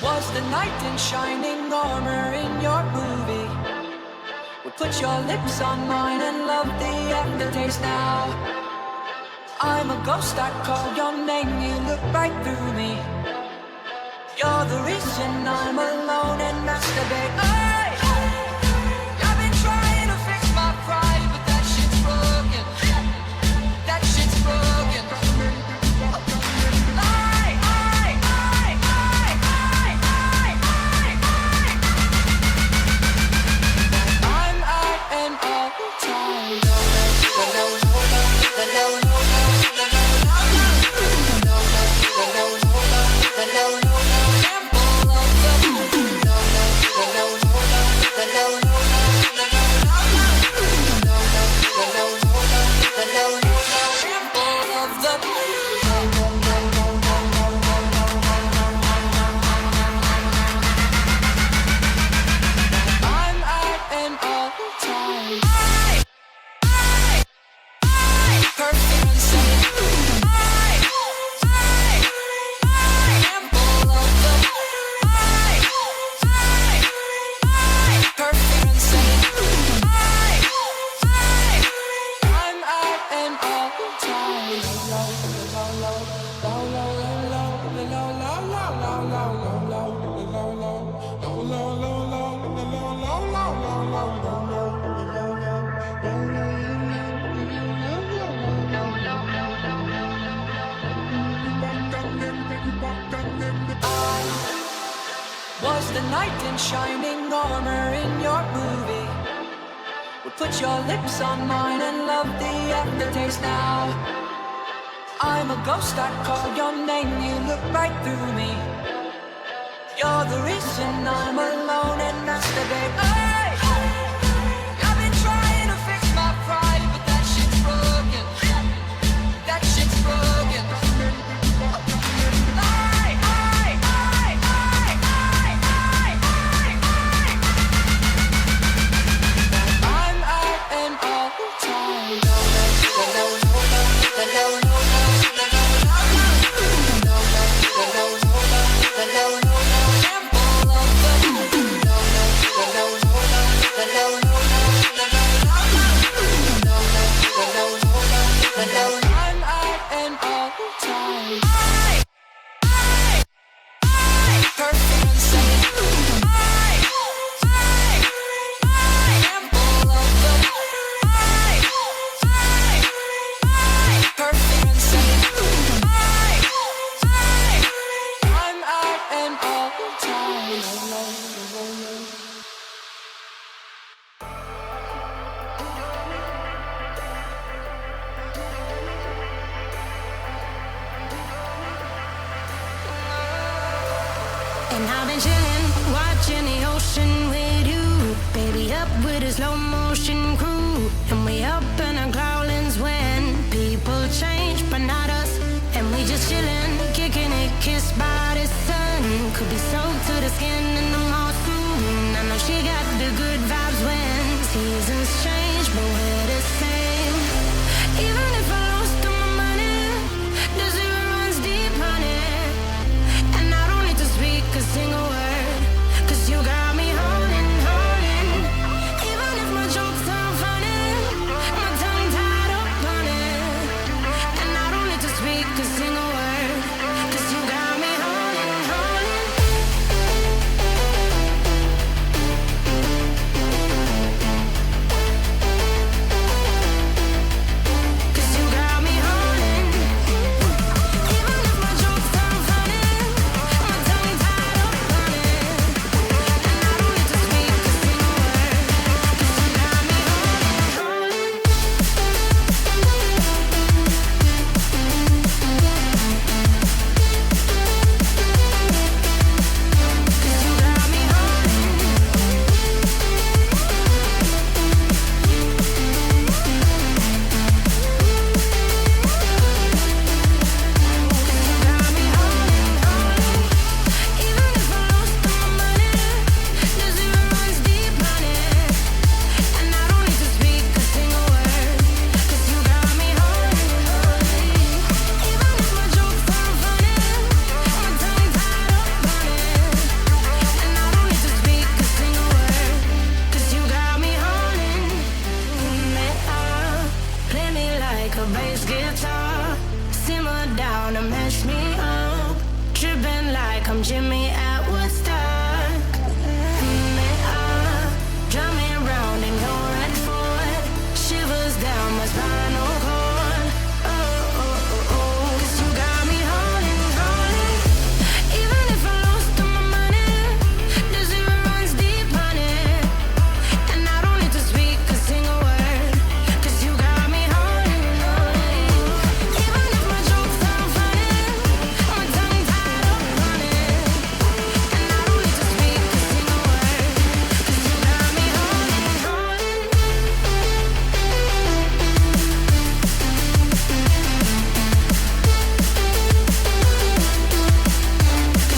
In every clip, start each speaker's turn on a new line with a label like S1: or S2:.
S1: Was the knight in shining armor in your movie? Would put your lips on mine and love the aftertaste now. I'm a ghost, I call your name, you look right through me. You're the reason I'm alone and masturbate. Hey! I've been trying to fix my pride, but that shit's broken. That shit's broken. Was the knight in shining armor in your movie? Would put your lips on mine and love the aftertaste now. I'm a ghost, I call your name, you look right through me. You're the reason I'm alone and masturbate. Hey! I've been trying to fix my pride, but that shit's broken. That shit's broken.
S2: And I've been chillin', watching the ocean with you. Baby, up with a slow motion crew. And we up in our growlings when people change, but not us. And we just chillin', kicking it, kissed by the sun. Could be soaked to the skin in the mall soon. I know she got the good vibes when seasons change, but we're the same. Even if I lost all my money, the zero runs deep, honey. And I don't need to speak a single word, 'cause you got me holding, holding. Even if my jokes aren't funny, my tongue tied up on it. And I don't need to speak a single word, 'cause you got me holding, holding. loose guitar, simmer down and mash me up, tripping like I'm Jimmy at Woodstock. Drive me around in your red Ford, shivers down my spinal cord. Oh, oh, oh, oh, 'cause you got me holding, holding. Even if I lost all my money, the zero runs deep, honey. And I don't need to speak a single word, 'cause you got me holding, holding. Even if my jokes sound funny, my tongue tied up on it. And I don't need to speak a single word, 'cause you got me holding, holding.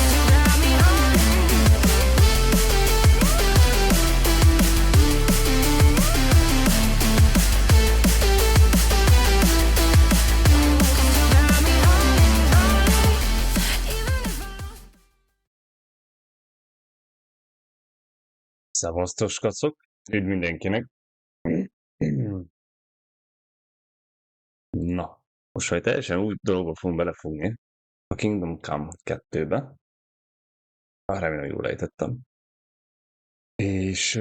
S2: You got me holding. Got me holding, holding. Even if I lost.
S3: Szevasztos, kacok! Üdv mindenkinek! Na, most majd teljesen új dologba fogunk belefogni a Kingdom Come 2-be. Remélem jól ejtettem. És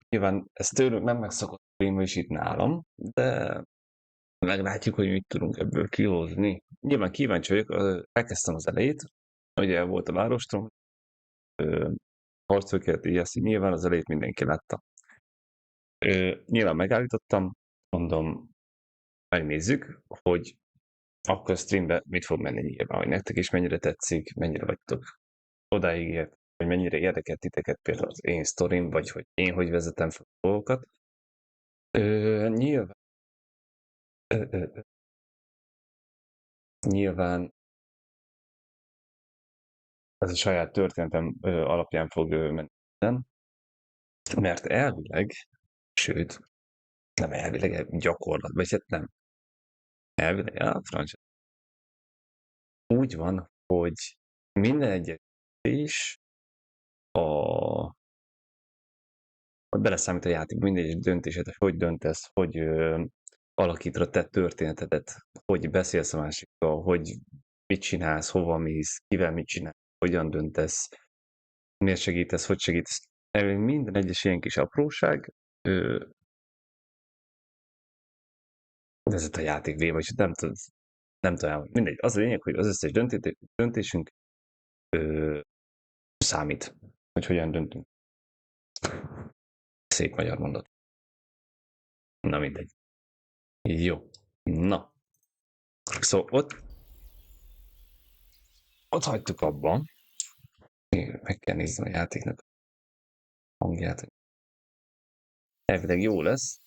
S3: nyilván ez tőlünk nem megszokott téma is itt nálam, de meglátjuk, hogy mit tudunk ebből kihozni. Nyilván kíváncsi vagyok, elkezdtem az elejét, ugye volt a várostrom, harcfőket, így nyilván az elejét mindenki látta. Nyilván megállítottam, mondom, megnézzük, hogy akkor a streambe mit fog menni nyilván, hogy nektek is mennyire tetszik, mennyire vagytok odáig ért, hogy mennyire érdekel titeket például az én sztorim, vagy hogy én hogy vezetem fel a dolgokat. Nyilván, nyilván ez a saját történetem alapján fog menni minden, mert elvileg, sőt, nem elvileg, gyakorlat, vagy hát nem. Elvileg, francia. Úgy van, hogy minden egyes is hogy beleszámít a játék, minden egyes döntésed, hogy döntesz, hogy alakítod a te történetedet, hogy beszélsz a másikkal, hogy mit csinálsz, hova mész, kivel mit csinálsz, hogyan döntesz, miért segítesz, hogy segítesz. Minden egyes ilyen kis apróság vezet a játék vagy nem tudom, mindegy. Az a lényeg, hogy az összes döntésünk számít, hogy hogyan döntünk. Szép magyar mondat. Na mindegy. Jó. Na. Szóval ott hagytuk abban. Meg kell nézni a játéknak a hangját. Elvileg jó lesz.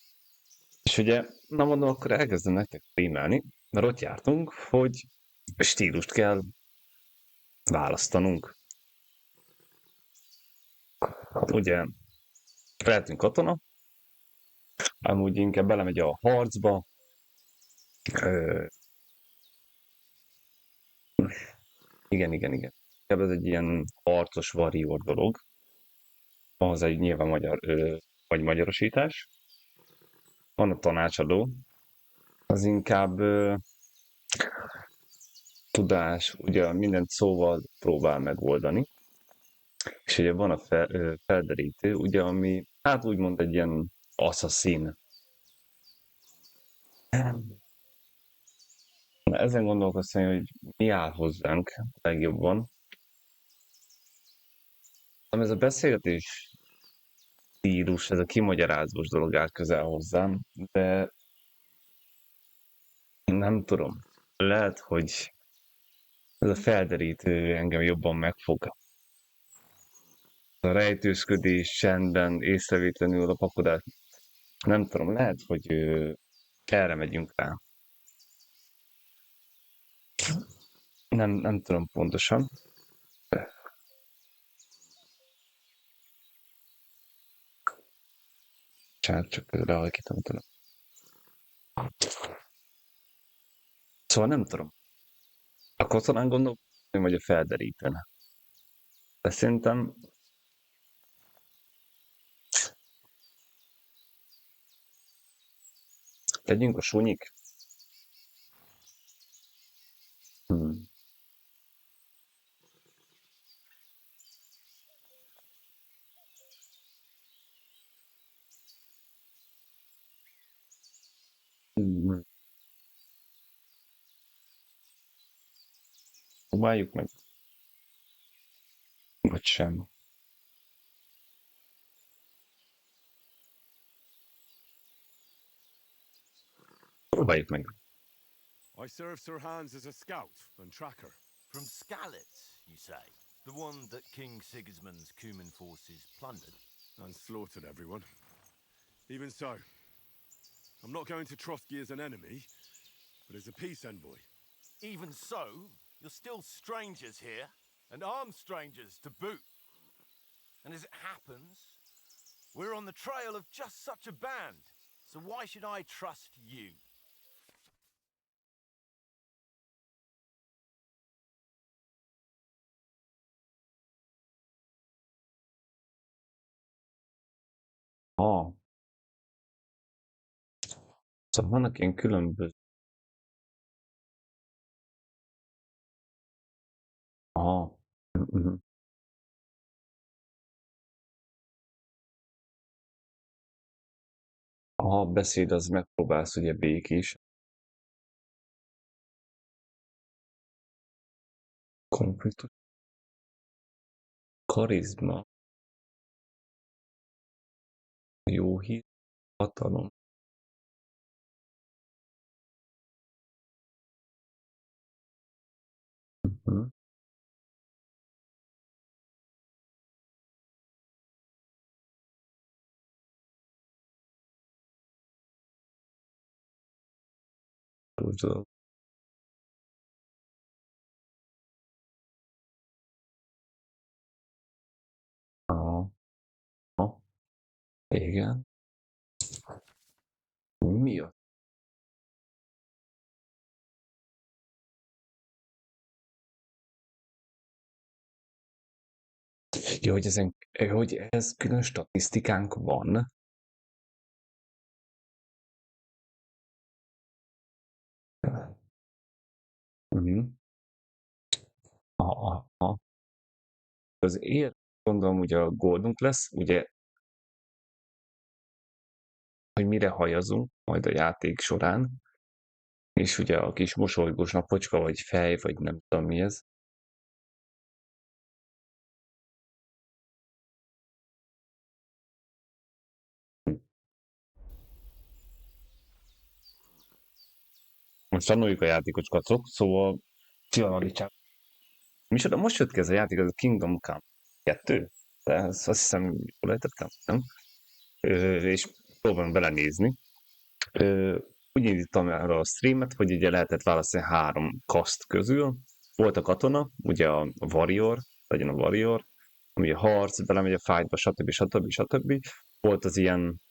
S3: És ugye, na mondom, akkor elkezdem nektek streamelni, mert ott jártunk, hogy stílust kell választanunk. Ugye, lehetünk katona, amúgy inkább belemegy a harcba. Igen. Inkább ez egy ilyen harcos warrior dolog. Ahhoz egy nyilván magyar, vagy magyarosítás. Van a tanácsadó. Az inkább tudás, ugye mindent szóval próbál megoldani. És ugye van a felderítő, ugye, ami hát úgymond egy ilyen assassin. Ezen gondolkoztam, hogy mi áll hozzánk legjobban. Ez a beszélgetés stílus, ez a kimagyarázós dolog áll közel hozzám, de nem tudom. Lehet, hogy ez a felderítő engem jobban megfog. A rejtőzködés, csendben, észrevétlenül a pakodás. Nem tudom, lehet, hogy erre megyünk rá. Nem tudom pontosan. Csak lehalkítom tőle. Szóval nem tudom. A katonán gondolom, vagy a felderítőn. De szerintem legyünk a sunyik. Próbáljuk meg. Vagy sem. Próbáljuk meg.
S4: I serve Sir Hans as a scout and tracker.
S5: From Skalitz, you say? The one that King Sigismund's Cuman forces plundered?
S4: And slaughtered everyone. Even so, I'm not going to Trotsky as an enemy, but as a peace envoy.
S5: Even so, you're still strangers here, and armed strangers to boot. And as it happens, we're on the trail of just such a band, so why should I trust you?
S3: Ah. Szóval vannak ilyen különböző... Ah. Mhm. A beszéd az megpróbálsz ugye békés. Konfliktus. Karizma. Jó hír. Hatalom. Mhm. Tudom. Ah. Ah. Igen. Mi a... Ja, hogy ez külön statisztikánk van. Mhm. Aha. Az ér, gondolom, ugye a goldunk lesz, ugye, hogy mire hajazunk majd a játék során, és ugye a kis mosolygós napocska, vagy fej, vagy nem tudom mi ez. Most tanuljuk a játékot, kacok, szóval fiatalítsák. Micsoda, most jött ki ez a játék, ez a Kingdom Come 2, de azt hiszem, jól ejtettem, nem? És próbálom belenézni. Úgy indítottam erre a streamet, hogy ugye lehetett választani 3 kaszt közül. Volt a katona, ugye a warrior, legyen a warrior, ami a harc, belemegy a fightba, stb. Volt az ilyen,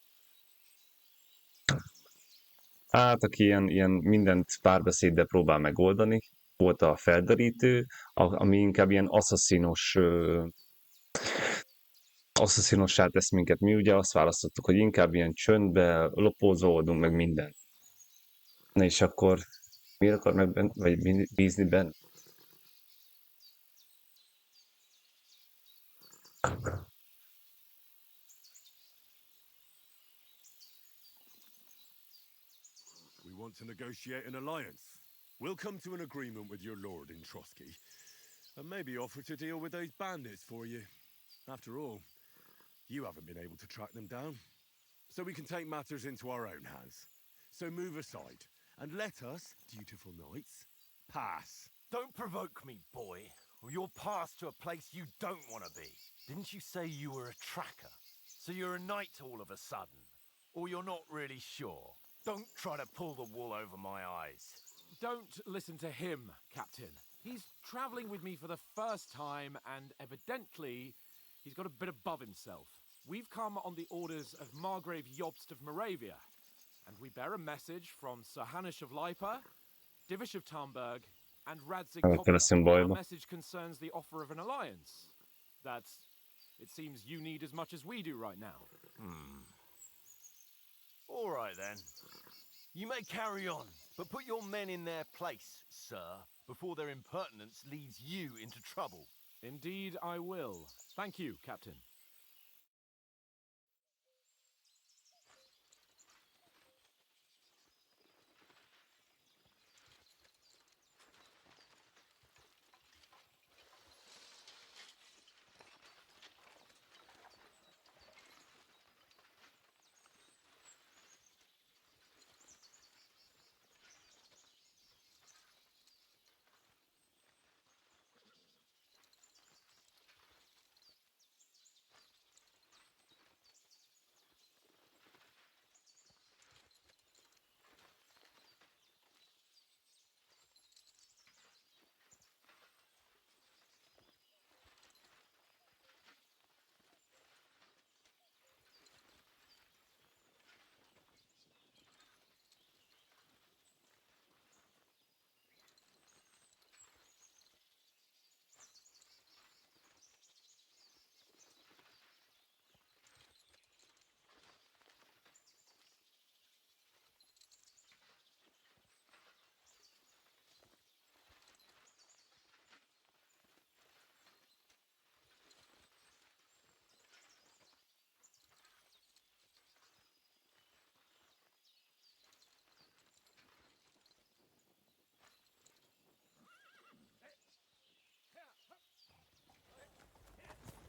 S3: hát aki ilyen mindent párbeszéddel próbál megoldani. Volt a felderítő, ami inkább ilyen asszaszinossá tesz minket. Mi ugye azt választottuk, hogy inkább ilyen csöndbe, lopózva oldunk meg mindent. Na és akkor miért akar meg vagy bízni benne?
S4: We want to negotiate an alliance. We'll come to an agreement with your lord in Trotsky, and maybe offer to deal with those bandits for you. After all, you haven't been able to track them down, so we can take matters into our own hands. So move aside, and let us, dutiful knights, pass.
S5: Don't provoke me, boy, or you'll pass to a place you don't want to be. Didn't you say you were a tracker? So you're a knight all of a sudden? Or you're not really sure? Don't try to pull the wool over my eyes.
S6: Don't listen to him, Captain. He's traveling with me for the first time, and evidently, he's got a bit above himself. We've come on the orders of Margrave Jobst of Moravia, and we bear a message from Sir Hanish of Lipa, Divish of Tarnberg, and Radzig Our message concerns the offer of an alliance. It seems you need as much as we do right now.
S5: All right, then. You may carry on, but put your men in their place, sir, before their impertinence leads you into trouble.
S6: Indeed, I will. Thank you, Captain.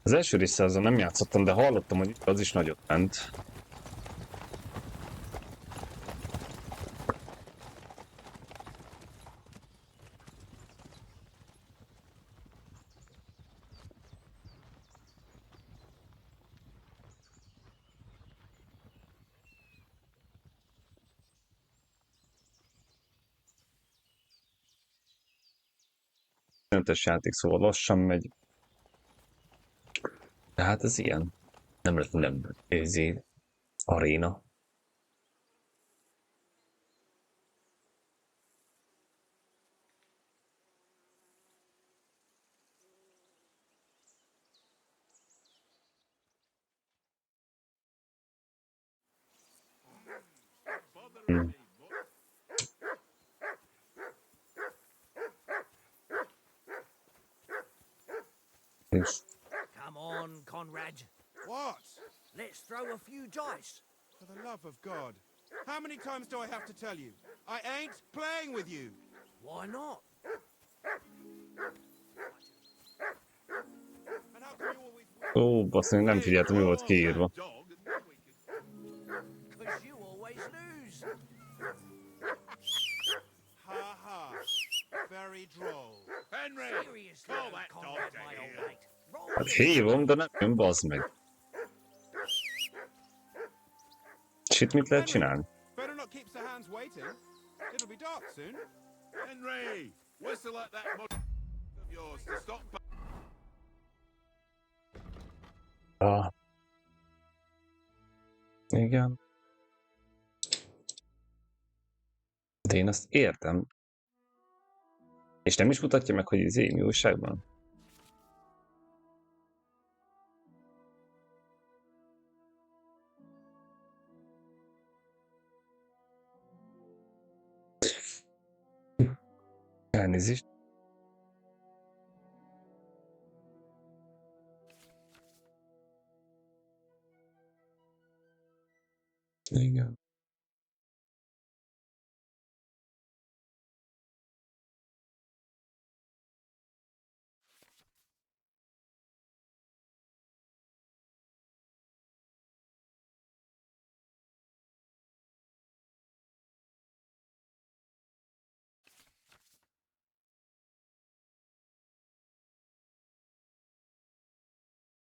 S3: Az első része azon nem játszottam, de hallottam, hogy az is nagyot ment. Szentes játék, szóval lassan megy. De hát ez ilyen. Nem lett nem aréna. És
S7: Come on, Conrad.
S8: What?
S7: Let's throw a few dice.
S8: For the love of God. How many times do I have to tell you? I ain't playing with you.
S7: Why not?
S8: And how can you always win?
S3: ó, basszus, nem figyeltem, mi volt kiírva.
S7: Because you always lose.
S8: Ha ha. Very droll.
S4: Henry!
S7: Seriously,
S4: Call that dog
S7: Conrad,
S4: to
S7: my old
S4: here.
S7: mate. Roll
S3: Hát
S7: it.
S3: hívom, de nem jön, bazd meg. És itt mit lehet csinálni?
S8: Better not keep the hands waiting. It'll be dark soon.
S4: Henry! Whistle at that mud of yours to stop.
S3: Ah. Igen. De én azt értem. És nem is mutatja meg, hogy ez mi újságban? Elnézést. Igen.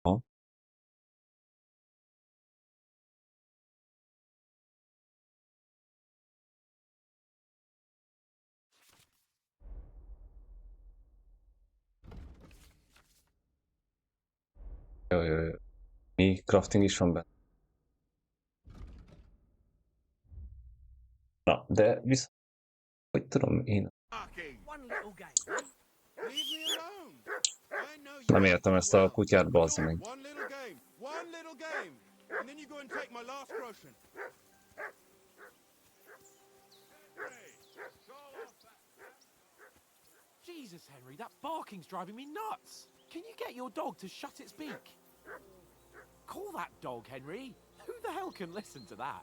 S3: Ha. Jó, jó, jó. Mi crafting is van benne. Na, de viszont, hogy tudom én,
S7: One little game.
S8: Leave me alone. I know you.
S3: nem értem ezt a kutyát, bazd meg.
S8: One little game. One little game. And then you go and take my last groschen.
S6: Jesus, Henry, that barking's driving me nuts. Can you get your dog to shut its beak? Call that dog, Henry. Who the hell can listen to that?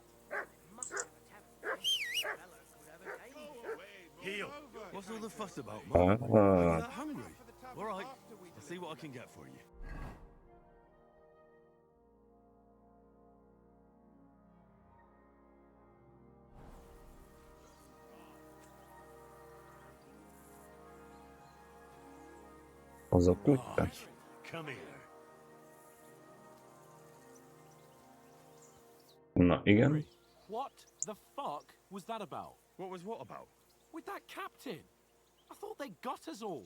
S7: Must have a tavern. Fella could have a game.
S5: Heel, what's all the fuss about,
S3: Ah,
S5: Mum? Are
S3: ah.
S5: you that hungry? All right, I'll see what I can get for you.
S3: Az a kutya.
S5: Right, come here.
S3: Na, igen.
S6: Henry, what the fuck was that about?
S5: What was what about?
S6: With that captain? I thought they got us all.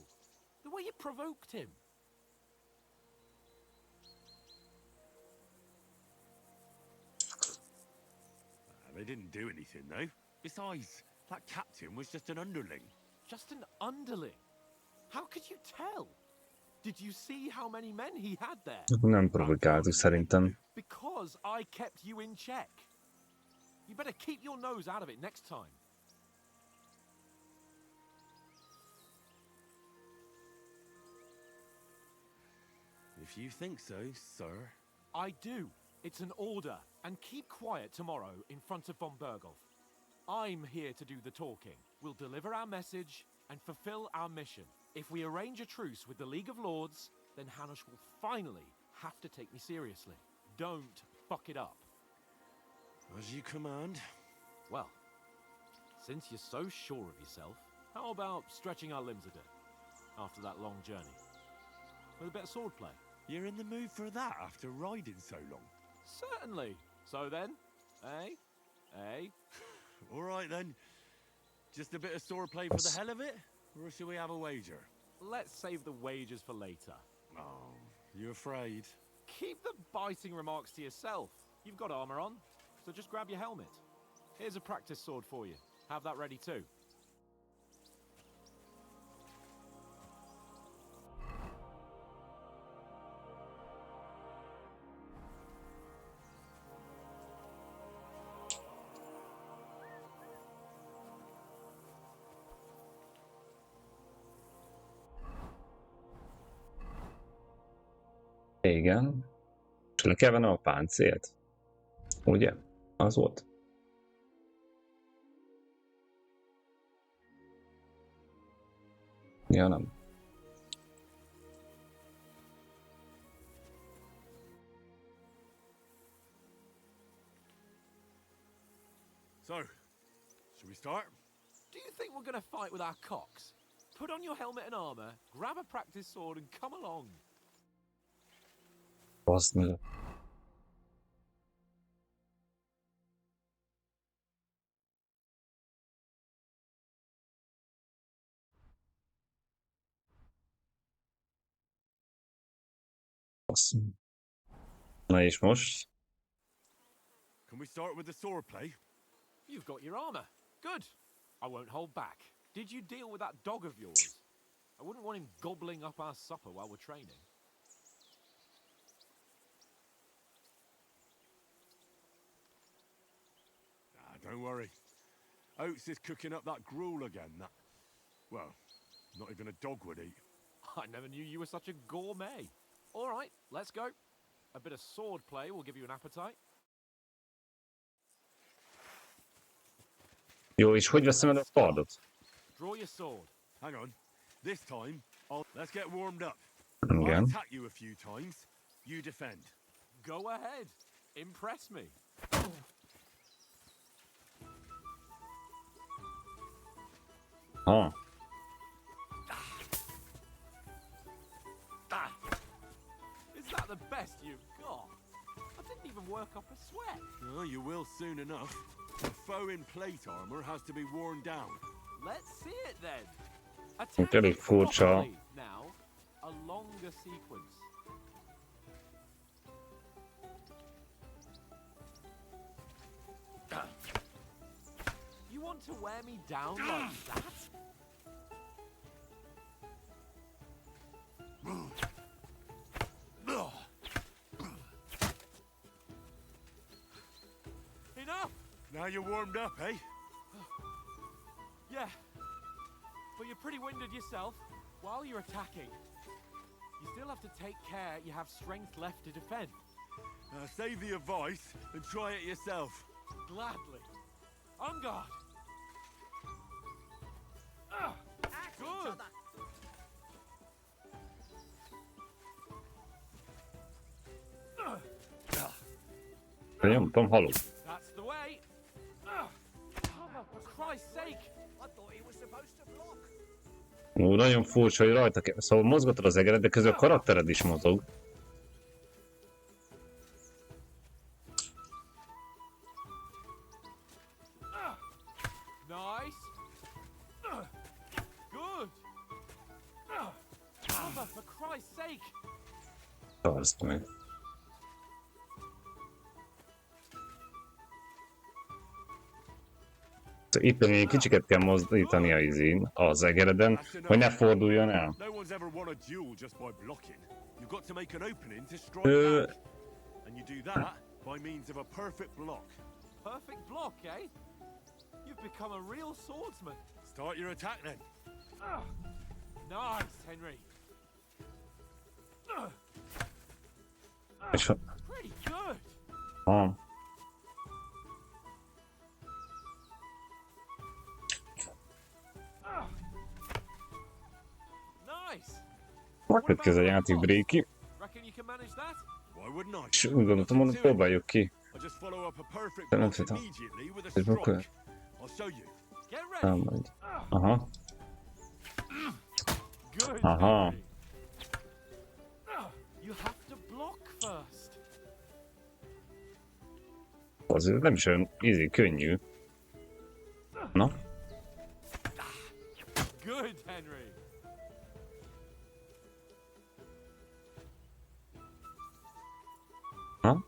S6: The way you provoked him.
S5: They didn't do anything, though. Besides, that captain was just an underling.
S6: Just an underling. How could you tell? Did you see how many men he had there?
S3: Nem provokáltuk szerintem.
S6: Because I kept you in check. You better keep your nose out of it next time.
S5: If you think so, sir.
S6: I do. It's an order. And keep quiet tomorrow in front of von Berghoff. I'm here to do the talking. We'll deliver our message and fulfill our mission. If we arrange a truce with the League of Lords, then Hanush will finally have to take me seriously. Don't fuck it up.
S4: As you command.
S6: Well, since you're so sure of yourself, how about stretching our limbs a bit after that long journey? With a bit of swordplay.
S4: You're in the mood for that after riding so long?
S6: Certainly. So then, eh?
S4: All right then. Just a bit of swordplay for the hell of it? Or shall we have a wager?
S6: Let's save the wagers for later.
S4: Oh, you afraid?
S6: Keep the biting remarks to yourself. You've got armor on, so just grab your helmet. Here's a practice sword for you. Have that ready too.
S3: Igen. És le kell vennem a páncélt. Ugye? Az volt. Ja, nem.
S4: So, shall we start?
S6: Do you think we're gonna fight with our cocks? Put on your helmet and armor, grab a practice sword and come along.
S3: Baszd meg. Basszom. Na és most?
S4: Can we start with the swordplay?
S6: You've got your armor. Good. I won't hold back. Did you deal with that dog of yours? I wouldn't want him gobbling up our supper while we're training.
S4: Don't worry. Oates is cooking up that gruel again. That, well, not even a dog would eat.
S6: I never knew you were such a gourmet. All right, let's go. A bit of sword play will give you an appetite.
S3: Jó, és hogy veszem el a kardot?
S6: Draw your sword.
S4: Hang on. This time, let's get warmed up. I'll
S3: Igen.
S4: attack you a few times. You defend.
S6: Go ahead. Impress me.
S3: Ha.
S6: Is that the best you've got? I didn't even work up a sweat.
S4: Oh, you will soon enough. A foe in plate armor has to be worn down.
S6: Let's see it then. Attack
S3: Elég
S6: it
S3: furcsa.
S6: properly. Now, a longer sequence. You want to wear me down like that? Enough!
S4: Now you're warmed up, eh?
S6: Yeah, but you're pretty winded yourself. While you're attacking, you still have to take care you have strength left to defend.
S4: Save the advice and try it yourself.
S6: Gladly. On guard.
S7: At each
S6: Good.
S7: other.
S3: De nyomtam, halok.
S6: That's the way. Cover, for Christ's sake.
S7: I thought he was supposed to block.
S3: Ó, nagyon furcsa, hogy rajta kell. Szóval mozgatod az egeret, de közben a karaktered is mozog.
S6: Nice. Good. Cover, for Christ's sake.
S3: Tartsd meg. Itt még kicsiket kell mozdítani a izén, az egereden, hogy ne forduljon el.
S4: No one's ever won a duel just by blocking. You've got to make an opening to strike back. And you do that by means of a perfect block.
S6: Perfect block, eh? You've become a real swordsman.
S4: Start your attack then.
S6: Nice, Henry.
S3: És
S6: Pretty good.
S3: ha.
S6: Nice.
S3: A következő játék Bréki.
S6: Reckon you can manage that?
S4: Why wouldn't I?
S3: És úgy gondoltam, hogy próbáljuk ki.
S4: I just follow up a perfect
S3: De nem
S4: block
S3: tudom.
S4: immediately with a
S3: Ez akkor...
S4: strike. I'll show you.
S6: Get
S3: Nem
S6: ready.
S3: majd. Aha.
S6: Good.
S3: Aha.
S6: Henry. You have to block first.
S3: Azért nem is olyan könnyű. Na?
S6: Good, Henry.
S3: Na?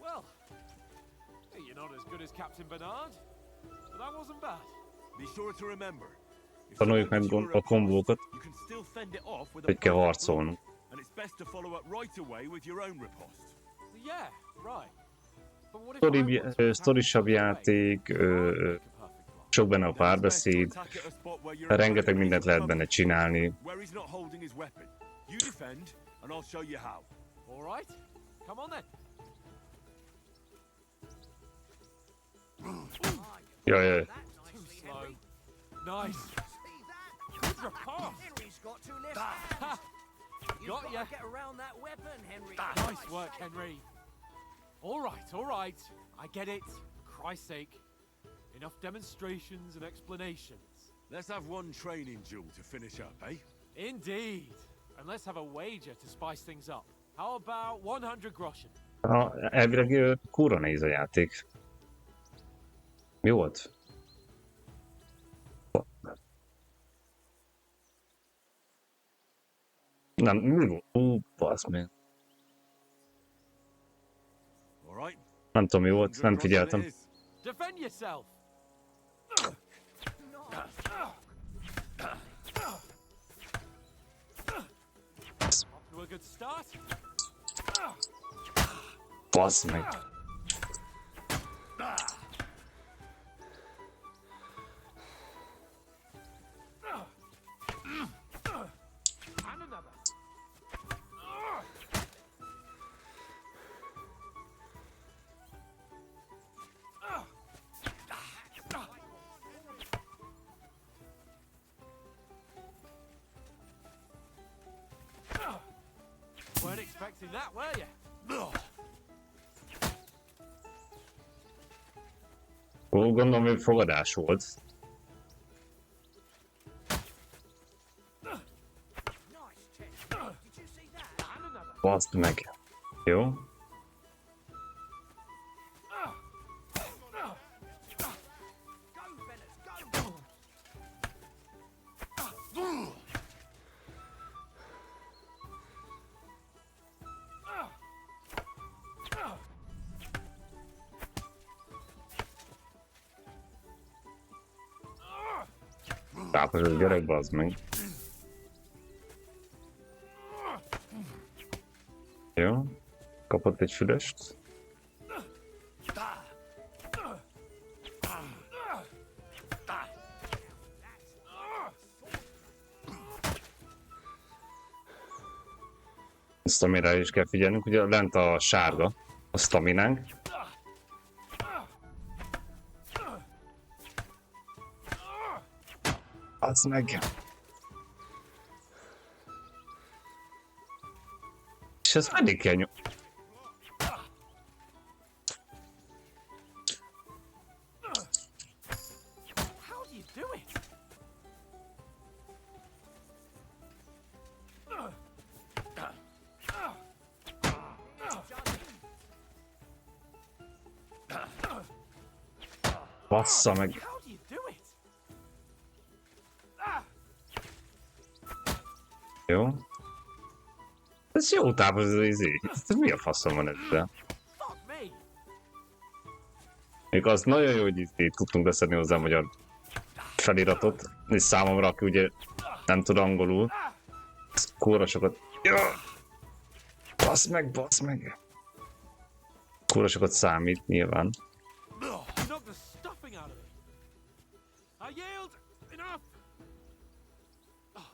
S6: Well, hey, you're not as good as Captain Bernard, but that wasn't bad.
S4: Be sure to remember. If
S3: Tanuljuk
S4: someone
S3: meg
S4: gets your
S3: a kombókat,
S4: riposte, you can still fend it off with a
S3: hogy kell
S4: perfect
S3: harcolnunk.
S4: block, and it's best to follow up right away with your own riposte.
S6: Yeah, right. But what if I want to attack
S3: Sztorisabb
S6: right away?
S3: játék,
S6: Can't make a perfect block.
S3: sok benne a
S4: Then it's best to
S3: párbeszéd,
S4: attack at a spot where your
S3: rengeteg
S4: opponent
S3: mindent
S4: is
S3: lehet benne
S4: covered,
S3: csinálni.
S4: where he's not holding his weapon. You defend, and I'll show you how.
S6: All right, come on then.
S3: Jaj, jaj.
S7: That
S6: Too
S7: nicely,
S6: slow.
S7: Henry.
S6: Nice.
S7: See that?
S6: Good repulse.
S7: Henry's got two left
S6: Ha!
S7: hands. You've
S6: Got
S7: got
S6: ya.
S7: to get around that weapon, Henry.
S6: Nice work, Henry. All right. I get it. For Christ's sake. Enough demonstrations and explanations.
S4: Let's have one training duel to finish up, eh?
S6: Indeed. And let's have a wager to spice things up. How about 100 groschen?
S3: Elvileg kurva nehéz a játék. Mi volt? Nem, mi volt? Basz meg.
S4: All right.
S3: Nem tudom, mi volt,
S4: 100
S3: nem
S4: groschen
S3: figyeltem.
S4: it is.
S6: Defend yourself. Off to a good start.
S3: Basz meg.
S6: And another. Weren't expecting that, were you?
S3: Ó, gondolom, hogy fogadás volt.
S7: Nice check. Did you see that?
S6: And another.
S3: Baszd meg. Jó?
S7: Go, fellas, go!
S3: Tápos a gyerek, baszd meg. Jó? Kapott egy fülest. Staminára is kell figyelnünk, ugye lent a sárga, a staminánk. Az meg. És ezt meddig kell nyom...
S6: How do you do it?
S3: Bassza meg.
S6: How do you do it?
S3: Jó? Ez jó távol ez az izé. Ez mi a faszom van ezzel?
S6: Fuck me.
S3: Még az nagyon jó, hogy itt tudtunk beszedni hozzá a magyar feliratot. És számomra, aki ugye nem tud angolul. Ez kurva sokat... Jó! Basz meg, basz meg! Kurva sokat számít, nyilván.
S6: You knocked the stuffing out of it. I yield. Enough. Oh,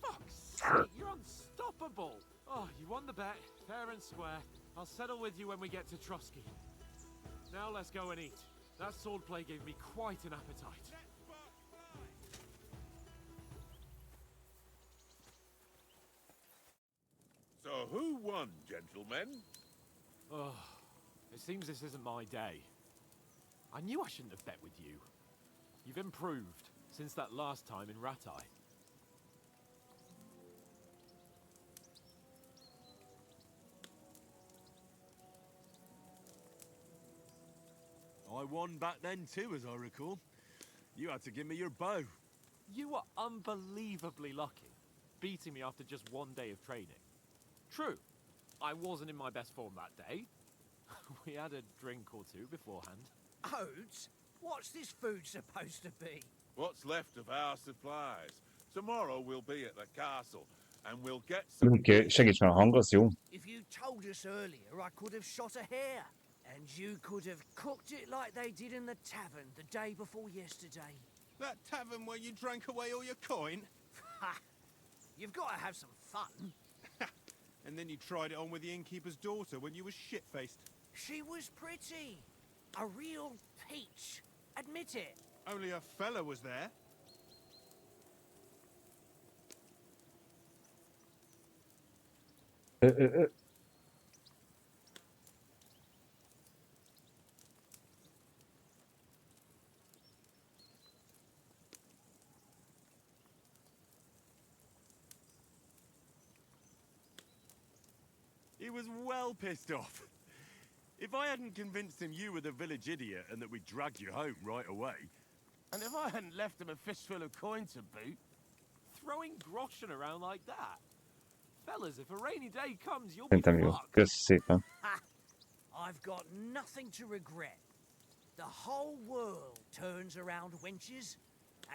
S6: fuck's sake, you're unstoppable. Oh, you won the bet, fair and square. I'll settle with you when we get to Trotsky. Now let's go and eat. That swordplay gave me quite an appetite.
S4: who won, gentlemen?
S6: Oh, it seems this isn't my day. I knew I shouldn't have bet with you. You've improved since that last time in Ratai.
S4: I won back then too, as I recall. You had to give me your bow.
S6: You were unbelievably lucky, beating me after just one day of training. True, I wasn't in my best form that day. We had a drink or two beforehand.
S7: Oats? What's this food supposed to be?
S4: What's left of our supplies? Tomorrow we'll be at the castle, and we'll get some...
S3: Luke, segíts már a hang, az jó.
S7: If you told us earlier, I could have shot a hare. And you could have cooked it like they did in the tavern the day before yesterday.
S8: That tavern where you drank away all your coin?
S7: Ha! You've got to have some fun.
S8: And then you tried it on with the innkeeper's daughter when you were shit-faced.
S7: She was pretty. A real peach. Admit it.
S8: Only a fella was there.
S4: He was well pissed off. If I hadn't convinced him you were the village idiot and that we'd dragged you home right away...
S6: And if I hadn't left him a fistful of coin to boot, throwing groschen around like that. Fellas, if a rainy day comes, you'll be
S3: Szerintem jó.
S6: fucked.
S3: Kösz szépen.
S7: Ha! I've got nothing to regret. The whole world turns around wenches.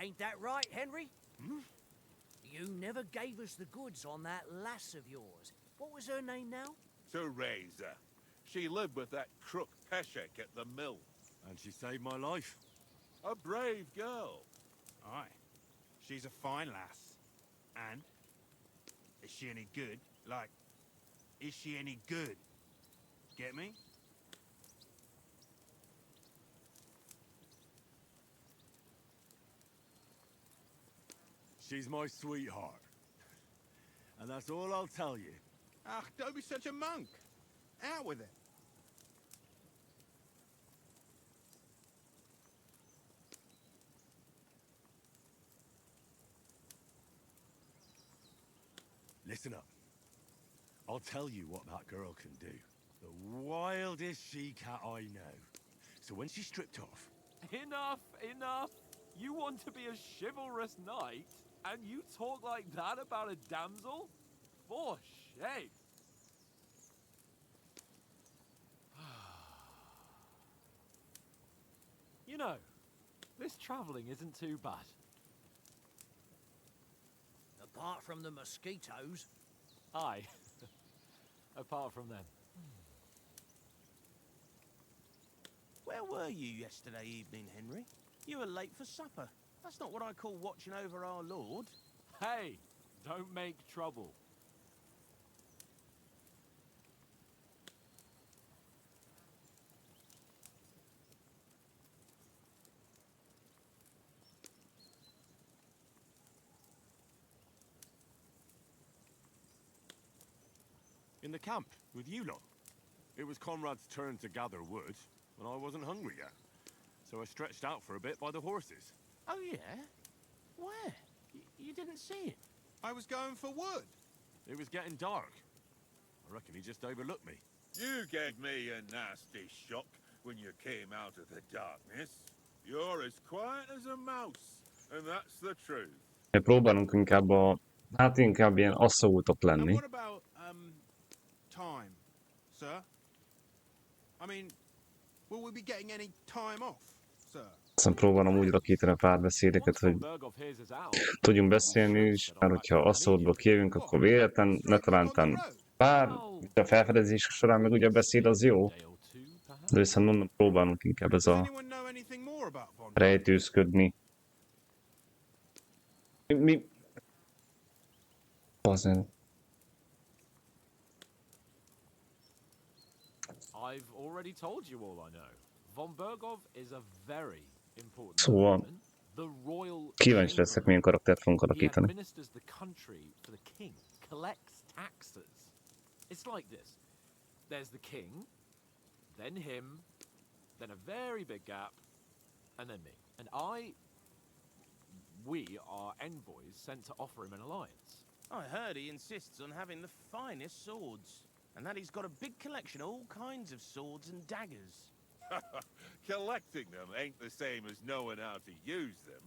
S7: Ain't that right, Henry? Hmm? You never gave us the goods on that lass of yours. What was her name now?
S4: Teresa. She lived with that crook Peshek at the mill. And she saved my life. A brave girl.
S8: Aye. She's a fine lass. And? Is she any good? Like, is she any good? Get me?
S4: She's my sweetheart. And that's all I'll tell you.
S8: Ah, don't be such a monk. Out with it.
S4: Listen up. I'll tell you what that girl can do. The wildest she-cat I know. So when she's stripped off...
S6: Enough, enough. You want to be a chivalrous knight, and you talk like that about a damsel? For shame. You know, this traveling isn't too bad.
S7: Apart from the mosquitoes.
S6: Aye. Apart from them.
S9: Where were you yesterday evening, Henry? You were late for supper. That's not what I call watching over our lord.
S6: Hey, don't make trouble.
S4: In the camp, with you lot. It was Conrad's turn to gather wood, when I wasn't hungry yet. So I stretched out for a bit by the horses.
S9: Oh, yeah? Where? You didn't see it?
S8: I was going for wood.
S4: It was getting dark. I reckon he just overlooked me. You gave me a nasty shock when you came out of the darkness. You're as quiet as a mouse, and that's the truth.
S3: Próbálunk inkább inkább ilyen asszóutok
S8: And
S3: lenni.
S8: what about, time, sir? I mean, will we be getting any time off, sir?
S3: Aztán próbálom úgy rakítani a párbeszédeket, hogy tudjunk beszélni is, mert hogyha asszódból kijövünk, akkor véletlen, ne talántán pár, a felfedezés során meg ugye a beszéd az jó, de viszont mondom, próbálunk inkább ez
S8: Does
S3: a
S8: anyone know anything more about Von?
S3: rejtőzködni. Mi? Bazen.
S6: I've already told you all I know. Von Bergov is a very important
S3: Szóval
S6: nobleman. The royal
S3: kíváncsi leszek, milyen karaktert fogunk
S6: He
S3: alakítani.
S6: administers the country for the king, collects taxes. It's like this. There's the king, then him, then a very big gap, and then me. And we are envoys sent to offer him an alliance.
S9: I heard he insists on having the finest swords, and that he's got a big collection of all kinds of swords and daggers.
S10: Collecting them ain't the same as knowing how to use them.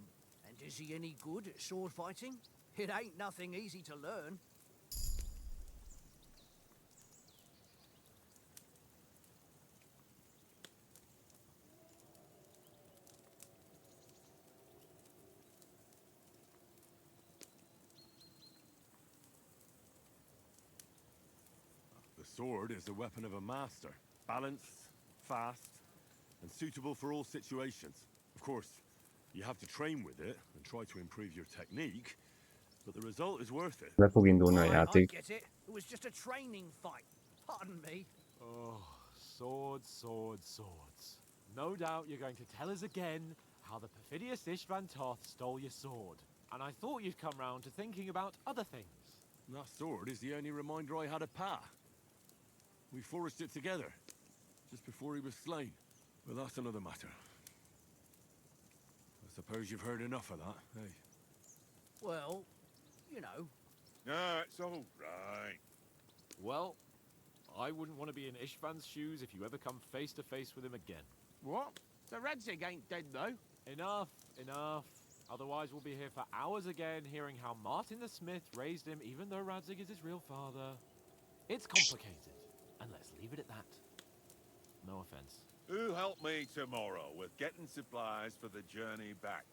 S7: And is he any good at sword fighting? It ain't nothing easy to learn.
S4: The sword is the weapon of a master. Balanced, fast, and suitable for all situations. Of course, you have to train with it and try to improve your technique, but the result is worth it.
S3: Le fog indulni a
S7: I
S3: játék.
S7: get it. It was just a training fight. Pardon me.
S6: Oh, swords, swords, swords. No doubt you're going to tell us again how the perfidious Ishvan Toth stole your sword. And I thought you'd come round to thinking about other things.
S4: That sword is the only reminder I had of Pa. We forged it together, just before he was slain. But that's another matter. I suppose you've heard enough of that, eh?
S7: Well, you know.
S10: No, it's all right.
S6: Well, I wouldn't want to be in Ishvan's shoes if you ever come face to face with him again.
S9: What? So Radzig ain't dead, though?
S6: Enough, enough. Otherwise we'll be here for hours again hearing how Martin the Smith raised him even though Radzig is his real father. It's complicated, and let's leave it at that. No offense.
S10: Who helped me tomorrow with getting supplies for the journey back?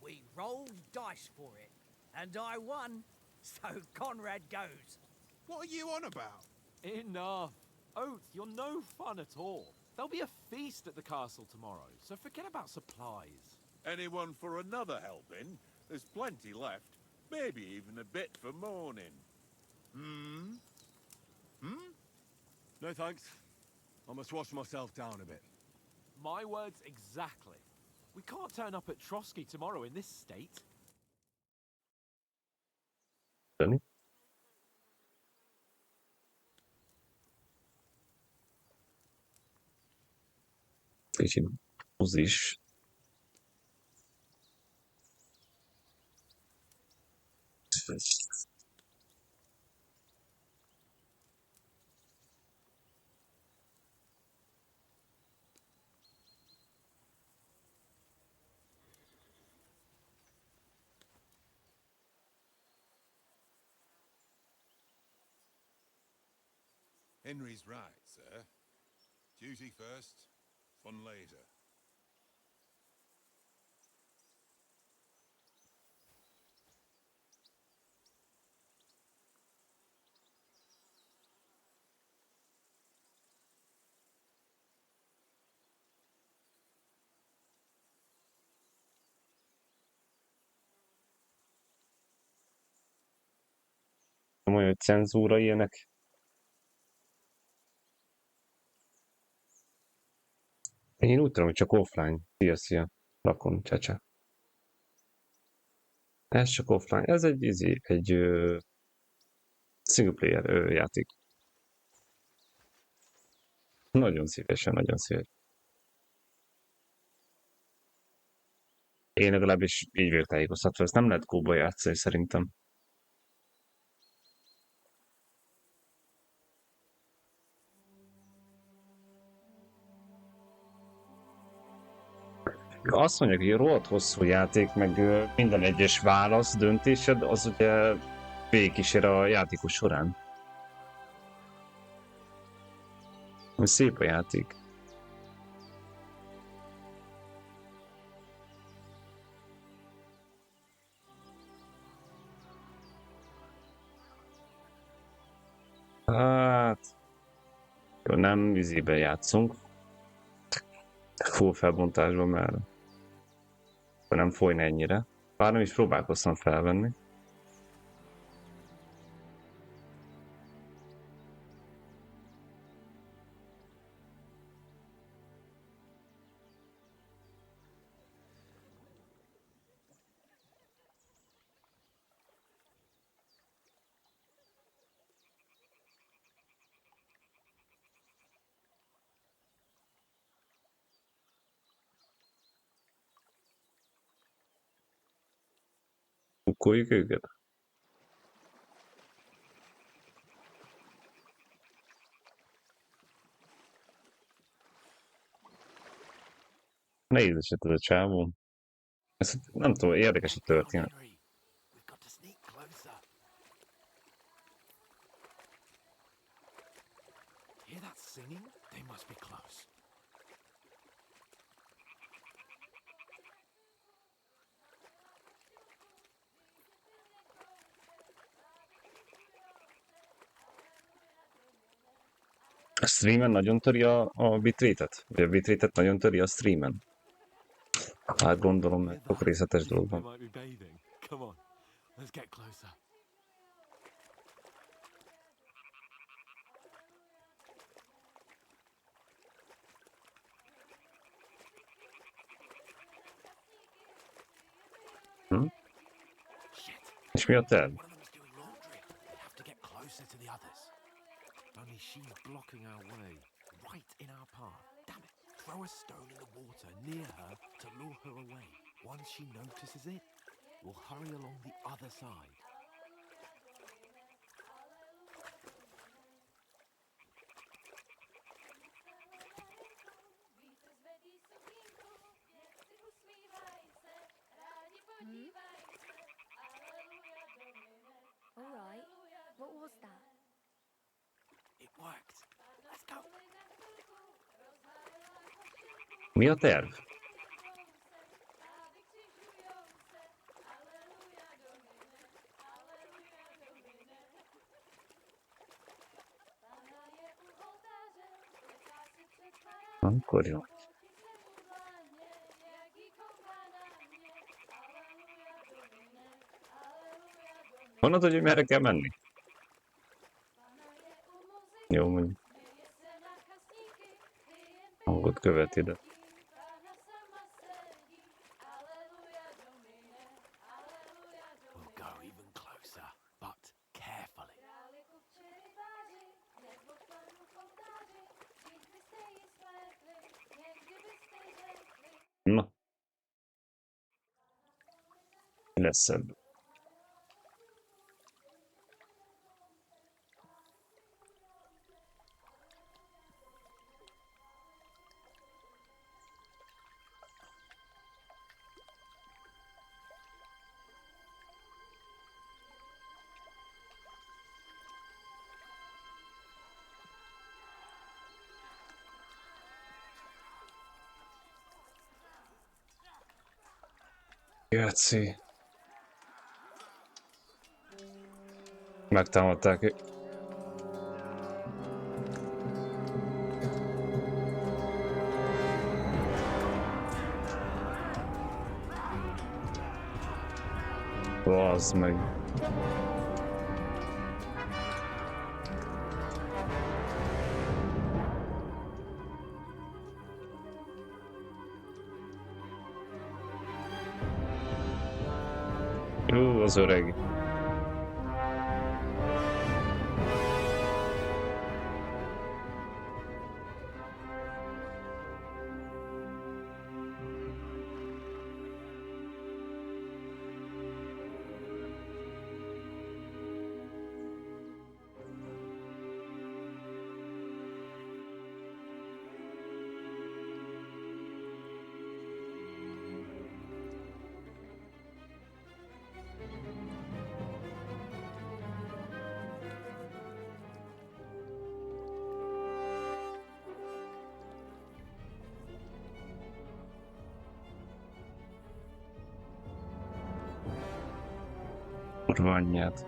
S7: We rolled dice for it, and I won. So Conrad goes.
S8: What are you on about?
S6: Enough. Oath, you're no fun at all. There'll be a feast at the castle tomorrow, so forget about supplies.
S10: Anyone for another helping? There's plenty left. Maybe even a bit for morning.
S4: No thanks. I must wash myself down a bit.
S6: My words exactly. We can't turn up at Trotsky tomorrow in this state.
S3: Dani? Kicsit buzis.
S11: Henry's right, sir. Duty first, fun later.
S3: Olyan, hogy cenzúra ilyenek. Én úgy tudom, hogy csak offline. Szia. Rakon, csecse. Ez csak offline. Ez egy single player játék. Nagyon szívesen, nagyon szívesen. Én legalábbis így vagyok tájékoztatva. Ezt nem lehet kóba játszani szerintem. Azt mondják, hogy rohadt hosszú játék, meg minden egyes válasz, döntésed, az ugye végigkísér a játékos során. Szép a játék. Hát... Jó, nem víziben játszunk. Full felbontásban, mert nem folyna ennyire. Bár nem is próbálkoztam felvenni. blokkoljuk őket? Nehéz eset ez a csávó. Ez nem tudom, érdekes a történet.
S5: Henry, we've got to sneak closer. Hear that singing? They must be close.
S3: A streamen nagyon töri a bitrate-et? Vagy a bitrate-et nagyon töri a streamen? Hát gondolom, mert sok részletes dolog
S5: They
S3: van.
S5: might be bathing. Come on, let's get closer.
S3: Hm?
S5: Shit.
S3: És mi a terv?
S5: One of them's doing laundry. We have to get closer to the others. Only she's blocking our way, right in our path. Damn it. Throw a stone in the water near her to lure her away. Once she notices it, we'll hurry along the other side.
S12: All right. What was that?
S5: It worked. Let's go.
S3: Mi a terv? Akkor jó. Honnan tudod, hogy merre kell menni? Jó, mondjuk. Hangot követ ide.
S5: We'll go even closer, but carefully.
S3: Na. Mi lesz ebből? Jötszi. Megtámadták ők. Bazd meg. Jó, az öreg. Kurva anyját.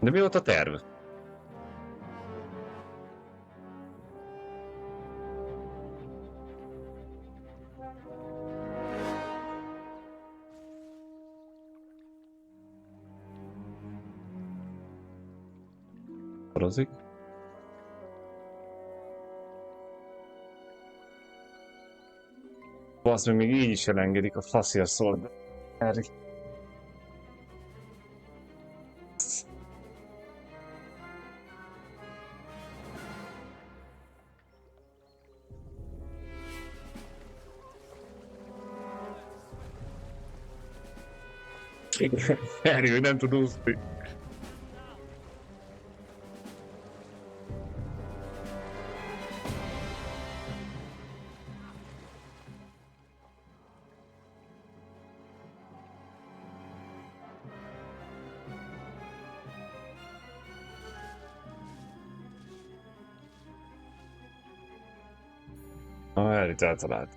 S3: De mi volt a terv? Porozik. Basz, meg még így is elengedik a faszért szól. Erre. Erről nem tud úszni. Harryt eltalált.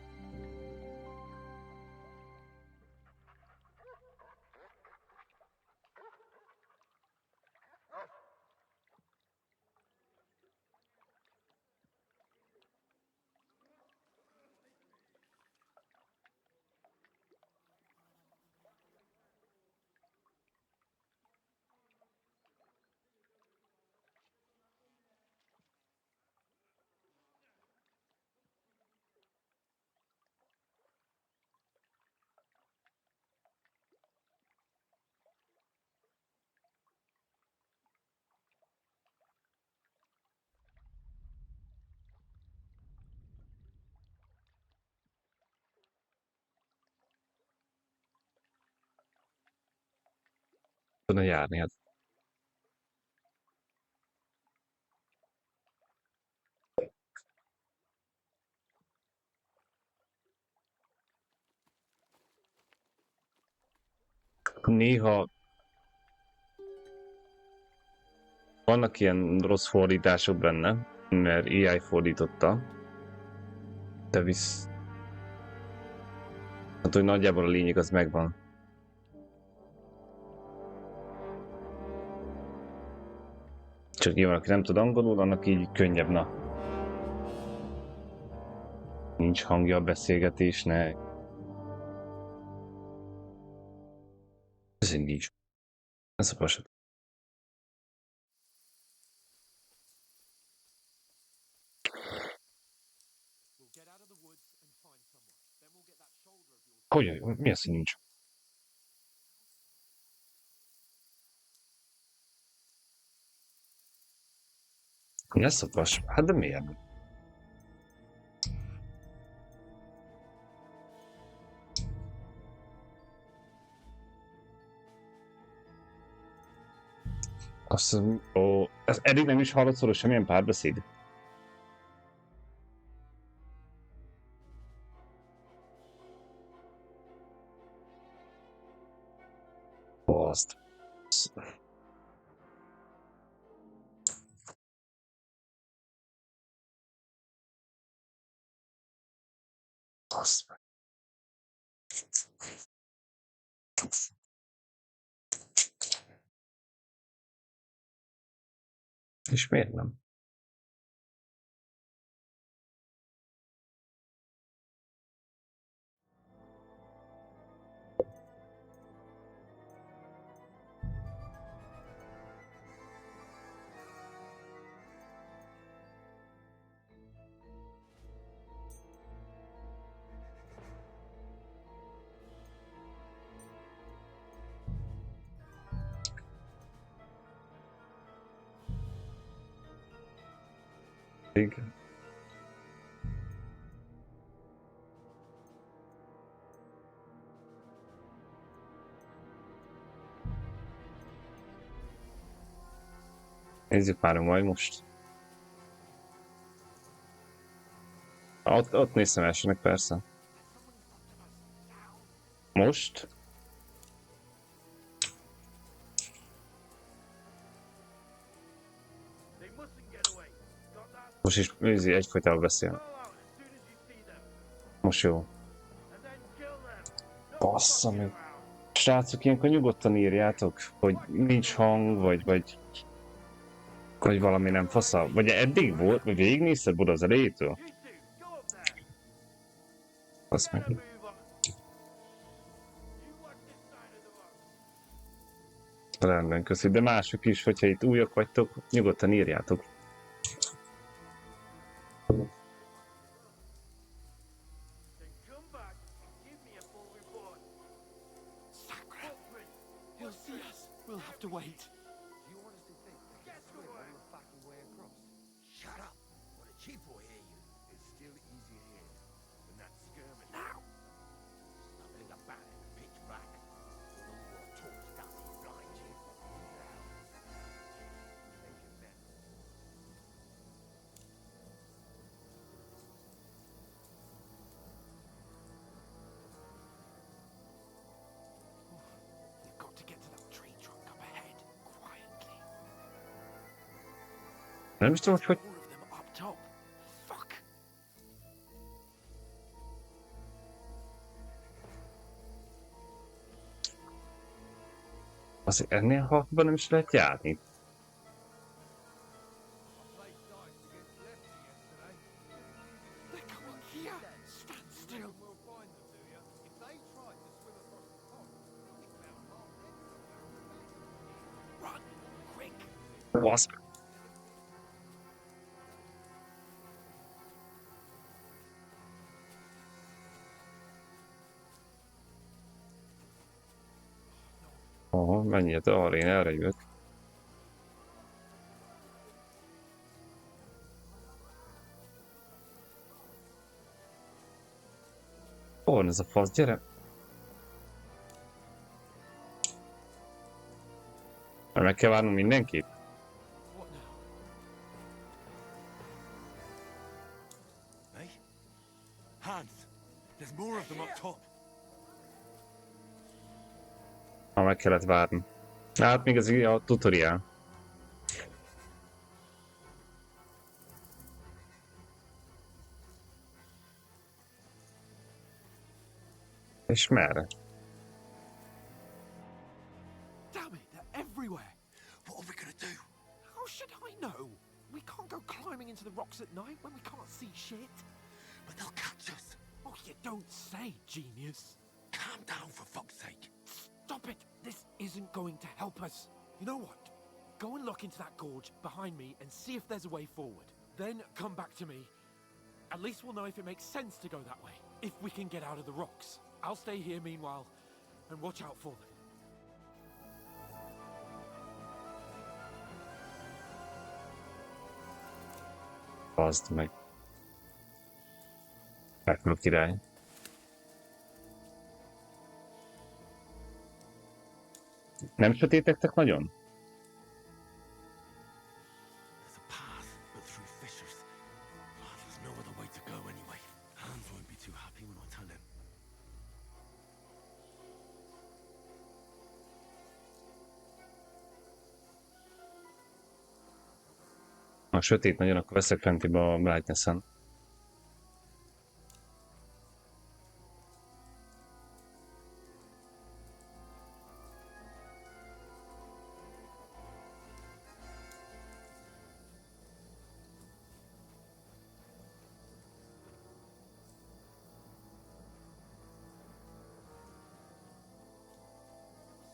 S3: Tudna járni, hát. Néha vannak ilyen rossz fordítások benne, mert AI fordította, de hát, hogy nagyjából a lényeg az megvan. Csak nyilván, aki nem tud angolul, annak így könnyebb, na. Nincs hangja a beszélgetésnek. Ez nincs. Ez a pasat. Hogy? Mi az, hogy nincs? Mi lesz a pas? Hát de miért? Azt ó, ez eddig nem is hallott szóról semmilyen párbeszéd. Azt. Azt. És miért nem? Igen. Nézzük már majd most. Ott néztem elsőnek, persze. Most? Most is egyfolytában beszél. Most jó. Bassza meg. Srácok, ilyenkor nyugodtan írjátok, hogy nincs hang, vagy valami nem fasza. Vagy eddig volt, vagy végignézted Buda az elejétől? Azt meg. Rendben, köszi. De mások is, hogyha itt újak vagytok, nyugodtan írjátok.
S6: He'll see us. We'll have to wait.
S7: Do you honestly think they can swim all the fucking way across? Shut up! What a cheap will hear you.
S10: It's still easier here than that skirmish.
S7: Now! Stumbling about in the pitch black. With all your talk dusty blind you.
S10: Thinking then.
S6: We've got to get to that tree trunk up ahead, quietly.
S3: Nem is tudom, hogy
S6: More of them up top. Fuck.
S3: azért ennél halkban nem is lehet járni.
S6: They're coming here. Stand still. Run, quick.
S3: Basz. Aha, menjél arra, én erre jövök. Hol van ez a fasz, gyere! Meg kell várnunk mindenkit?
S6: What now?
S4: Hey? Hans! There's more of them up top.
S3: Ha meg kellett várni. Hát még ez a tutorial. És merre?
S6: Damn it, they're everywhere.
S4: What are we gonna do?
S6: How should I know? We can't go climbing into the rocks at night when we can't see shit.
S4: But they'll catch us.
S6: Oh, you don't say, genius.
S4: Calm down for fuck's sake.
S6: Stop it! This isn't going to help us. You know what? Go and look into that gorge behind me and see if there's a way forward. Then come back to me. At least we'll know if it makes sense to go that way. If we can get out of the rocks. I'll stay here meanwhile and watch out for them.
S3: Baszd meg. Mekkora király. Nem sötétektek nagyon?
S4: There's a path, but through fissures. Oh, there's no other way to go anyway. Hans won't be too happy when I tell him.
S3: Ha sötét nagyon, akkor veszek fentibe a brightness-en.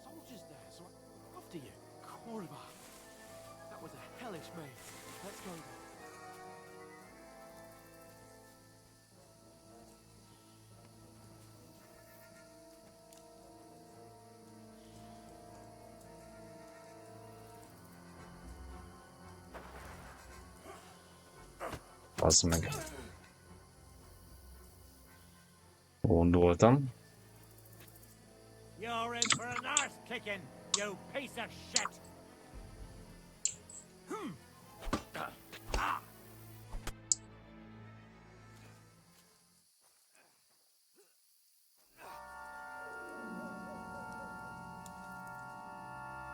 S6: Soldiers there, so after you. Korva. That was a hellish maze. Let's go then.
S3: Az meg. Gondoltam.
S7: You're in for an arse kicking, you piece of shit!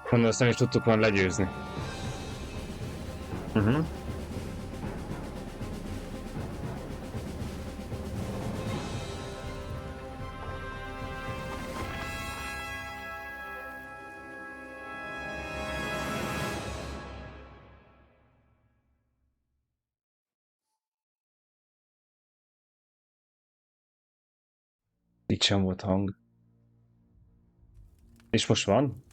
S3: Mondom, azt nem is tudtuk volna legyőzni. Itt sem volt hang. És most van?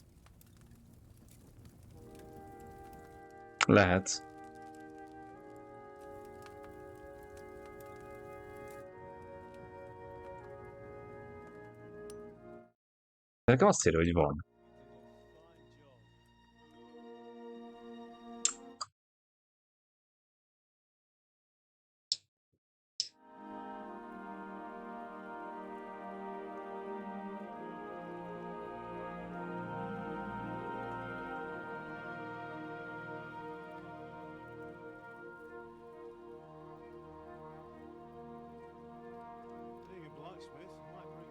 S3: Lehet. Nekem azt írja, hogy van.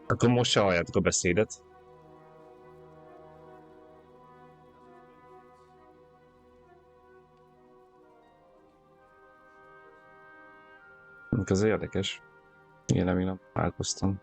S3: Akkor most se halljátok a beszédet. Ez érdekes. Ilyen még nem találkoztam.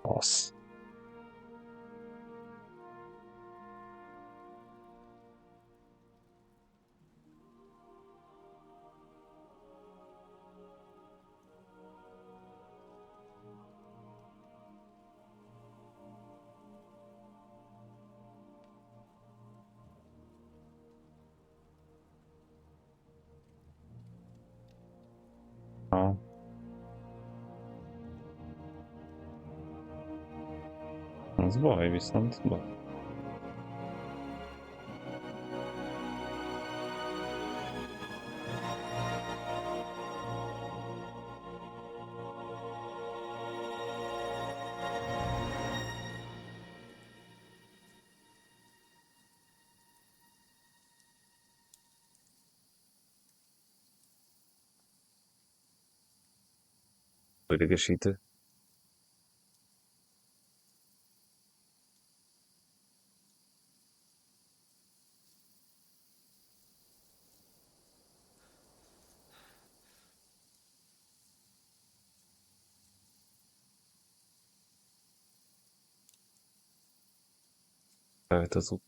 S3: Az. Ha. Az baj, viszont baj. Idegesítő. Lehet az út.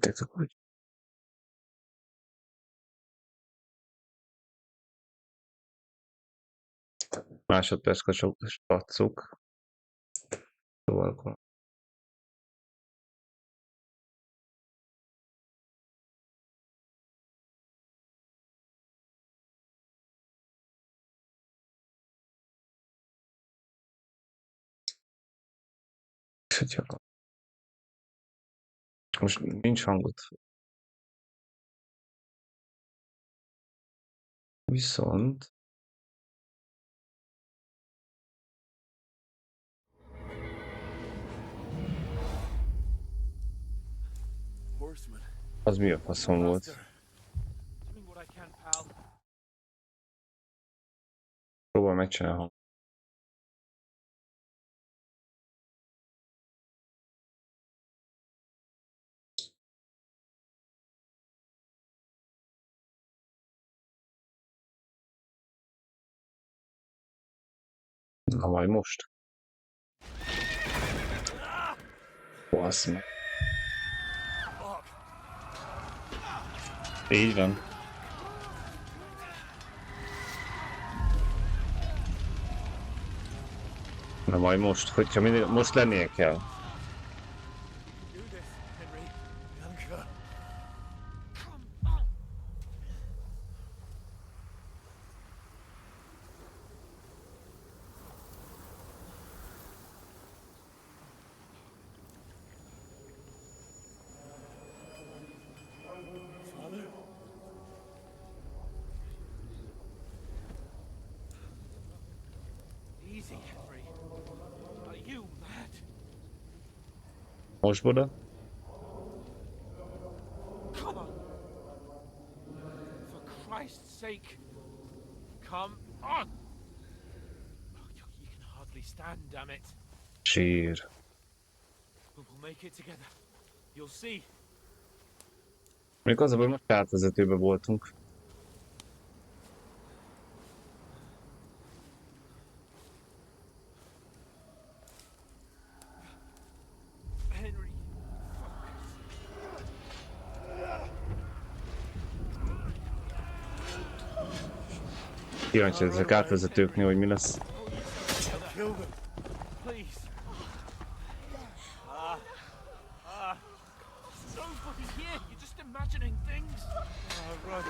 S3: Jöttek, hogy másodperc spacok. Szóval akkor most nincs hangot. Viszont az mi a faszom volt? Próbál megcsinálni. Na majd most. Basz meg. Így van. Na majd most, hogyha mindig, most lennie kell. Most oda.
S6: Come on. For Christ's sake. Come on. Oh, you can hardly stand, damn it.
S3: Sír.
S6: But we'll make it together. You'll see.
S3: Még az a baj, most átvezetőbe voltunk.
S6: Henry.
S3: Kíváncsi ezek átvezetőknél, hogy mi lesz.
S6: Kill them. Please. There's nobody here. You're just imagining things. Right.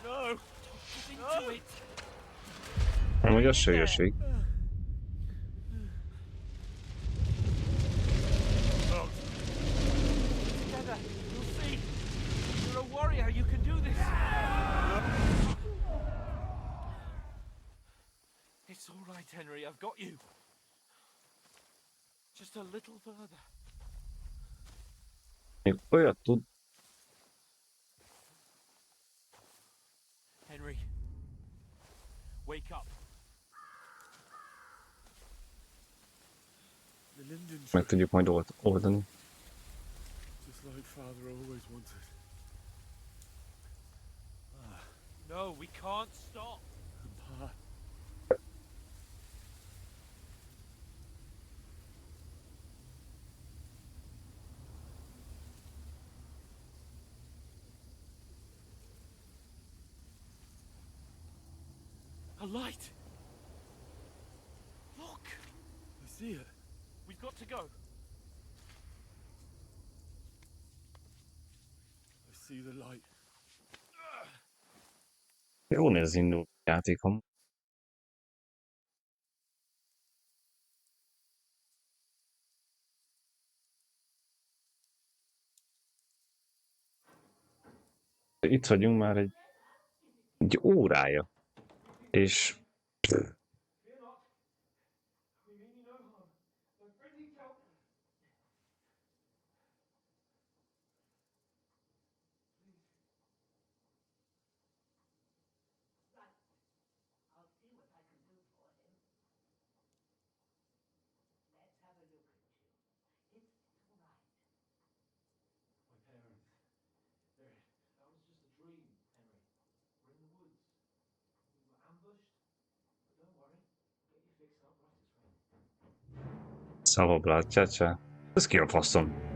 S6: No. Get into it.
S3: Amúgy az se hülyeség.
S6: Together. You'll see. You're a warrior. You can do this. It's all right, Henry. I've got you. Just a little further.
S3: Még olyat tud...
S6: Henry. Wake up.
S4: The linden
S3: Meg tudjuk majd oldani.
S4: just like Father always wanted.
S6: No, we can't stop.
S4: Pa,
S6: A light. Look.
S4: I see it.
S6: We've got to go.
S4: I see the light.
S3: Jó néz indul a játékom. Itt vagyunk már egy órája. És... Szavabla, csá. Ez ki a faszom?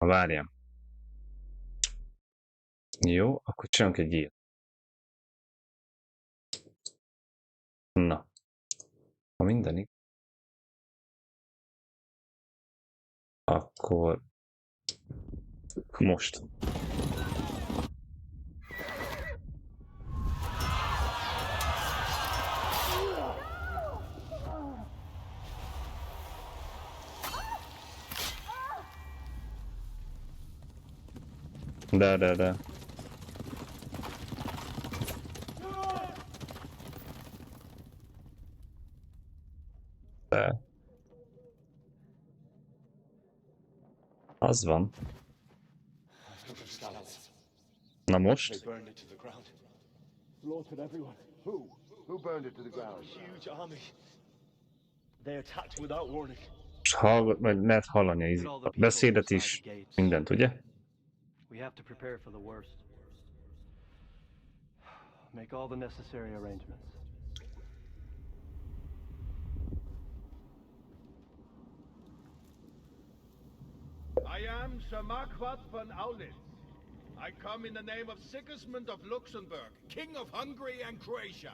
S3: Várjam. Jó, akkor csinálunk egy ilyet. Na. Ha mindenik. Akkor... Most. De. De. Az van. Na most?
S13: Slaughtered everyone. Who? Who burned it to the ground? A huge army. They attacked without warning.
S3: És vagy lehet hallani a beszédet is, mindent, ugye?
S13: We have to prepare for the worst. Make all the necessary arrangements.
S14: I am Sir Marquardt von Aulitz. I come in the name of Sigismund of Luxembourg, King of Hungary and Croatia.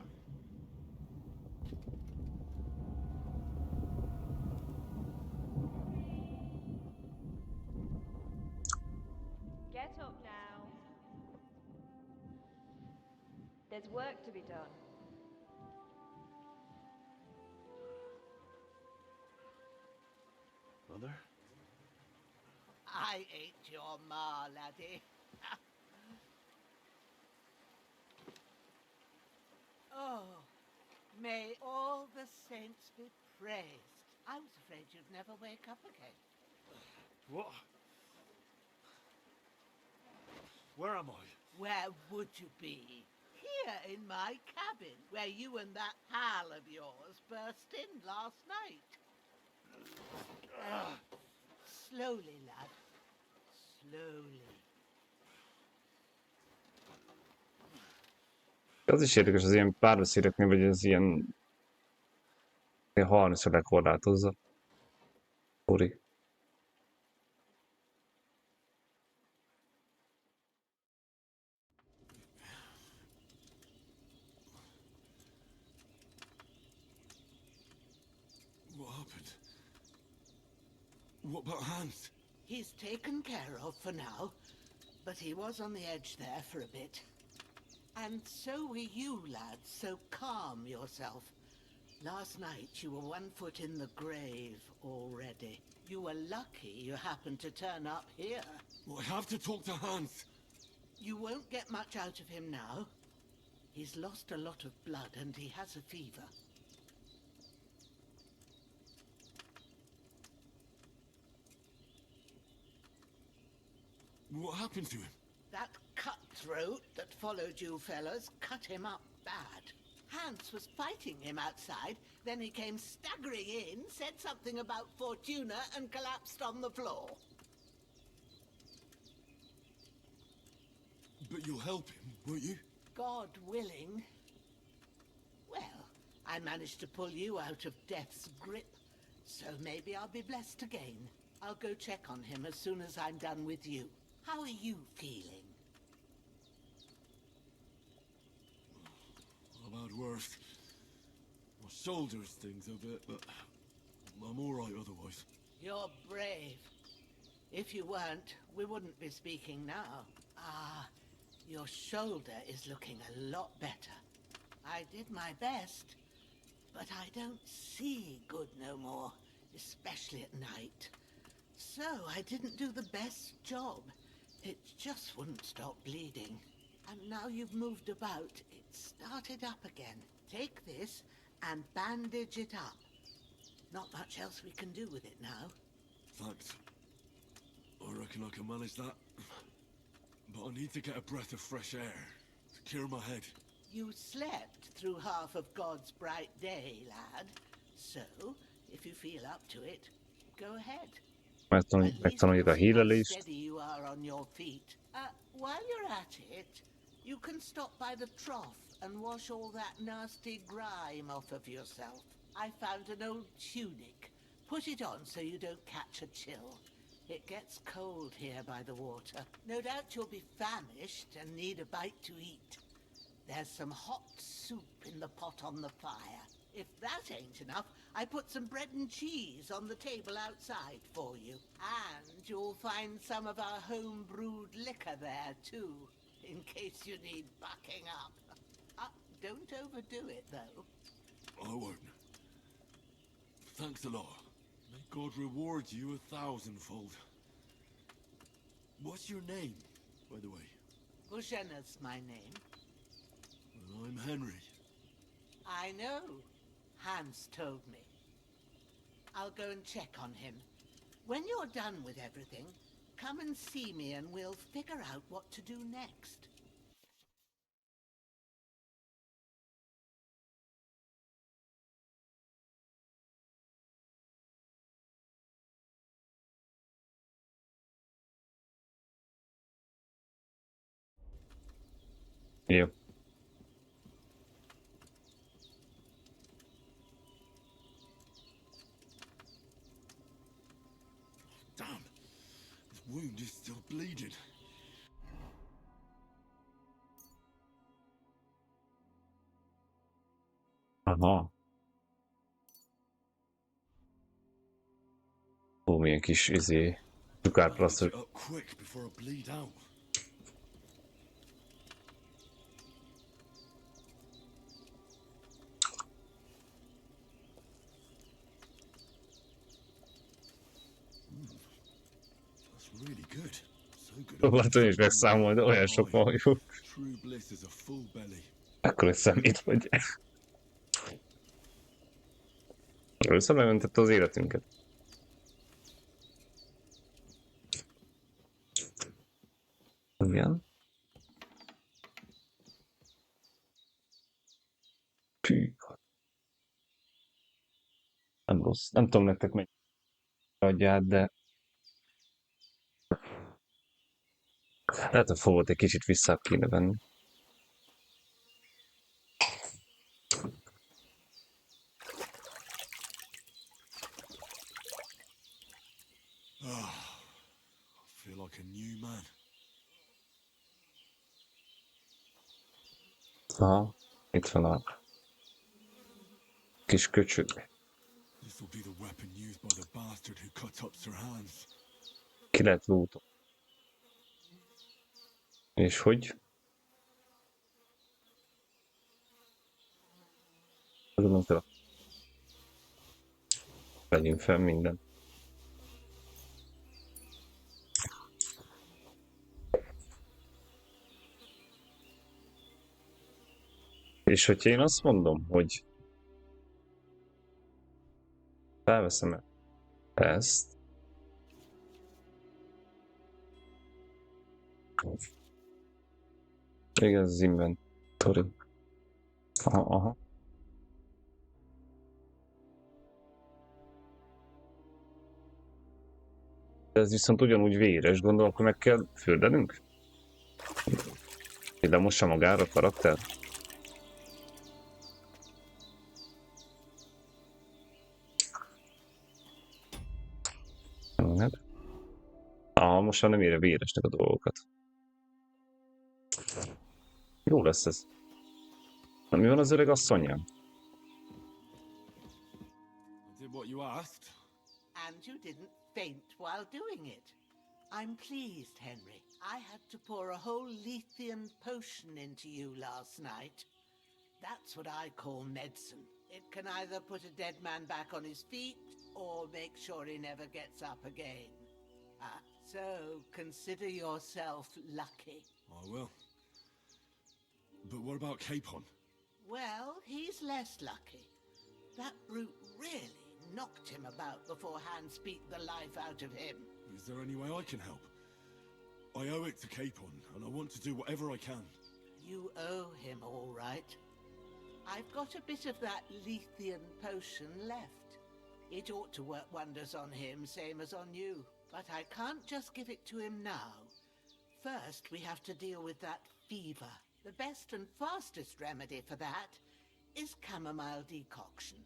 S12: There's work to be done.
S5: Mother?
S15: I ain't your ma, laddie. Oh, may all the saints be praised. I was afraid you'd never wake up again.
S5: What? Where am I?
S15: Where would you be? Here in my cabin, where you and that pal of yours burst in last night. Slowly, lad. Slowly.
S3: Az is érdekes az ilyen párbeszédeknél, vagy az ilyen harcra lekorlátozza. Uri.
S4: What happened? What about Hans?
S15: He's taken care of for now, but he was on the edge there for a bit. And so were you, lads, so calm yourself. Last night you were 1 foot in the grave already. You were lucky you happened to turn up here.
S4: Well, I have to talk to Hans.
S15: You won't get much out of him now. He's lost a lot of blood and he has a fever.
S4: What happened to him?
S15: That cutthroat that followed you fellas cut him up bad. Hans was fighting him outside, then he came staggering in, said something about Fortuna and collapsed on the floor.
S4: But you'll help him, won't you?
S15: God willing. Well, I managed to pull you out of death's grip, so maybe I'll be blessed again. I'll go check on him as soon as I'm done with you. How are you feeling?
S4: I've had worse. My shoulders stings a bit, but I'm all right otherwise.
S15: You're brave. If you weren't, we wouldn't be speaking now. Ah, your shoulder is looking a lot better. I did my best, but I don't see good no more, especially at night. So I didn't do the best job. It just wouldn't stop bleeding. And now you've moved about, it started up again. Take this and bandage it up. Not much else we can do with it now.
S4: Thanks. I reckon I can manage that. But I need to get a breath of fresh air to clear my head.
S15: You slept through half of God's bright day, lad. So, if you feel up to it, go ahead.
S3: Megtanuljuk a hílelést.
S15: Steady you are on your feet. While you're at it, you can stop by the trough and wash all that nasty grime off of yourself. I found an old tunic. Put it on so you don't catch a chill. It gets cold here by the water. No doubt you'll be famished and need a bite to eat. There's some hot soup in the pot on the fire. If that ain't enough, I put some bread and cheese on the table outside for you. And you'll find some of our home-brewed liquor there, too, in case you need bucking up. Don't overdo it, though.
S4: I won't. Thanks a lot. May God reward you 1,000-fold. What's your name, by the way?
S15: Bushena's my name.
S4: Well, I'm Henry.
S15: I know. Hans told me. I'll go and check on him. When you're done with everything, come and see me and we'll figure out what to do next.
S3: Jó.
S4: Damn. His wound is still bleeding.
S3: Aha. Ó, milyen kis cukárplasztor.
S4: Up quick before I bleed out.
S3: Próbált ő is megszámolni, de olyan sok van, hogy
S4: True bliss is a full belly.
S3: akkor egy szemét vagy. Először megmentette az életünket. Igen. Pű. Nem rossz. Nem tudom nektek mennyi adját, de lehet, hogy fogod egy kicsit vissza kéne venni.
S4: I feel like a new man.
S3: Aha, itt van a kis köcsög.
S4: This will be the weapon used by the bastard who cut up Sir Hans.
S3: Ki lehet lútolni. És hogy? Azon fel. Vegyünk fel minden. És hogyha én azt mondom, hogy felveszem ezt, igen, az inventory. Aha. De ez viszont ugyanúgy véres, gondolom, akkor meg kell fürdenünk? De most sem magára a karakter? Most már nem írja véresnek a dolgokat. Jó lesz ez. Na, mi van az öreg asszonyjal?
S4: I did what you asked.
S15: And you didn't faint while doing it. I'm pleased, Henry. I had to pour a whole Lethean potion into you last night. That's what I call medicine. It can either put a dead man back on his feet or make sure he never gets up again. So consider yourself lucky.
S4: I will. But what about Capon?
S15: Well, he's less lucky. That brute really knocked him about before Hans beat the life out of him.
S4: Is there any way I can help? I owe it to Capon, and I want to do whatever I can.
S15: You owe him, all right. I've got a bit of that Lethean potion left. It ought to work wonders on him, same as on you. But I can't just give it to him now. First, we have to deal with that fever. The best and fastest remedy for that is chamomile decoction.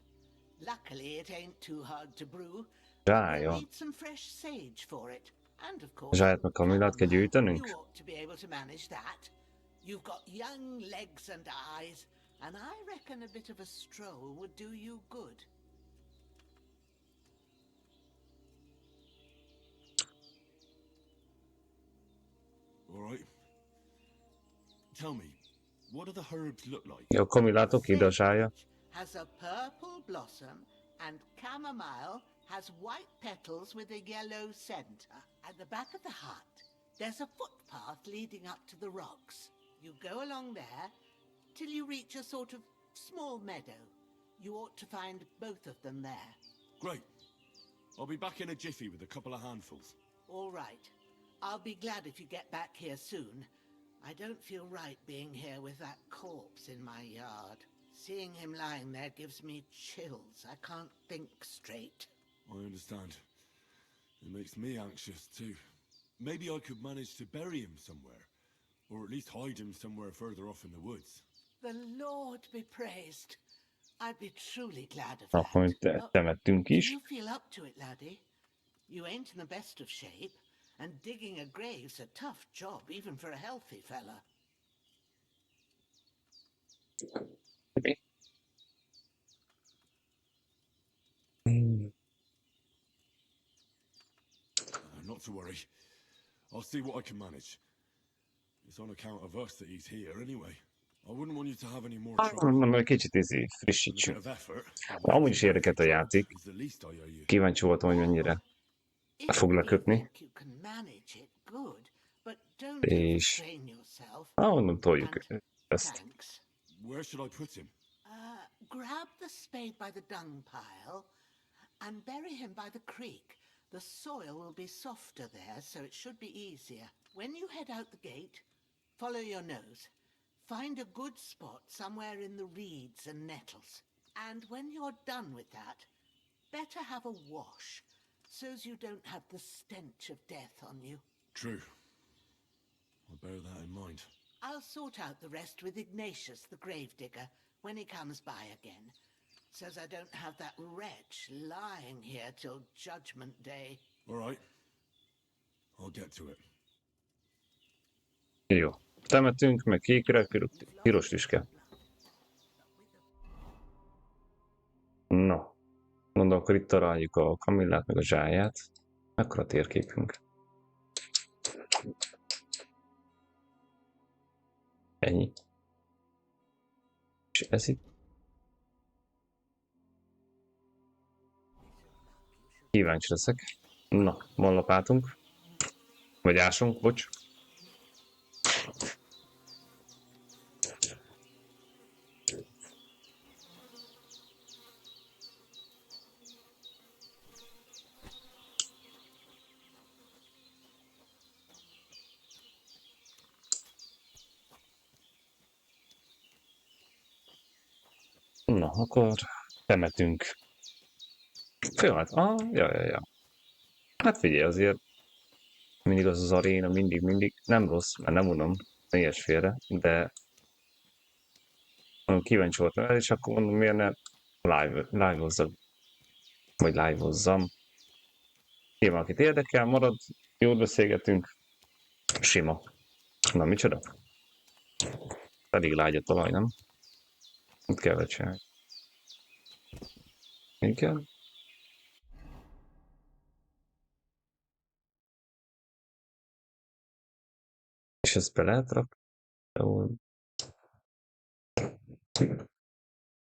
S15: Luckily, it ain't too hard to brew. You'll need some fresh sage for it. And of course,
S3: Zsáját meg kamillát kell gyűjtenünk?
S15: you ought to be able to manage that. You've got young legs and eyes, and I reckon a bit of a stroll would do you good.
S4: All right. Tell me, what do the herbs look like?
S3: Jó, kamillátok ide a zsája.
S15: Has a purple blossom, and chamomile has white petals with a yellow center. At the back of the hut, there's a footpath leading up to the rocks. You go along there till you reach a sort of small meadow. You ought to find both of them there.
S4: Great. I'll be back in a jiffy with a couple of handfuls.
S15: All right. I'll be glad if you get back here soon. I don't feel right being here with that corpse in my yard. Seeing him lying there gives me chills. I can't think straight.
S4: I understand. It makes me anxious too. Maybe I could manage to bury him somewhere. Or at least hide him somewhere further off in the woods.
S15: The Lord be praised. I'd be truly glad of that.
S3: Akkor temettünk is.
S15: Do you feel up to it, laddie? You ain't in the best of shape, and digging a grave's a tough job, even for a healthy fella.
S4: Not to worry. I'll see what I can manage. It's on account of us that he's here anyway. I wouldn't want you to have any more trouble.
S3: Mondom, egy kicsit frissítsünk. Amúgy is érdekelt a játék. Kíváncsi voltam, hogy mennyire fog lekötni.
S15: You can manage it good, but
S3: És... mondom, toljuk ezt.
S4: Where should I put him?
S15: Grab the spade by the dung pile and bury him by the creek. The soil will be softer there, so it should be easier. When you head out the gate, follow your nose. Find a good spot somewhere in the reeds and nettles. And when you're done with that, better have a wash, so's you don't have the stench of death on you.
S4: True. I'll bear that in mind.
S15: I'll sort out the rest with Ignatius, the gravedigger, when he comes by again, so's I don't have that wretch lying here till Judgment Day.
S4: All right. I'll get to it.
S3: Jó. Temetünk, meg kékre, piros is kell. No. Mondom, akkor itt találjuk a kamillát, meg a zsáját. Mekkora térképünk. Ennyi. És ez itt. Kíváncsi leszek. Na, van lapátunk. Vagy ásunk, bocs. Na, akkor temetünk. Folyamat. Ja. Hát figyelj, azért mindig az aréna, mindig nem rossz, mert nem unom, ne ilyes félre, de kíváncsi voltam el, és akkor mondom, miért ne live-ozzak, vagy live-ozzam. Nyilván, akit érdekel, marad, jól beszélgetünk, sima. Na, micsoda? Elég lágy a talaj, nem? Mit kell vele csinálni? Igen. És ezt be lehet rakni?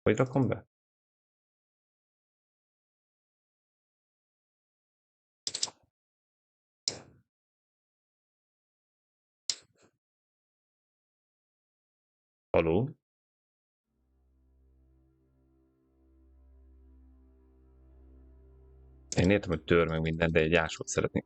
S3: Hogy rakom be? Haló? Én értem, hogy tör meg minden, de egy ásót szeretnék.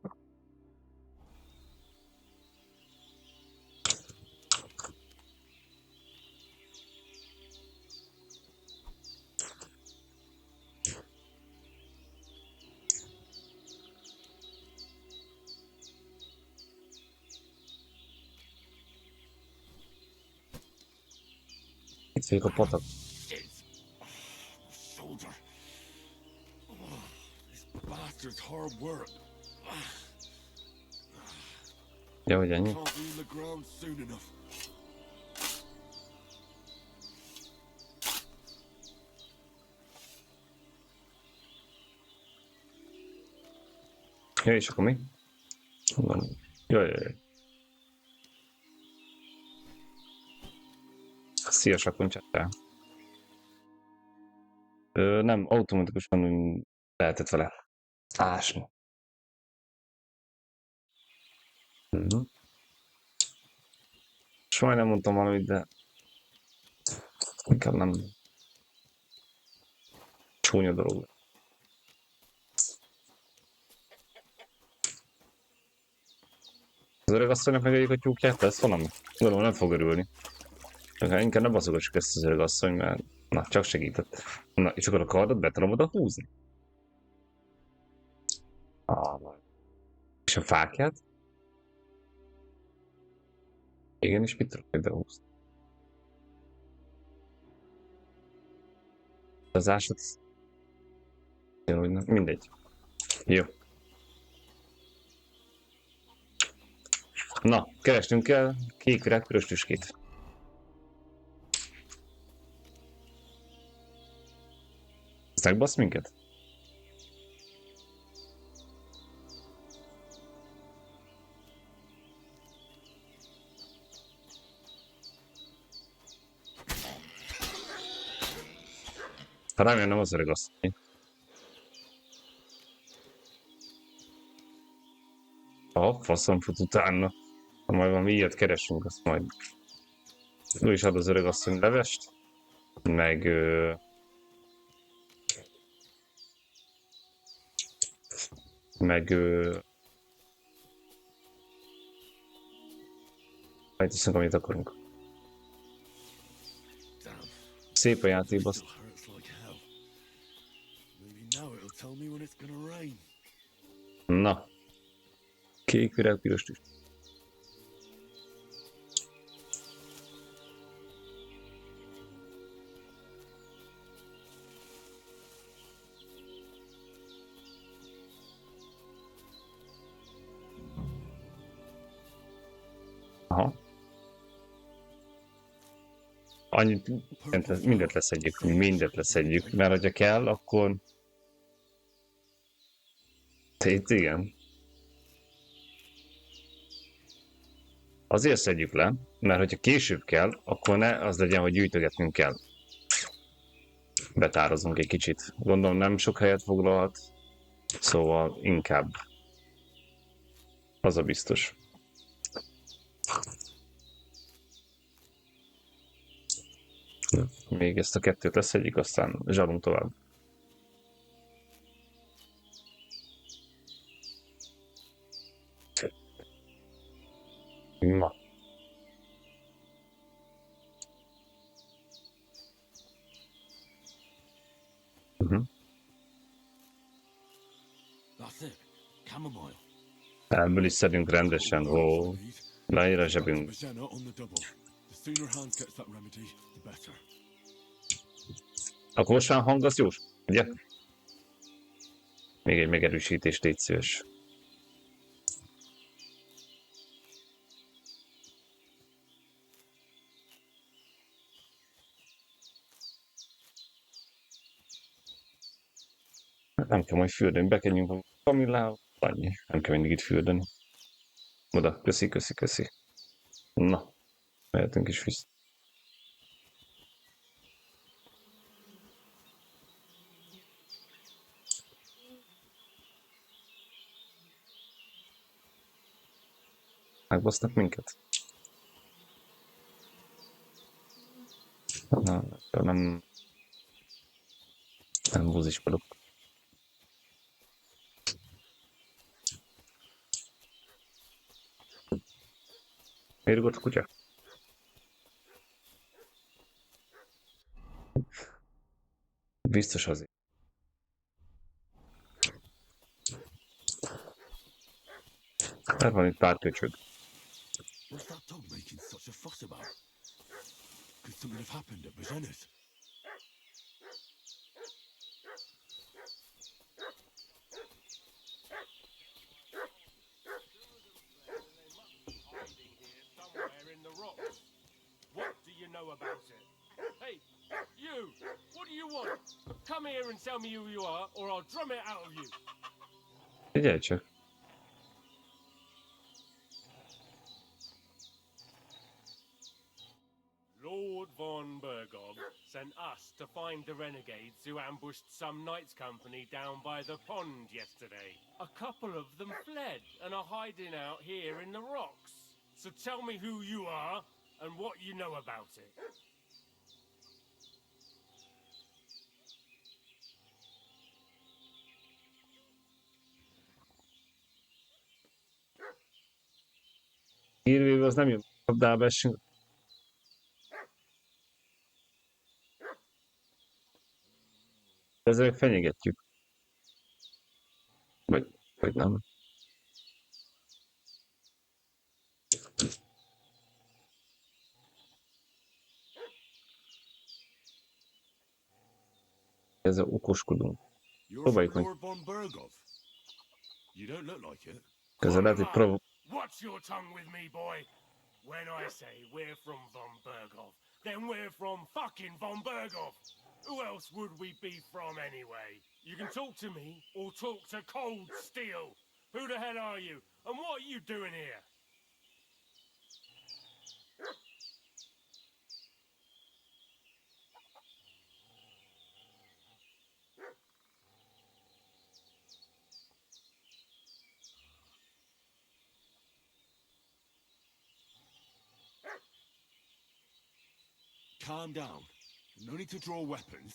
S3: Itt fék a patak.
S4: Bastard's hard work.
S3: Ja, hogy ennyi.
S4: Can't be in the ground soon enough.
S3: Ja, és akkor mi? Jaj. Szia, sakoncsátál. Nem, automatikusan lehetett vele ásni. És majdnem mondtam valamit, de inkább nem csúnya dolog. Az öreg asszonynak megöljük a tyúkját, lesz valami? Gondolom nem fog örülni. Inkább ne baszogassuk ezt az öreg asszony, mert na, csak segített. Na, és akkor a kardot be tudom oda húzni. És a fákját? Igen, és mit tudok ide húzni? Az ásat... Mindegy. Jó. Na, keresnünk kell kék virág, piros tüskét. Ezt megbasz minket? Remélem nem az öreg asszony. Faszom fut utána. Ha majd valami ilyet keresünk, azt majd ő is ad az öregasszony levest, meg majd iszunk, amit akarunk. Szép a játék, basz. Na. Kék virág, piros tüs. Aha. Annyit, mindent leszedjük, mert hogyha kell, akkor... Itt igen. Azért szedjük le, mert hogyha később kell, akkor ne az legyen, hogy gyűjtögetnünk kell. Betározunk egy kicsit. Gondolom nem sok helyet foglalhat, szóval inkább. Az a biztos. Még ezt a kettőt leszedjük, aztán zsarunk tovább. Na. Ebből is szedünk rendesen, ó. Leír a zsebünk. Akkor most már hang az jó, ugye? Még egy megerősítés, légy szíves. Nem kell majd fürdeni, bekenjünk a kamillához, annyi. Nem kell mindig itt fürdeni. Oda, köszi. Na, mehetünk is vissza. Megbasznak minket? Nem búziskodok. Miért rúgott a kutya? Biztos azért. Hát van itt pár köcsög.
S4: What's that dog making such a fuss about? Could something have happened at Bazena's?
S16: What do you know about it? Hey, you! What do you want? Come here and tell me who you are, or I'll drum it out of you.
S3: Figyelj csak.
S16: Lord von Bergov sent us to find the renegades who ambushed some knights' company down by the pond yesterday. A couple of them fled and are hiding out here in the rocks. So tell me who you are and what you know about it.
S3: Hírvéve az nem jön, labdába essünk. Ezzel fenyegetjük. Vagy nem. Ezzel okoskodunk. Próbáljuk meg. Ezzel lehet, hogy
S16: Watch your tongue with me, boy. When I say we're from von Bergov, then we're from fucking von Bergov. Who else would we be from anyway? You can talk to me or talk to Cold Steel. Who the hell are you? And what are you doing here?
S4: calm down. No need to draw weapons.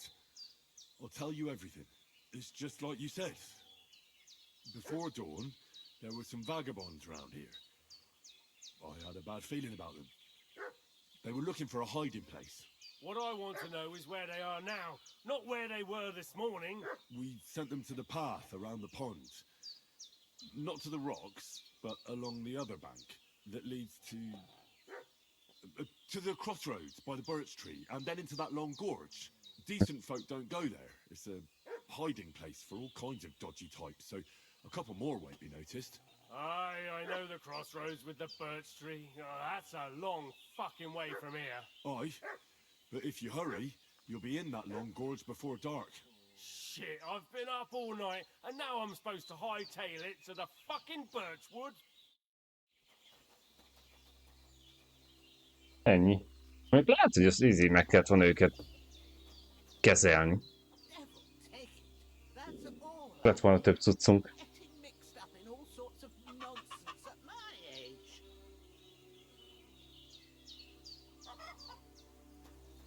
S4: I'll tell you everything. It's just like you said. Before dawn, there were some vagabonds round here. I had a bad feeling about them. They were looking for a hiding place.
S16: What I want to know is where they are now, not where they were this morning.
S4: We sent them to the path around the pond. Not to the rocks, but along the other bank that leads to the crossroads by the birch tree, and then into that long gorge. Decent folk don't go there. It's a hiding place for all kinds of dodgy types, so a couple more won't be noticed.
S16: Aye, I know the crossroads with the birch tree. Oh, that's a long fucking way from here.
S4: Aye, but if you hurry, you'll be in that long gorge before dark.
S16: Shit, I've been up all night, and now I'm supposed to hightail it to the fucking birchwood?
S3: Ennyi. Még lehet, hogy az easy meg kellett volna őket kezelni. Lett volna több cuccunk.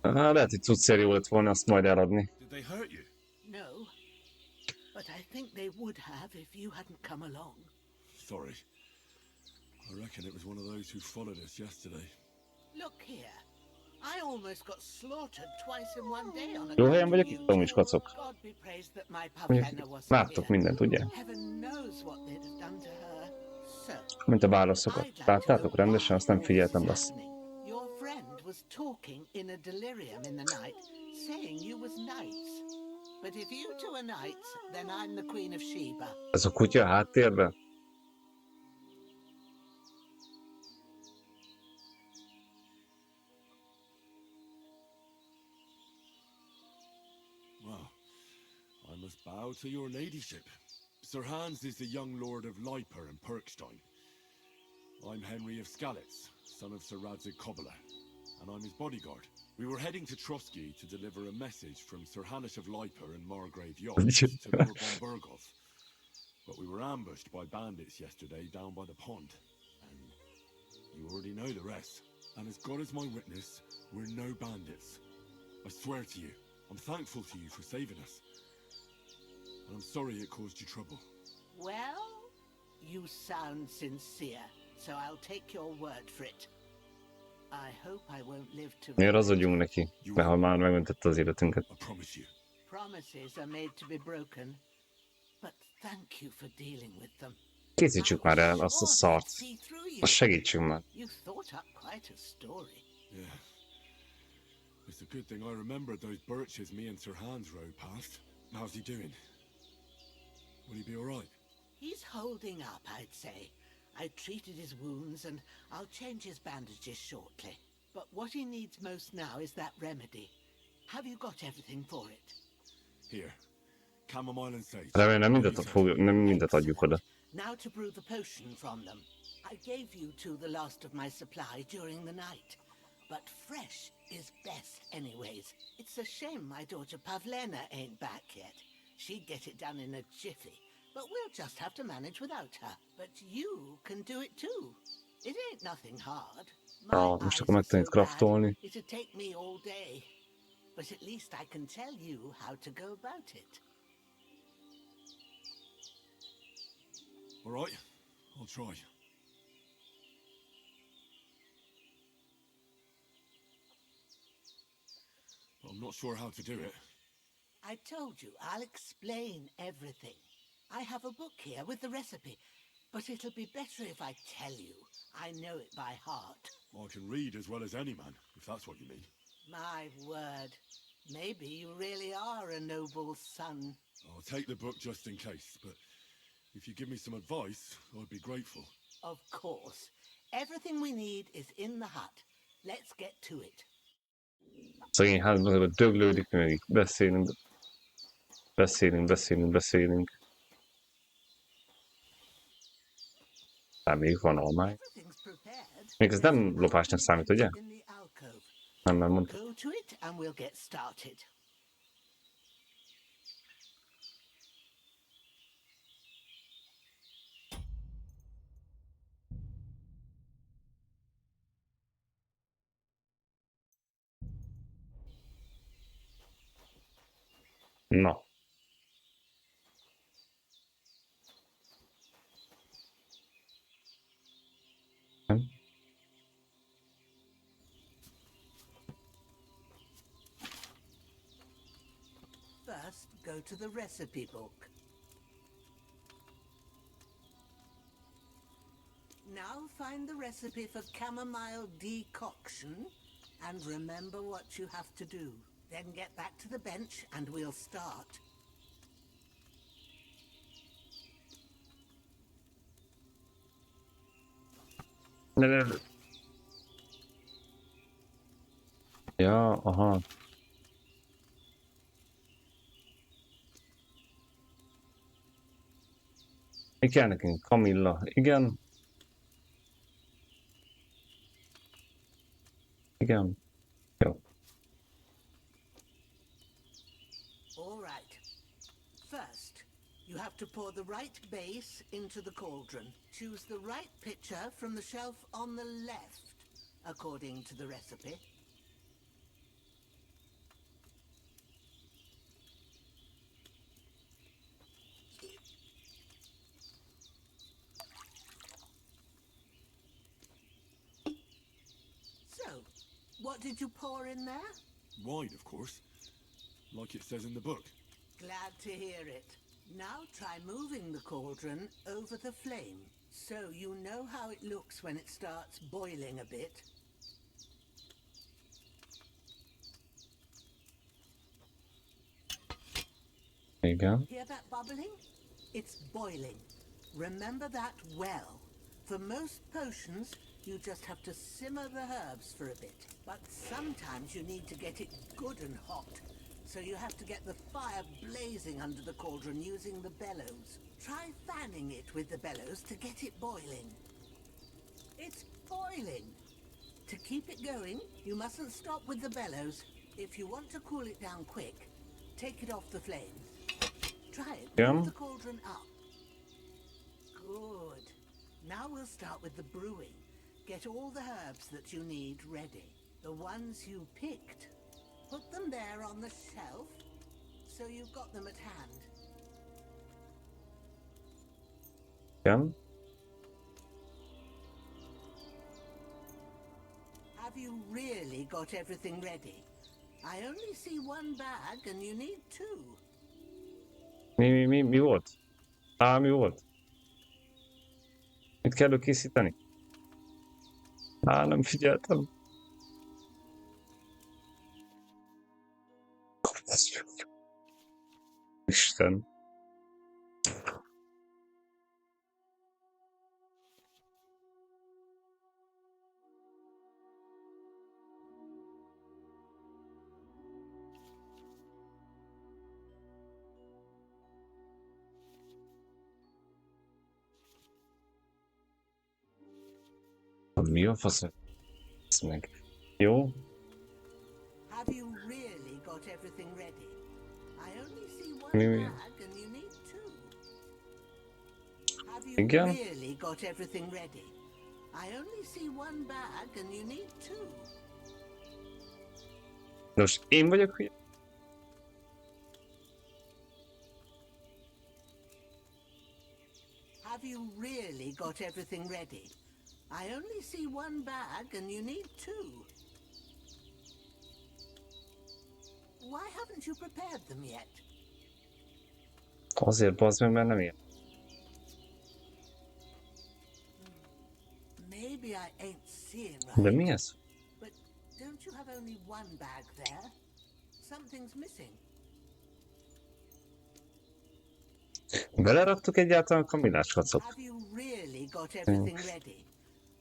S3: Lehet, hogy cuccér jó lett volna azt majd eladni.
S4: Did they hurt you?
S15: No, but I think they would have if you hadn't come along.
S4: Sorry. I reckon it was one of those who followed us yesterday.
S15: Look here. I almost got slaughtered twice in one day on a
S3: Jó helyen vagyok, itt is kacok.
S15: God be praised that my Pavlena wasn't
S3: Láttok
S15: here.
S3: mindent, ugye?
S15: Heaven knows what they'd have done to her. So,
S3: Mint a válaszokat. Láttátok rendesen, azt nem figyeltem, bassz.
S15: your friend was talking in a delirium in the night, saying you was knights. But if you two are knights, then I'm the Queen of Sheba.
S3: Ez a kutya a háttérben?
S4: Well, I must bow to your ladyship. Sir Hans is the young lord of Leiper and Perkstein. I'm Henry of Skalitz, son of Sir Radzig Cobbler, and I'm his bodyguard. We were heading to Trotsky to deliver a message from Sir Hanish of Leiper and Margrave Yachts to Lord von Burgov. But we were ambushed by bandits yesterday down by the pond, and you already know the rest. And as God is my witness, we're no bandits. I swear to you, I'm thankful to you for saving us. And I'm sorry it caused you trouble.
S15: Well, you sound sincere, so I'll take your word for it. I hope I won't live to...
S3: Miért hazudjunk neki? Mert ha már megmentette az életünket.
S4: I promise you.
S15: Promises are made to be broken, but thank you for dealing with them.
S3: Készítsük már el azt a szart. Azt segítsünk már.
S15: You thought up quite a story.
S4: Yeah. It's a good thing I remembered those birches me and Sir Hans rode past. How's he doing? Will he be alright?
S15: He's holding up, I'd say. I treated his wounds and I'll change his bandages shortly. But what he needs most now is that remedy. Have you got everything for it?
S4: Here. Chamomile and sage.
S3: Remélem nem mindet adjuk oda.
S15: Now to brew the potion from them. I gave you two the last of my supply during the night. But fresh is best anyways. It's a shame my daughter Pavlena ain't back yet. She'd get it done in a jiffy. But we'll just have to manage without her. But you can do it too. It ain't nothing hard.
S3: Most akkor megtanít craftolni.
S15: It'd take me all day. But at least I can tell you how to go about it.
S4: All right, I'll try. But I'm not sure how to do it.
S15: I told you, I'll explain everything. I have a book here with the recipe, but it'll be better if I tell you. I know it by heart.
S4: I can read as well as any man, if that's what you mean.
S15: My word. Maybe you really are a noble son.
S4: I'll take the book just in case, but if you give me some advice, I'd be grateful.
S15: Of course. Everything we need is in the hut. Let's get to it.
S3: Szegény házban döglődik, még beszélünk. Még van almány. Még ez nem lopásnak számít, ugye? Nem mondtam.
S15: Go to it and we'll get started.
S3: Na. Nem?
S15: First, go to the recipe book. Now find the recipe for chamomile decoction and remember what you have to do. Then get back to the bench and we'll start.
S3: Ne. Ja, aha. Mi kell nekünk? Kamilla. Igen. Igen. Jó.
S15: All right. First, you have to pour the right base into the cauldron. Choose the right pitcher from the shelf on the left, according to the recipe. So, what did you pour in there?
S4: Wine, of course. Like it says in the book.
S15: Glad to hear it. Now try moving the cauldron over the flame, so you know how it looks when it starts boiling a bit.
S3: Igen.
S15: Hear that bubbling? It's boiling. Remember that well. For most potions, you just have to simmer the herbs for a bit. But sometimes you need to get it good and hot. So you have to get the fire blazing under the cauldron using the bellows. Try fanning it with the bellows to get it boiling. It's boiling. To keep it going, you mustn't stop with the bellows. If you want to cool it down quick, take it off the flames. Try it.
S3: Yeah.
S15: Move the cauldron up. Good. Now we'll start with the brewing. Get all the herbs that you need ready. The ones you picked. Put them there on the shelf, so you've got them at hand.
S3: Igen.
S15: Have you really got everything ready? I only see one bag and you need two.
S3: Mi volt? Mi volt? Mit kell készíteni? Nem figyeltem. Isten. Mi a fasz? Ez meg. Jó.
S15: Have you really got everything ready? I only see one
S3: Mi?
S15: bag and you need two. Have you
S3: Igen.
S15: really got everything ready? I only see one bag and you need two.
S3: Nos, én vagyok hülye?
S15: Have you really got everything ready? I only see one bag and you need two. Why haven't you prepared them yet?
S3: Azért bazd meg, mert nem ilyen.
S15: Maybe I ain't seeing
S3: De
S15: right.
S3: mi ez?
S15: But don't you have only one bag there? Something's missing.
S3: Beleraktuk egyáltalán a kamillás kacot?
S15: Have you really got everything ready?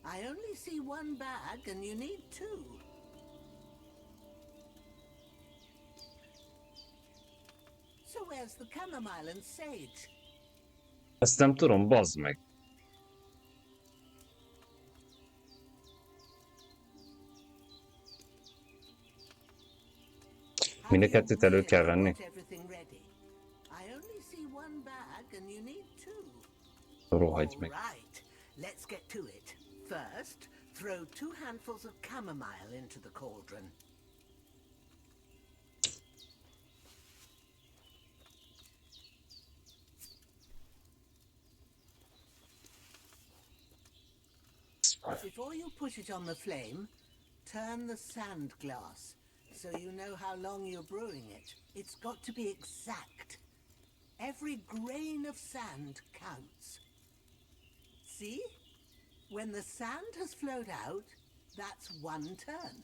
S15: I only see one bag and you need two. So where's the chamomile and sage?
S3: Ezt nem tudom, bazd meg. Mind a kettőt elő kell venni. Rohagy meg.
S15: Right, let's get to it. First, throw 2 handfuls of chamomile into the cauldron. Before you put it on the flame, turn the sand glass so you know how long you're brewing it. It's got to be exact. Every grain of sand counts. See? When the sand has flowed out, that's 1 turn.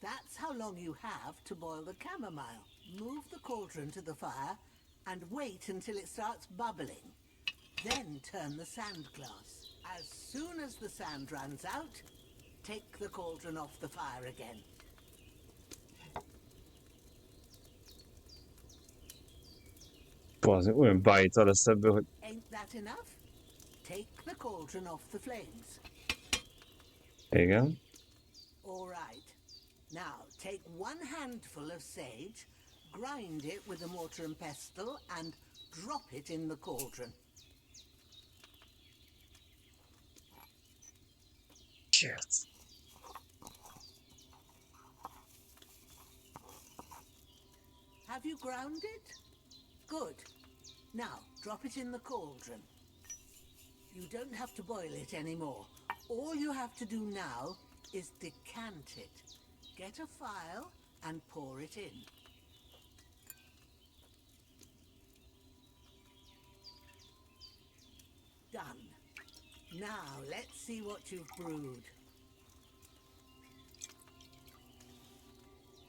S15: That's how long you have to boil the chamomile. Move the cauldron to the fire and wait until it starts bubbling. Then turn the sand glass. As soon as the sand runs out, take the cauldron off the fire again.
S3: Bazd, olyan bájta lesz ebből, hogy
S15: Ain't that enough? Take the cauldron off the flames.
S3: igen.
S15: All right. Now, take 1 handful of sage, grind it with a mortar and pestle, and drop it in the cauldron.
S3: Cheers.
S15: Have you ground it? Good. Now, drop it in the cauldron. You don't have to boil it anymore. All you have to do now is decant it. Get a phial and pour it in. Done. Now, let's see what you've brewed.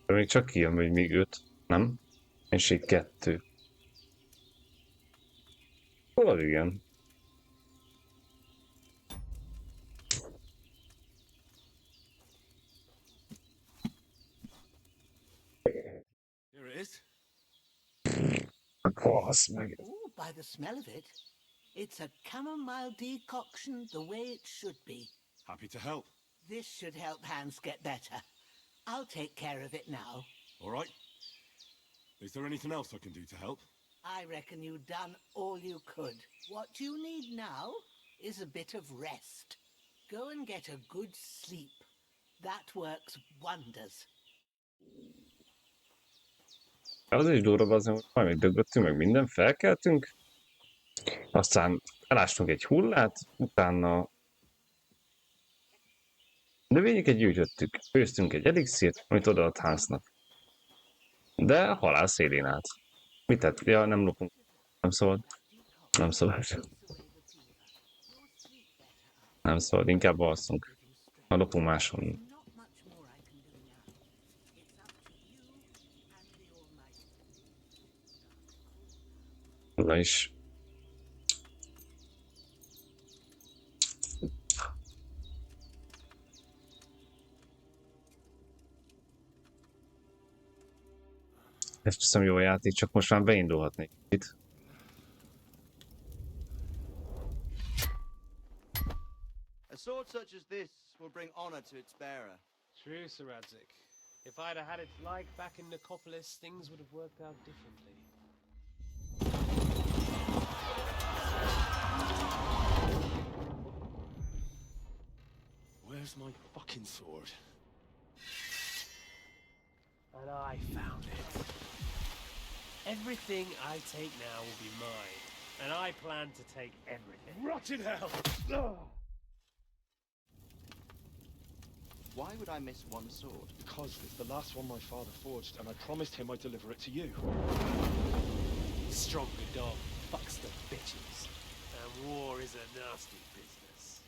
S3: De még csak kijön, hogy még 5, nem? És itt 2. Hol igen?
S4: Here it is.
S3: Basz meg.
S15: Ooh, by the smell of it, it's a chamomile decoction the way it should be.
S4: Happy to help.
S15: This should help Hans get better. I'll take care of it now.
S4: All right. Is there anything else I can do to help?
S15: I reckon you've done all you could. What you need now is a bit of rest. Go and get a good sleep. That works wonders.
S3: Az is durva az, hogy majd megdöglöttünk, meg minden, felkeltünk, aztán elástunk egy hullát, utána növényeket gyűjtöttük, főztünk egy elixírt, amit odaadott Hansnak. De a halál szélén állt. Mit tett? Ja, nem lopunk. Nem szabad. Nem szabad. Nem szabad, inkább alszunk. A lopunk máshonnan. Na is. Ez hiszem jó játék, csak most már beindulhatnék itt.
S17: A sword such as this will bring honor to its bearer.
S18: True, Sir Radzik. If I'd have had it like back in Nicopolis, things would have worked out differently.
S5: Where's my fucking sword?
S18: And I found it. Everything I take now will be mine, and I plan to take everything.
S16: Rot in hell!
S17: Why would I miss one sword?
S16: Because it's the last one my father forged, and I promised him I'd deliver it to you.
S18: Stronger dog fucks the bitches, and war is a nasty business.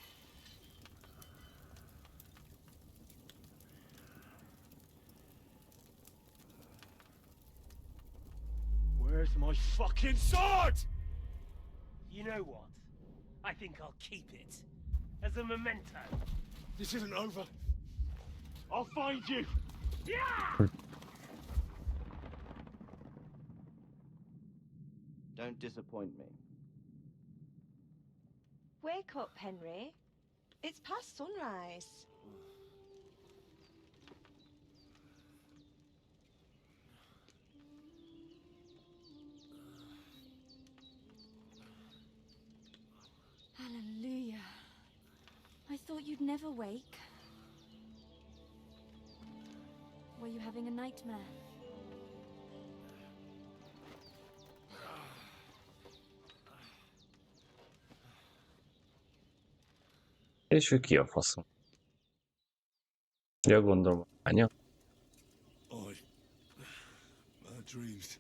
S16: Where's my fucking sword?
S18: You know what? I think I'll keep it. As a memento.
S16: This isn't over. I'll find you!
S18: Yeah!
S17: Don't disappoint me.
S12: Wake up, Henry. It's past sunrise. Hallelujah. I thought you'd never wake. Were you having a nightmare?
S3: És ő ki a faszom? Ja, gondolom, anya.
S4: Dreams.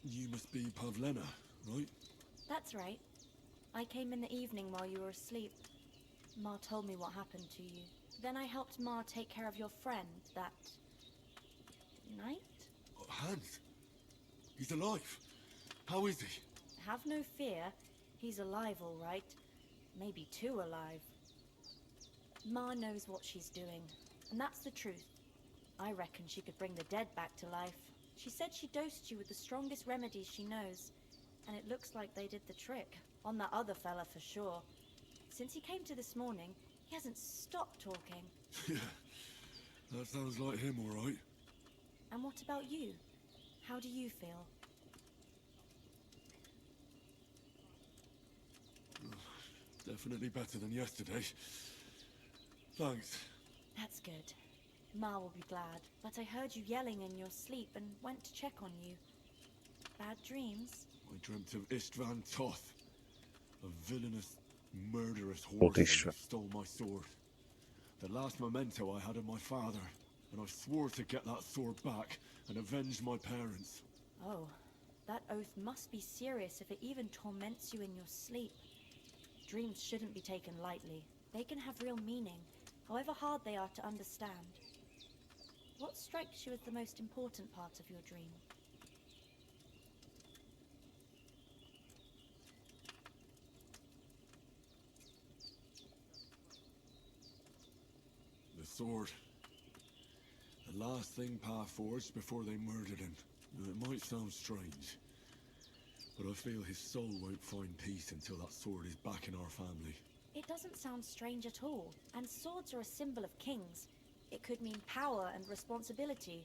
S4: You must be Pavlena, right?
S19: That's right. I came in the evening while you were asleep. Ma told me what happened to you. Then I helped Ma take care of your friend that night?
S4: Hans? He's alive. How is he?
S19: Have no fear. He's alive, all right. Maybe too alive. Ma knows what she's doing, and that's the truth. I reckon she could bring the dead back to life. She said she dosed you with the strongest remedies she knows, and it looks like they did the trick. On that other fella for sure. Since he came to this morning, he hasn't stopped talking.
S4: Yeah, that sounds like him, all right.
S19: And what about you? How do you feel?
S4: Definitely better than yesterday. Thanks.
S19: That's good. Ma will be glad, but I heard you yelling in your sleep and went to check on you. Bad dreams?
S4: I dreamt of Istvan Toth, a villainous, murderous
S3: What
S4: horseman
S3: Istvan?
S4: who stole my sword. The last memento I had of my father, and I swore to get that sword back and avenge my parents.
S19: Oh, that oath must be serious if it even torments you in your sleep. Dreams shouldn't be taken lightly. They can have real meaning, however hard they are to understand. What strikes you as the most important part of your dream?
S4: The sword. The last thing Pa forged before they murdered him. Now, it might sound strange, but I feel his soul won't find peace until that sword is back in our family.
S19: It doesn't sound strange at all, and swords are a symbol of kings. It could mean power and responsibility,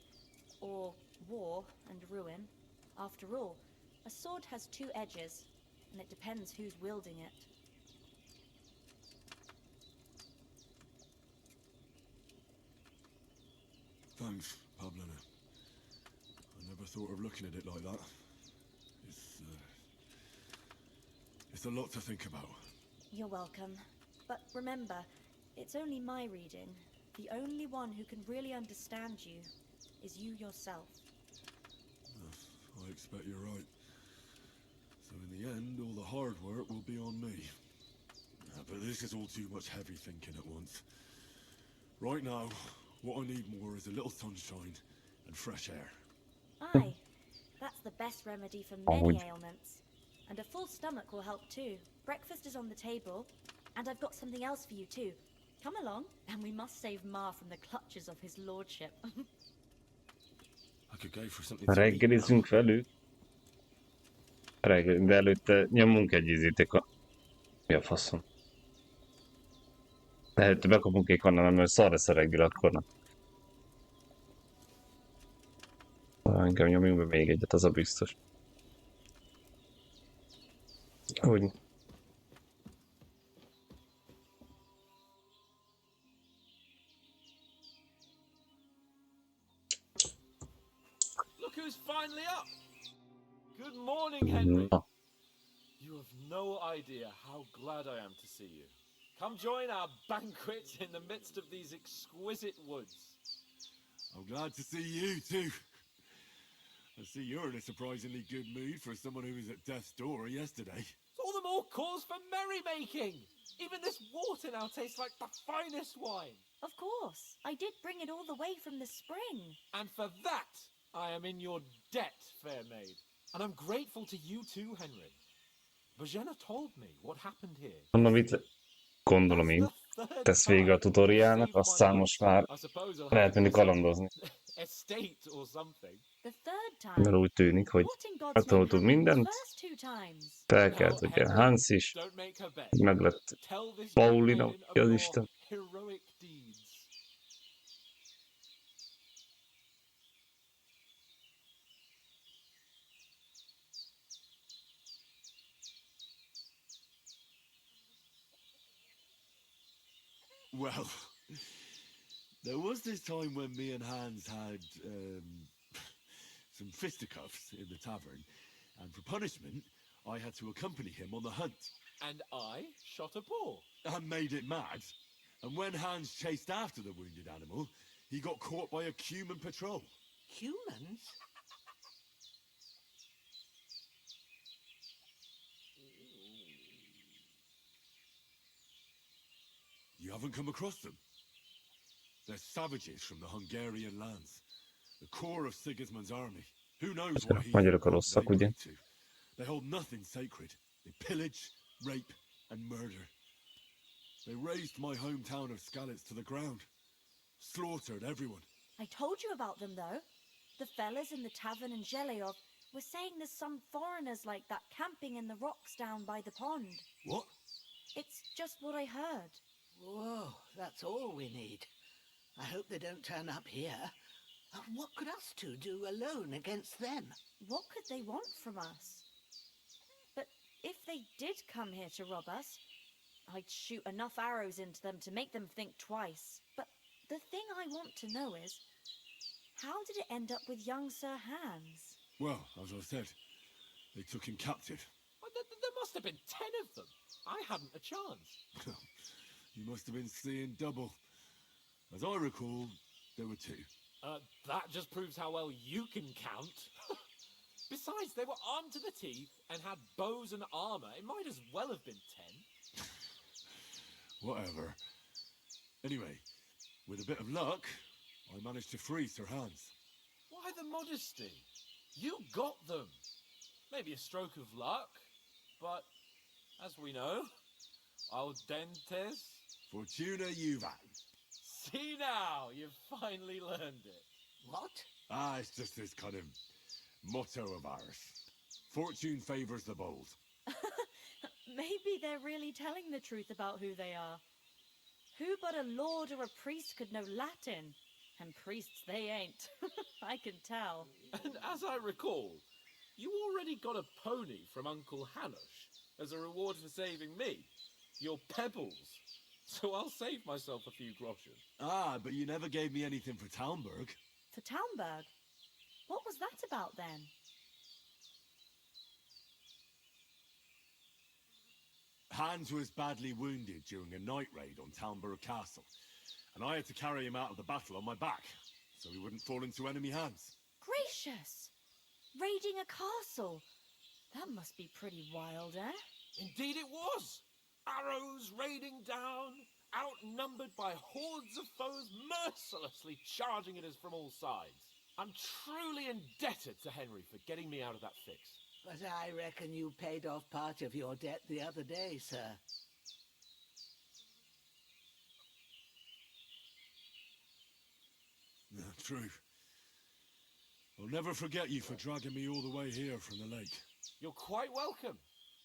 S19: or war and ruin. After all, a sword has two edges, and it depends who's wielding it.
S4: Thanks, Pavlena. I never thought of looking at it like that. It's a lot to think about.
S19: You're welcome. But remember, it's only my reading. The only one who can really understand you is you yourself.
S4: I expect you're right. So in the end, all the hard work will be on me. But this is all too much heavy thinking at once. Right now, what I need more is a little sunshine and fresh air.
S19: Aye, that's the best remedy for many ailments. And a full stomach will help too. Breakfast is on the table, and I've got something else for you too. Come along, and we must save Ma from the clutches of his lordship.
S4: I could go for something to eat now.
S3: Reggelizzünk velük. De előtte nyomunk egy izíték. Mi a faszom? De előtte bekapunk egy kannál, mert szar lesz a reggel akkor. Inkább nyomjunk be még egyet, az a biztos. Hogy...
S6: Look who's finally up! Good morning, Henry. You have no idea how glad I am to see you. Come join our banquet in the midst of these exquisite woods.
S4: I'm glad to see you too. I see you're in a surprisingly good mood for someone who was at death's door yesterday.
S6: It's all the more cause for merrymaking. Even this water now tastes like the finest wine.
S19: Of course, I did bring it all the way from the spring.
S6: And for that, I am in your debt, fair maid. And I'm grateful to you too, Henry. Bozena told me what happened here.
S3: Mondom, itt gondolom én. Tesz vége a tutoriálnak, aztán most már lehet menni kalandozni. Mert úgy tűnik, hogy megtanultuk mindent. Felkelt, hogy Hans is. Meg lett Paulina, ki az Isten.
S4: Well, there was this time when me and Hans had some fisticuffs in the tavern, and for punishment, I had to accompany him on the hunt.
S6: And I shot a boar.
S4: And made it mad. And when Hans chased after the wounded animal, he got caught by a human patrol.
S15: Humans?
S4: You haven't come across them? They're savages from the Hungarian lands. The core of Sigismund's army. Who knows what he's
S3: Magyarok a rosszak, ugye?
S4: to. They hold nothing sacred. They pillage, rape, and murder. They razed my hometown of Skalitz to the ground. Slaughtered everyone.
S19: I told you about them, though. The fellas in the tavern in Zheleov were saying there's some foreigners like that camping in the rocks down by the pond.
S4: What?
S19: It's just what I heard.
S15: Whoa, that's all we need. I hope they don't turn up here. What could us two do alone against them?
S19: What could they want from us? But if they did come here to rob us, I'd shoot enough arrows into them to make them think twice. But the thing I want to know is, how did it end up with young Sir Hans?
S4: Well, as I said, they took him captive.
S6: Well, there must have been 10 of them. I hadn't a chance.
S4: You must have been seeing double. As I recall, there were 2.
S6: That just proves how well you can count. Besides, they were armed to the teeth and had bows and armor. It might as well have been 10.
S4: Whatever. Anyway, with a bit of luck, I managed to free Sir Hans.
S6: Why the modesty? You got them. Maybe a stroke of luck, but as we know, al dentes.
S4: Fortuna juvat.
S6: See now, you've finally learned it.
S15: What?
S4: It's just this kind of motto of ours. Fortune favours the bold.
S19: Maybe they're really telling the truth about who they are. Who but a lord or a priest could know Latin? And priests they ain't. I can tell.
S6: And as I recall, you already got a pony from Uncle Hanush as a reward for saving me. Your pebbles. So I'll save myself a few groschen.
S4: But you never gave me anything for Talmberg.
S19: For Talmberg? What was that about then?
S4: Hans was badly wounded during a night raid on Talmberg Castle, and I had to carry him out of the battle on my back, so he wouldn't fall into enemy hands.
S19: Gracious! Raiding a castle? That must be pretty wild, eh?
S6: Indeed it was! Arrows raining down, outnumbered by hordes of foes mercilessly charging at us from all sides. I'm truly indebted to Henry for getting me out of that fix.
S15: But I reckon you paid off part of your debt the other day, sir.
S4: No, true. I'll never forget you for dragging me all the way here from the lake.
S6: You're quite welcome.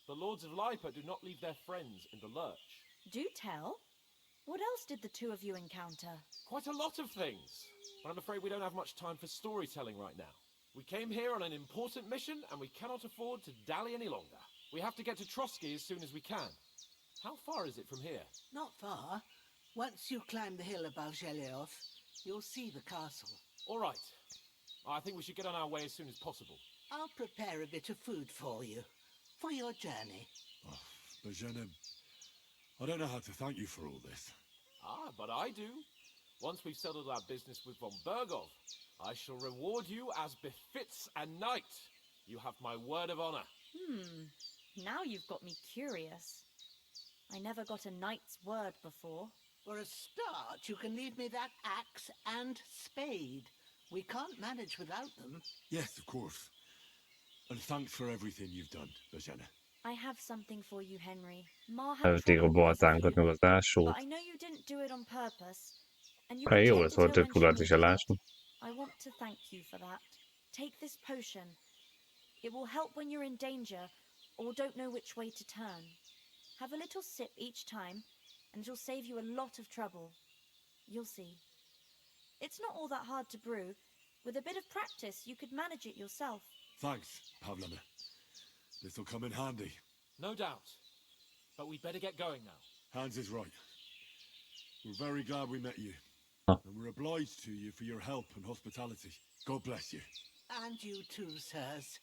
S6: The Lords of Lipa do not leave their friends in the lurch.
S19: Do tell. What else did the two of you encounter?
S6: Quite a lot of things. But I'm afraid we don't have much time for storytelling right now. We came here on an important mission, and we cannot afford to dally any longer. We have to get to Trotsky as soon as we can. How far is it from here?
S15: Not far. Once you climb the hill above Zheleov, you'll see the castle.
S6: All right. I think we should get on our way as soon as possible.
S15: I'll prepare a bit of food for you, for your journey.
S4: Oh, Bejene, I don't know how to thank you for all this.
S6: But I do. Once we've settled our business with von Bergov, I shall reward you as befits a knight. You have my word of honor.
S19: Now you've got me curious. I never got a knight's word before.
S15: For a start, you can leave me that axe and spade. We can't manage without them.
S4: Yes, of course. And thanks for everything you've done, Bejene.
S19: I have something for you, Henry. Ma had
S3: Elvették a baltánkat, meg az ásót.
S19: but I know you didn't do it on purpose. And you
S3: Jó
S19: pretended
S3: lesz, hogy
S19: to
S3: több
S19: when
S3: kulat
S19: she
S3: is
S19: needed
S3: elásni.
S19: it. I want to thank you for that. Take this potion. It will help when you're in danger or don't know which way to turn. Have a little sip each time, and it'll save you a lot of trouble. You'll see. It's not all that hard to brew. With a bit of practice, you could manage it yourself.
S4: Thanks, Pavlena. This'll come in handy.
S6: No doubt. But we'd better get going now.
S4: Hans is right. We're very glad we met you.
S3: Huh.
S4: And we're obliged to you for your help and hospitality. God bless you.
S15: And you too, sirs.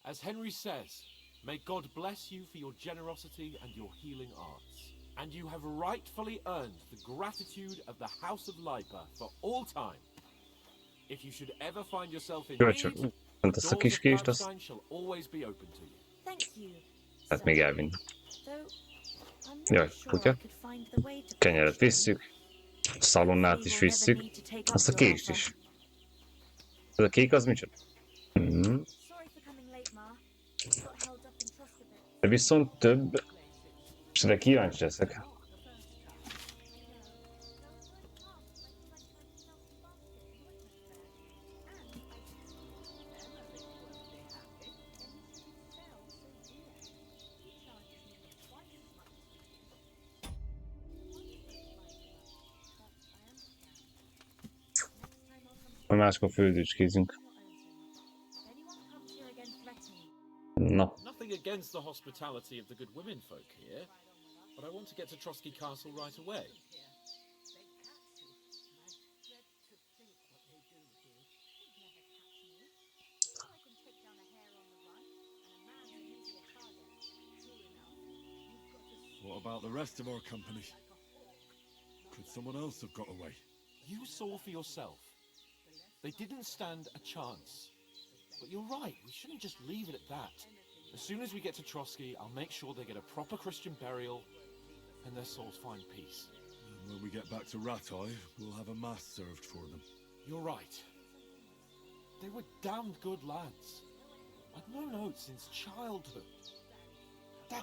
S6: As Henry says, may God bless you for your generosity and your healing arts. And you have rightfully earned the gratitude of the House of Lipa for all time. If you should ever find yourself in
S3: Jó,
S6: need,
S3: csak
S6: the
S3: fent azt a
S6: doors
S3: kis
S6: of
S3: kést, azt
S6: Gladstein shall always be open to you.
S19: Thank you.
S3: hát még elvinni.
S19: Though I'm
S3: Jaj,
S19: not sure I
S3: kutya.
S19: could find the way to
S3: Kenyeret visszük. A szalonnát is visszük.
S19: need to take
S3: Azt a
S19: up your
S3: kést
S19: offer.
S3: is. Ez a kék az micsoda?
S19: Sorry for coming late, Ma. Got held up in trust a bit.
S3: De viszont több... És erre kíváncsi leszek. A máskor földücskézünk. Na.
S6: Nothing against the hospitality of the good women folk here, but I want to get to Trotsky Castle right away.
S4: What about the rest of our company? Could someone else have got away?
S6: You saw for yourself. They didn't stand a chance. But you're right, we shouldn't just leave it at that. As soon as we get to Trotsky, I'll make sure they get a proper Christian burial and their souls find peace.
S4: And when we get back to Ratai, we'll have a mass served for them.
S6: You're right. They were damned good lads. I've known Oates since childhood. Damn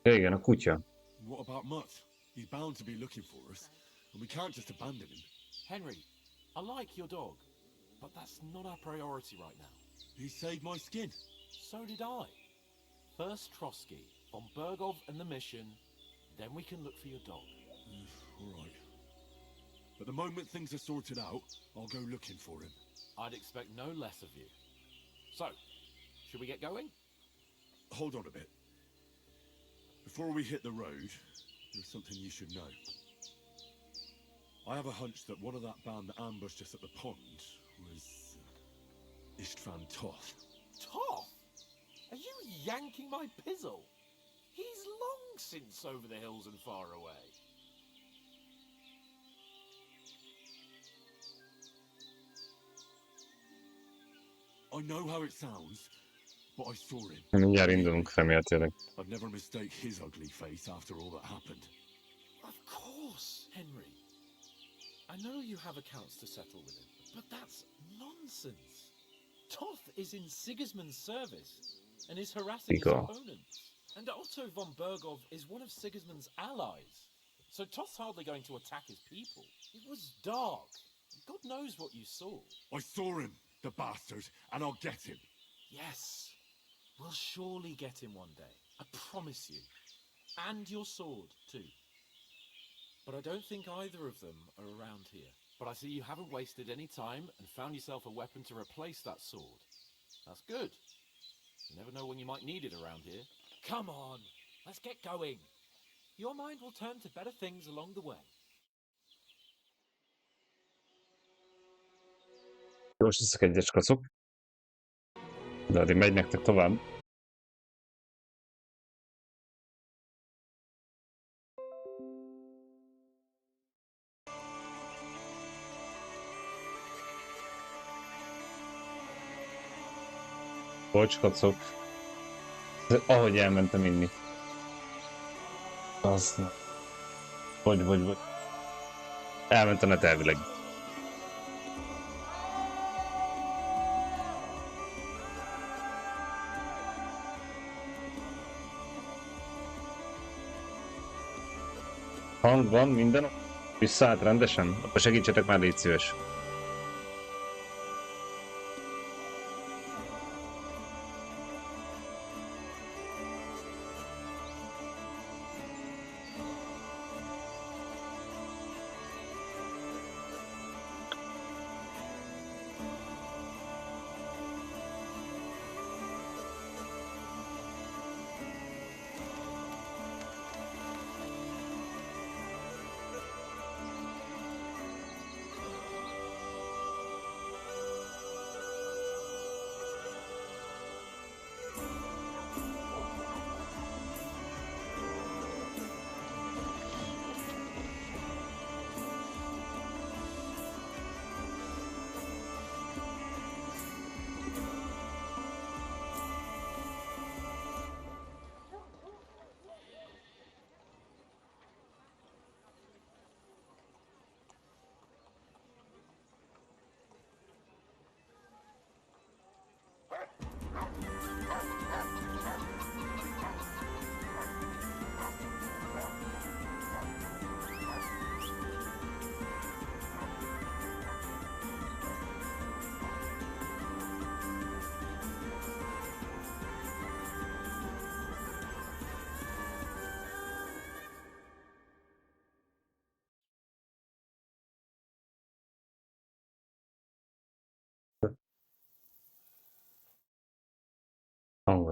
S6: it.
S3: Igen, a kutya.
S4: What about Mutt? He's bound to be looking for us, and we can't just abandon him.
S6: Henry, I like your dog, but that's not our priority right now.
S4: He saved my skin.
S6: So did I. First Trotsky, von Bergov and the mission, then we can look for your dog.
S4: All right. But the moment things are sorted out, I'll go looking for him.
S6: I'd expect no less of you. So, should we get going?
S4: Hold on a bit. Before we hit the road, there's something you should know. I have a hunch that one of that band that ambushed us at the pond was Istvan Toth.
S6: Toth? Are you yanking my pizzle? He's long since over the hills and far away.
S4: I know how it sounds, but I saw him.
S3: Mindjárt indulunk remélhetőleg.
S4: I'd never mistake his ugly face after all that happened.
S6: Of course, Henry. I know you have accounts to settle with him, but that's nonsense. Toth is in Sigismund's service and is harassing his opponents. And Otto von Bergov is one of Sigismund's allies. So Toth's hardly going to attack his people. It was dark. God knows what you saw.
S4: I saw him, the bastard, and I'll get him.
S6: Yes. We'll surely get him one day. I promise you. And your sword, too. But I don't think either of them are around here. But I see you haven't wasted any time and found yourself a weapon to replace that sword. That's good. You never know when you might need it around here. Come on, let's get going. Your mind will turn to better things along the way.
S3: Gyors leszek egyes kacok. De addig megy nektek tovább. Bocs, kacok. Ahogy elmentem inni. Az... Vagy. Elmentem net elvileg. Hang van, minden? Visszaállt rendesen? Akkor segítsetek már, légy szíves.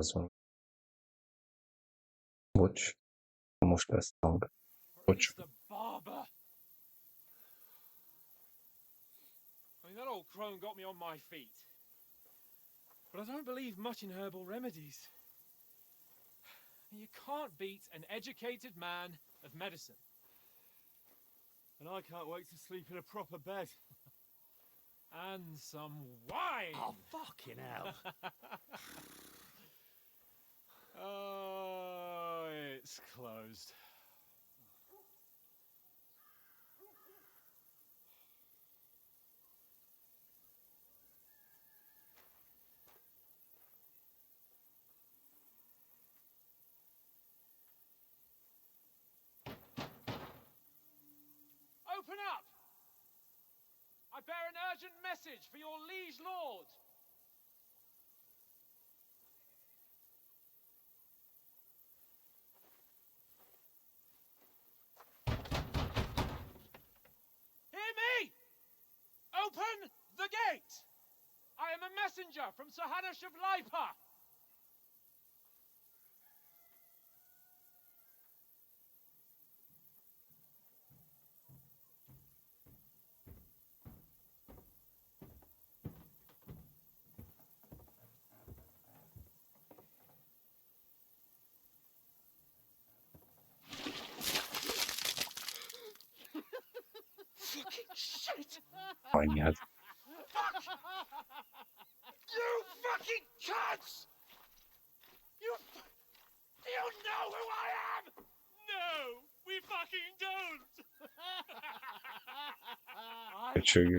S3: szavazzunk. Bocs. Most lesz hang. Bocs.
S6: The barber. I mean, that old crone got me on my feet. But I don't believe much in herbal remedies. You can't beat an educated man of medicine.
S5: And I can't wait to sleep in a proper bed.
S6: And some wine!
S7: Oh, fucking hell.
S6: Oh, it's closed. Open up! I bear an urgent message for your liege lord. Hear me! Open the gate! I am a messenger from Sir Hanush of Lipa. Fucking shit!
S3: Anyád.
S6: Fuck! You fucking cunts! You know who I am? No, we fucking don't.
S3: Köcsögű.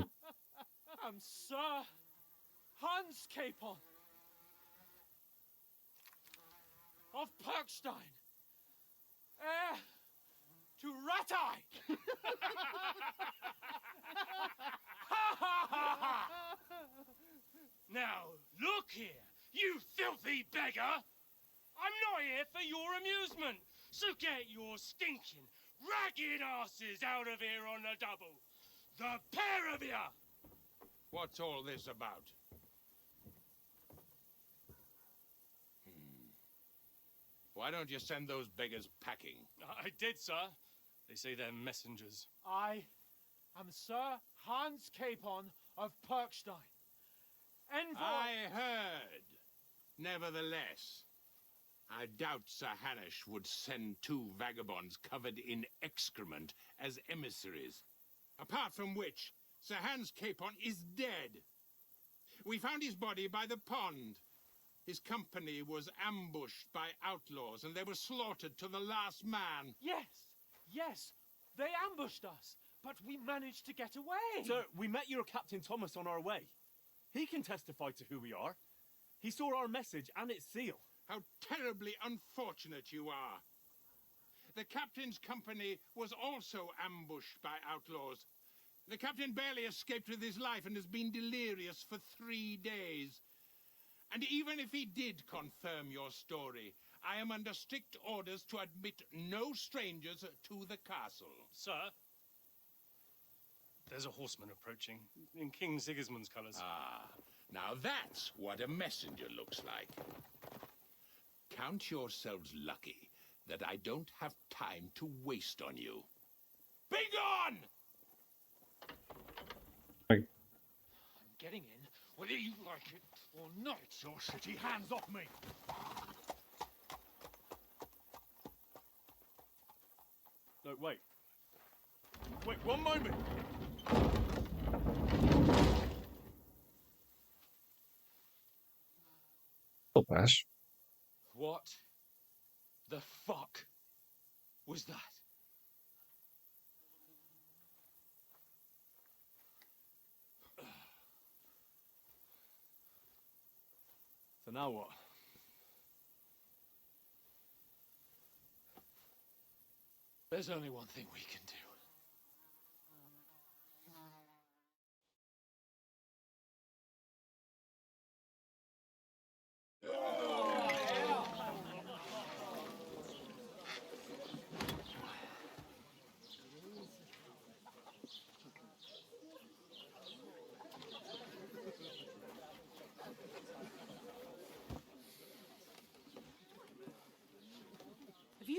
S6: I'm Sir Hans Capon of Perkstein, heir to Ratai.
S16: Now, look here, you filthy beggar! I'm not here for your amusement, so get your stinking, ragged asses out of here on the double. The pair of you!
S11: What's all this about? Why don't you send those beggars packing?
S16: I did, sir. They say they're messengers.
S6: I am Sir Hans Capon of Perkstein. Envoy.
S11: I heard. Nevertheless, I doubt Sir Hanush would send two vagabonds covered in excrement as emissaries. Apart from which, Sir Hans Capon is dead. We found his body by the pond. His company was ambushed by outlaws, and they were slaughtered to the last man.
S6: Yes, they ambushed us, but we managed to get away.
S20: Sir, we met your Captain Thomas on our way. He can testify to who we are. He saw our message and its seal.
S11: How terribly unfortunate you are. The captain's company was also ambushed by outlaws. The captain barely escaped with his life and has been delirious for 3 days. And even if he did confirm your story, I am under strict orders to admit no strangers to the castle.
S16: Sir, there's a horseman approaching, in King Sigismund's colours.
S11: Ah, now that's what a messenger looks like. Count yourselves lucky that I don't have time to waste on you. Be gone!
S6: I'm getting in, whether you like it or not.
S14: Get your shitty hands off me!
S20: No, wait. Wait, one moment!
S3: Szopás.
S6: What the fuck was that?
S20: So now what?
S6: There's only one thing we can do.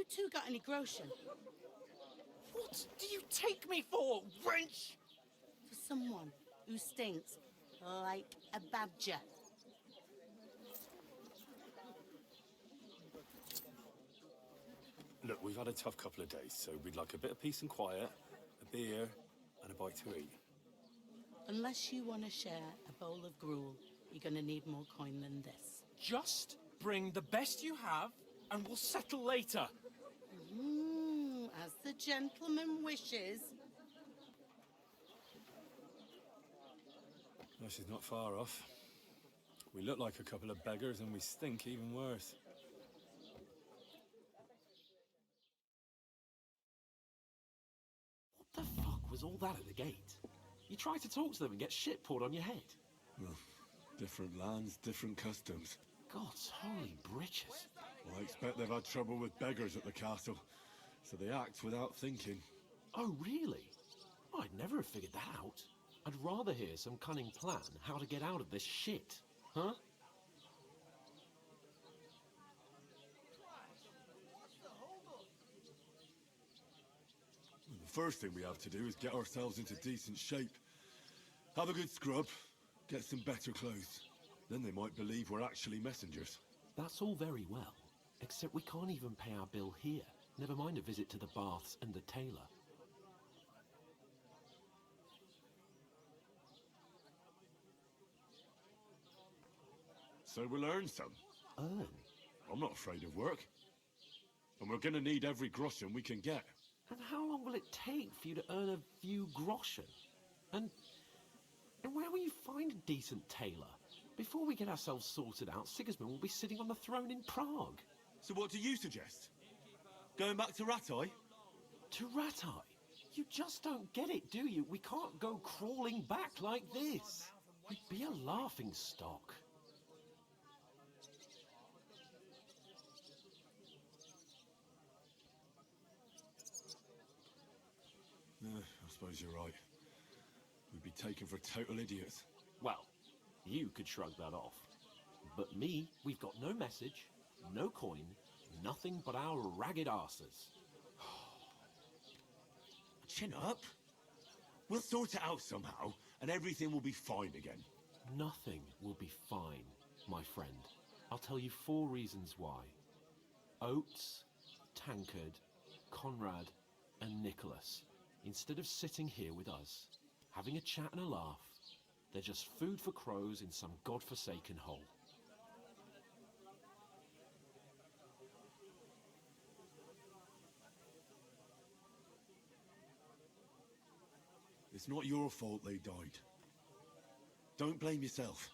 S15: You two got any groschen?
S20: What do you take me for, wench?
S15: For someone who stinks like a badger.
S20: Look, we've had a tough couple of days, so we'd like a bit of peace and quiet, a beer, and a bite to eat.
S15: Unless you want to share a bowl of gruel, you're going to need more coin than this.
S20: Just bring the best you have, and we'll settle later.
S15: As the gentleman wishes.
S20: Well, she's not far off. We look like a couple of beggars, and we stink even worse.
S6: What the fuck was all that at the gate? You try to talk to them and get shit poured on your head.
S4: Well, different lands, different customs.
S6: God's holy britches.
S4: Well, I expect they've had trouble with beggars at the castle, so they act without thinking.
S6: Oh, really? I'd never have figured that out. I'd rather hear some cunning plan how to get out of this shit, huh?
S4: The first thing we have to do is get ourselves into decent shape. Have a good scrub, get some better clothes. Then they might believe we're actually messengers.
S6: That's all very well, except we can't even pay our bill here. Never mind a visit to the baths and the tailor.
S4: So we'll earn some.
S6: Earn?
S4: I'm not afraid of work. And we're gonna need every groschen we can get.
S6: And how long will it take for you to earn a few groschen? And where will you find a decent tailor? Before we get ourselves sorted out, Sigismund will be sitting on the throne in Prague.
S20: So what do you suggest? Going back to Ratai?
S6: To Ratai? You just don't get it, do you? We can't go crawling back like this. We'd be a laughing stock.
S4: I suppose you're right. We'd be taken for total idiots.
S6: Well, you could shrug that off. But me, we've got no message, no coin, nothing but our ragged arses.
S20: Chin up. We'll sort it out somehow, and everything will be fine again.
S6: Nothing will be fine, my friend. I'll tell you 4 reasons why. Oates, Tankard, Conrad, and Nicholas, instead of sitting here with us, having a chat and a laugh, they're just food for crows in some godforsaken hole.
S4: It's not your fault they died. Don't blame yourself.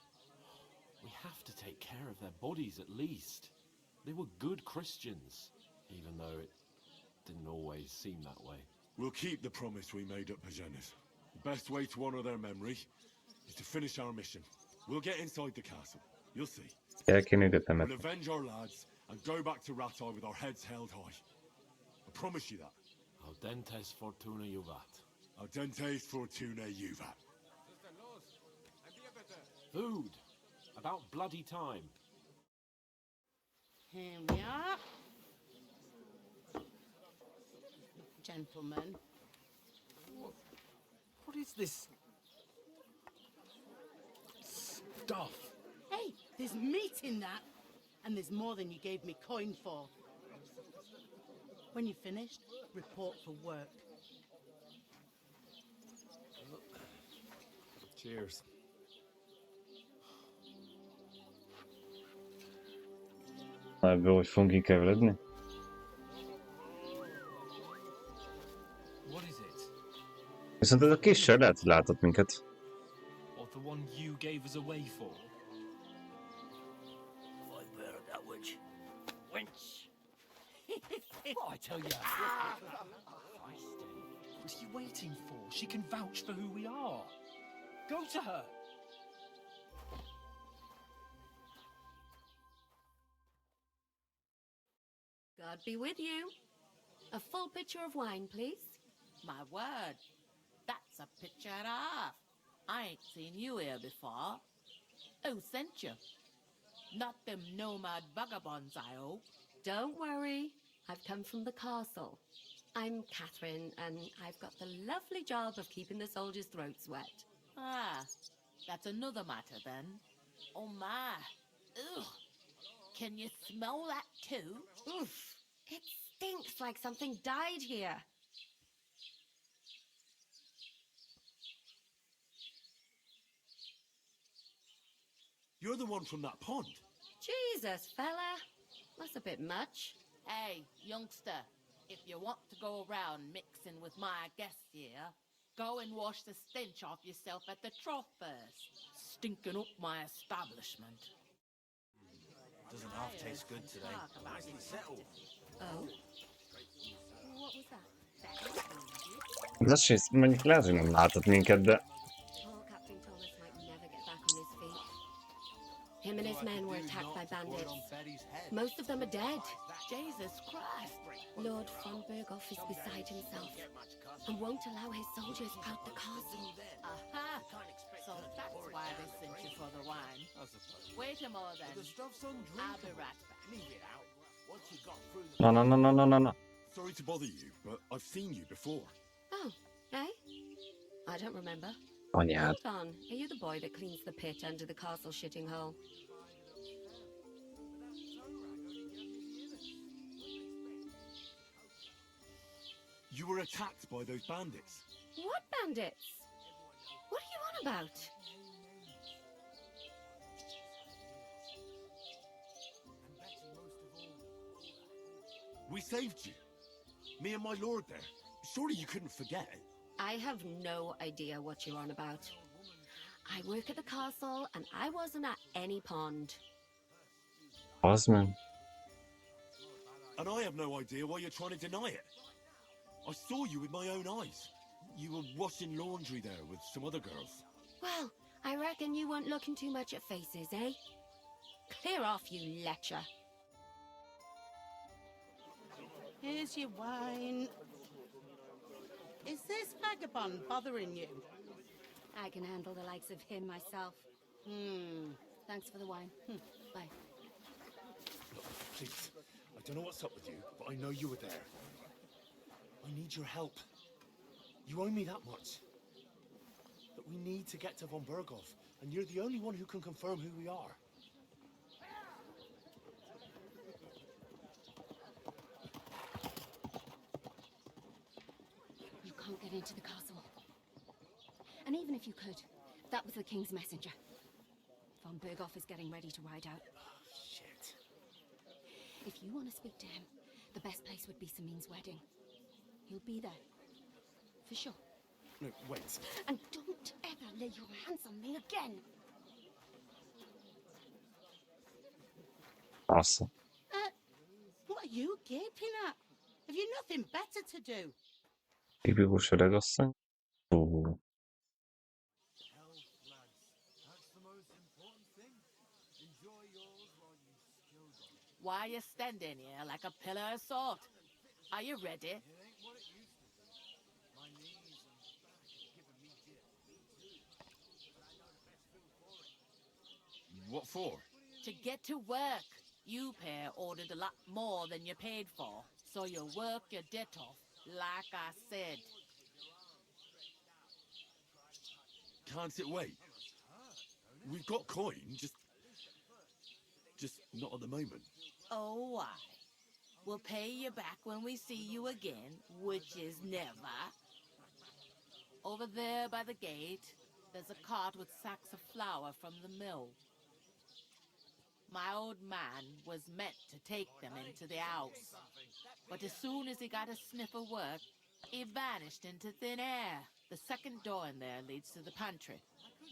S6: We have to take care of their bodies at least. They were good Christians, even though it didn't always seem that way.
S4: We'll keep the promise we made at Pagenis. The best way to honor their memory is to finish our mission. We'll get inside the castle. You'll see. We'll avenge our lads and go back to Ratai with our heads held high. I promise you that.
S6: Audentes fortuna juvat.
S4: Audentes fortuna juvat.
S6: Food. About bloody time.
S15: Here we are. Gentlemen.
S6: What is this stuff?
S15: Hey, there's meat in that. And there's more than you gave me coin for. When you're finished, report for work.
S3: Cheers. Ebből hogy fogunk kikeveredni?
S5: What is it?
S3: Viszont ez a kis sör lehet, hogy látott minket.
S5: Or the one you gave us away for?
S7: I bear that witch. Wench.
S5: I tell you. What are you waiting for? She can vouch for who we are. Go to her.
S21: God be with you. A full pitcher of wine, please.
S15: My word, that's a picture and a half. I ain't seen you here before. Who sent you? Not them nomad vagabonds, I hope.
S21: Don't worry. I've come from the castle. I'm Catherine, and I've got the lovely job of keeping the soldiers' throats wet.
S1: Ah, that's another matter then. Oh my. Ugh. Can you smell that too?
S21: Oof. It stinks like something died here.
S20: You're the one from that pond.
S21: Jesus, fella. That's a bit much.
S1: Hey, youngster, if you want to go around mixing with my guests here, go and wash the stench off yourself at the trough first. Stinking up my establishment.
S9: Doesn't half taste good today. Nicely settled.
S21: Oh? What was that?
S3: Az mondjuk lehet, hogy nem látott minket, de...
S21: Poor Captain Thomas might never get back on his feet. Him and his men were attacked by bandits. Most of them are dead.
S1: Jesus Christ!
S21: Lord von Berghoff is beside himself and won't allow his soldiers out the castle.
S1: Aha! So that's why they sent you for the wine. Wait a moment then. I'll be right back.
S9: Leave it out. Once you got through the...
S3: No, no, no, no, no, no, no.
S4: Sorry to bother you, but I've seen you before.
S21: Oh, eh? I don't remember.
S3: Anyád.
S21: Hold on. Are you the boy that cleans the pit under the castle shitting hole?
S4: You were attacked by those bandits.
S21: What bandits? What are you on about?
S4: We saved you. Me and my lord there. Surely you couldn't forget.
S21: I have no idea what you're on about. I work at the castle and I wasn't at any pond.
S3: Osman.
S4: And I have no idea why you're trying to deny it. I saw you with my own eyes. You were washing laundry there with some other girls.
S21: Well, I reckon you weren't looking too much at faces, eh? Clear off, you lecher.
S15: Here's your wine. Is this vagabond bothering you?
S21: I can handle the likes of him myself. Thanks for the wine. Bye.
S4: Look, please. I don't know what's up with you, but I know you were there. I need your help. You owe me that much. But we need to get to von Berghoff, and you're the only one who can confirm who we are.
S21: You can't get into the castle. And even if you could, that was the king's messenger. Von Berghoff is getting ready to ride out.
S4: Shit.
S21: If you want to speak to him, the best place would be Samin's wedding. He'll be there. For sure.
S4: No, wait.
S21: And don't ever lay your hands on me again.
S3: Awesome.
S15: What are you gaping at? Have you nothing better to do?
S3: Tipikus öregasszony.
S1: Why are you standing here like a pillar of salt? Are you ready?
S4: What for?
S1: To get to work. You pair ordered a lot more than you paid for, so you work your debt off, like I said.
S4: Can't it wait? We've got coin, just not at the moment.
S1: Oh, why? We'll pay you back when we see you again, which is never. Over there by the gate, there's a cart with sacks of flour from the mill. My old man was meant to take them into the house, but as soon as he got a sniff of work, he vanished into thin air. The second door in there leads to the pantry.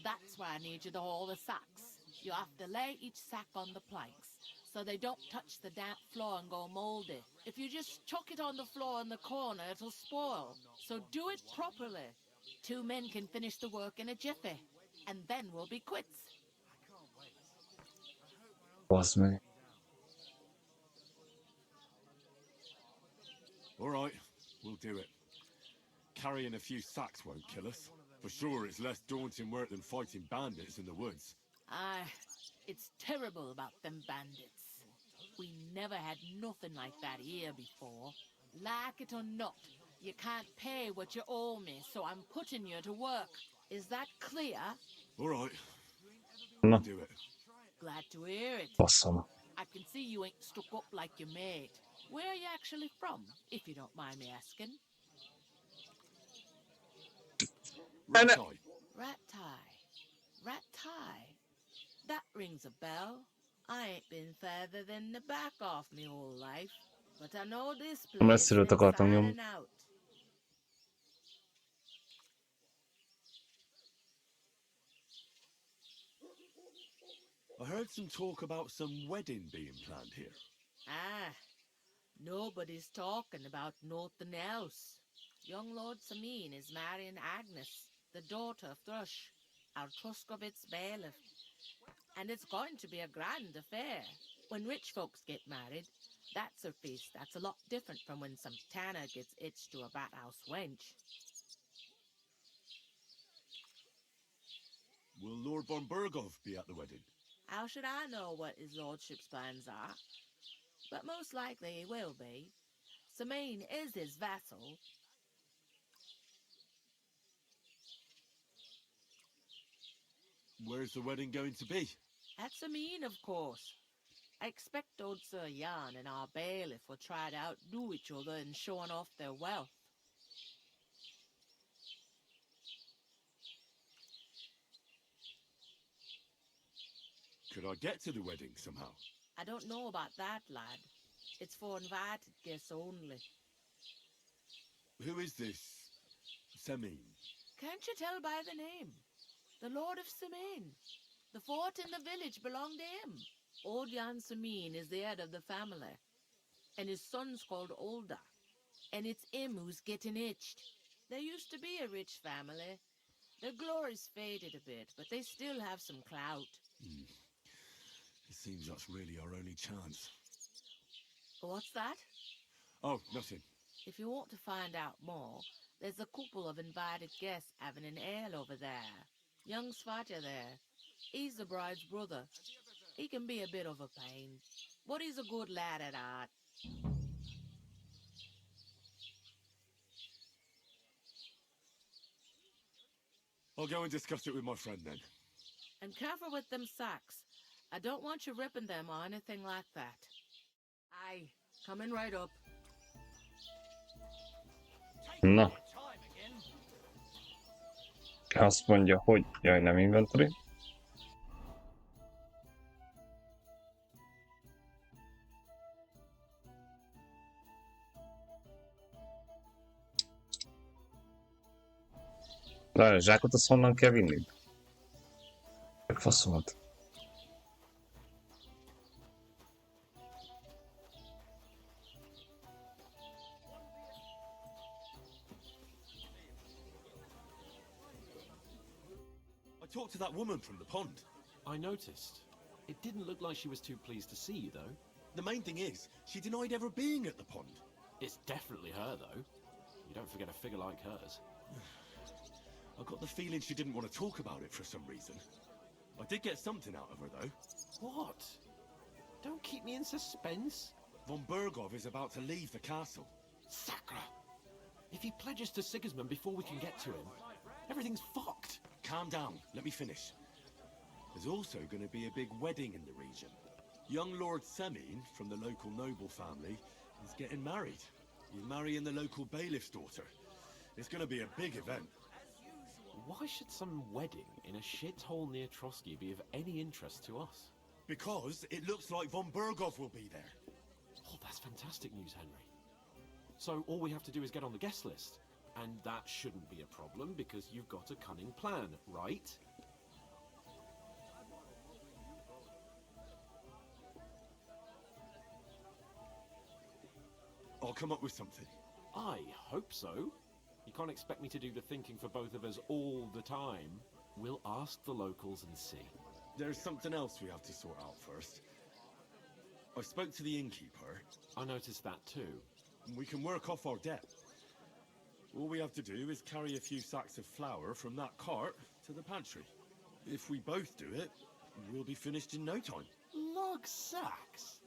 S1: That's why I need you to haul the sacks. You have to lay each sack on the planks, so they don't touch the damp floor and go moldy. If you just chuck it on the floor in the corner, it'll spoil. So do it properly. 2 men can finish the work in a jiffy, and then we'll be quits.
S3: Bazd meg.
S4: All right, we'll do it. Carrying a few sacks won't kill us. For sure, it's less daunting work than fighting bandits in the woods.
S1: Aye, it's terrible about them bandits. We never had nothing like that here before. Like it or not, you can't pay what you owe me, so I'm putting you to work. Is that clear?
S4: All right.
S3: Na,
S4: Do it.
S1: Glad to hear it.
S3: basszom.
S1: I can see you ain't stuck up like your mate. Where are you actually from, if you don't mind me asking?
S4: Ratai.
S1: Ratai. That rings a bell. I ain't been further than the back off me whole life, but I know this place
S3: Messziről akartam
S1: inside
S3: nyomni.
S1: and out.
S4: I heard some talk about some wedding being planned here.
S1: Ah, nobody's talking about nothing else. Young Lord Samin is marrying Agnes, the daughter of Thrush, our Truscovitz bailiff. And it's going to be a grand affair. When rich folks get married, that's a feast that's a lot different from when some tanner gets hitched to a bathouse wench.
S4: Will Lord von Bergov be at the wedding?
S1: How should I know what his lordship's plans are? But most likely he will be. Samin is his vassal.
S4: Where's the wedding going to be?
S1: At Samin, of course. I expect old Sir Jan and our bailiff will try to outdo each other in showing off their wealth.
S4: Could I get to the wedding somehow?
S1: I don't know about that, lad. It's for invited guests only.
S4: Who is this Semin?
S1: Can't you tell by the name? The Lord of Samin. The fort in the village belonged to him. Old Jan Samin is the head of the family. And his son's called Olda. And it's him who's getting itched. There used to be a rich family. Their glory's faded a bit, but they still have some clout.
S4: It seems that's really our only chance.
S1: What's that?
S4: Oh, nothing.
S1: If you want to find out more, there's a couple of invited guests having an ale over there. Young Svatja there. He's the bride's brother. He can be a bit of a pain, but he's a good lad at heart.
S4: I'll go and discuss it with my friend then.
S1: And careful with them sacks. I don't want you ripping them or anything like that. Aye, coming right up.
S3: Na. Azt mondja, hogy... Jaj, nem inventory. Várj, a zsákot azt honnan kell vinni? Meg faszomat.
S20: I talked to that woman from the pond.
S6: I noticed. It didn't look like she was too pleased to see you, though.
S20: The main thing is, she denied ever being at the pond.
S6: It's definitely her, though. You don't forget a figure like hers.
S20: I got the feeling she didn't want to talk about it for some reason. I did get something out of her, though.
S6: What? Don't keep me in suspense.
S20: Von Bergov is about to leave the castle.
S6: Sacra! If he pledges to Sigismund before we can get to him, everything's fucked.
S20: Calm down, let me finish. There's also going to be a big wedding in the region. Young Lord Semin, from the local noble family, is getting married. He's marrying the local bailiff's daughter. It's going to be a big event.
S6: Why should some wedding in a shithole near Trotsky be of any interest to us?
S20: Because it looks like von Bergov will be there.
S6: Oh, that's fantastic news, Henry. So all we have to do is get on the guest list. And that shouldn't be a problem because you've got a cunning plan, right?
S20: I'll come up with something.
S6: I hope so. You can't expect me to do the thinking for both of us all the time. We'll ask the locals and see.
S20: There's something else we have to sort out first. I spoke to the innkeeper.
S6: I noticed that too.
S20: We can work off our debt. All we have to do is carry a few sacks of flour from that cart to the pantry. If we both do it, we'll be finished in no time.
S6: Log sacks?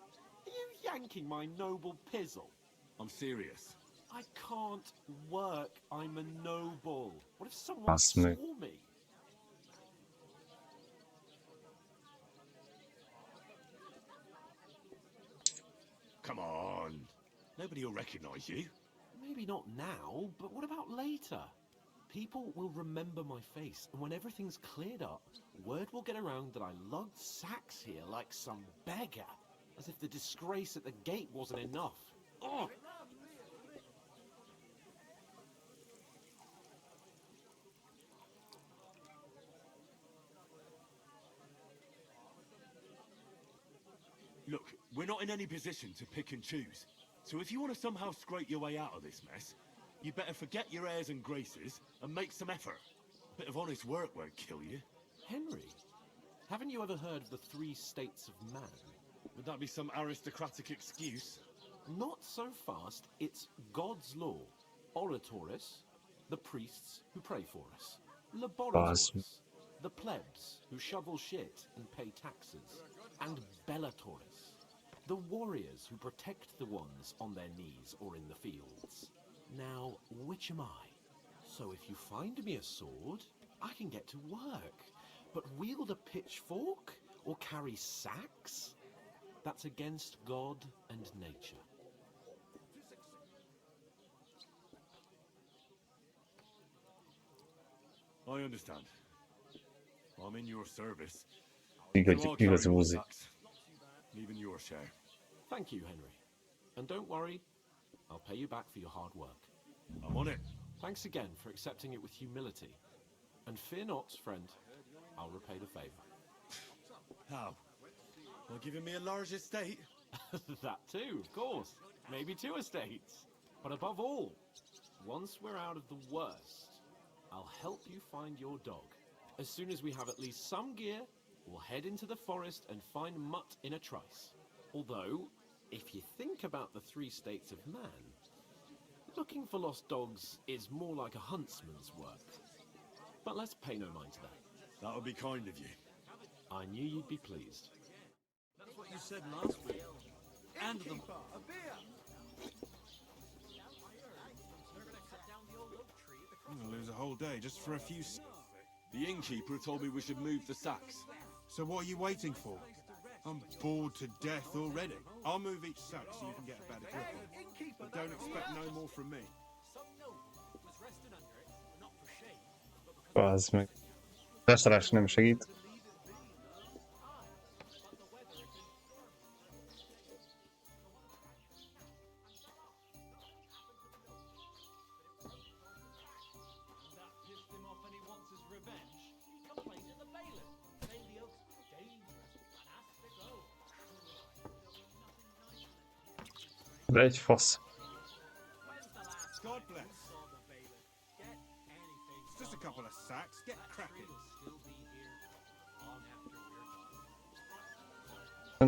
S6: Are you thanking my noble pizzle?
S20: I'm serious.
S6: I can't work. I'm a noble. What if someone
S3: Azt meg.
S6: saw me?
S20: Come on. Nobody will recognize you.
S6: Maybe not now, but what about later? People will remember my face, and when everything's cleared up, word will get around that I lugged sacks here like some beggar, as if the disgrace at the gate wasn't enough. Oh!
S20: Look, we're not in any position to pick and choose. So if you want to somehow scrape your way out of this mess, you better forget your airs and graces and make some effort. A bit of honest work won't kill you.
S6: Henry, haven't you ever heard of the 3 states of man?
S20: Would that be some aristocratic excuse?
S6: Not so fast. It's God's law. Oratoris, the priests who pray for us. Laboratoris, the plebs who shovel shit and pay taxes. And Bellatoris, the warriors who protect the ones on their knees or in the fields. Now, which am I? So if you find me a sword, I can get to work. But wield a pitchfork or carry sacks? That's against God and nature.
S20: I understand. I'm in your service.
S3: Igazi Uzi.
S20: Even your share.
S6: Thank you, Henry. And don't worry, I'll pay you back for your hard work.
S20: I'm on it.
S6: Thanks again for accepting it with humility. And fear not, friend, I'll repay the favor.
S20: How? By giving me a large estate?
S6: That too, of course. Maybe 2 estates. But above all, once we're out of the worst, I'll help you find your dog. As soon as we have at least some gear, we'll head into the forest and find Mutt in a trice. Although, if you think about the 3 states of man, looking for lost dogs is more like a huntsman's work. But let's pay no mind to that.
S20: That would be kind of you.
S6: I knew you'd be pleased.
S9: That's what you said last week. And the...
S8: I'm gonna lose a whole day just for a few...
S20: The innkeeper told me we should move the sacks.
S8: So what are you waiting for? I'm bored to death already. I'll move each sack so you can get a better grip on it. But don't expect no more from me.
S3: Bazd meg. Leszerelés nem segít. De egy fasz.
S8: God bless. It's just a couple of sacks. Get cracking.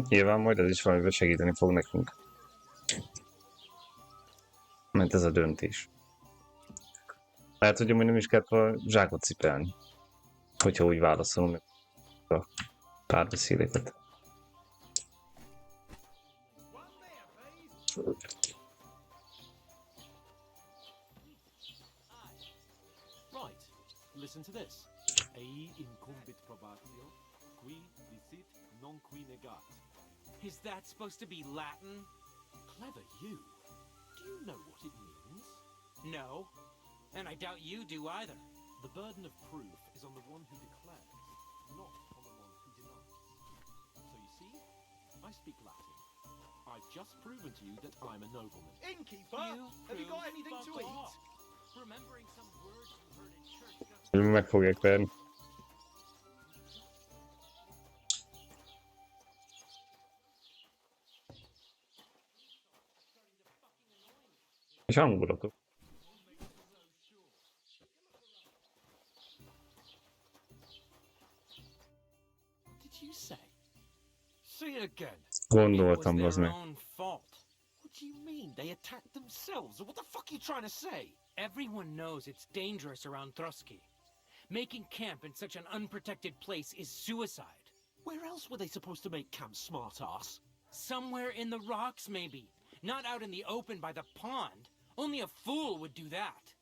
S3: Nyilván majd ez is valamivel segíteni fog nekünk. Mert ez a döntés. Lehet, hogy amúgy nem is kell a zsákot cipelni. Hogyha úgy válaszolom a párbeszédeket.
S6: Right, listen to this. Ei incumbit probatio, qui dicit non qui negat.
S2: Is that supposed to be Latin?
S6: Clever you. Do you know what it means?
S2: No. And I doubt you do either.
S6: The burden of proof is on the one who declares, not on the one who denies. So you see, I speak Latin. I've just proven to you that I'm a nobleman.
S16: Innkeeper, have you got anything to eat?
S2: Remembering some words you heard in church.
S3: Meg fogják verni. És hangulatok.
S6: What did you say? Say it again.
S3: Gondoltam, bazd meg.
S2: Fault.
S6: What do you mean? They attacked themselves? What the fuck are you trying to say?
S2: Everyone knows it's dangerous around Trotsky. Making camp in such an unprotected place is suicide.
S6: Where else were they supposed to make camp, smart ass?
S2: Somewhere in the rocks, maybe. Not out in the open by the pond. Only a fool would do that.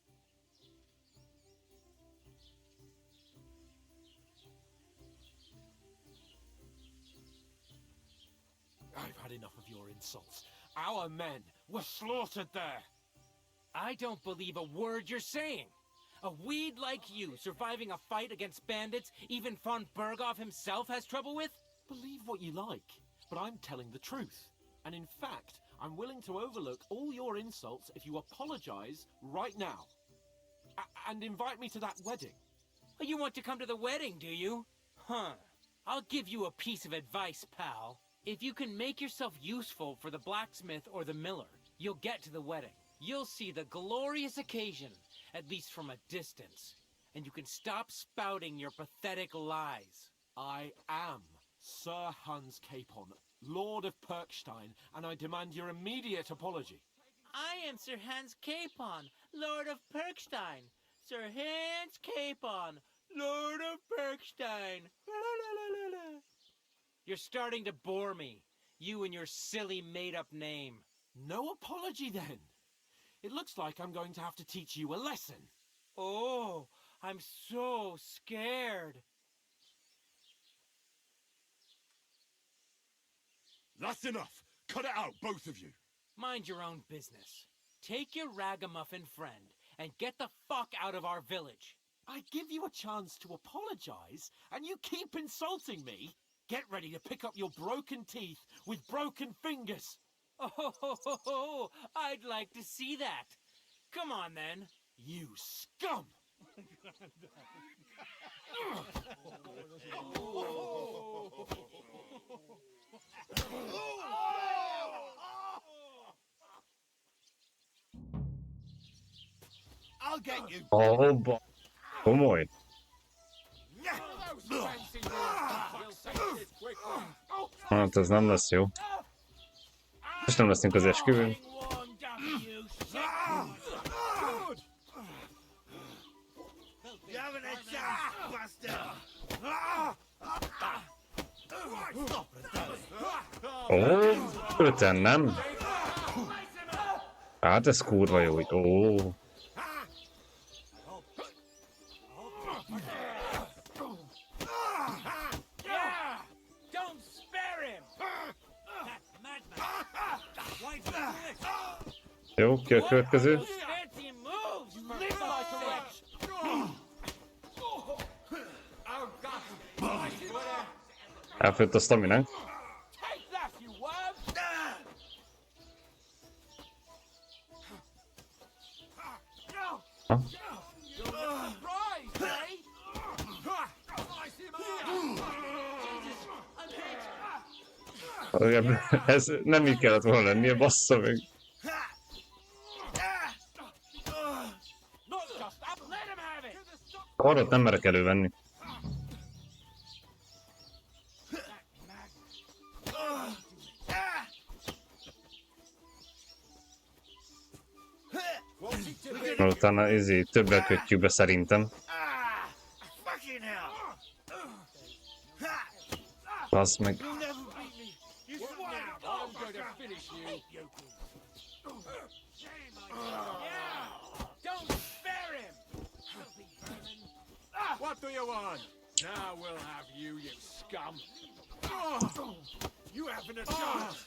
S6: I've had enough of your insults. Our men were slaughtered there.
S2: I don't believe a word you're saying. A weed like you surviving a fight against bandits even von Berghoff himself has trouble with?
S6: Believe what you like, but I'm telling the truth. And in fact, I'm willing to overlook all your insults if you apologize right now. And invite me to that wedding.
S2: Oh, you want to come to the wedding, do you? Huh. I'll give you a piece of advice, pal. If you can make yourself useful for the blacksmith or the miller, you'll get to the wedding. You'll see the glorious occasion, at least from a distance. And you can stop spouting your pathetic lies.
S6: I am Sir Hans Capon, Lord of Perkstein, and I demand your immediate apology.
S2: I am Sir Hans Capon, Lord of Perkstein. Sir Hans Capon, Lord of Perkstein. You're starting to bore me. You and your silly made-up name.
S6: No apology, then. It looks like I'm going to have to teach you a lesson.
S2: Oh, I'm so scared.
S4: That's enough. Cut it out, both of you.
S2: Mind your own business. Take your ragamuffin friend and get the fuck out of our village.
S6: I give you a chance to apologize, and you keep insulting me. Get ready to pick up your broken teeth with broken fingers.
S2: Oh, I'd like to see that. Come on, then.
S6: You scum!
S9: I'll get you.
S3: Oh, komoly. Hát ez nem lesz jó. És nem leszünk az esküvőn. Ó, öten nem? Hát ez kurva jó, ó. Jó, ki a következő? Elfőtt a staminánk. Ez nem így kellett volna lennie, bassza meg. Arra nem merek elővenni. Utána többel kötjük be szerintem. Basz meg.
S16: What do you want? Now we'll have you, you scum. You haven't a chance.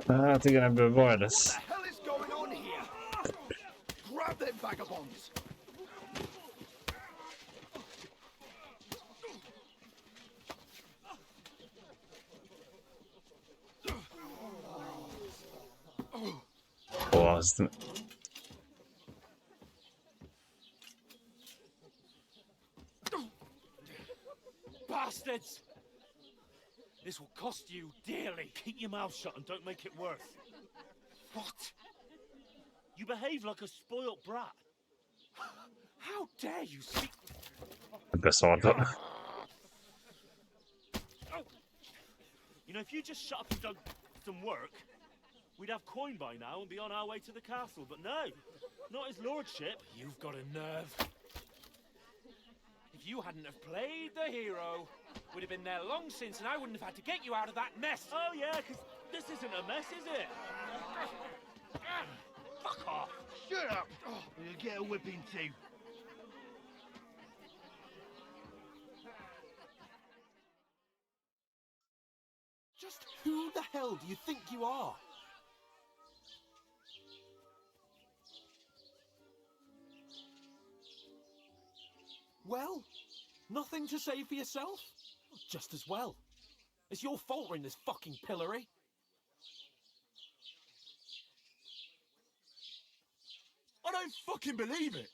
S3: Hát igen, ebből baj lesz.
S16: What the hell is going on here? Grab them vagabonds.
S3: Ó, azt...
S16: Bastards! This will cost you dearly. Keep your mouth shut and don't make it worse. What? You behave like a spoilt brat. How dare you speak?
S3: Beszartam.
S16: You know, if you just shut up and done some work,
S13: we'd have coin by now and be on our way to the castle, but no, not his lordship.
S6: You've got a nerve. If you hadn't have played the hero, we'd have been there long since, and I wouldn't have had to get you out of that mess.
S13: Oh yeah, because this isn't a mess, is it?
S14: Fuck off! Shut up! You'll get a whipping too.
S6: Just who the hell do you think you are? Well, nothing to say for yourself? Just as well. It's your fault we're in this fucking pillory.
S20: I don't fucking believe it.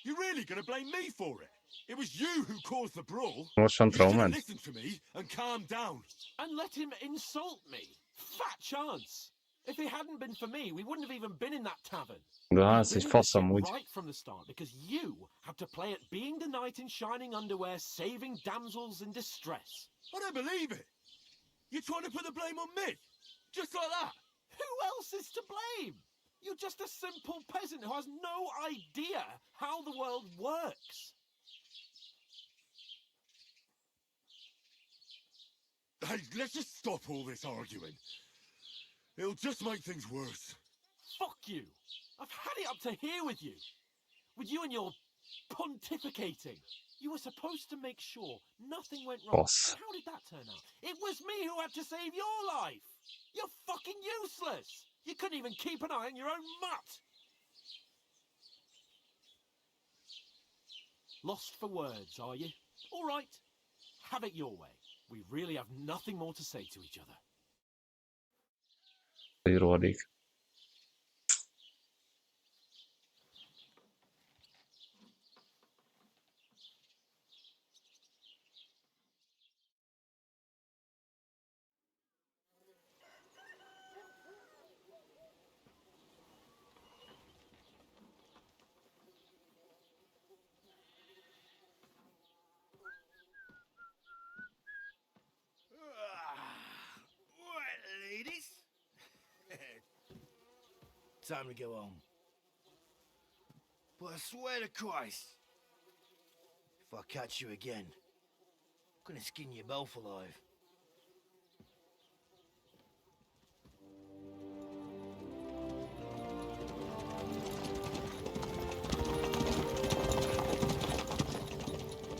S20: You're really gonna blame me for it? It was you who caused the brawl.
S3: Most van
S20: You should have
S3: traumant.
S20: listened to me and calmed down.
S6: And let him insult me. Fat chance. If it hadn't been for me, we wouldn't have even been in that tavern.
S3: De han
S6: We
S3: sig
S6: ruined
S3: fast
S6: the ship
S3: amúgy.
S6: right from the start because you had to play it being the knight in shining underwear, saving damsels in distress.
S20: I don't believe it. You're trying to put the blame on me? Just like that?
S6: Who else is to blame? You're just a simple peasant who has no idea how the world works.
S20: Hey, let's just stop all this arguing. It'll just make things worse.
S6: Fuck you. I've had it up to here with you. With you and your pontificating. You were supposed to make sure nothing went wrong.
S3: Boss.
S6: How did that turn out? It was me who had to save your life. You're fucking useless. You couldn't even keep an eye on your own mutt. Lost for words, are you? All right. Have it your way. We really have nothing more to say to each other.
S3: Íródik.
S7: Right, ladies. Time to go home. But I swear to Christ, if I catch you again, I'm gonna skin you both alive.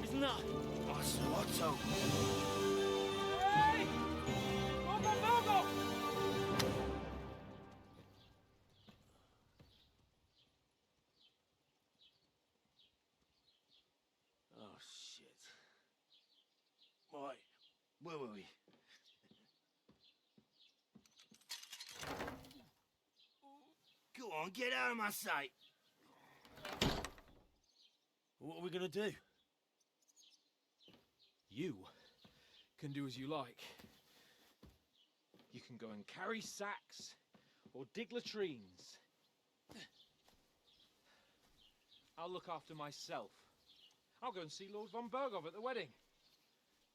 S7: Isn't that Otto?
S6: Hey! Go!
S7: Oh, shit. Right, where were we? Go on, get out of my sight. What are we gonna do?
S6: You can do as you like. You can go and carry sacks or dig latrines. I'll look after myself. I'll go and see Lord von Berghoff at the wedding.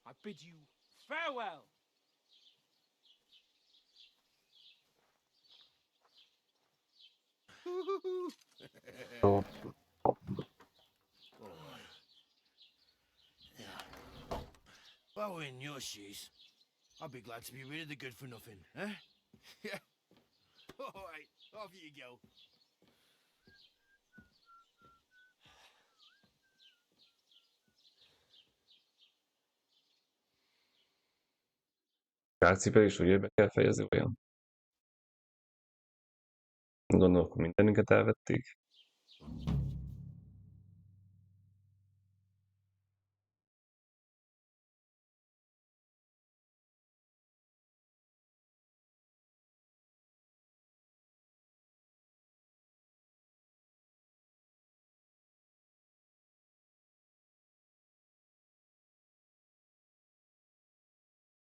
S6: I bid you farewell.
S3: Jó.
S7: If I were in your shoes, I'd be glad to be rid of the good for nothing, eh? Yeah. All right, off you go.
S3: Kárcipel is ugye be kell fejezni olyan. Gondolom, akkor mindenünket elvették.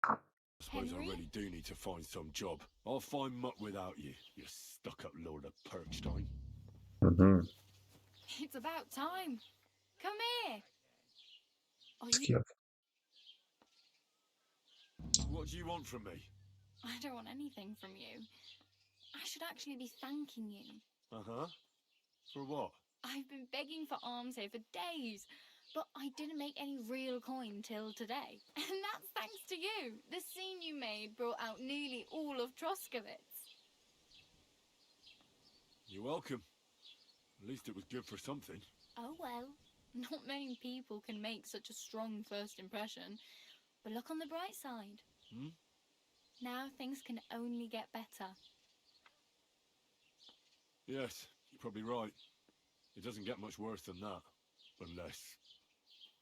S20: I suppose I really do need to find some job. I'll find mutt without you, you stuck-up lord of Perkstein.
S3: Mhm.
S10: It's about time. Come here. Are
S3: Ez
S10: you...
S3: ki az?
S20: What do you want from me?
S10: I don't want anything from you. I should actually be thanking you.
S20: Uh-huh. For what?
S10: I've been begging for alms here for days, but I didn't make any real coin till today. And that's thanks to you. The scene you made brought out nearly all of Troskowitz.
S20: You're welcome. At least it was good for something.
S10: Oh well, not many people can make such a strong first impression. But look on the bright side.
S20: Hmm?
S10: Now things can only get better.
S20: Yes, you're probably right. It doesn't get much worse than that. Unless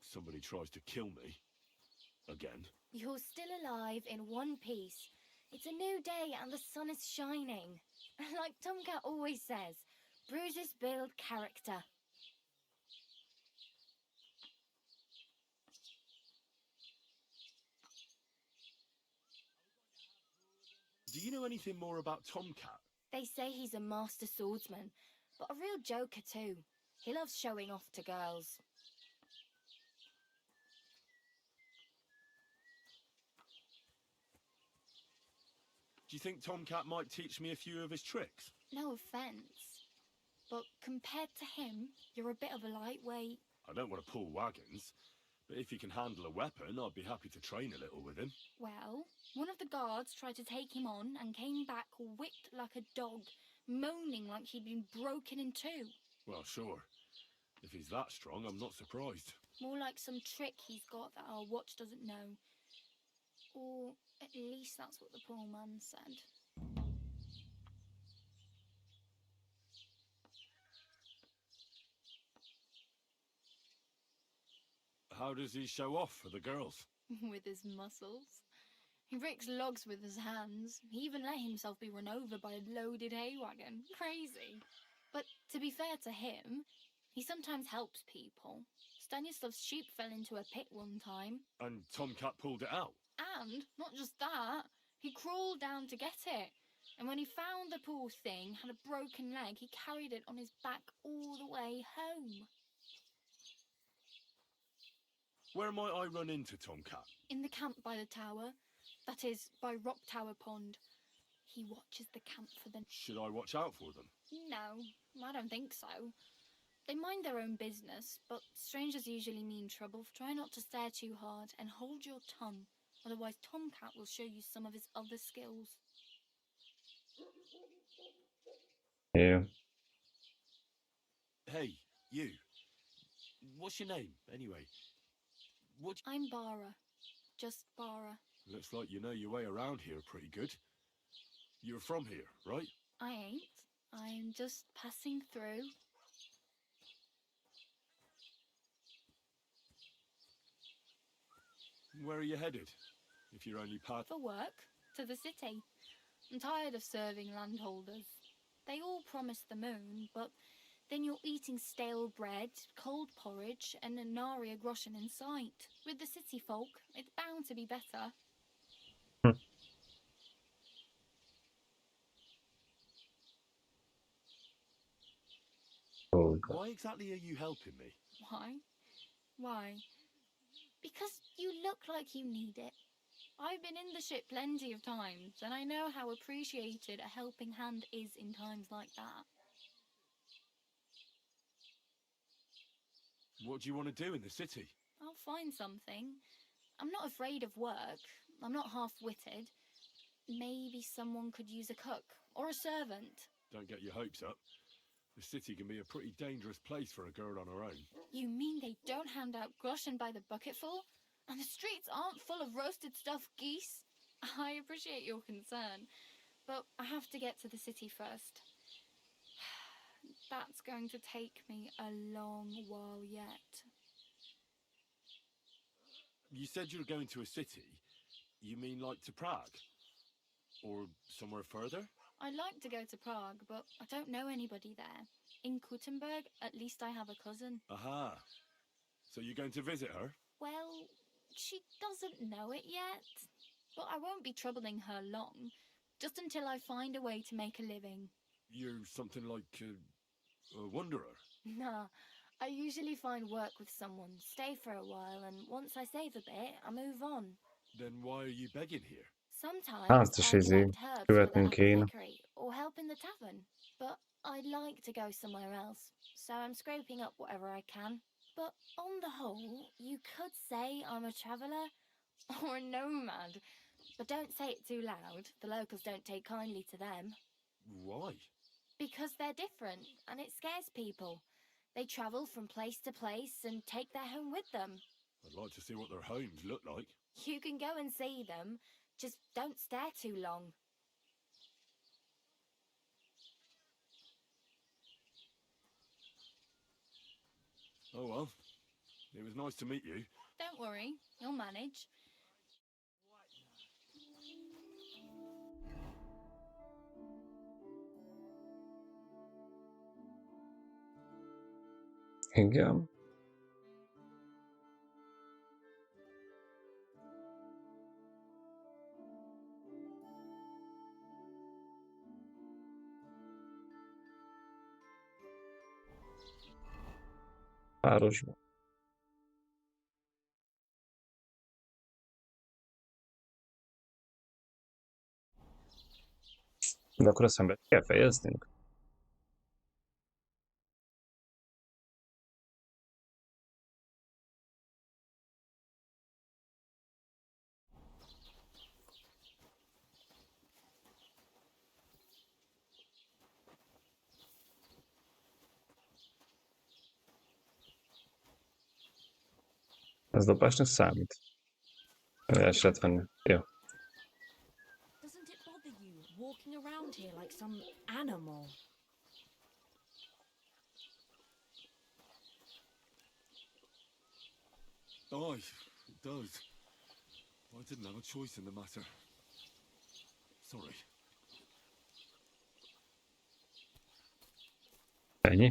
S20: somebody tries to kill me. Again.
S19: You're still alive in one piece. It's a new day and the sun is shining. Like Tomcat always says, bruises build character.
S20: Do you know anything more about Tomcat?
S19: They say he's a master swordsman, but a real joker too. He loves showing off to girls.
S20: Do you think Tomcat might teach me a few of his tricks?
S19: No offence, but compared to him, you're a bit of a lightweight.
S20: I don't want to pull wagons, but if he can handle a weapon, I'd be happy to train a little with him.
S19: Well, one of the guards tried to take him on and came back whipped like a dog, moaning like he'd been broken in two.
S20: Well, sure. If he's that strong, I'm not surprised.
S19: More like some trick he's got that our watch doesn't know. Or at least that's what the poor man said.
S20: How does he show off for the girls?
S10: With his muscles. He breaks logs with his hands. He even let himself be run over by a loaded hay wagon. Crazy. But to be fair to him, he sometimes helps people. Stanislav's sheep fell into a pit one time.
S20: And Tomcat pulled it out?
S10: And not just that, he crawled down to get it. And when he found the poor thing had a broken leg, he carried it on his back all the way home.
S20: Where might I run into Tomcat?
S10: In the camp by the tower. That is, by Rock Tower Pond. He watches the camp for them.
S20: Should I watch out for them?
S10: No, I don't think so. They mind their own business, but strangers usually mean trouble. Try not to stare too hard and hold your tongue. Otherwise, Tomcat will show you some of his other skills.
S3: Yeah.
S20: Hey, you. What's your name, anyway?
S10: I'm Bara. Just Bara.
S20: Looks like you know your way around here pretty good. You're from here, right?
S10: I ain't. I'm just passing through.
S20: Where are you headed? If you're only part...
S10: For work. To the city. I'm tired of serving landholders. They all promise the moon, but then you're eating stale bread, cold porridge, and a nary a groschen in sight. With the city folk, it's bound to be better.
S20: Why exactly are you helping me?
S10: Why? Why? Because you look like you need it. I've been in the ship plenty of times, and I know how appreciated a helping hand is in times like that.
S20: What do you want to do in the city?
S10: I'll find something. I'm not afraid of work. I'm not half-witted. Maybe someone could use a cook or a servant.
S20: Don't get your hopes up. The city can be a pretty dangerous place for a girl on her own.
S10: You mean they don't hand out groschen by the bucketful? And the streets aren't full of roasted stuffed geese? I appreciate your concern, but I have to get to the city first. That's going to take me a long while yet.
S20: You said you were going to a city. You mean like to Prague? Or somewhere further?
S10: I'd like to go to Prague, but I don't know anybody there. In Kuttenberg, at least I have a cousin.
S20: Aha. So you're going to visit her?
S10: Well, she doesn't know it yet. But I won't be troubling her long. Just until I find a way to make a living.
S20: You're something like a wanderer?
S19: Nah, I usually find work with someone, stay for a while, and once I save a bit, I move on.
S20: Then why are you begging here?
S10: Sometimes
S3: Hát
S10: I
S3: is izé,
S10: collect herbs for the
S3: követnünk kéne.
S10: apothecary or help in the tavern, but I'd like to go somewhere else, so I'm scraping up whatever I can. But on the whole, you could say I'm a traveller or a nomad. But don't say it too loud. The locals don't take kindly to them.
S20: Why?
S10: Because they're different, and it scares people. They travel from place to place and take their home with them.
S20: I'd like to see what their homes look like.
S10: You can go and see them, just don't stare too long.
S20: Oh well, it was nice to meet you.
S10: Don't worry, you'll manage.
S3: Igen. Városban. De akkor azt hiszem, kell fejeznünk. Ez dobásnak számít. El is lehet venni. Jó.
S19: Doesn't it bother you walking around here like some animal?
S20: Aye, it does. I didn't have a choice in the matter. Sorry.
S3: Ennyi.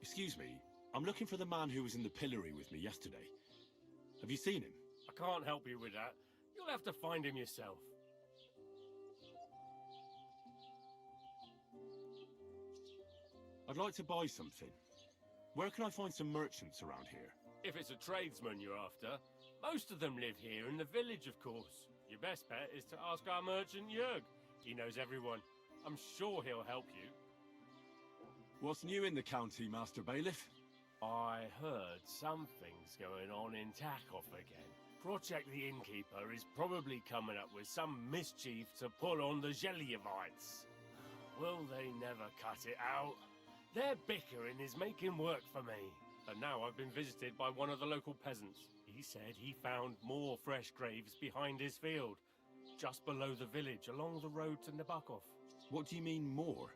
S20: Excuse me, I'm looking for the man who was in the pillory with me yesterday. Have you seen him?
S16: I can't help you with that. You'll have to find him yourself.
S20: I'd like to buy something. Where can I find some merchants around here?
S16: If it's a tradesman you're after, most of them live here in the village, of course. Your best bet is to ask our merchant Jörg. He knows everyone. I'm sure he'll help you.
S20: What's new in the county, Master Bailiff?
S16: I heard something's going on in Takoff again. Project the Innkeeper is probably coming up with some mischief to pull on the Gelievites. Will they never cut it out? Their bickering is making work for me. And now I've been visited by one of the local peasants. He said he found more fresh graves behind his field, just below the village, along the road to Nabokov.
S20: What do you mean, more?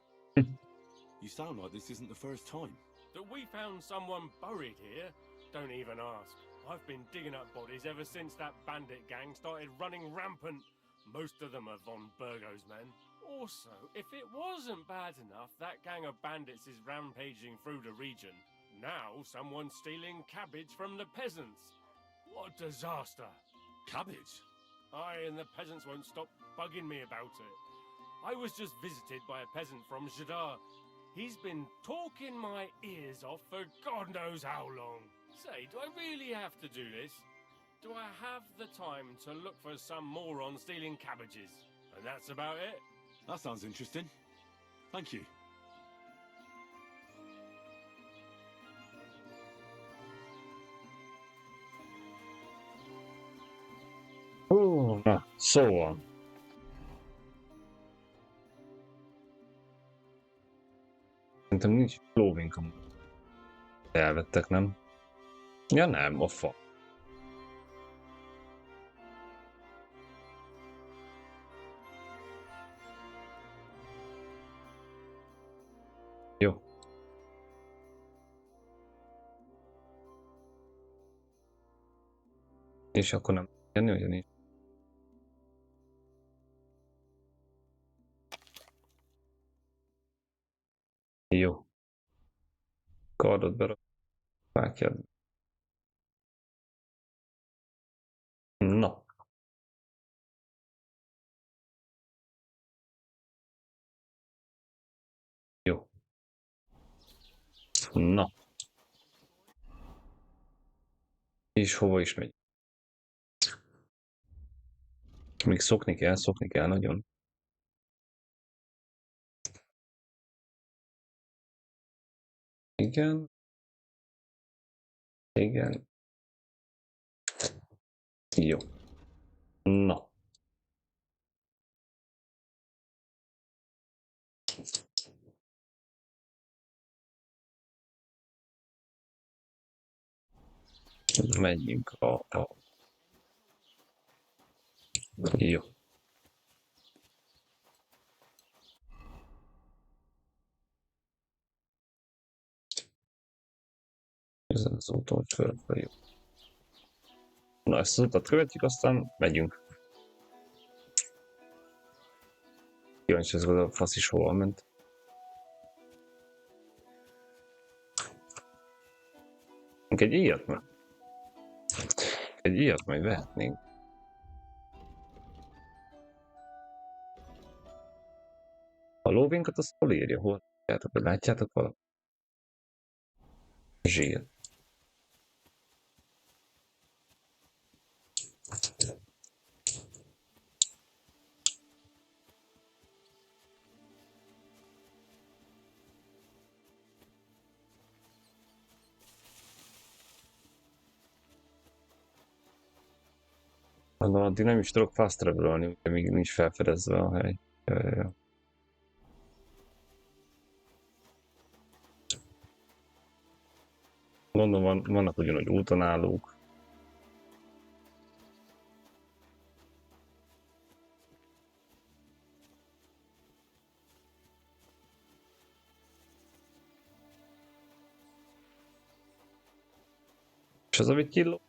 S20: You sound like this isn't the first time.
S16: That we found someone buried here? Don't even ask. I've been digging up bodies ever since that bandit gang started running rampant. Most of them are von Burgo's men. Also, if it wasn't bad enough, that gang of bandits is rampaging through the region. Now someone's stealing cabbage from the peasants. What a disaster.
S20: Cabbage?
S16: Aye, and the peasants won't stop bugging me about it. I was just visited by a peasant from Jadar. He's been talking my ears off for God knows how long. Say, do I really have to do this? Do I have the time to look for some moron stealing cabbages? And that's about it.
S20: That sounds interesting. Thank you.
S3: Na, szóval. Szerintem nincs lóvink amúgy. Elvettek, nem? Ja nem, a fa. Jó. És akkor nem jönni, ugyanígy. Jó. Kardot berak. Vágjad. Na. Jó. Na. És hova is megy? Még szokni kell nagyon. Igen. Igen. Jó. Na. Menjünk a... Jó. Ezen az úton fölfelé. Jó. Na, ezt az utat követjük, aztán megyünk. Kíváncsi, ez a fasz is hova ment. Egy ilyet majd vehetnénk. A lóvinkat azt hol írja? Hol? Látjátok valami? Zsír. Addig nem is tudok fast travelolni, még nincs felfedezve a hely. Jaj. Mondom, vannak ugyanúgy úton állók. És az, amit killó?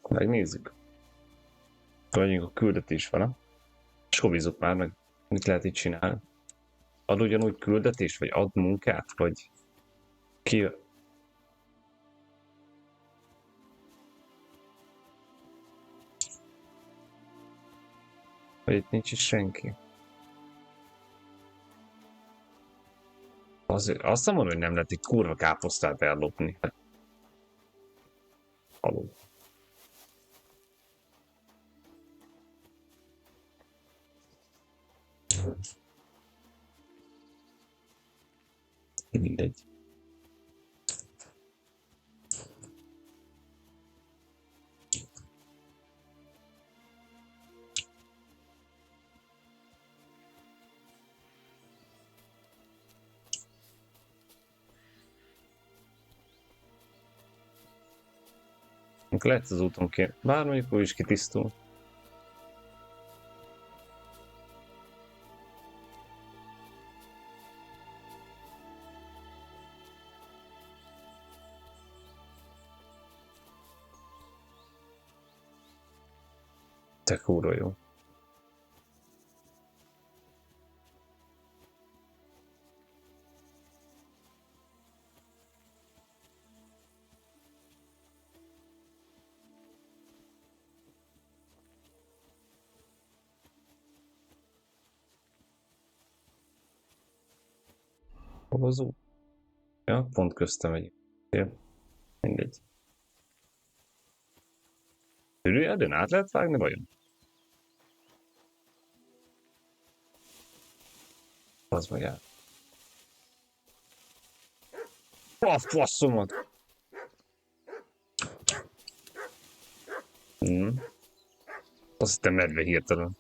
S3: Megnézzük. Vagyunk a küldetés van, és hobbizok már meg, mit lehet itt csinálni. Ad ugyanúgy küldetést, vagy ad munkát, vagy ki... Vagy itt nincs is senki. Azért, azt mondom, hogy nem lehet egy kurva káposztát ellopni. Haló. Mindegy. Lehet az úton kéne. Bár mondjuk úgy is kitisztul. Te kurva jó. Hol az út? Ja, pont köztem egy. Mindegy. Erdőn át lehet vágni vajon? Az meg el. Passzomat! Azt hittem medve hirtelen.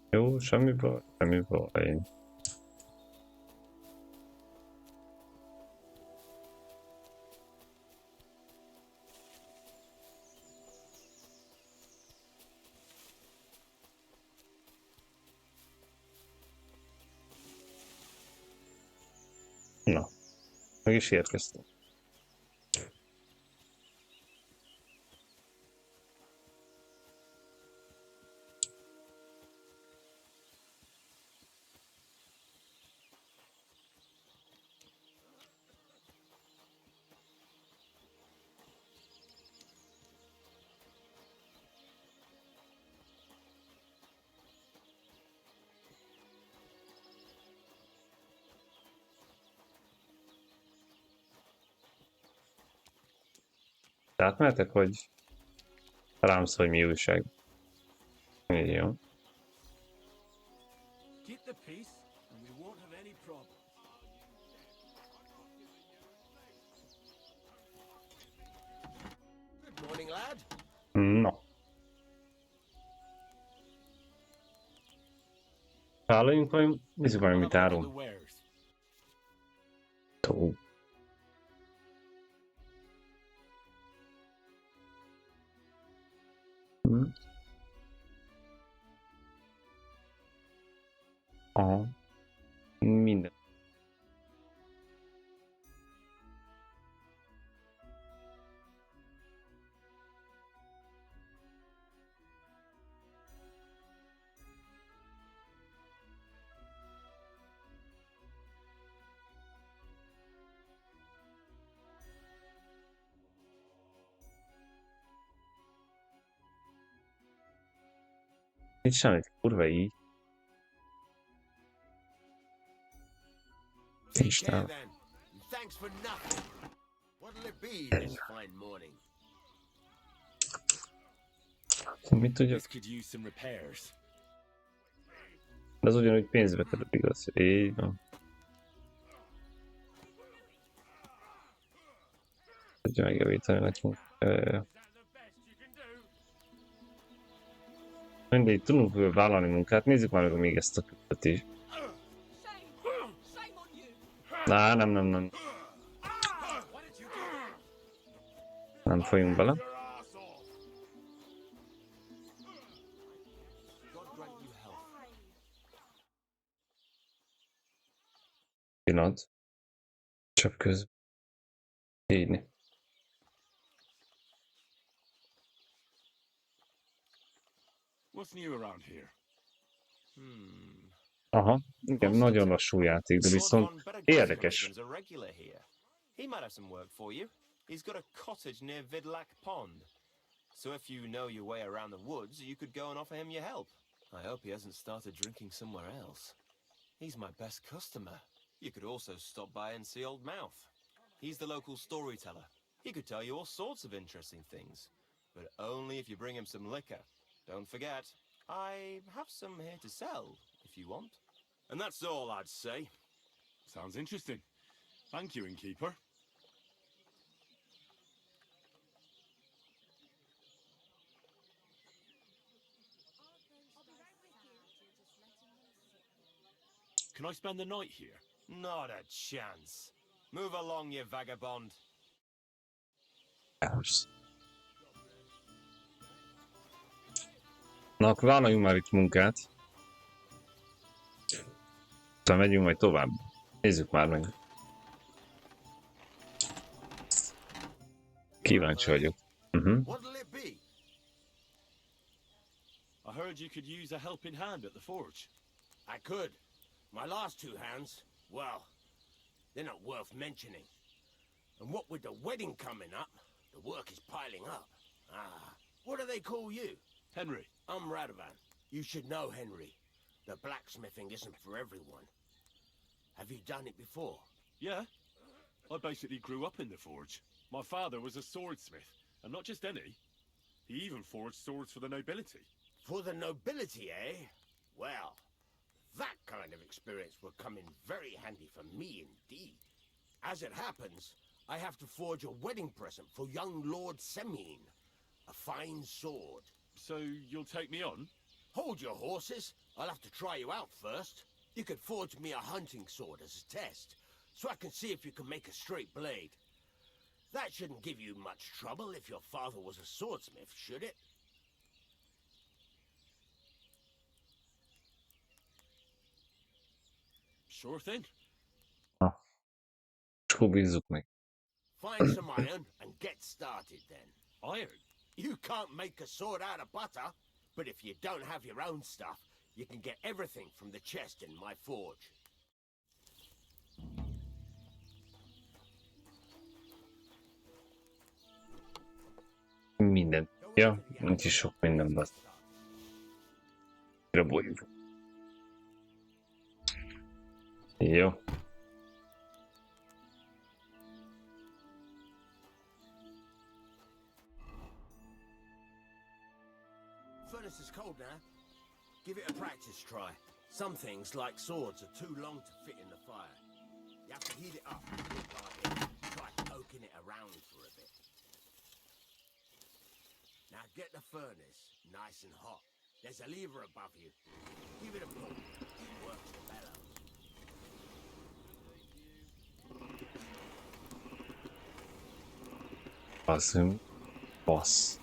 S3: Jó, semmi baj. Na, meg is érkeztem. átmehetek, hogy rám szól, hogy mi újság. Így jó.
S5: Keep the peace, and we won't have any problems.
S9: Good morning, lad.
S3: Na. Vállaljunk valami, nézzük valamit árul. Tó. Aha. Minden. Nincs semmit, kurva így. Isten.
S9: Then. Thanks for nothing. What'll it be this fine morning?
S3: Mit tudja?
S20: This could use some repairs.
S3: De az ugyanúgy pénzbe kerül, igaz? Így van. Tudja megjavítani nekünk. Mindegy, tudunk vállalni munkát, nézzük már meg még ezt a köpöt is. Nem. Nem folyunk bele. Pillanat. Csak közben. Így.
S20: What's new around here?
S3: Aha, igen, nagyon lassú játék, de viszont érdekes.
S18: He might have some work for you. He's got a cottage near Vidlac Pond. So if you know your way around the woods, you could go and offer him your help. I hope he hasn't started drinking somewhere else. He's my best customer. You could also stop by and see Old Mouth. He's the local storyteller. He could tell you all sorts of interesting things. But only if you bring him some liquor. Don't forget, I have some here to sell, if you want.
S5: And that's all I'd say.
S20: Sounds interesting. Thank you, innkeeper. Can I spend the night here?
S18: Not a chance. Move along, you vagabond.
S3: Na, akkor vállaljunk már itt munkát. Aztán megyünk majd tovább. Nézzük már meg. Kíváncsi vagyok.
S9: What'll it be?
S20: I heard you could use a helping hand at the forge.
S9: I could. My last two hands, well, they're not worth mentioning. And what with the wedding coming up, the work is piling up. What do they call you?
S20: Henry.
S9: I'm Radovan. You should know Henry. The blacksmithing isn't for everyone. Have you done it before?
S20: Yeah. I basically grew up in the forge. My father was a swordsmith, and not just any. He even forged swords for the nobility.
S9: For the nobility, eh? Well, that kind of experience will come in very handy for me indeed. As it happens, I have to forge a wedding present for young Lord Semine. A fine sword.
S20: So you'll take me on?
S9: Hold your horses. I'll have to try you out first. You could forge me a hunting sword as a test, so I can see if you can make a straight blade. That shouldn't give you much trouble if your father was a swordsmith, should it?
S20: Sure thing.
S9: Find some iron and get started then.
S20: Iron?
S9: You can't make a sword out of butter, but if you don't have your own stuff, you can get everything from the chest in my forge.
S3: Minden. Ja, nincs is sok minden, basz. Raboljuk. Jó.
S9: furnace is cold now. Give it a practice try. Some things, like swords, are too long to fit in the fire. You have to heat it up. Try poking it around for a bit. Now get the furnace nice and hot. There's a lever above you. Give it a pull. Works the bellows.
S3: Awesome. Boss.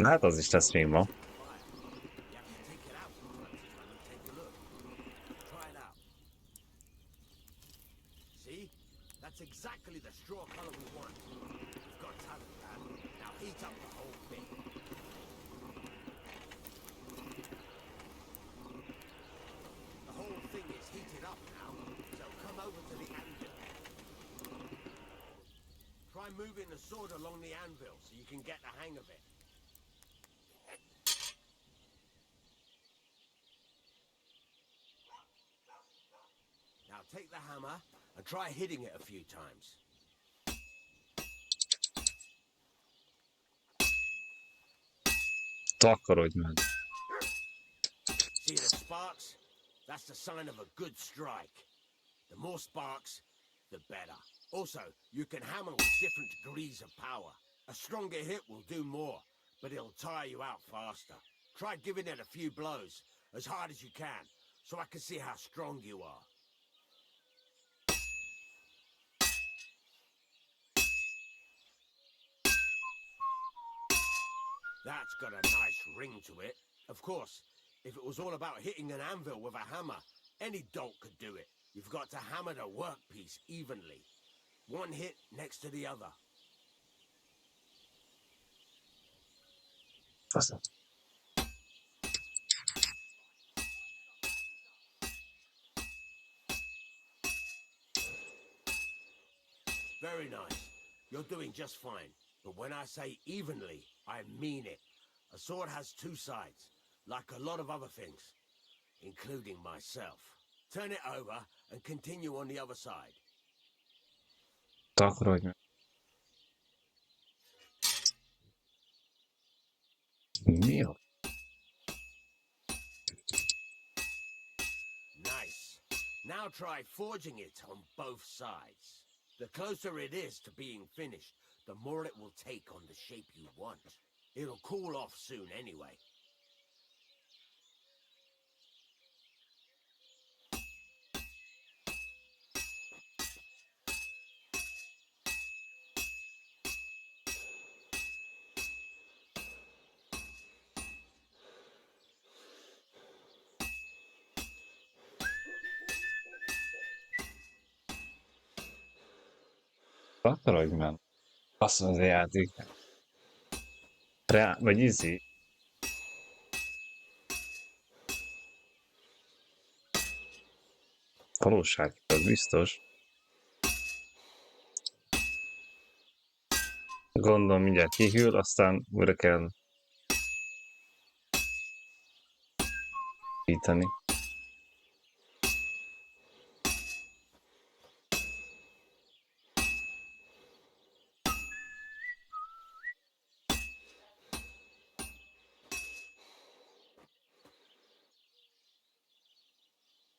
S3: Hát az is lesz még ma.
S9: See? That's exactly the straw color we want. You've got talent, man. Now heat up the whole thing. The whole thing is heated up now, so come over to the anvil. Try moving the sword along the anvil so you can get the hang of it. Now take the hammer and try hitting it a few times.
S3: Takarodj meg.
S9: See the sparks? That's the sign of a good strike. The more sparks, the better. Also, you can hammer with different degrees of power. A stronger hit will do more, but it'll tire you out faster. Try giving it a few blows, as hard as you can, so I can see how strong you are. That's got a nice ring to it. Of course, if it was all about hitting an anvil with a hammer, any dolt could do it. You've got to hammer the workpiece evenly. One hit next to the other.
S3: Awesome.
S9: Very nice. You're doing just fine. But when I say evenly, I mean it. A sword has two sides, like a lot of other things, including myself. Turn it over and continue on the other side.
S3: Takarodj meg. Mi a?
S9: Nice. Now try forging it on both sides. The closer it is to being finished, the more it will take on the shape you want. It'll cool off soon anyway.
S3: Takarodj meg. Azt mondja, az a játék. Vagy izé. Valóság, az biztos. Gondolom mindjárt kihűl, aztán újra kell hítani.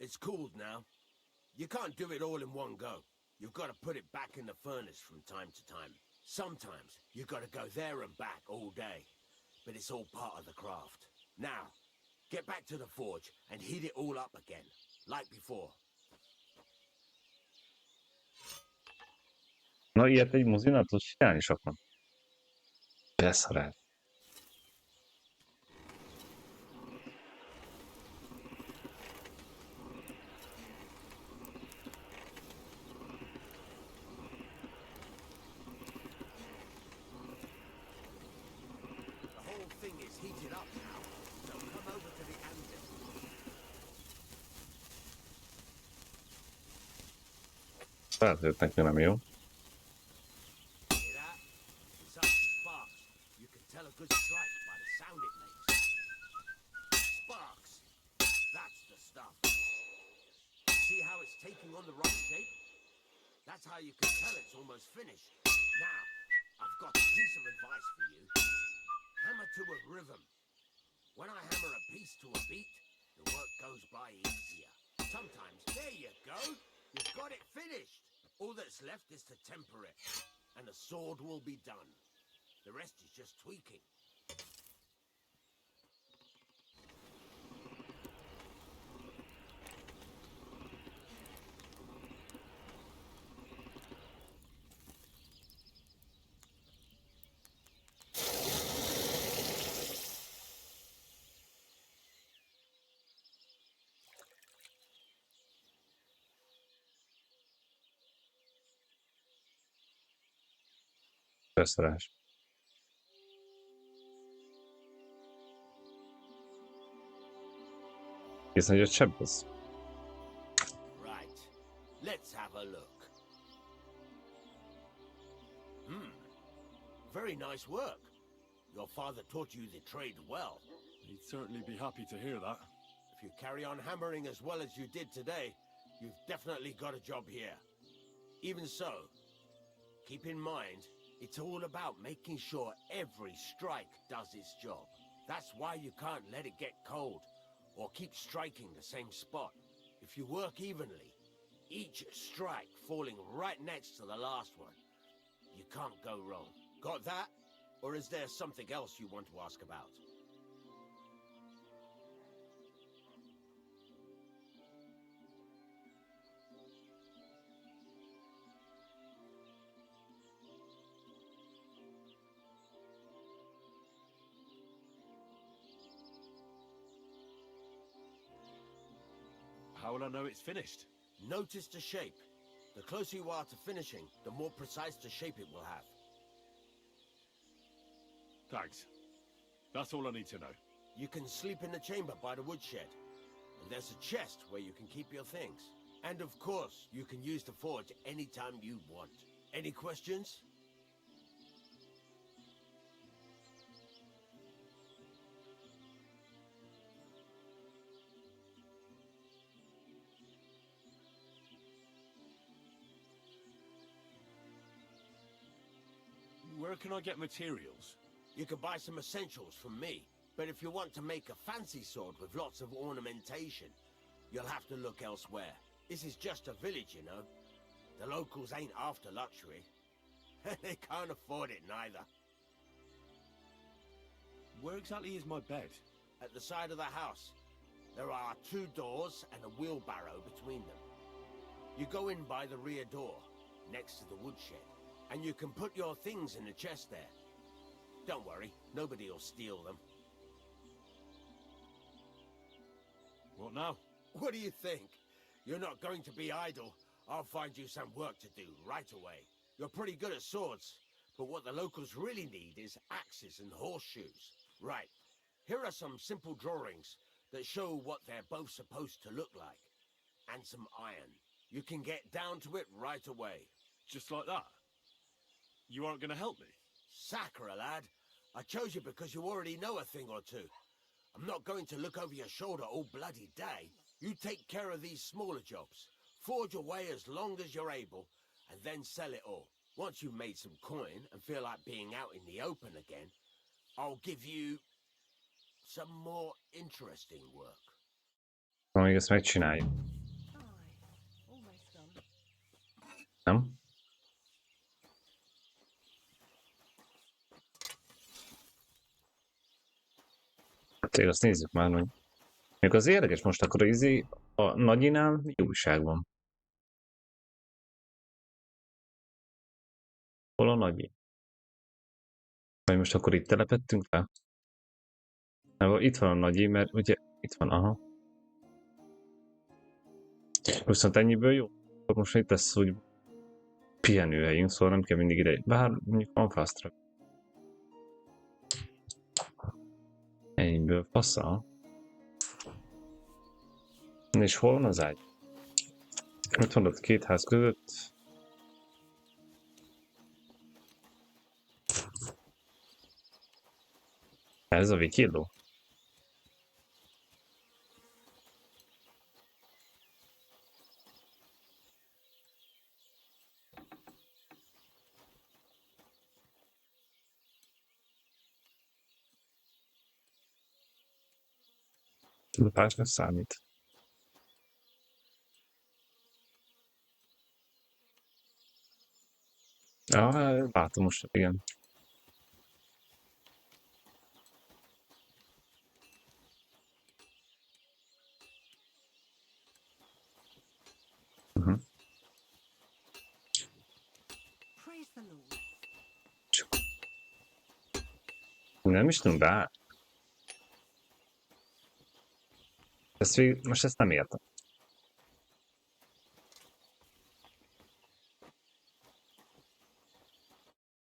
S9: It's cooled now. You can't do it all in one go. You've got to put it back in the furnace from time to time. Sometimes you've got to go there and back all day. But it's all part of the craft. Now, get back to the forge and heat it all up again, like before.
S3: Na, ilyet egy mozinál tudsz csinálni sokan. Beszarál.
S9: The whole thing is heated up now, so come over to the anvil.
S3: Feltőtnek nem jó.
S9: Hear that? It's up to sparks. You can tell a good strike by the sound it makes. Sparks. That's the stuff. See how it's taking on the right shape? That's how you can tell it's almost finished. Now, I've got a piece of advice for you. Hammer to a rhythm. When I hammer a piece to a beat, the work goes by easier. Sometimes, there you go. You've got it finished. All that's left is to temper it, and the sword will be done. The rest is just tweaking.
S3: Beszarás. Kész nagyot sebbez.
S9: Right. Let's have a look. Very nice work. Your father taught you the trade well.
S20: He'd certainly be happy to hear that.
S9: If you carry on hammering as well as you did today, you've definitely got a job here. Even so, keep in mind, it's all about making sure every strike does its job. That's why you can't let it get cold, or keep striking the same spot. If you work evenly, each strike falling right next to the last one, you can't go wrong. Got that? Or is there something else you want to ask about?
S20: How will I know it's finished?
S9: Notice the shape. The closer you are to finishing, the more precise the shape it will have.
S20: Thanks. That's all I need to know.
S9: You can sleep in the chamber by the woodshed. And there's a chest where you can keep your things. And of course, you can use the forge anytime you want. Any questions?
S20: Where can I get materials?
S9: You can buy some essentials from me. But if you want to make a fancy sword with lots of ornamentation, you'll have to look elsewhere. This is just a village, you know. The locals ain't after luxury. They can't afford it neither.
S20: Where exactly is my bed?
S9: At the side of the house. There are 2 doors and a wheelbarrow between them. You go in by the rear door, next to the woodshed, and you can put your things in the chest there. Don't worry, nobody will steal them.
S20: What now?
S9: What do you think? You're not going to be idle. I'll find you some work to do right away. You're pretty good at swords, but what the locals really need is axes and horseshoes. Right, here are some simple drawings that show what they're both supposed to look like. And some iron. You can get down to it right away.
S20: Just like that? You aren't going to help me?
S9: Sacre, lad. I chose you because you already know a thing or two. I'm not going to look over your shoulder all bloody day. You take care of these smaller jobs. Forge away as long as you're able, and then sell it all. Once you've made some coin and feel like being out in the open again, I'll give you some more interesting work.
S3: Még ezt megcsináljuk. Nem? Hát azt nézzük már, hogy... Még az érdekes, most akkor a nagyinál mi újság van? Hol a nagyi? Vagy most akkor itt telepettünk le? Nem, itt van a nagyi, mert ugye itt van, aha. Viszont ennyiből jó. Akkor most itt lesz úgy pihenőhelyünk, szóval nem kell mindig ide. Bár mondjuk van fast track. Ennyiből passza. És hol van az ágy? Ott van ott 2 ház között. Ez a vikilló. Lopásnak számít. Ja, látom most, igen. Nem is tudom be. Most ezt nem értem.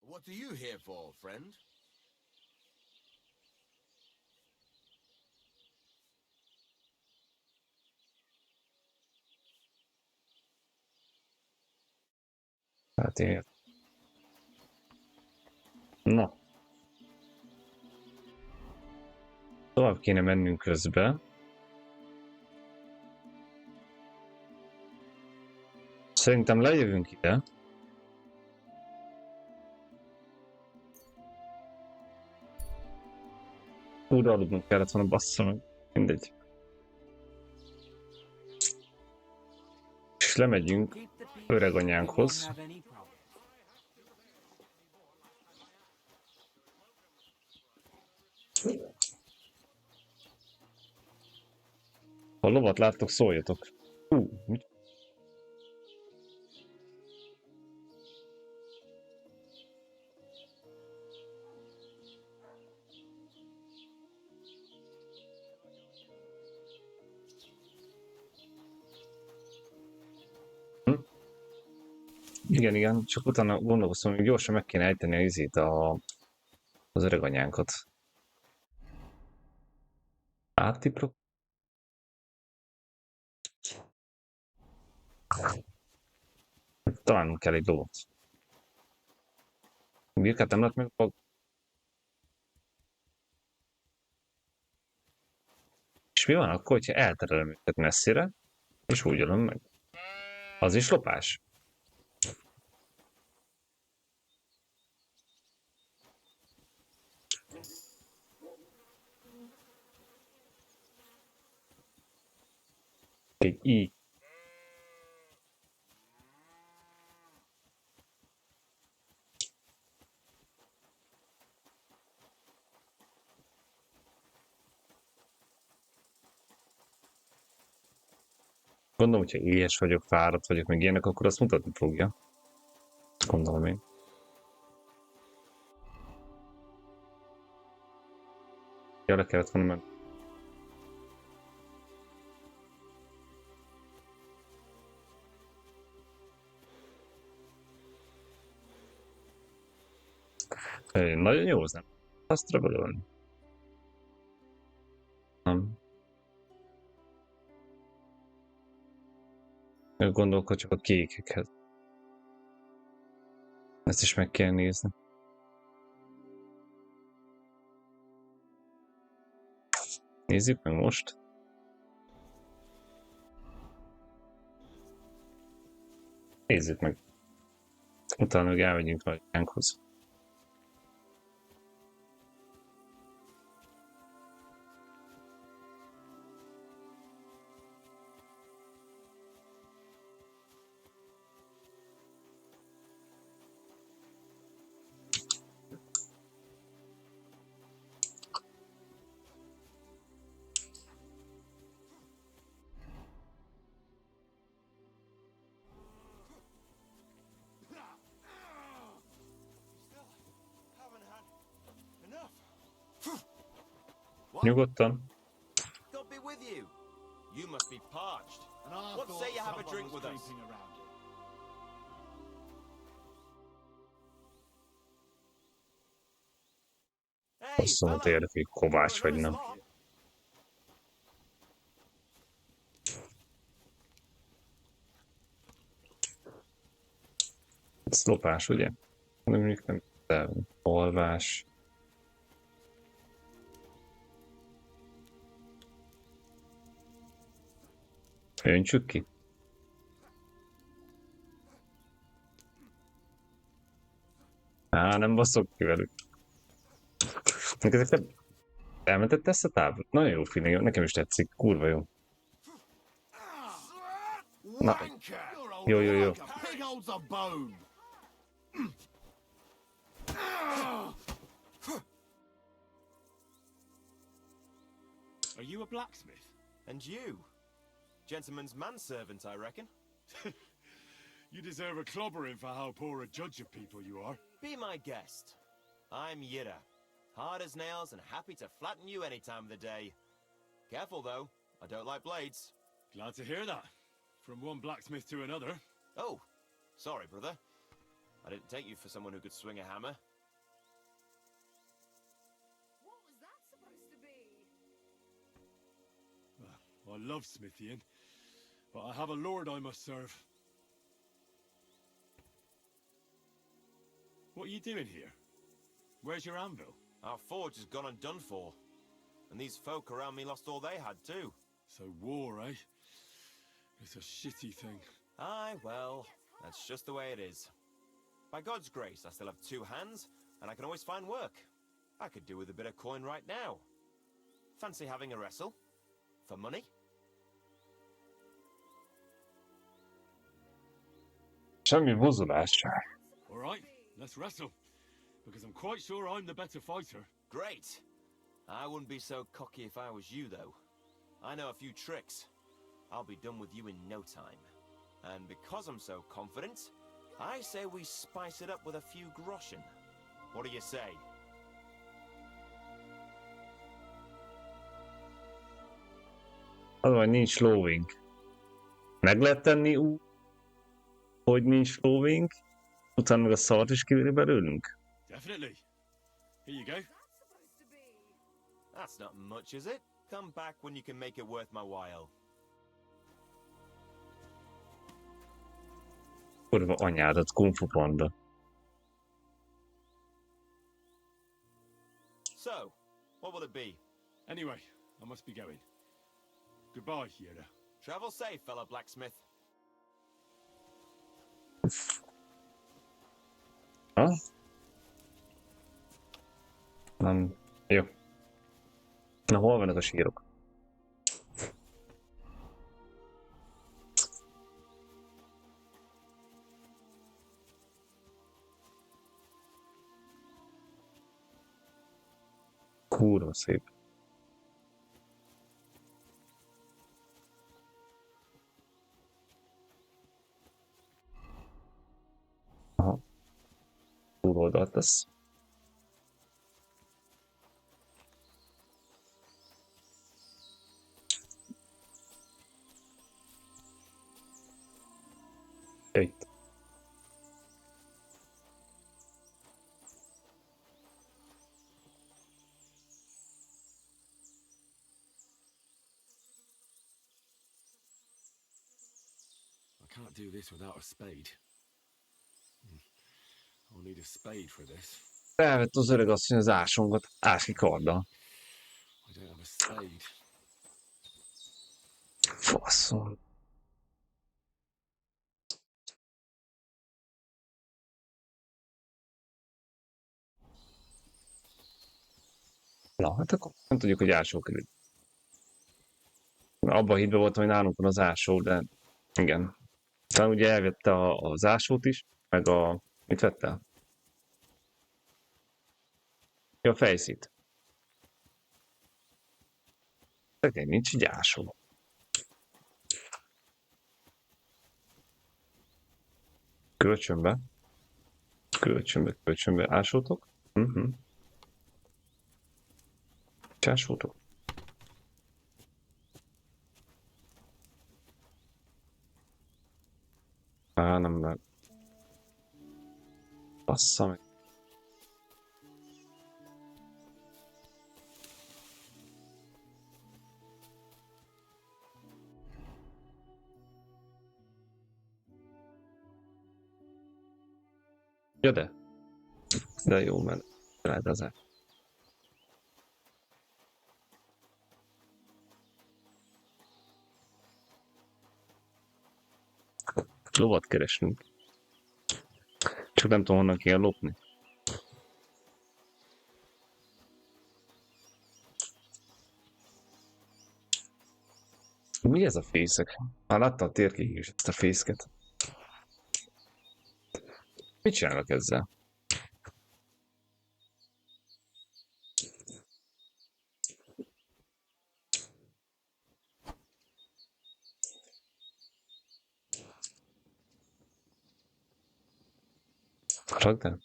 S9: What are you here for, friend?
S3: Hát én... Na. Tovább kéne mennünk közben. Szerintem lejövünk ide. Újra aludnunk kellett volna, bassza meg. Mindegy. És lemegyünk öreganyánkhoz. Ha lovat láttok, szóljatok. Mit? Igen, csak utána gondolkoztam, hogy gyorsan meg kéne ejteni a izét az öreganyánkat. Áttiprok? Talán kell egy lovat. Birkát nem lett meg a... És mi van akkor, hogyha elterelem őket messzire, és úgy ölöm meg? Az is lopás. Egy i. Gondolom, hogyha éhes vagyok, fáradt vagyok, meg ilyenek, akkor azt mutatni fogja. Gondolom én. Ja, le kellett volna meg. Nagyon jó, az nem. Azt rebelölni. Nem. Gondolkod csak a kékekhez. Ezt is meg kell nézni. Nézzük meg most. Nézzük meg. Utána meg elmegyünk a anyánkhoz. Nyugodtan.
S18: God be with you. You must be parched. What say you have a drink with us?
S3: Szóval érdek, hogy kovács vagy nem. Ez lopás, ugye? Mondjuk nem, de alvás. Öntsük ki. Nem baszok ki velük. Ezeket Elmentett ezt a táblat? Nagyon jó feeling, nekem is tetszik, kurva jó. Na, jó, jó, jó.
S9: Pig holds a bone.
S20: Are you a blacksmith?
S18: And you? Gentleman's manservant, I reckon.
S20: You deserve a clobbering for how poor a judge of people you are.
S18: Be my guest. I'm Yira. Hard as nails and happy to flatten you any time of the day. Careful, though. I don't like blades.
S20: Glad to hear that. From one blacksmith to another.
S18: Oh, sorry, brother. I didn't take you for someone who could swing a hammer.
S17: What was that supposed to be?
S20: I love smithying, but I have a lord I must serve. What are you doing here? Where's your anvil?
S18: Our forge has gone undone for. And these folk around me lost all they had, too.
S20: So war, eh? It's a shitty thing.
S18: Aye, well, that's just the way it is. By God's grace, I still have two hands, and I can always find work. I could do with a bit of coin right now. Fancy having a wrestle? For money?
S3: Semmi mozulás sem.
S20: All right, let's wrestle. Because I'm quite sure I'm the better fighter.
S18: Great. I wouldn't be so cocky if I was you, though. I know a few tricks. I'll be done with you in no time. And because I'm so confident, I say we spice it up with a few groschen. What do you say?
S3: Az, hogy nincs lóvink. Meg lehet tenni úgy, hogy nincs lóvink, utána meg a szart is kivéri belőlünk.
S20: Definitely. Here you go.
S18: That's not much, is it? Come back when you can make it worth my while.
S3: Kurva anyádat, Kung Fu Panda.
S18: So, what will it be?
S20: Anyway, I must be going. Goodbye, Yira.
S18: Travel safe, fellow blacksmith.
S3: Ha? Nem. Jó. Na, hol vannak a sírok? Kurva szép. Aha. Túloldalt lesz. Itt.
S20: I can't do this without a spade. I'll need a spade for this.
S3: Elvett az öreg asszony az ásonkat áski karddal.
S20: I don't have a spade.
S3: Faszom. Na, hát akkor nem tudjuk, hogy ásó kerül. Abban a hitben voltam, hogy nálunk van az ásó, de igen. Talán ugye elvette az ásót is, meg a... Mit vettel? Ja, a fejszít. Szegény, nincs így ásó. Kölcsönbe. Kölcsönbe ásótok? Ásótok? Á, nem lehet. Bassza meg. Ja, de jó, mert rád az el. Lovat keresnünk. Csak nem tudom, honnan kell lopni. Mi ez a fészek? Már látta a térkép is ezt a fészket. Mit csinálok ezzel? Rakd el?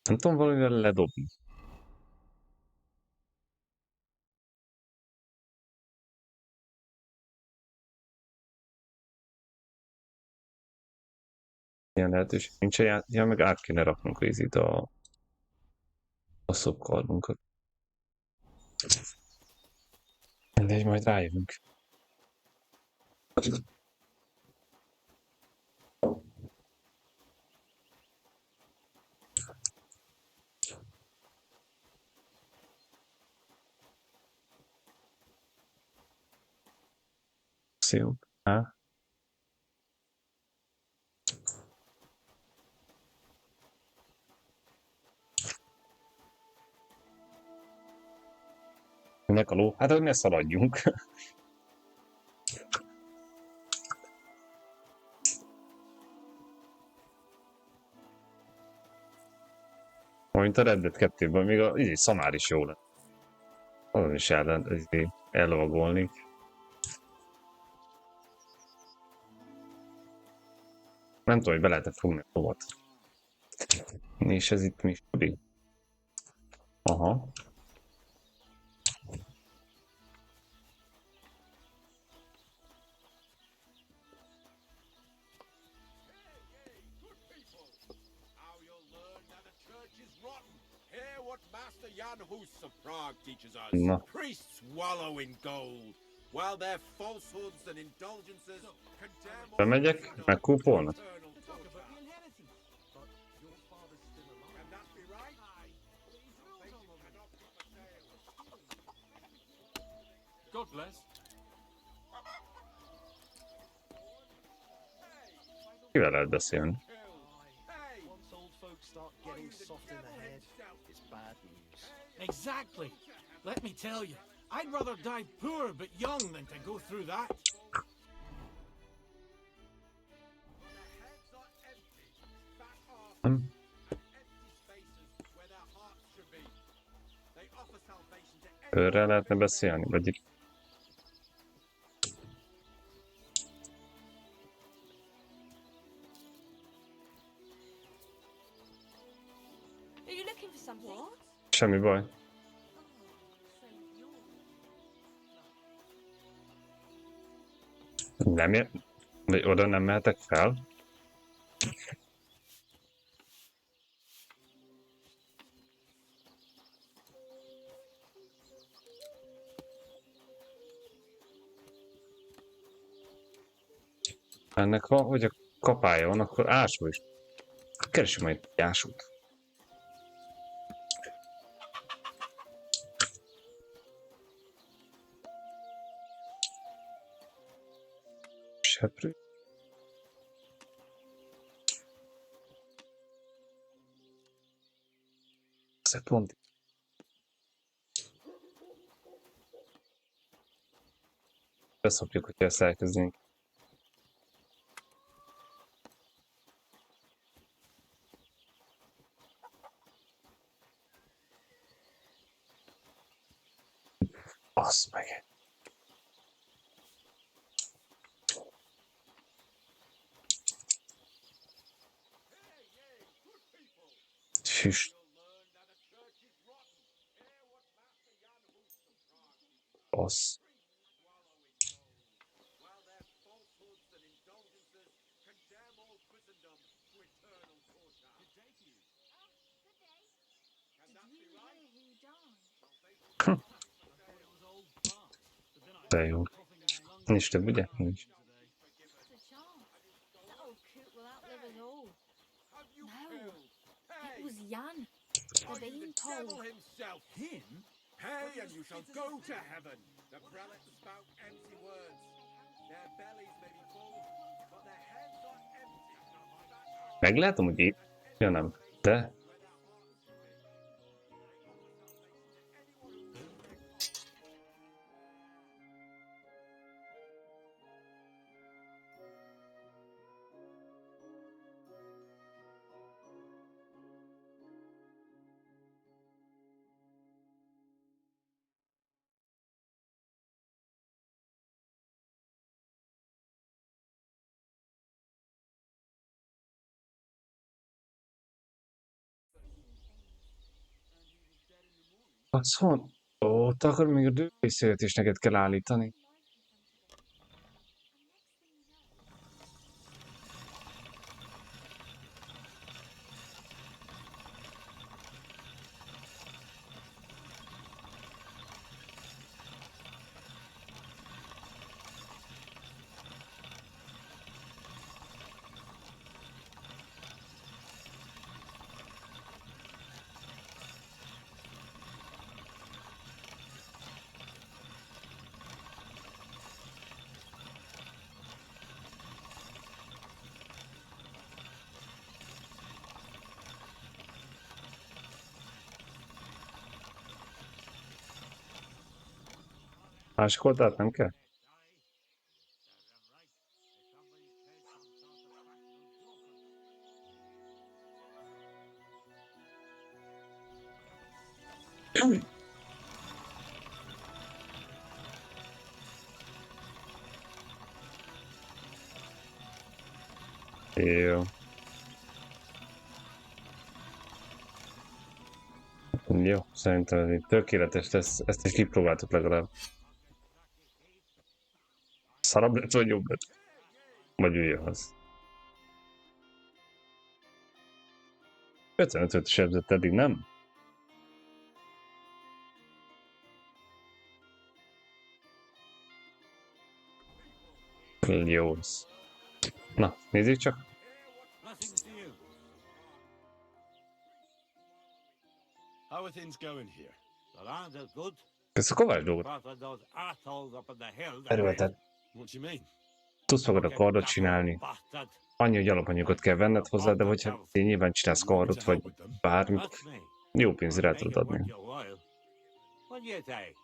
S3: Nem tudom valamivel ledobni. Ilyen lehetőség nincs, ja, meg át kéne raknunk itt a szopkardunkat. Mindegy, majd rájövünk. Szép. Há? Ennek a ló? Hát, hogy ne szaladjunk. Mint a Red Dead 2-ben, még a szamár is jó lett. Azon is ellovagolnék. Nem tudom, hogy be lehet-e fogni a lovat. És ez itt mi fudi? Aha. Na.
S9: Priests wallow in gold, while their falsehoods and indulgences condemn all
S3: Bemegyek, megkúpolnak.
S6: God bless.
S3: Kivel lehet beszélni?
S16: Exactly. Let me tell you, I'd rather die poor but young than to go through that.
S3: Őre lehetne beszélni, vagy... Semmi baj. Nem vagy oda nem mehetek fel? Ennek van, hogy a kapálya van, akkor ásó is. Keresünk majd egy ásót. Seprő. Ez pont. Beszopjuk, hogyha ezt elkezdenénk. Basz meg. Füst. Basz. De jó. Nincs több, ugye? Nincs.
S10: It was Jan, the bean pole.
S9: Him? Hey, and you shall go to heaven. The prelates spout empty words. Their bellies may be full, but their heads are empty.
S3: Meglátom, hogy itt. Ja nem. De. Faszon? Ó, te akkor még a dőrészét is neked kell állítani. Másik oldalt nem kell? Jó. Jó, szerintem ez így tökéletes, ezt is kipróbáltuk legalább. Szarabb lett, vagy jobb lett? Vagy ugyanaz. 55-öt sebzett eddig, nem? Jó. Na, nézzük csak.
S20: How are things going here?
S14: The land is good.
S3: Ez a kovács dolgot.
S14: But with those assholes up in the hills,
S3: Területet.
S20: What do you mean?
S3: Tudsz magad a kardot csinálni. Annyi, hogy alapanyagot kell venned hozzá, de hogyha én nyilván csinálsz kardot, vagy bármit, jó pénzre el tudod adni.
S14: What do you say?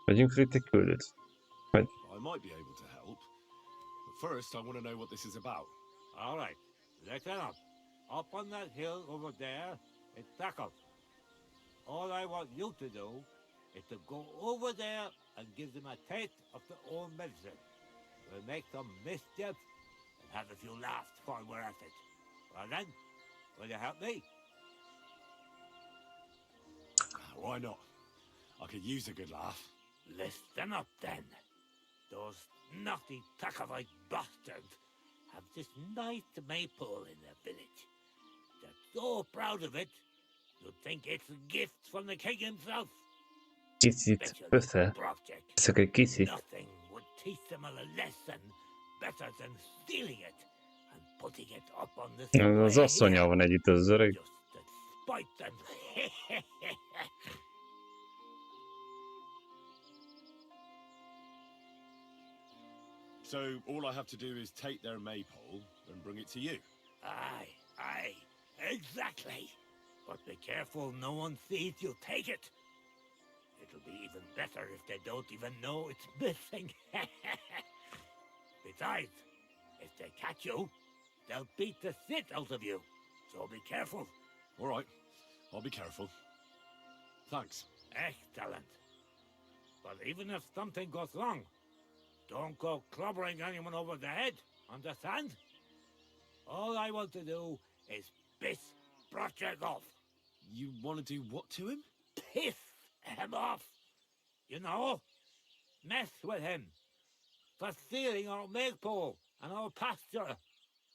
S3: Vegyünk fel itt egy küldőt. Vagy
S20: I might be able to help. But first, I want to know what this is about.
S14: All right, listen up. Up on that hill over there, it's tackled. All I want you to do is to go over there and give them a taste of their own medicine. We'll make some mischief and have a few laughs while we're at it. Well then, will you help me?
S20: Why not? I could use a good laugh.
S14: Listen up then. Those naughty Takavite bastards have this nice maypole in their village. They're so proud of it, you'd think it's a gift from the king himself.
S3: kicsit össze. Ezek egy kicsit.
S14: Nothing would teach them a lesson better than stealing it and putting it up on the
S3: Az asszonyal van együtt az öreg.
S14: spite them.
S20: So all I have to do is take their maypole and bring it to you.
S14: Aye, exactly. But be careful no one sees you take it. It'll be even better if they don't even know it's missing. Besides, if they catch you, they'll beat the shit out of you. So be careful.
S20: All right, I'll be careful. Thanks.
S14: Excellent. But even if something goes wrong, don't go clobbering anyone over the head, understand? All I want to do is piss Brotchegov.
S20: You want to do what to him?
S14: Piss him off. You know? Mess with him. For stealing our maypole and our pasture.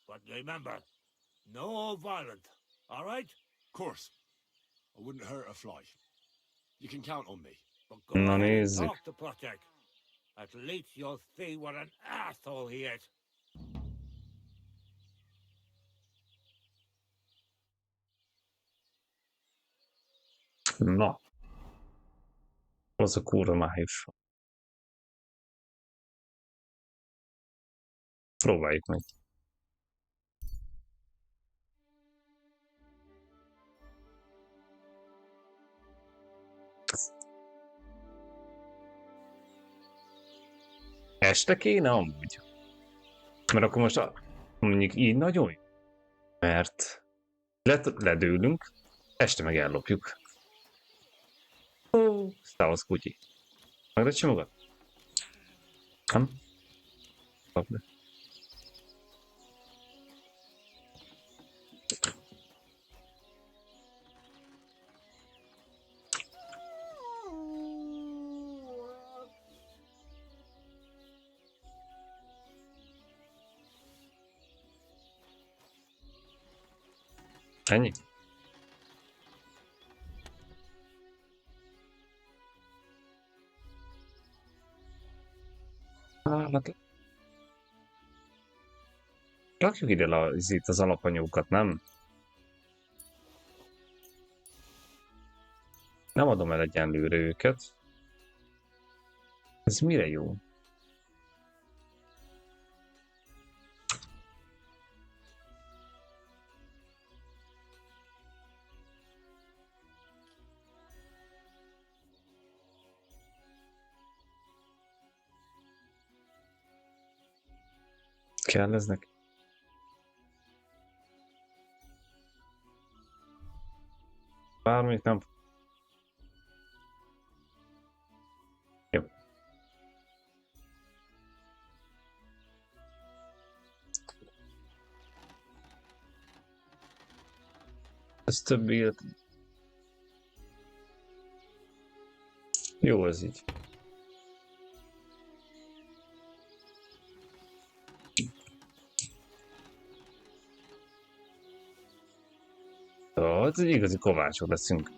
S14: But remember, no violence, all right?
S20: Of course. I wouldn't hurt a fly. You can count on me.
S14: But go
S3: Na
S14: ahead and
S3: nézzük.
S14: talk to Project. At least you'll see what an asshole he is.
S3: Na. Az a kurva május. Próbáljuk meg. Este kéne amúgy. Mert akkor most mondjuk így nagyon jó. Mert ledőlünk, este meg ellopjuk. Ó, Star kutyi. Megradj magad? Nem? Kapd le. Ennyi? Hát rakjuk ide itt az alapanyagokat, nem? Nem adom el egyenlőre őket. Ez mire jó? Kell ez neki? Bármit nem. Jó. Ez több élet. Jó ez így. Hát igazi kovácsok leszünk.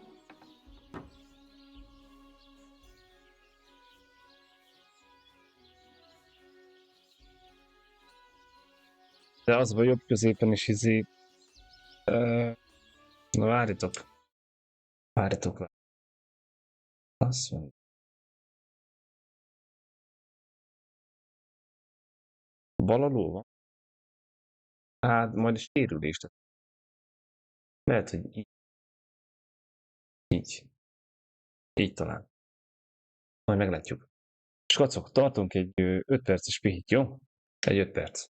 S3: De az vagy jobb középen is na várjatok. Várjatok. Azt mondja. Bal alul van? Hát majd is sérülést. Lehet, hogy így. Így. Így talán. Majd meglátjuk. Skacok, tartunk egy 5 perces pihit, jó? Egy 5 perc.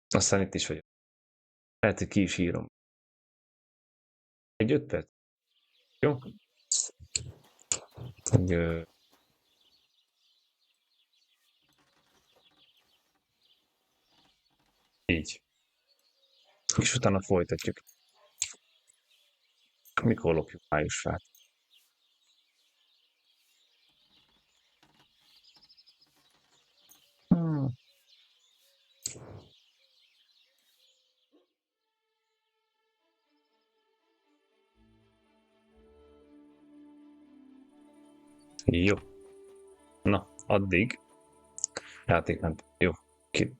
S3: Aztán itt is vagyok. Lehet, hogy ki is írom. Egy 5 perc. Jó? Egy, így. És utána folytatjuk. Mikor lopjuk májusfát? Jó. Na, addig. Játékment. Jó. Ki.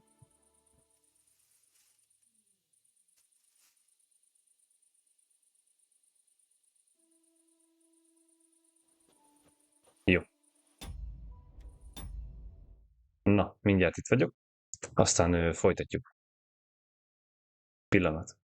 S3: Jó. Na, mindjárt itt vagyok. Aztán folytatjuk. Pillanat.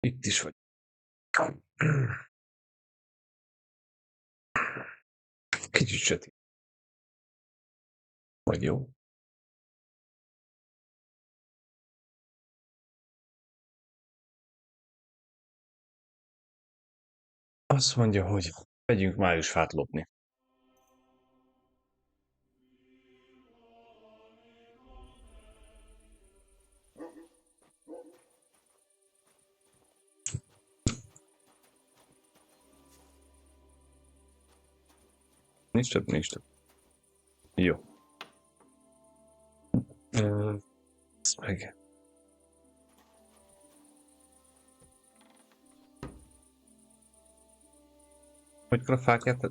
S3: Itt is vagy. Kicsit sötét. Vagy jó. Azt mondja, hogy megyünk májusfát lopni. Nincs több, nincs több. Jó. Ezt meg. Hogy kell a fákját?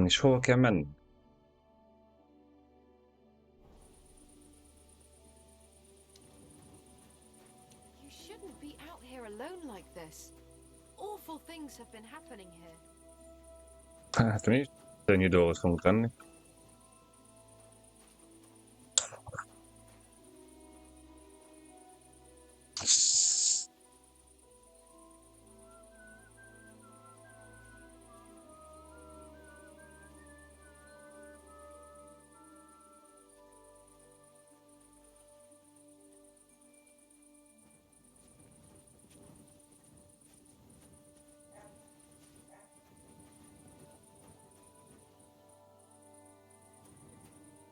S3: És hova kell menni?
S12: You shouldn't be out here alone like this. Awful things have been happening here.
S3: Hát mi is szörnyű dolgot fogunk tenni.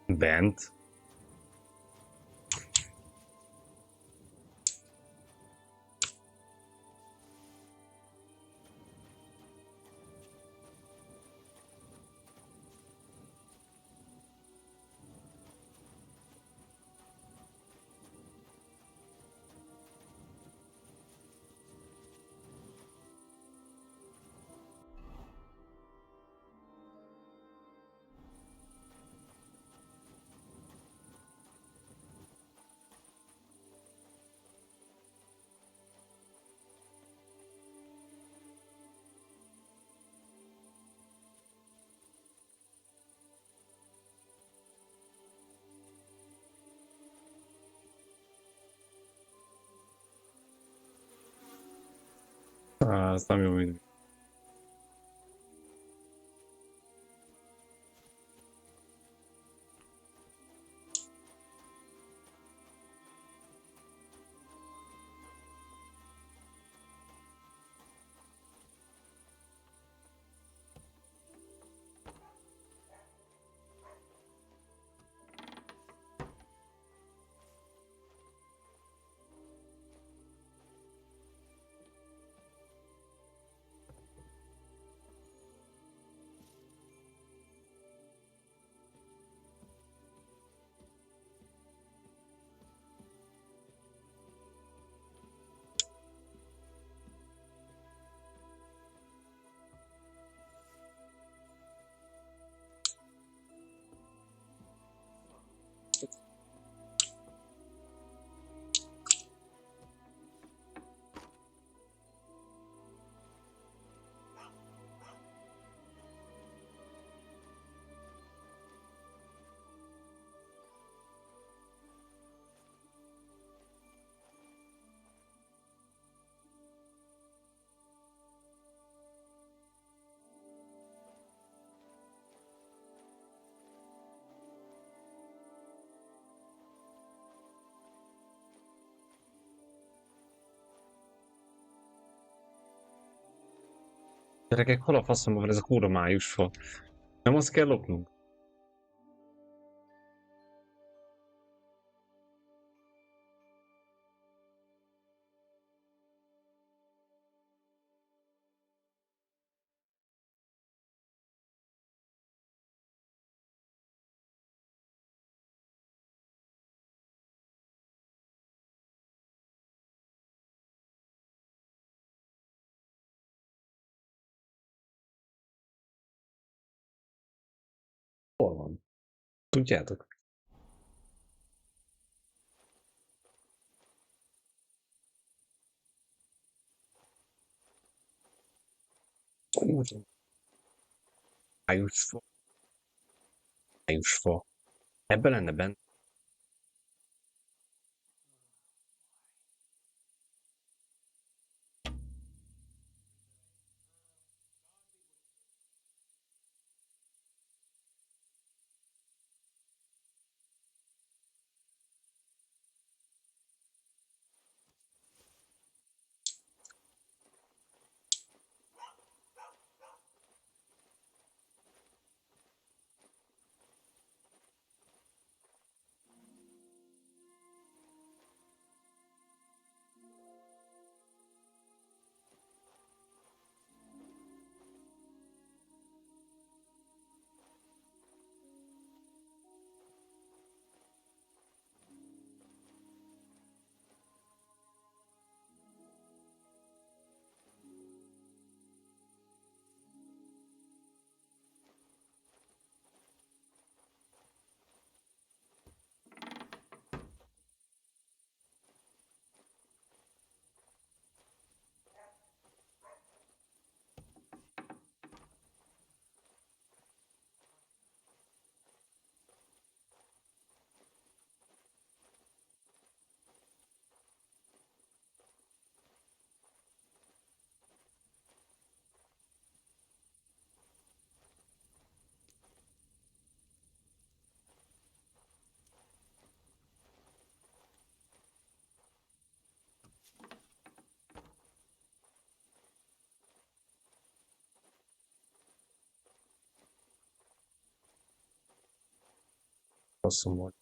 S3: Bent. Ez nem jó mindig. Gyerekek, hol a faszomban van ez a kurva májusfa? Nem azt kell lopnunk? Hol van? Tudjátok? Májusfa. Májusfa. Ebben lenne benne. Rosszul volt.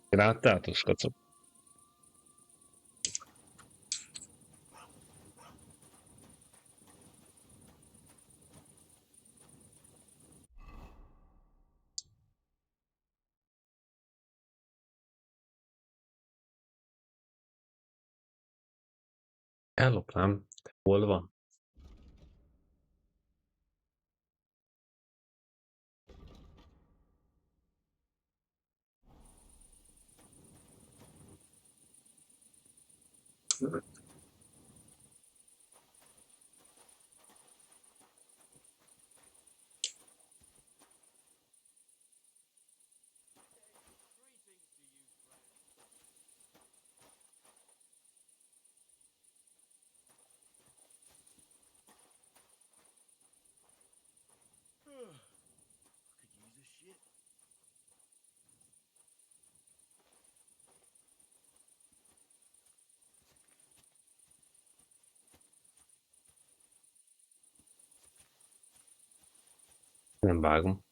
S3: Láttátok, skacok? Ellopnám. Hol van? Nem vágom.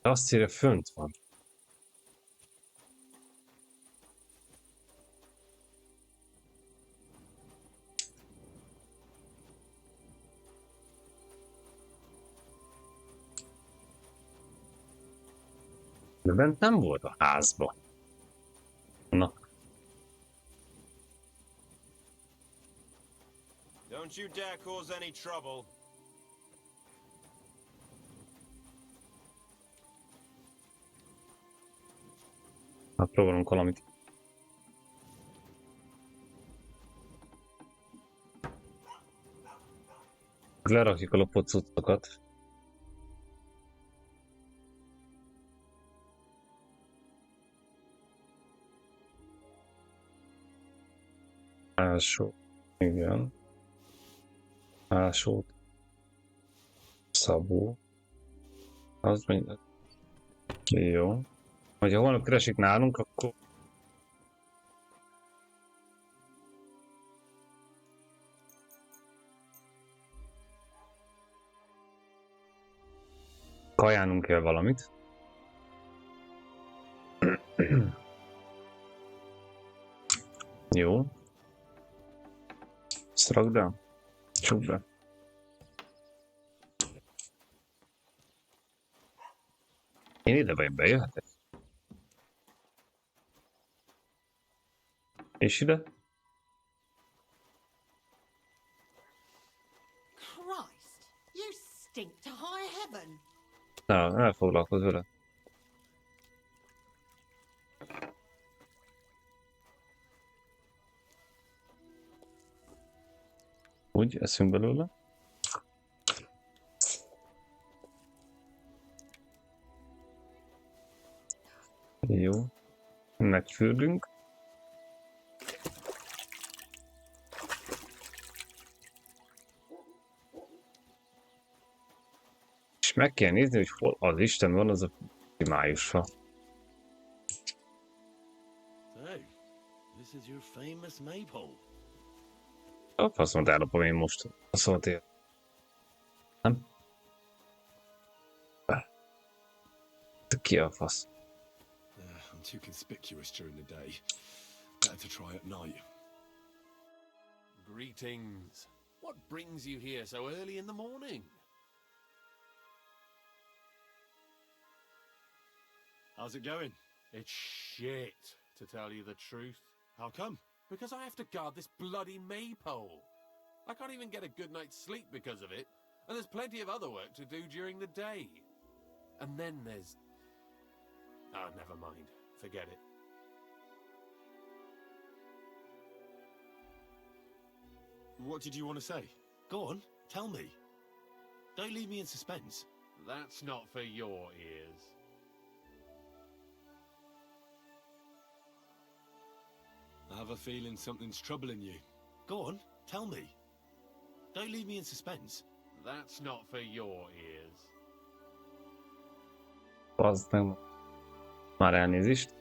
S3: De azt írja, fönt van. De bent nem volt a házba. Na.
S18: Don't you dare cause any trouble.
S3: Hát próbálunk valamit. Lerakjuk a lopott cuccokat. Ásó. Igen. Ásót. Szabó. Az minden. Jó. Ha holnap keresik nálunk, akkor kajálnunk kell valamit. Jó. Ezt rakd be. Csukd be. Én ide vagy bejöhetek? És ide?
S11: Christ, you stink to high heaven.
S3: Na, elfoglalkozz vele. Úgy, eszünk belőle. Jó. Megfürdünk. És meg kell nézni, hogy hol az Isten van az a májusfa.
S20: So, this is your famous maypole.
S3: A faszont ellopom én most. A szót ér. Nem? Ki a fasz?
S20: I'm too conspicuous during the day. Better to try at night.
S6: Greetings. What brings you here so early in the morning?
S20: How's it going?
S6: It's shit, to tell you the truth.
S20: How come?
S6: Because I have to guard this bloody maypole. I can't even get a good night's sleep because of it, and there's plenty of other work to do during the day. And then there's... Oh, never mind. Forget it.
S20: What did you want to say? Go on, tell me. Don't leave me in suspense.
S6: That's not for your ears.
S20: I have a feeling something's troubling you. Go on, tell me. Don't leave me in suspense.
S6: That's not for your ears.
S3: Az nem. Már elnézést.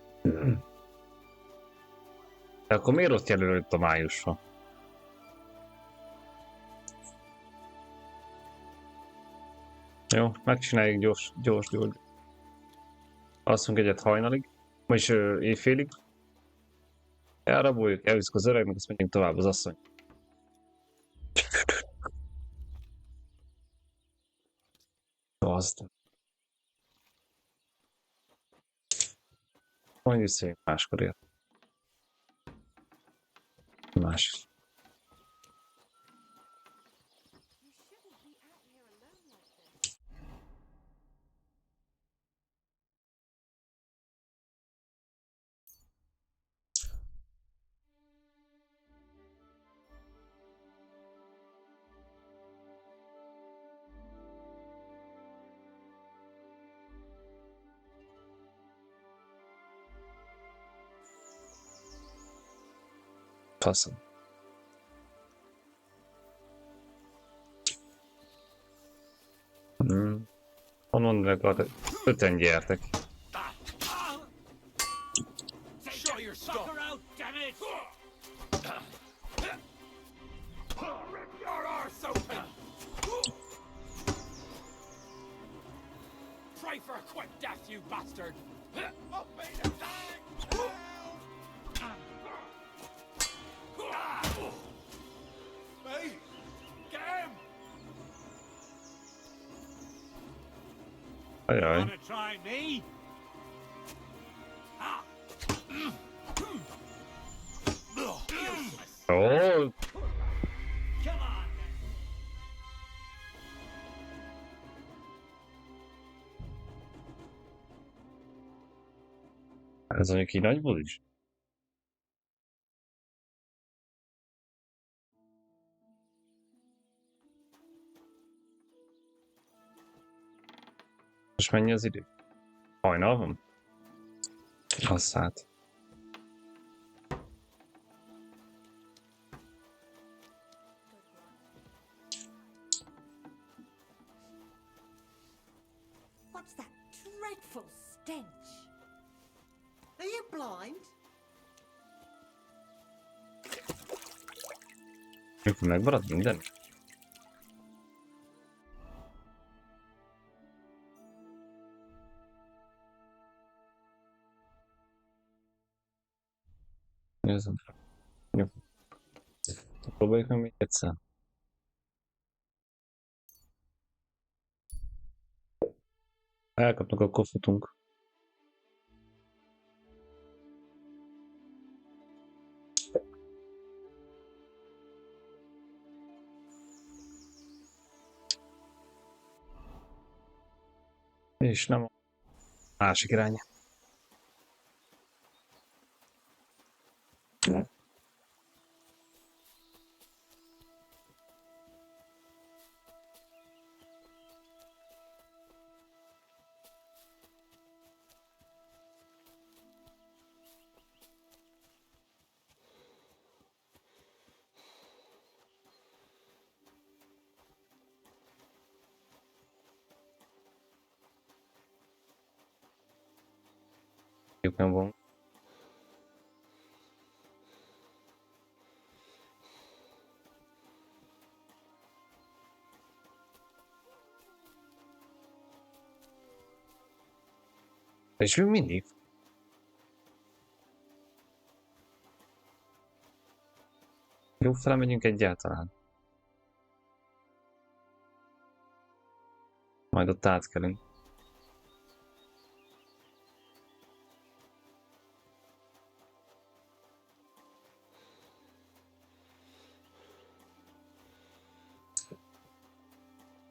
S3: De akkor miért ott jelölött a májusra? Jó, megcsináljuk gyors. Alszunk egyet hajnalig, vagyis éjfélig. Elraboljuk, elviszük az öregnek, azt menjünk tovább az asszony. Azt. Majd visszajönk máskor ért. Más. Faszom. Honnan legalább 5-en gyertek.
S5: Show your stuff. Out, damn it! Rip your arse open! Pray for a quick death, you bastard! Up me the tank! Hey, get him!
S3: Ajaj.
S14: Wanna try me?
S3: Ó, ez mondjuk így nagyból is. Most mennyi az idő? Hajnal van? Asszát.
S11: What's that dreadful stench? Are you blind?
S3: Mikor megmarad minden? Nézzem. Jó. Próbáljuk meg még egyszer. Elkapnak, akkor futunk. És nem a másik irány. Nem van. És még mindig. Jó fele megyünk egyáltalán. Majd ott átkelünk.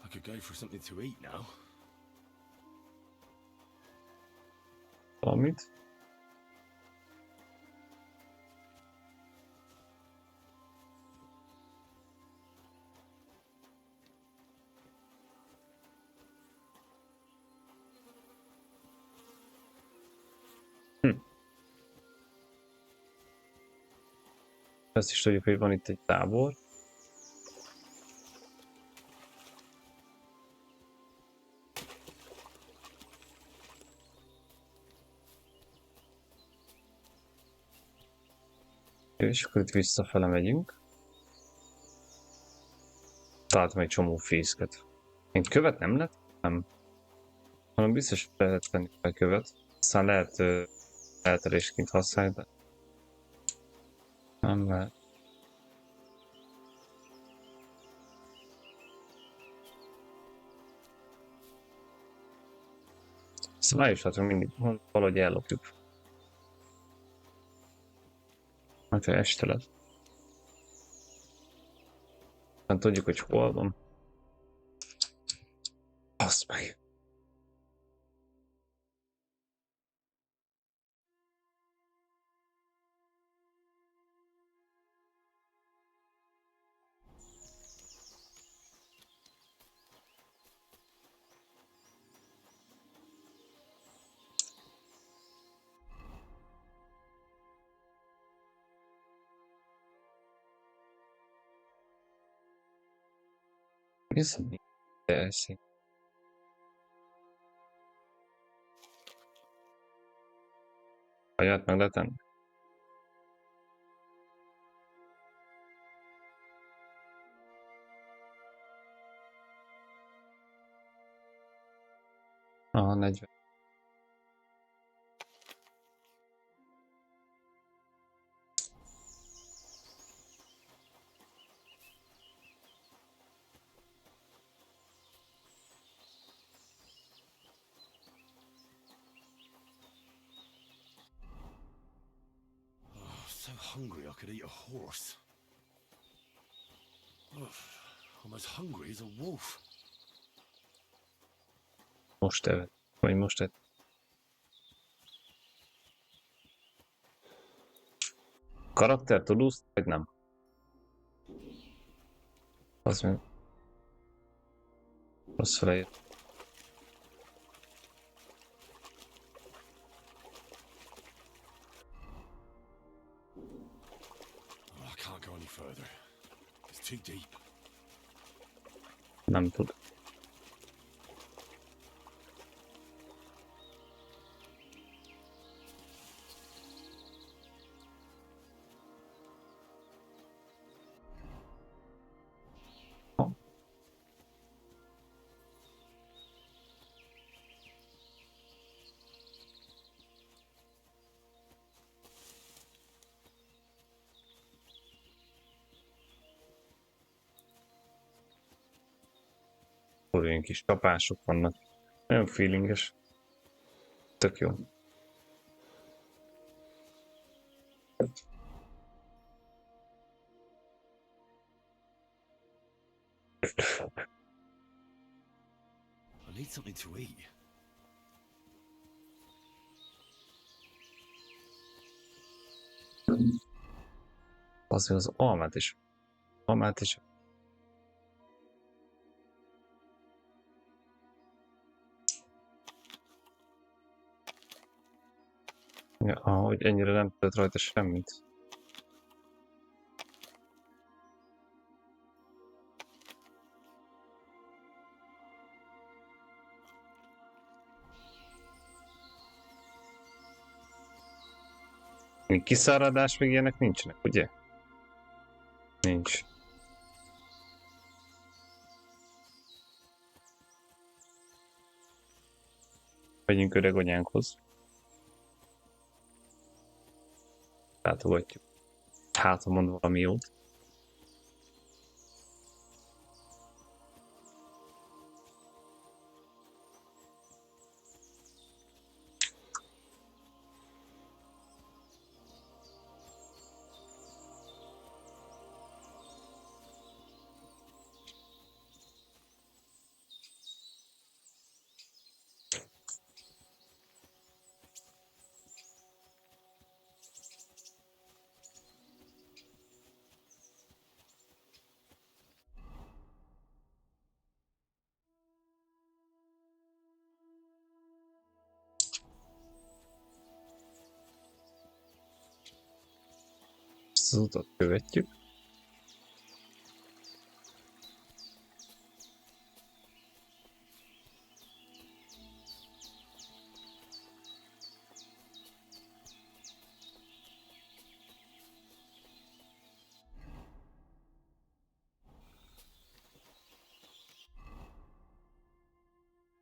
S20: I could go for something to eat now.
S3: Valamit? Ezt is tudjuk, hogy van itt egy tábor. És akkor itt visszafele megyünk. Találtam egy csomó fészket. Én követ nem lett? Nem. Hanem biztos lehet venni a követ. Aztán lehet elterésként használni, de nem lehet. Ezt már is látom, mindig valahogy ellopjuk. Hát, ha este lett. Nem tudjuk, hogy hol van. Azt meg. Viszont elszín. Aját meg lehet tenni. Aha, 40.
S20: Oh, so hungry I could eat a horse. Oh, I'm as hungry as a wolf.
S3: Most evett. Vagy most evett. Karakter tudsz, vagy nem? Az még... Rossz felejött.
S20: Oh, I can't go any further. It's too deep.
S3: Nem tud. Olyan kis csapások vannak. Nagyon feelinges. Tök jó.
S20: I need something to eat.
S3: Azért az almát is. Almát is. Ja, ahogy ennyire nem tett rajta semmit. Még kiszáradás, még ilyenek nincsenek, ugye? Nincs. Megyünk öreg anyánkhoz. Látogatjuk. Hát, ha mond valami jót. az utat követjük.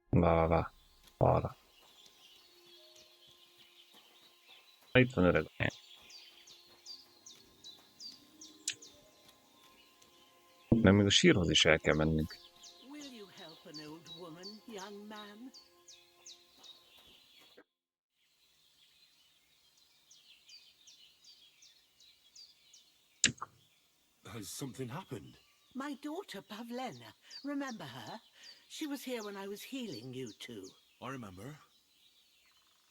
S3: Vá. Balra. Itt van öreg anyám. Nem, még a sírhoz is el kell mennünk.
S15: Will you help an old woman, young man?
S20: Has something happened?
S15: My daughter, Pavlena. Remember her? She was here when I was healing you two.
S20: I remember.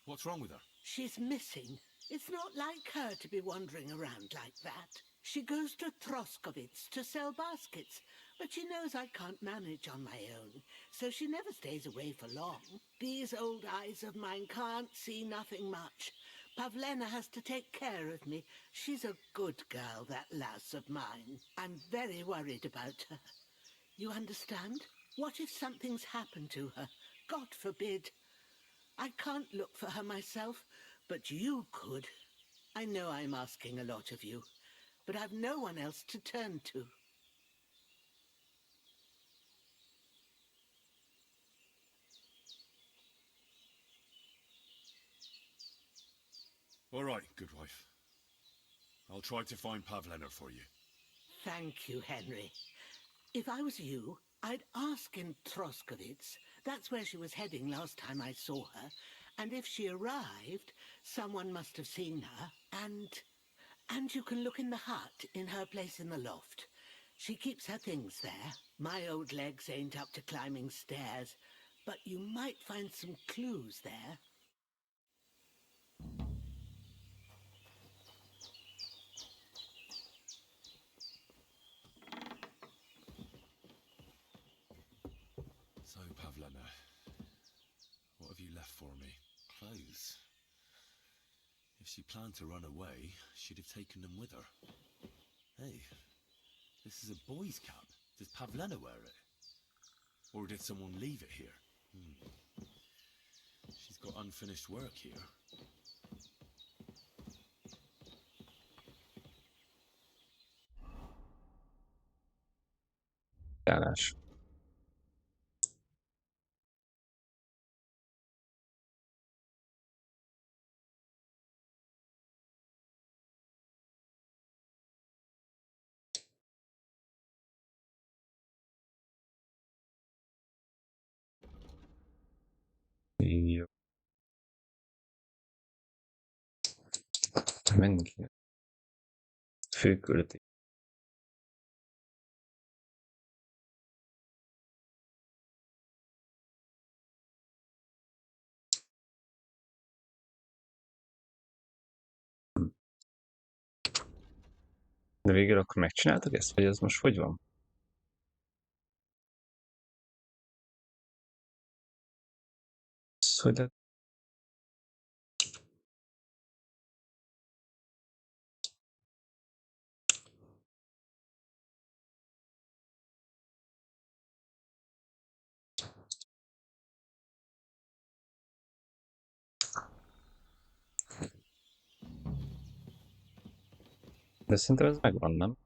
S20: What's wrong with her?
S15: She's missing. It's not like her to be wandering around like that. She goes to Troskovitz to sell baskets, but she knows I can't manage on my own, so she never stays away for long. These old eyes of mine can't see nothing much. Pavlena has to take care of me. She's a good girl, that lass of mine. I'm very worried about her. You understand? What if something's happened to her? God forbid. I can't look for her myself, but you could. I know I'm asking a lot of you, but I've no one else to turn to.
S20: All right, good wife. I'll try to find Pavlena for you.
S15: Thank you, Henry. If I was you, I'd ask in Troskovitz. That's where she was heading last time I saw her. And if she arrived, someone must have seen her. And you can look in the hut in her place in the loft. She keeps her things there. My old legs ain't up to climbing stairs, but you might find some clues there.
S20: So, Pavlena, what have you left for me? Clothes. If she planned to run away, she'd have taken them with her. Hey, this is a boy's cap. Does Pavlena wear it? Or did someone leave it here? She's got unfinished work here.
S3: Járás. Jó. Menjünk ki. Főküldetés. De végül akkor megcsináltuk ezt, vagy ez most hogy van? Ez hogy lett? De szerintem ez megvan, nem?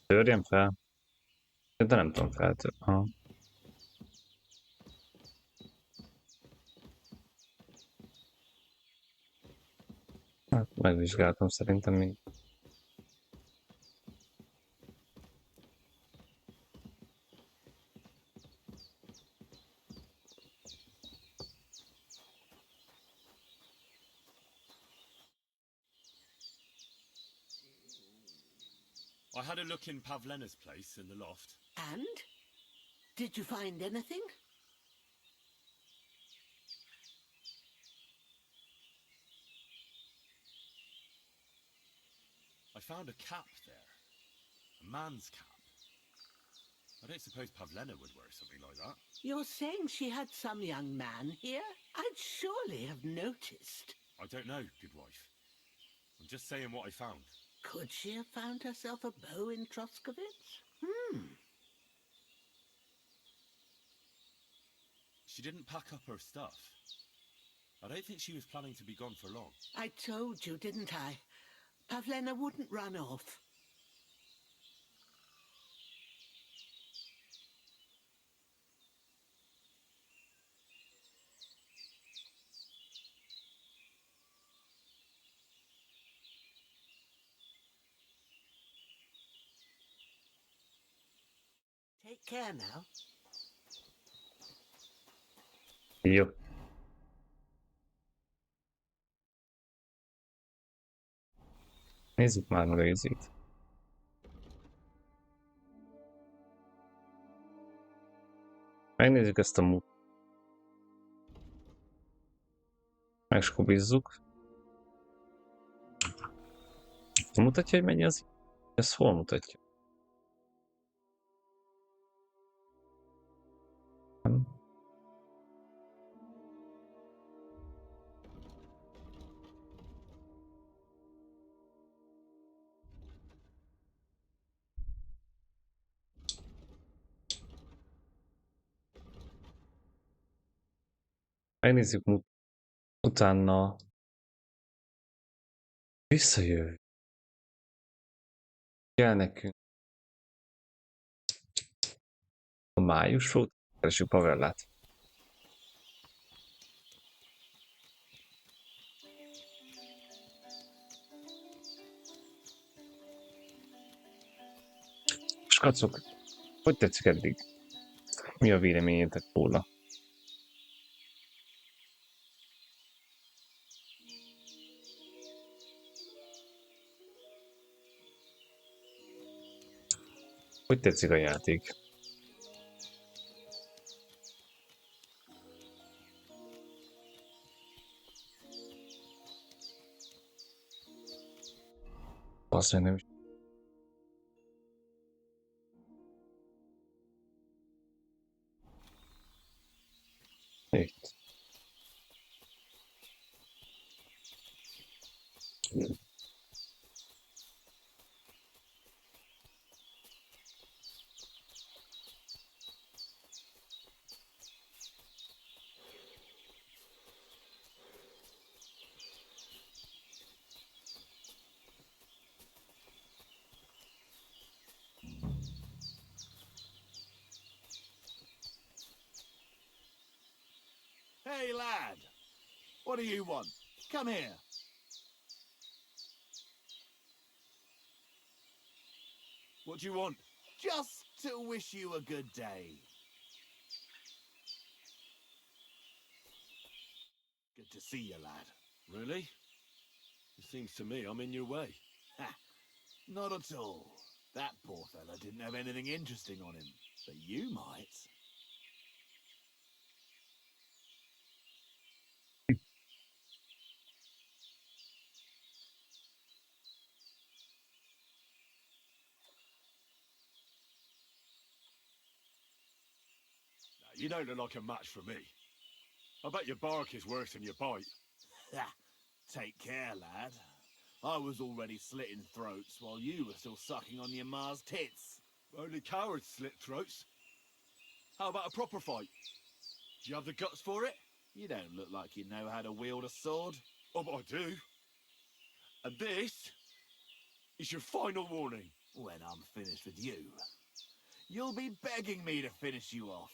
S3: Törjem fel. De nem tudom feltörni. Aha. Hát megvizsgáltam szerintem még.
S20: I had a look in Pavlena's place in the loft.
S15: And? Did you find anything?
S20: found a cap there. A man's cap. I don't suppose Pavlena would wear something like that.
S15: You're saying she had some young man here? I'd surely have noticed.
S20: I don't know, good wife. I'm just saying what I found.
S15: Could she have found herself a beau in Troskovitz?
S20: She didn't pack up her stuff. I don't think she was planning to be gone for long.
S15: I told you, didn't I? Pavlena wouldn't run off. Take care now.
S3: Jó. Nézzük már meg a izét. Megnézzük ezt a megskobizzuk. Mutatja, hogy mennyi az? Ez hol mutatja? Megnézzük utána. Visszajövő. Kell nekünk. A május volt. Keresjük Pavellát. Skacok, hogy tetszik eddig? Mi a véleményetek róla? Hogy tetszik a játék? Azt mondom, hogy itt.
S5: Hey, lad! What do you want? Come here.
S20: What do you want?
S5: Just to wish you a good day. Good to see you, lad.
S20: Really? It seems to me I'm in your way.
S5: Ha! Not at all. That poor fella didn't have anything interesting on him, but you might.
S20: You don't look like a match for me. I bet your bark is worse than your bite.
S5: Ha! Take care, lad. I was already slitting throats while you were still sucking on your ma's tits.
S20: Only cowards slit throats. How about a proper fight? Do you have the guts for it?
S5: You don't look like you know how to wield a sword.
S20: Oh, but I do. And this is your final warning.
S5: When I'm finished with you, you'll be begging me to finish you off.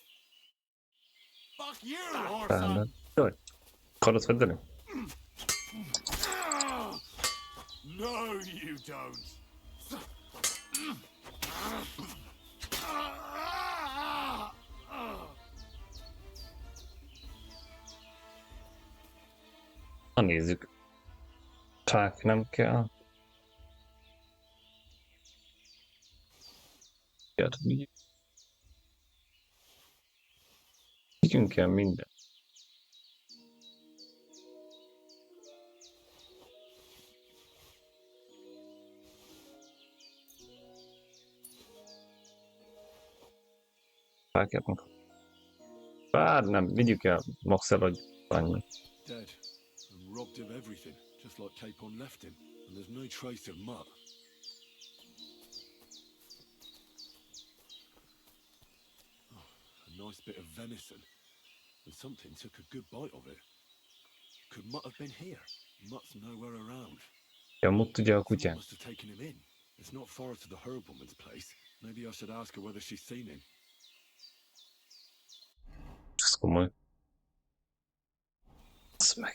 S5: Fuck you,
S3: Rendben.
S5: whoreson!
S3: Jó, akarod védeni?
S5: No, you don't.
S3: Na nézzük. Csak nem kell. Nekünk kell minden. Fákját. Bár nem, vigyük el Maxel, hogy annyi.
S20: Dead and robbed of everything, just like Capon left him, and there's no trace of Mutt. Oh, a nice bit of venison, and something took a good bite of it. Could Mutt have been here? Mutt's nowhere around.
S3: Ja, Mutt ugye a
S20: Someone
S3: kutyán.
S20: must have taken him in. It's not far to the herb woman's place. Maybe I should ask her whether she's seen him.
S3: Ez komoly. Ez meg.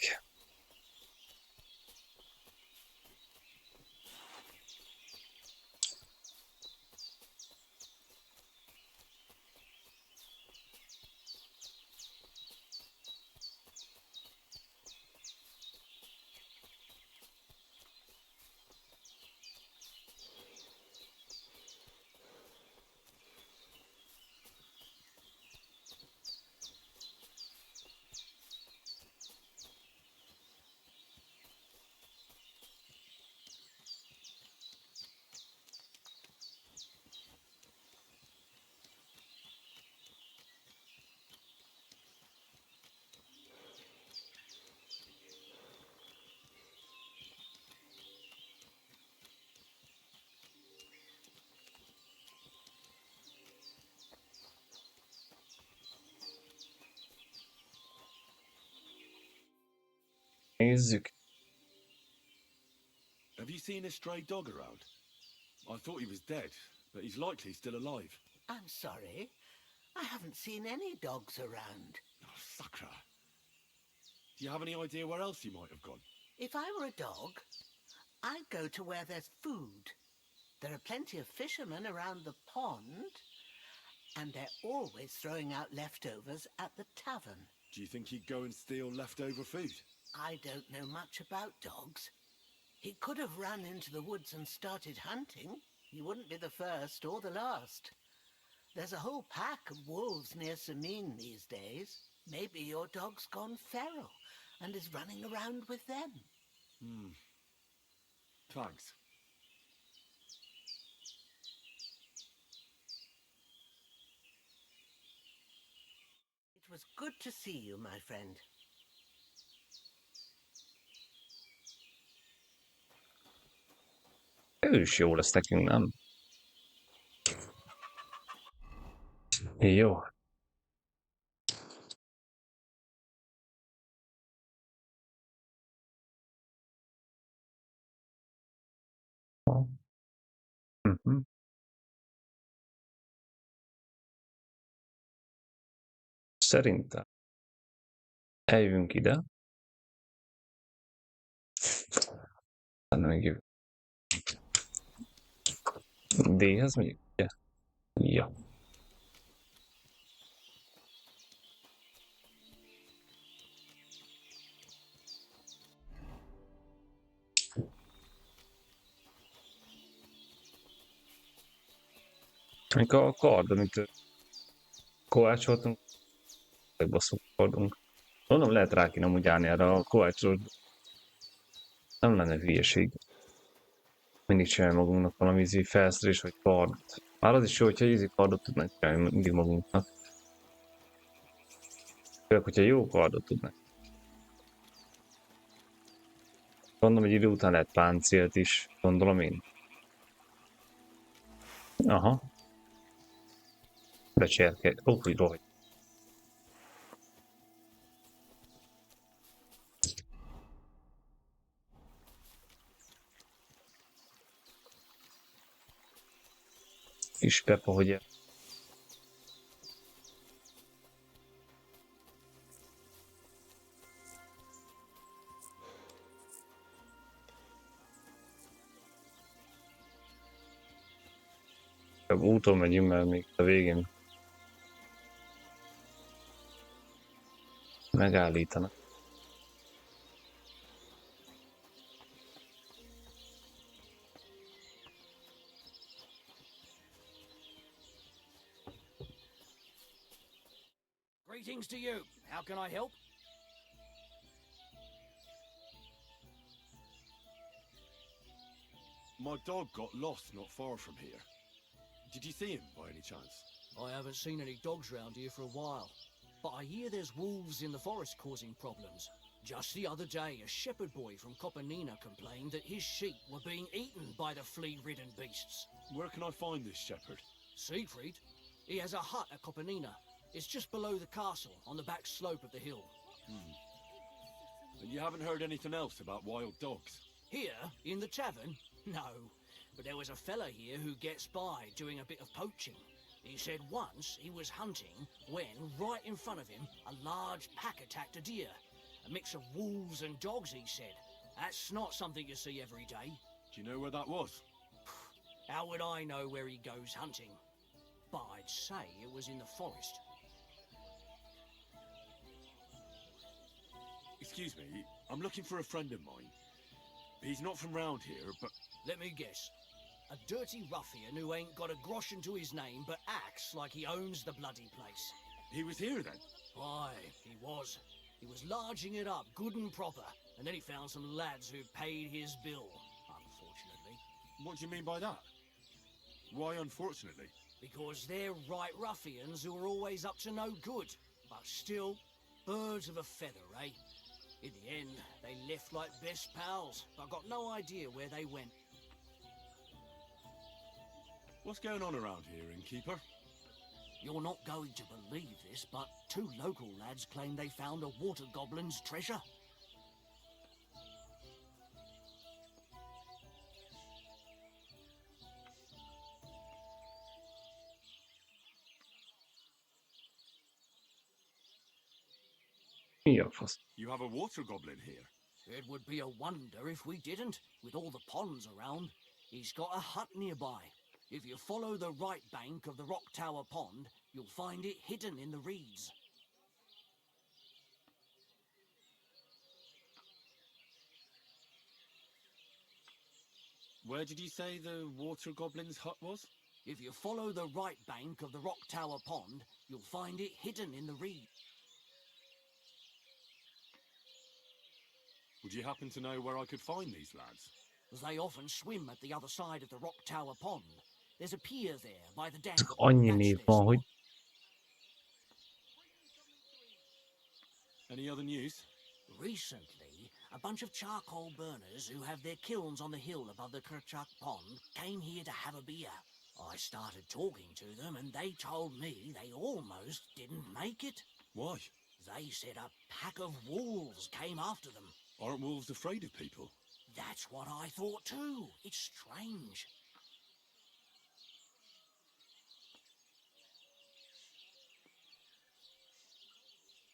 S3: Nézzük.
S20: Have you seen a stray dog around? I thought he was dead, but he's likely still alive.
S15: I'm sorry. I haven't seen any dogs around.
S20: Oh, Sakra. Do you have any idea where else he might have gone?
S15: If I were a dog, I'd go to where there's food. There are plenty of fishermen around the pond, and they're always throwing out leftovers at the tavern.
S20: Do you think he'd go and steal leftover food?
S15: I don't know much about dogs. He could have run into the woods and started hunting. He wouldn't be the first or the last. There's a whole pack of wolves near Samin these days. Maybe your dog's gone feral and is running around with them.
S20: Thanks.
S15: It was good to see you, my friend.
S3: Ő is jó lesz nekünk, nem? Jó. Szerintem eljövünk ide. Még jövünk. D-hez megyünk, ugye? Ja. Amikor a kard, amit kovácsoltunk, megbaszunk a kardunk. Mondom, lehet rá kéne amúgy állni erre a kovácsról. Nem lenne hülyeség. Mindig csinálj magunknak valami ízi felszerelés vagy kardot. Már az is jó, hogyha ízi kardot tudnánk csinálni mindig magunknak. Főleg, hogyha jó kardot tudnánk. Gondolom, hogy idő után lehet páncélt is, gondolom én. Aha. Becserke. Hogy rohagy. Kis Peppa, hogy úton megyünk, mert még a végén megállítanak.
S7: Greetings to you. How can I help?
S20: My dog got lost not far from here. Did you see him by any chance?
S7: I haven't seen any dogs round here for a while, but I hear there's wolves in the forest causing problems. Just the other day, a shepherd boy from Kopanina complained that his sheep were being eaten by the flea-ridden beasts.
S20: Where can I find this shepherd?
S7: Siegfried? He has a hut at Kopanina. It's just below the castle, on the back slope of the hill.
S20: And you haven't heard anything else about wild dogs?
S7: Here, in the tavern? No. But there was a fella here who gets by doing a bit of poaching. He said once he was hunting when, right in front of him, a large pack attacked a deer. A mix of wolves and dogs, he said. That's not something you see every day.
S20: Do you know where that was?
S7: How would I know where he goes hunting? But I'd say it was in the forest.
S20: Excuse me, I'm looking for a friend of mine. He's not from round here, but...
S7: Let me guess. A dirty ruffian who ain't got a groschen to his name, but acts like he owns the bloody place.
S20: He was here then?
S7: Aye, he was. He was larging it up, good and proper, and then he found some lads who'd paid his bill, unfortunately.
S20: What do you mean by that? Why unfortunately?
S7: Because they're right ruffians who are always up to no good. But still, birds of a feather, eh? In the end, they left like best pals, but got no idea where they went.
S20: What's going on around here, innkeeper?
S7: You're not going to believe this, but 2 local lads claim they found a water goblin's treasure.
S3: Mi a fasz?
S20: You have a water goblin here?
S7: It would be a wonder if we didn't, with all the ponds around. He's got a hut nearby. If you follow the right bank of the Rock Tower Pond, you'll find it hidden in the reeds.
S20: Where did you say the water goblin's hut was?
S7: If you follow the right bank of the Rock Tower Pond, you'll find it hidden in the reeds.
S20: Would you happen to know where I could find these lads?
S7: They often swim at the other side of the Rock Tower Pond. There's a pier there by the dam.
S3: Csak annyi név van, hogy...
S20: Any other news?
S7: Recently, a bunch of charcoal burners who have their kilns on the hill above the Kerchak Pond came here to have a beer. I started talking to them and they told me they almost didn't make it.
S20: Why?
S7: They said a pack of wolves came after them.
S20: Aren't wolves afraid of people?
S7: That's what I thought too. It's strange.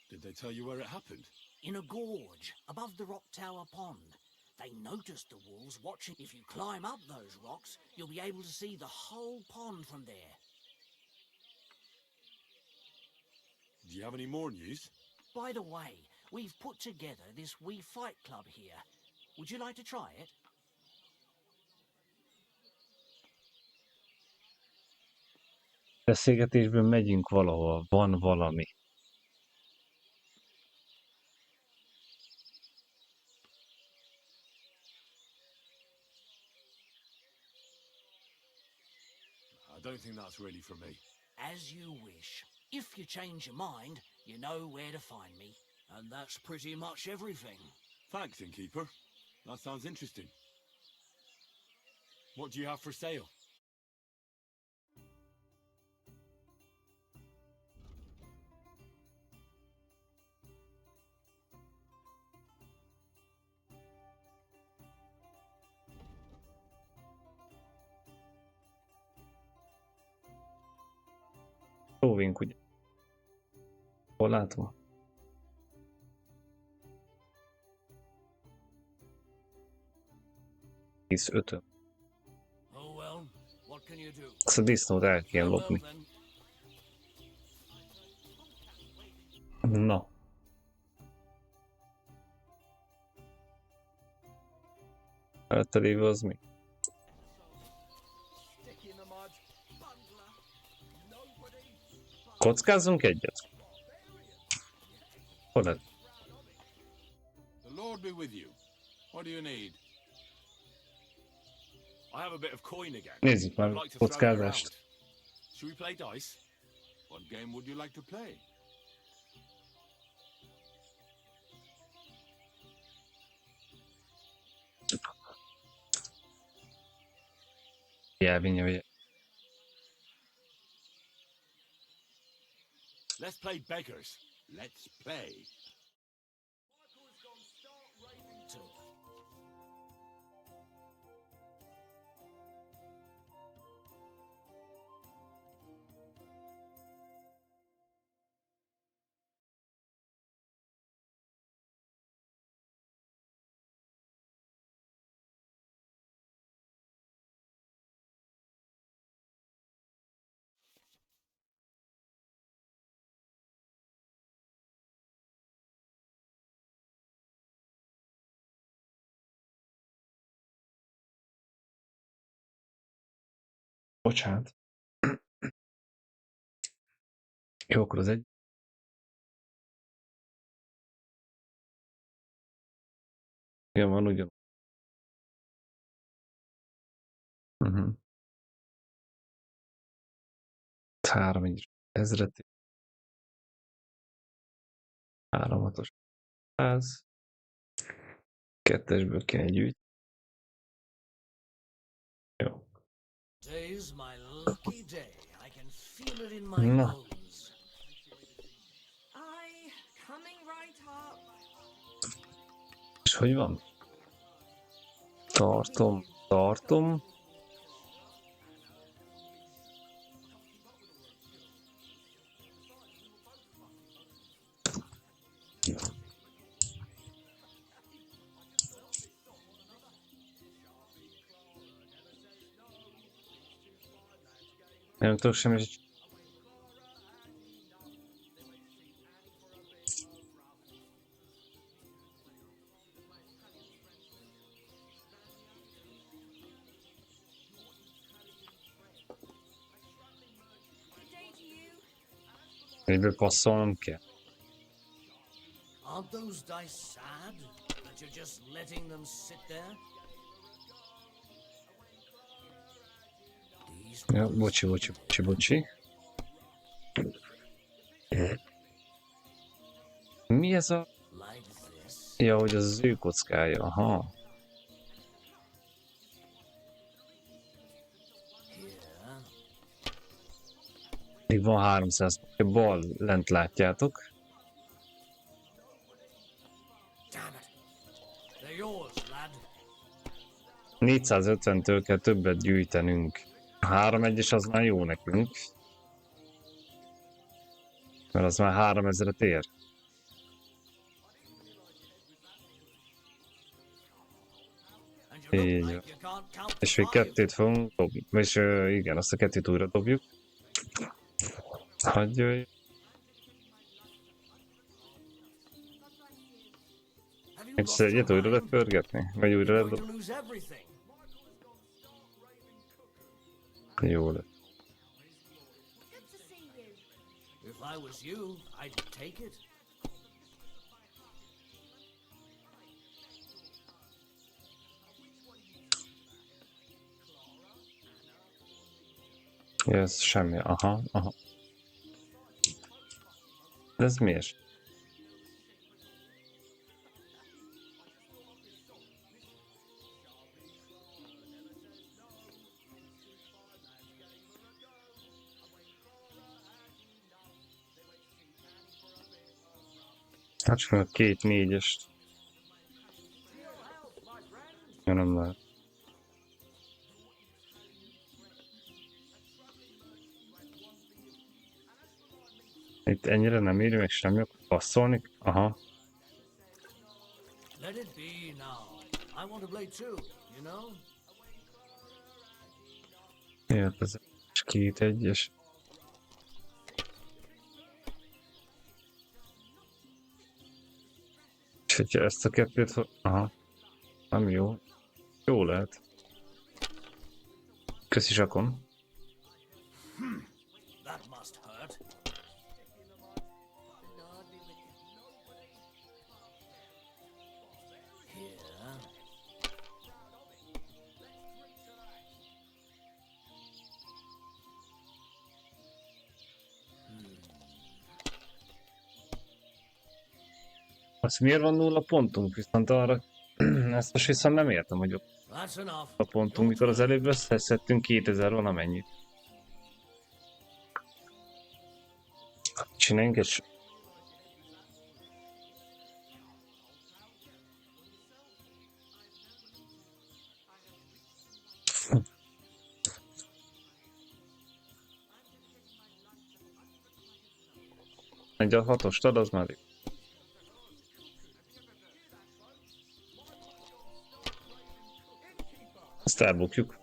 S20: Did they tell you where it happened?
S7: In a gorge, above the Rock Tower Pond. They noticed the wolves watching. If you climb up those rocks, you'll be able to see the whole pond from there.
S20: Do you have any more news?
S7: By the way, we've put together this wee fight club here. Would you like to try it?
S3: Beszélgetésből megyünk valahol, van valami.
S20: I don't think that's really for me.
S7: As you wish. If you change your mind, you know where to find me. And that's pretty much everything.
S20: Thanks, innkeeper. That sounds interesting. What do you have for sale?
S3: Lóvink, ugye? Hol látom? Hisz 5-ön.
S7: Oh well, what can you do?
S3: Azt a disznót el kell lopni. Na. Előtte lévő az mi? Kockázzunk egyet? Hol lett?
S20: The Lord be with you. What do you need? I have a bit of coin again.
S3: Nézzük már
S20: I'd like
S3: a
S20: to throw it around.
S3: kockázást.
S20: Should we play dice? What game would you like to play?
S3: Jelvinje.
S20: Let's play beggars. Let's play.
S3: Bocsánat. Jó, akkor az egy. Igen, van ugyan. Uh-huh. 3000. 3600. 100. Kettesből kéne gyűjteni. Jó.
S7: Today's my lucky day. I can feel it in my
S3: Na.
S7: bones.
S17: I coming right up.
S3: És hogy van? Tartom. Nem tudok semmi. Egyből passzolnom kell.
S7: Aren't those dice sad that you're just letting them sit there?
S3: Ja, bocsi. Mi ez a... Ja, hogy az az ő kockája, aha. Még van 300, bal lent látjátok.
S7: They're yours, lad.
S3: 450-től kell többet gyűjtenünk. A 3-1-es az már jó nekünk. Mert az már 3000-et ér. Így. És még 2-t fogunk dobni. És igen, azt a 2-t újra dobjuk. Hagyj jöjj. Egyet újra lehet pörgetni? Vagy újra lehet dobni? Jó lett.
S7: If I was you, I'd take it.
S3: Ez semmi, aha. De ez miért? Hát csak a 2 4-est. Ja, nem lehet. Itt ennyire nem írja meg semmi, akkor passzolni? Aha.
S7: Let it be now. I want to play too, you know?
S3: Jött ez 2 1-es. És hogyha ezt a 2-t... Aha. Nem jó. Jó lehet. Köszi Sakon.
S7: That must hurt. Here.
S3: Azt miért van 0 pontunk? Viszont arra... Ezt most viszont nem értem, hogy
S7: That's enough.
S3: a pontunk, mikor az előbb összeszedtünk 2000 valamennyit. Csináljunk egy... Egy a 6-ost ad, az már... Ezt elbukjuk.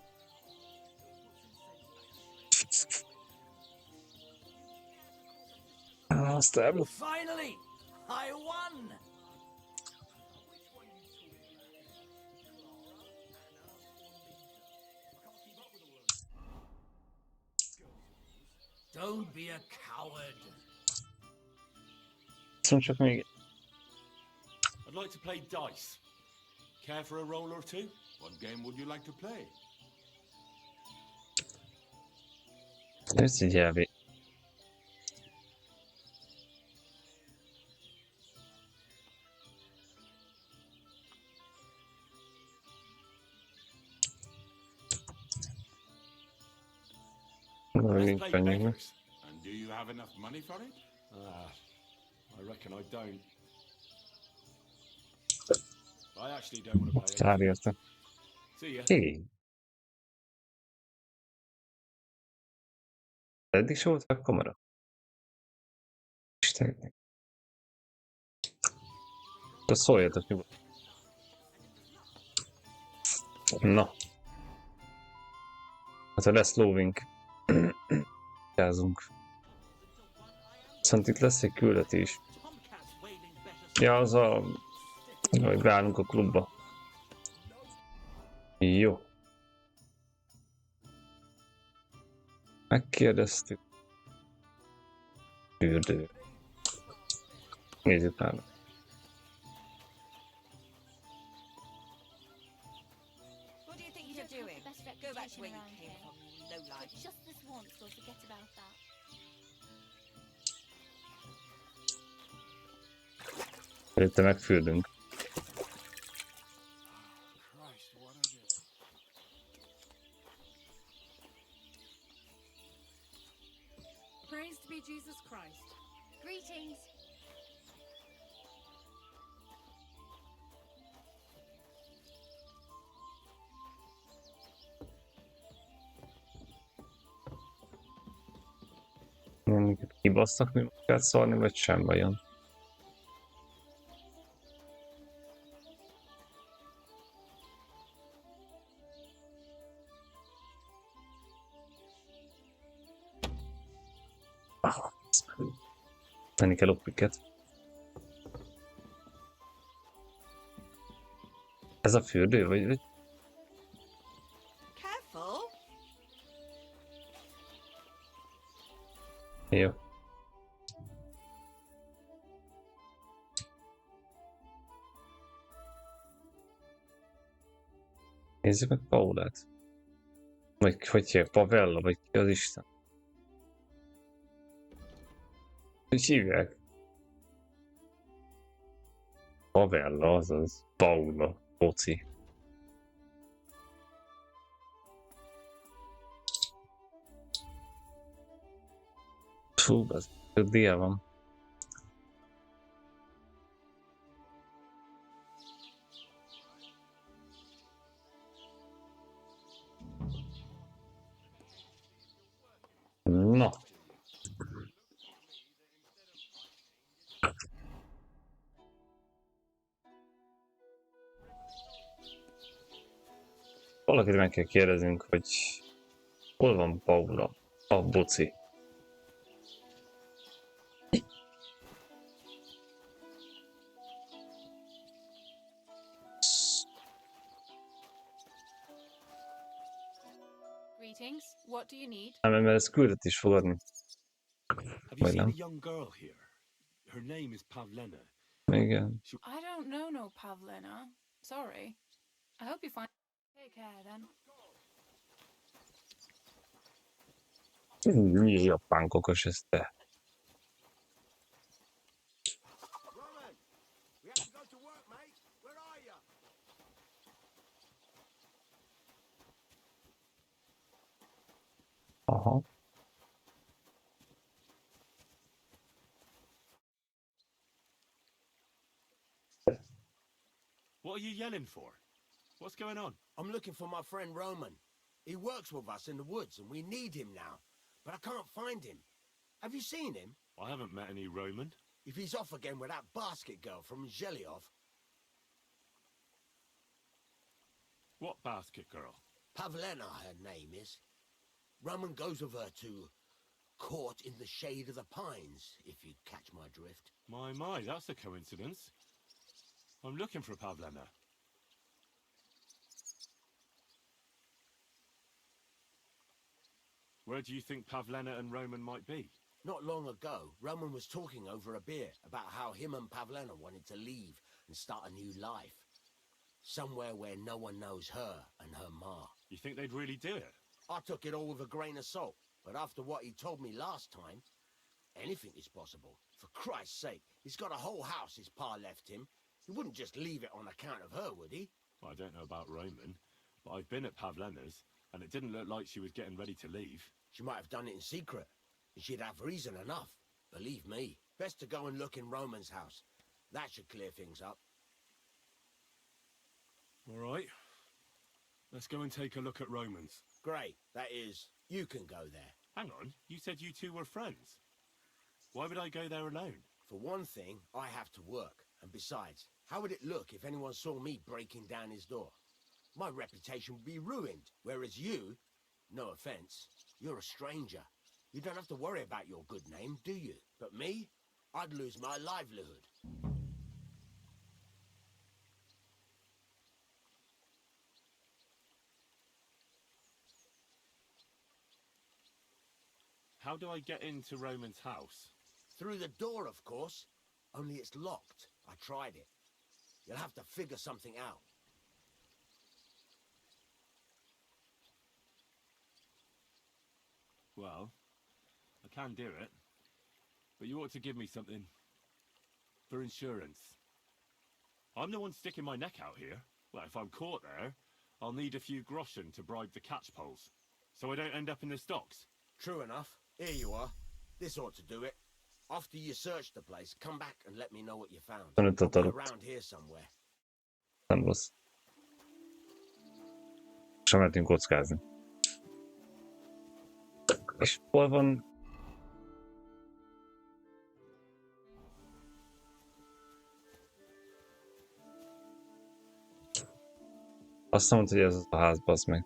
S3: Azt elbukjuk.
S7: Finally, I won. Don't be a coward.
S3: Szóval csak még...
S20: I'd like to play dice. Care for a roll or two? What game would you like to play?
S3: Ez így elvé.
S20: Let's play beggars. And do you have enough money for it? I reckon I don't. I actually don't want to play it.
S3: Kár érte.
S20: See ya.
S3: Hé! Eddig se volt a kamera? Istennek. De szóljatok nyugodtan. Na. Hát ha lesz lóvink. Jázunk. Viszont itt lesz egy küldetés. Ja, az a... Hogy beállunk a klubba. Jó. Megkérdeztük. Fürdő. Nézzük már.
S19: What do you think you're doing? Go back to where you came from, you lowlife.
S10: Just this once, we'll forget about that.
S3: Előtte megfürdünk.
S17: Praise to be Jesus Christ.
S10: Greetings.
S3: Minket kibasztak mi kell szólni, vagy sem vajon? Tenni kell oppiket. Ez a fürdő, vagy?
S11: Careful.
S3: Jó. Nézzük meg Paulát. Vagy hogy hívják? Pavella, vagy ki az Isten? Hogy hívják? Pavella, azaz Paula, foci. Fú, ez több dia van. Na. Valakit meg kell kérdeznünk, hogy hol van Paula, a boci.
S17: Greetings. What do you need?
S3: Nem, mert ez küldetés fogadni.
S20: Have you seen a young girl here? Her name is Pavlena.
S3: Igen.
S17: I don't know no Pavlina. Sorry. I hope you find... Take care then.
S3: Mi japán kokos ez te?
S9: Time to work, mate. Where are you?
S3: Aha.
S20: What are you yelling for? What's going on?
S9: I'm looking for my friend Roman. He works with us in the woods, and we need him now. But I can't find him. Have you seen him?
S20: I haven't met any Roman.
S9: If he's off again with that basket girl from Zhelyov.
S20: What basket girl?
S9: Pavlena, her name is. Roman goes with her to court in the shade of the pines, if you catch my drift.
S20: My, that's a coincidence. I'm looking for Pavlena. Where do you think Pavlena and Roman might be?
S9: Not long ago, Roman was talking over a beer about how him and Pavlena wanted to leave and start a new life. Somewhere where no one knows her and her ma.
S20: You think they'd really do it?
S9: I took it all with a grain of salt, but after what he told me last time, anything is possible. For Christ's sake, he's got a whole house his pa left him. He wouldn't just leave it on account of her, would he?
S20: Well, I don't know about Roman, but I've been at Pavlena's, and it didn't look like she was getting ready to leave.
S9: She might have done it in secret, and she'd have reason enough. Believe me. Best to go and look in Roman's house. That should clear things up.
S20: All right. Let's go and take a look at Roman's.
S9: Great. That is, you can go there.
S20: Hang on, you said you two were friends. Why would I go there alone?
S9: For one thing, I have to work. And besides, how would it look if anyone saw me breaking down his door? My reputation would be ruined, whereas you, no offense, you're a stranger. You don't have to worry about your good name, do you? But me, I'd lose my livelihood.
S20: How do I get into Roman's house?
S9: Through the door, of course. Only it's locked. I tried it. You'll have to figure something out.
S20: Well, I can do it. But you ought to give me something for insurance. I'm the one sticking my neck out here. Well, if I'm caught there, I'll need a few groschen to bribe the catchpoles, so I don't end up in the stocks.
S9: True enough. Here you are. This ought to do it. After you search the place, come back and let me know what you found. I'll be around here somewhere.
S3: Nem rossz. Sem mehetünk kockázni. És hol van? Azt mondta, hogy ez az a ház, bassz meg.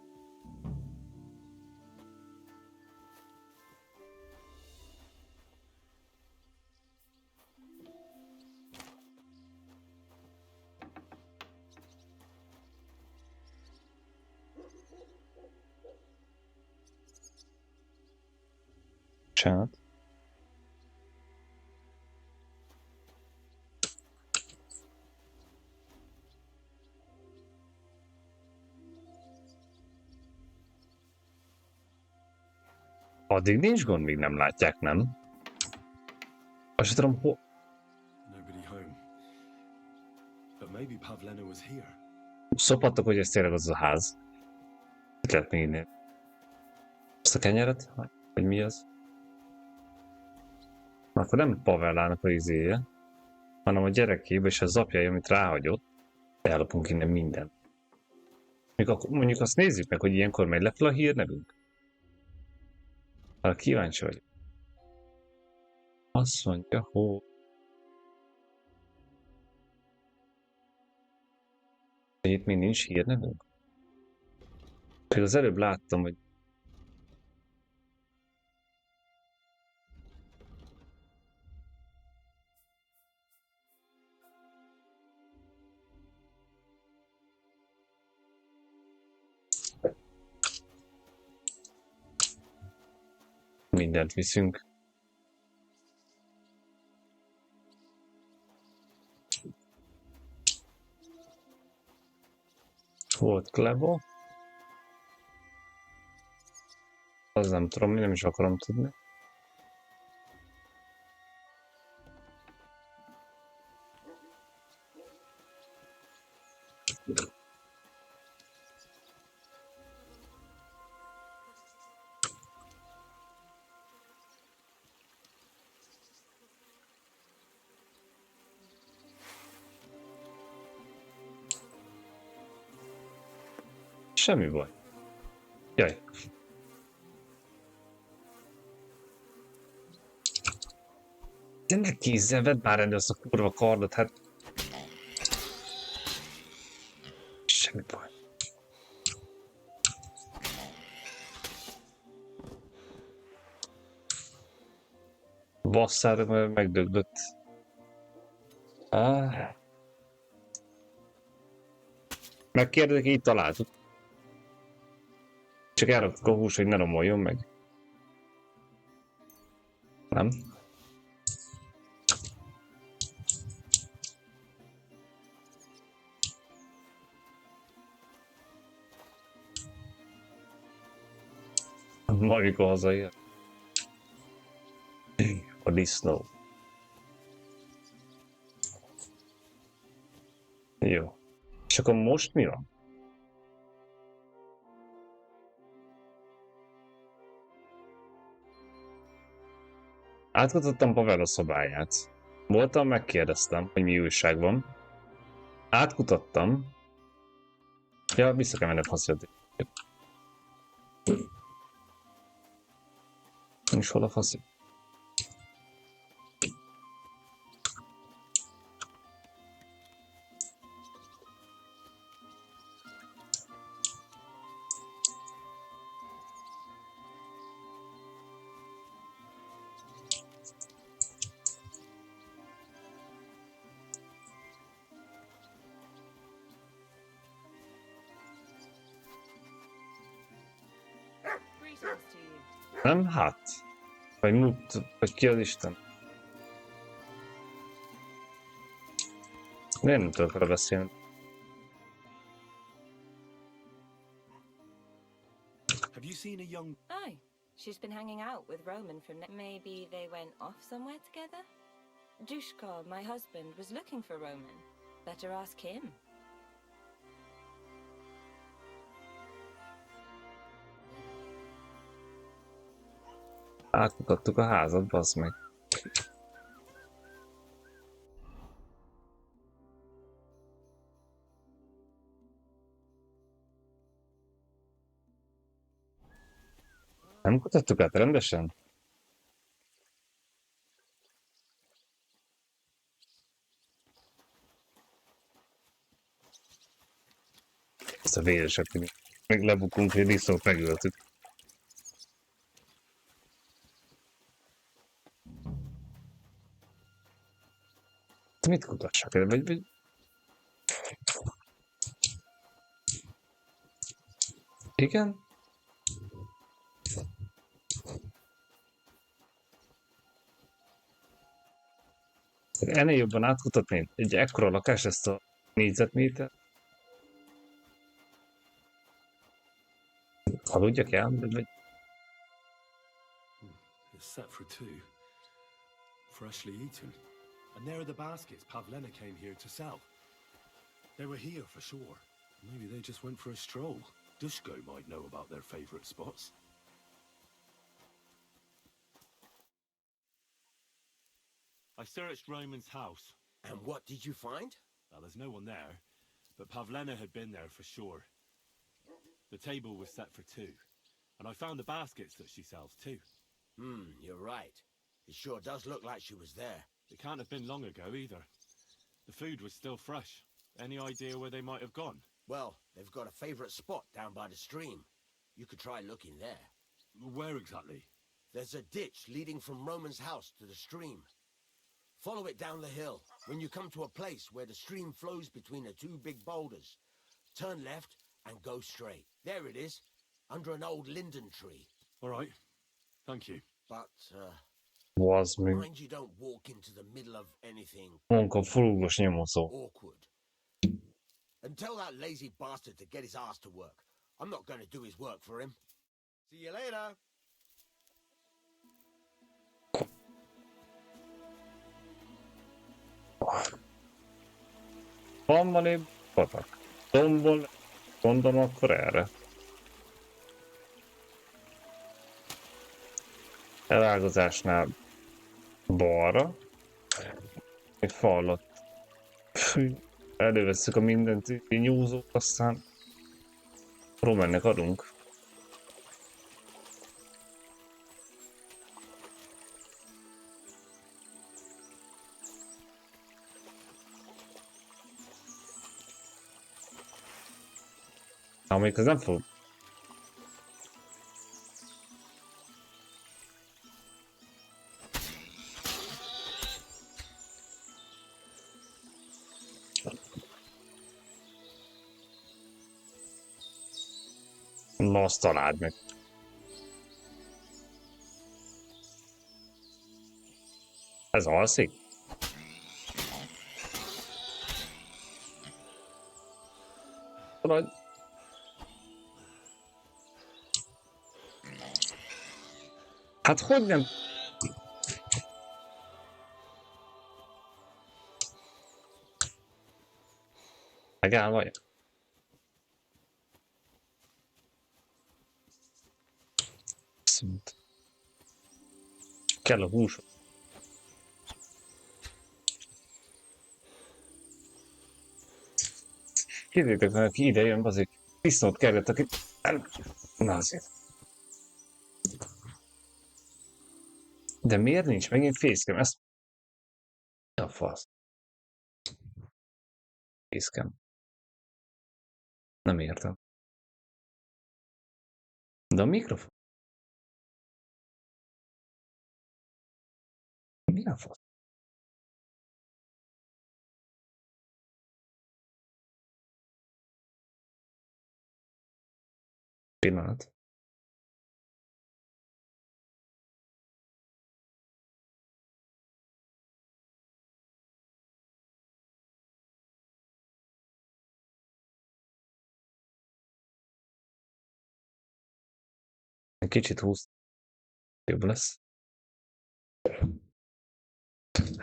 S3: Bocsánat. Addig nincs gond, míg nem látják, nem? Azt sem tudom, hol...
S20: Nobody home. But maybe Pavlena was here.
S3: Szopattok, hogy ez tényleg az a ház. Mit lehet még inni? Azt a kenyeret? Vagy mi az? Akkor nem Pavellának a izéje, hanem a gyerekébe és a zapjai, amit ráhagyott. Ellopunk innen mindent. Mondjuk azt nézzük meg, hogy ilyenkor megy le fel a hírnevünk. Kíváncsi vagyok. Azt mondja, hogy... De itt még nincs hírnevünk? Pedig az előbb láttam, hogy... Mindent viszünk. Volt Klevo. Az nem tudom, nem is akarom tudni. Semmi baj. Jaj. De ne kézzel, vedd már elő azt a kurva kardot, hát... Semmi baj. Basszára megdöglött. Megkérdezik, így találtuk. Csak elraktuk a hús, hogy ne romoljon meg. Nem? Majd mikor hazaér. A disznó. Jó. És akkor most mi van? Átkutattam Pavel a szobáját. Voltam, megkérdeztem, hogy mi újság van. Átkutattam. Ja, vissza kell mennem faszért. És hol a faszért? Nem? Hát. Vagy Mut, vagy ki az Isten? Miért nem tudok arra beszélni?
S20: Have you seen a young...
S21: Aye, she's been hanging out with Roman from... Maybe they went off somewhere together? Dushka, my husband, was looking for Roman. Better ask him.
S3: Átmutattuk a házat, bassz meg. Nem kutattuk át rendesen? Ezt a véresek, meg lebukunk, hogy disznót megöltük. Mit kutassak el? Vagy... Igen? Ennél jobban átkutatni egy ekkora lakás, ezt a négyzetméter? Aludjak el, vagy...
S20: It's set for two. Freshly eaten. And there are the baskets Pavlena came here to sell. They were here for sure. Maybe they just went for a stroll. Dushko might know about their favorite spots. I searched Roman's house.
S9: And what did you find?
S20: Well, there's no one there, but Pavlena had been there for sure. The table was set for two, and I found the baskets that she sells too.
S9: You're right. It sure does look like she was there.
S20: It can't have been long ago either. The food was still fresh. Any idea where they might have gone?
S9: Well, they've got a favorite spot down by the stream. You could try looking there.
S20: Where exactly?
S9: There's a ditch leading from Roman's house to the stream. Follow it down the hill. When you come to a place where the stream flows between the two big boulders, turn left and go straight. There it is, under an old linden tree.
S20: All right. Thank you.
S9: But,
S3: Was me.
S9: mind you don't walk into the middle of anything awkward. And tell that lazy bastard to get his ass to work. I'm not going to do his work for him. See you later.
S3: Van valami patak. Tombol, gondolom akkor erre. Elágazásnál balra. Egy fallat. Elővesszük a mindent, nyúzót, aztán Romannek adunk. Amelyik az nem fog. Na, azt találd meg. Ez alszik? Vagy... Hát hogy nem? Megáll vagy? Szint. Kell a hús. Képzeljétek meg, aki ide jön, azért disznót került, aki... Na azért. De miért nincs megint fészkem? Ezt... Mi a fasz? Fészkem. Nem értem. De a mikrofon... Mi a fasz? Pillanat. Egy kicsit húz. Jobb lesz.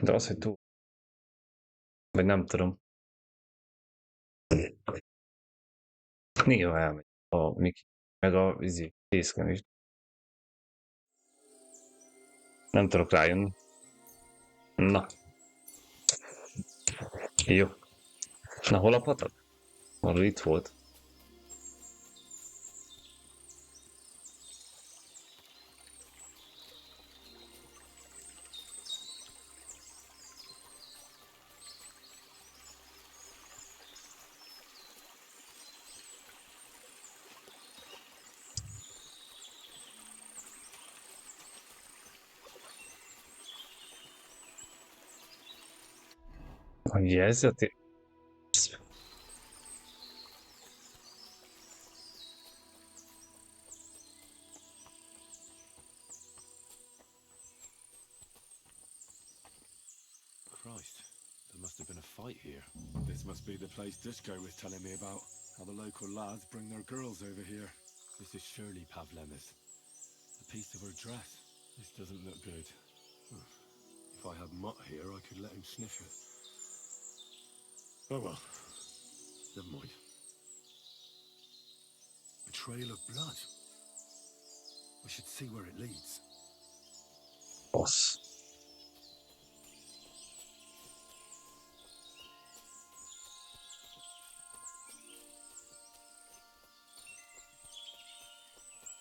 S3: De az, hogy túl... Vagy nem tudom. Néha elmegy a Miki. Meg a fészken is. Nem tudok rájönni. Na. Jó. Na, hol a patak? Való itt volt. A jelzeti...
S20: Christ, there must have been a fight here. This must be the place Dushko was telling me about. How the local lads bring their girls over here. This is surely Pavlena's. A piece of her dress. This doesn't look good. If I had Mutt here, I could let him sniff it. Oh well. Never mind. A trail of blood. We should see where it leads.
S3: Boss.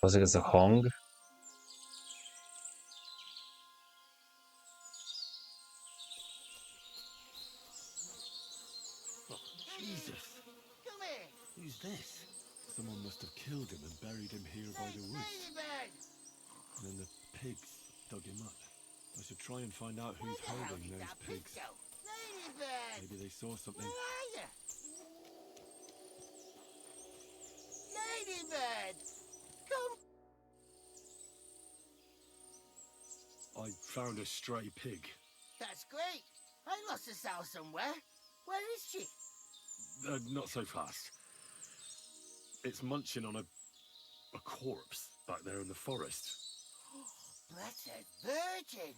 S3: Azért ez a hang.
S20: Jesus! Come here! Who's this? Someone must have killed him and buried him here by the woods. And then the pigs dug him up. I should try and find out who's holding those pigs. Maybe they saw something.
S15: Ladybird! Come!
S20: I found a stray pig.
S15: That's great. I lost a sow somewhere. Where is she?
S20: Not so fast. It's munching on a corpse back there in the forest.
S15: Blessed Virgin!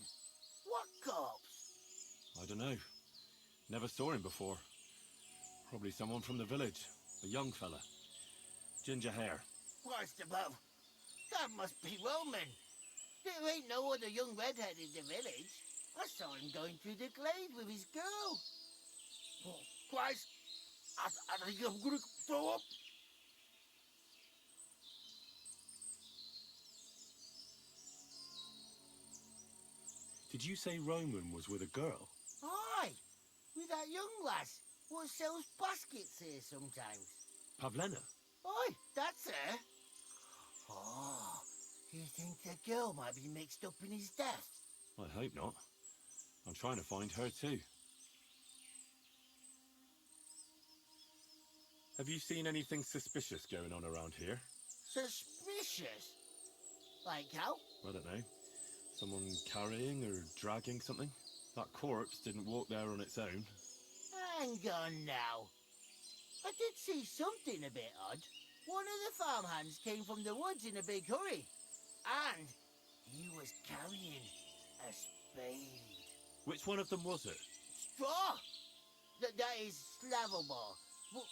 S15: What corpse?
S20: I don't know. Never saw him before. Probably someone from the village. A young fella. Ginger hair.
S15: Christ above. That must be Roman. There ain't no other young redhead in the village. I saw him going through the glade with his girl. Oh, Christ. I think I'm gonna throw up.
S20: Did you say Roman was with a girl?
S9: Aye, with that young lass what sells baskets here sometimes.
S20: Pavlena?
S9: Aye, that's her. Oh, do you think the girl might be mixed up in his death?
S20: I hope not. I'm trying to find her too. Have you seen anything suspicious going on around here?
S9: Suspicious? Like how?
S20: I don't know. Someone carrying or dragging something? That corpse didn't walk there on its own.
S9: Hang on now. I did see something a bit odd. One of the farmhands came from the woods in a big hurry. And he was carrying a spade.
S20: Which one of them was it?
S9: Straw! That is Slavobor.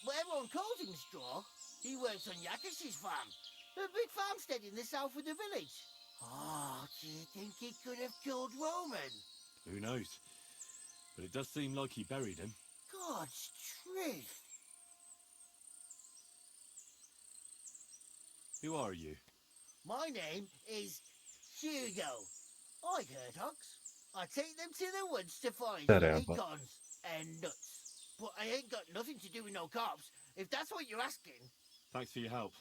S9: But everyone calls him Straw. He works on Yakish's farm. A big farmstead in the south of the village. Oh, do you think he could have killed Roman?
S20: Who knows? But it does seem like he buried him.
S9: God's truth.
S20: Who are you?
S9: My name is Hugo. I herd hogs. I take them to the woods to find acorns and nuts. But I ain't got nothing to do with no cops, if that's what you're asking.
S20: Thanks for your help.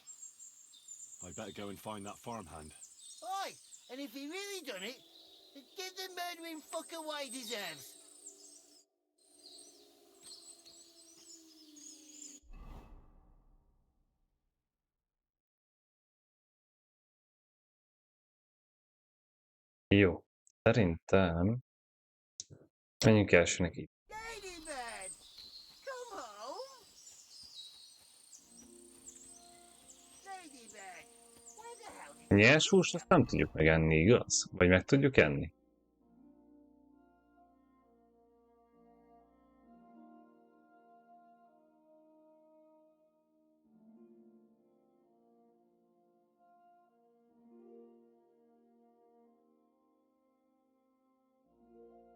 S20: I better go and find that farmhand.
S9: Aye, and if he really done it, give the murdering fucker what he deserves.
S3: Jó. Szerintem menjünk elsőnek itt.
S9: Ladybird, come home. Ladybird, where the hell did
S3: Nyers húst azt nem tudjuk megenni, igaz? Vagy meg tudjuk enni?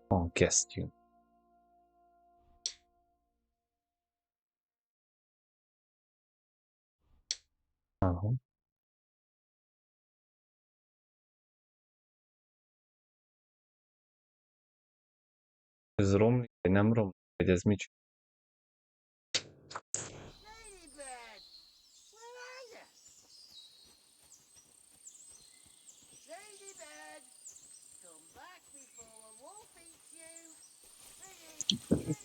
S3: Van kesztyű. Aha. Ez romlik, vagy nem romlik, vagy ez mit csinál?
S9: Ladybird, where are you? Ladybird, come back before a wolf eats you. Ladybird.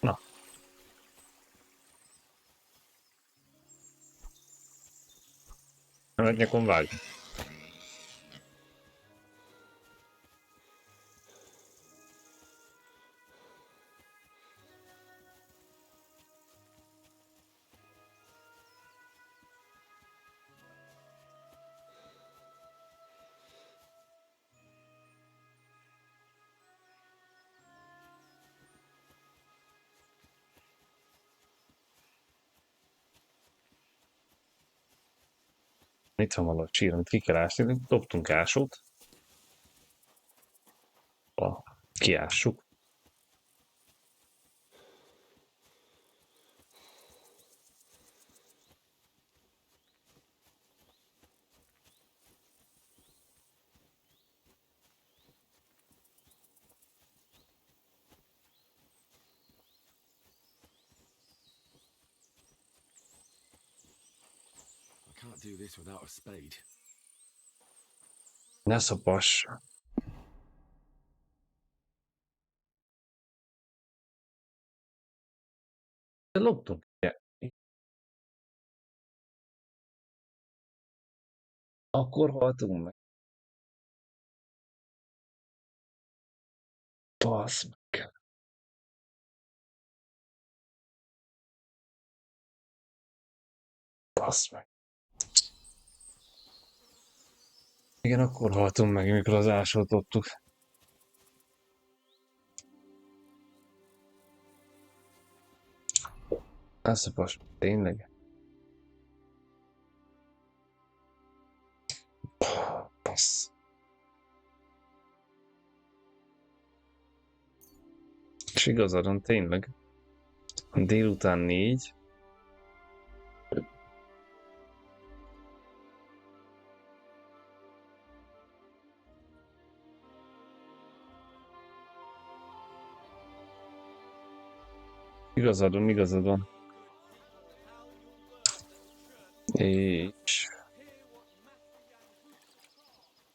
S3: Na. Nagy nyakon vágni. Itt van valami csír, amit ki kell ásni. Dobtunk ásót. Kiássuk.
S20: I can't do this without a spade.
S3: Ne szopass. De loptunk. Akkor haltunk meg. Basz meg. Basz meg. Igen, akkor haltunk meg, mikor az ásót dobtuk. Ne szopass, tényleg. Bassz. És igazadon tényleg. Délután 4. Igazad van. És...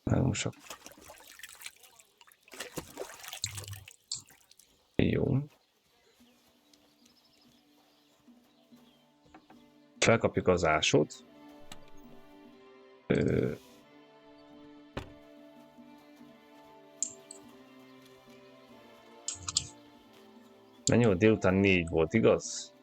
S3: Most jó. Felkapjuk az ásót. Mennyi volt? Délután 4 volt, igaz?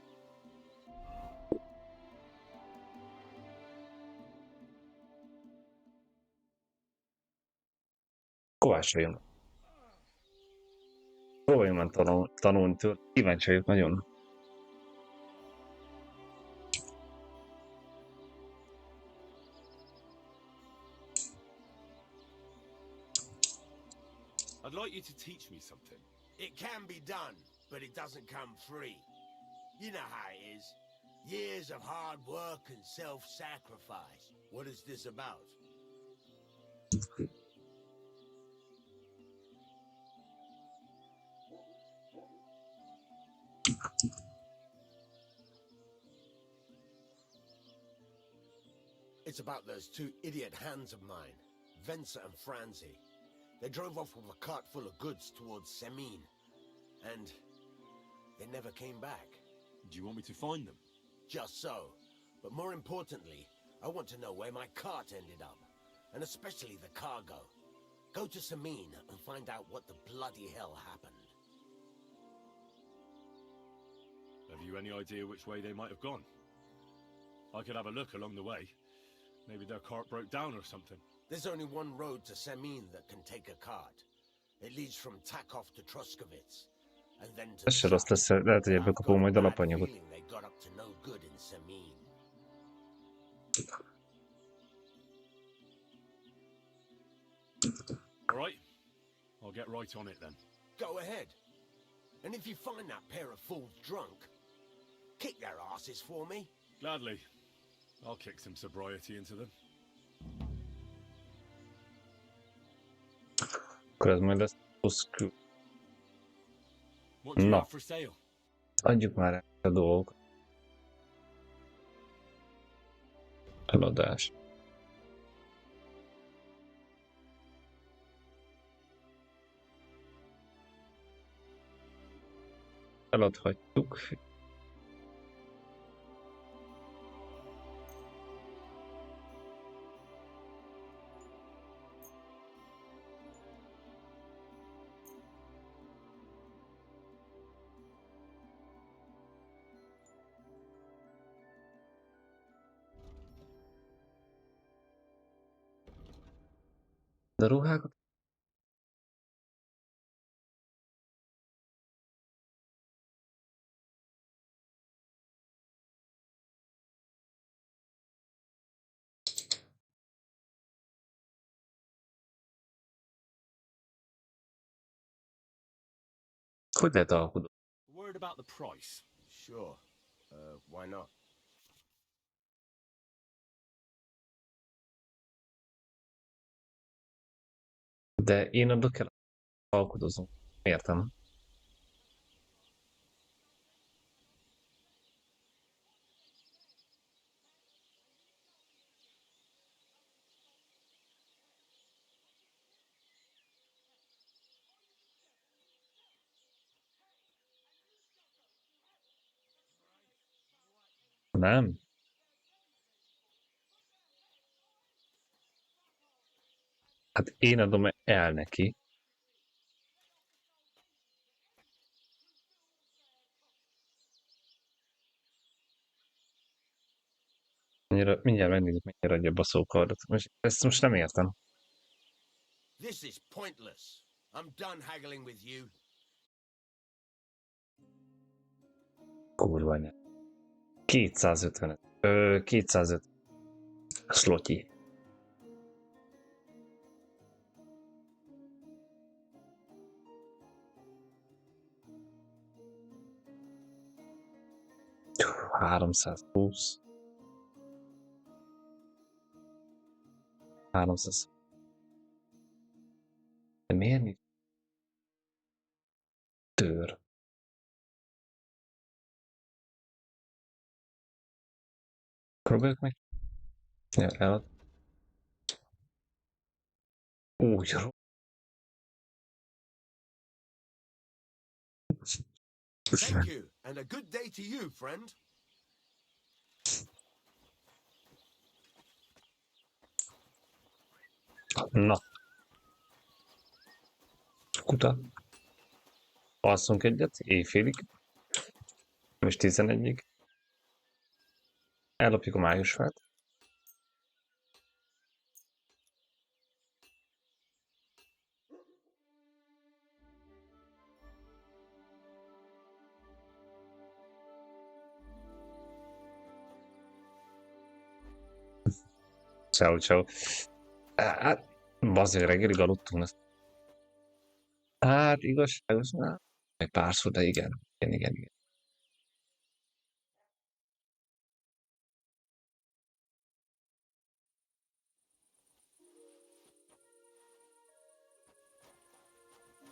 S3: Kovácsra jön. Próbálj már tanulni tőle. Kíváncsi vagyok nagyon.
S20: I'd like you to teach me something.
S9: It can be done, but it doesn't come free. You know how it is. Years of hard work and self-sacrifice. What is this about? It's about those two idiot hands of mine, Venser and Franzi. They drove off with a cart full of goods towards Semin, and they never came back.
S20: Do you want me to find them?
S9: Just so. But more importantly, I want to know where my cart ended up, and especially the cargo. Go to Semin and find out what the bloody hell happened.
S20: Have you any idea which way they might have gone? I could have a look along the way. Maybe their cart broke down or something.
S9: There's only one road to Semin that can take a cart. It leads from Takov to Troskovitz, and then to
S3: Ez se rossz lesz, lehet, hogy ebből kapom majd alapanyagot.
S9: they got up to no good in Semin.
S20: All right, I'll get right on it then.
S9: Go ahead. And if you find that pair of fools drunk, kick their asses for me.
S20: Gladly. I'll kick some sobriety into them.
S3: Akkor ez majd lesz. Na, adjuk már a dolgok. Eladás. Eladhatjuk. De ruhákat? Hogy lehet alkudni?
S20: Worried about the price?
S9: Sure. Why not?
S3: De én adok el, alkudozom. Értem. Nem? Hát én adom el neki. Mindjárt megnézzük, mennyire adja a baszókardot. Ezt most nem értem.
S9: This is pointless. I'm done haggling with you.
S3: Kurva anyja. 250. 205 szlotyi. 320. 300. De miért nincs tőr? Próbáljuk meg. Ja, elad. Úgy rossz.
S9: Thank you, and a good day to you, friend.
S3: Na. Kuta. Alszunk egyet, éjfélig. És 11-ig. Ellopjuk a májusfát. Ciao, ciao. Hát, bazdmeg reggelig aludtunk. Hát, igazságos, egy pár szó, de igen. Igen.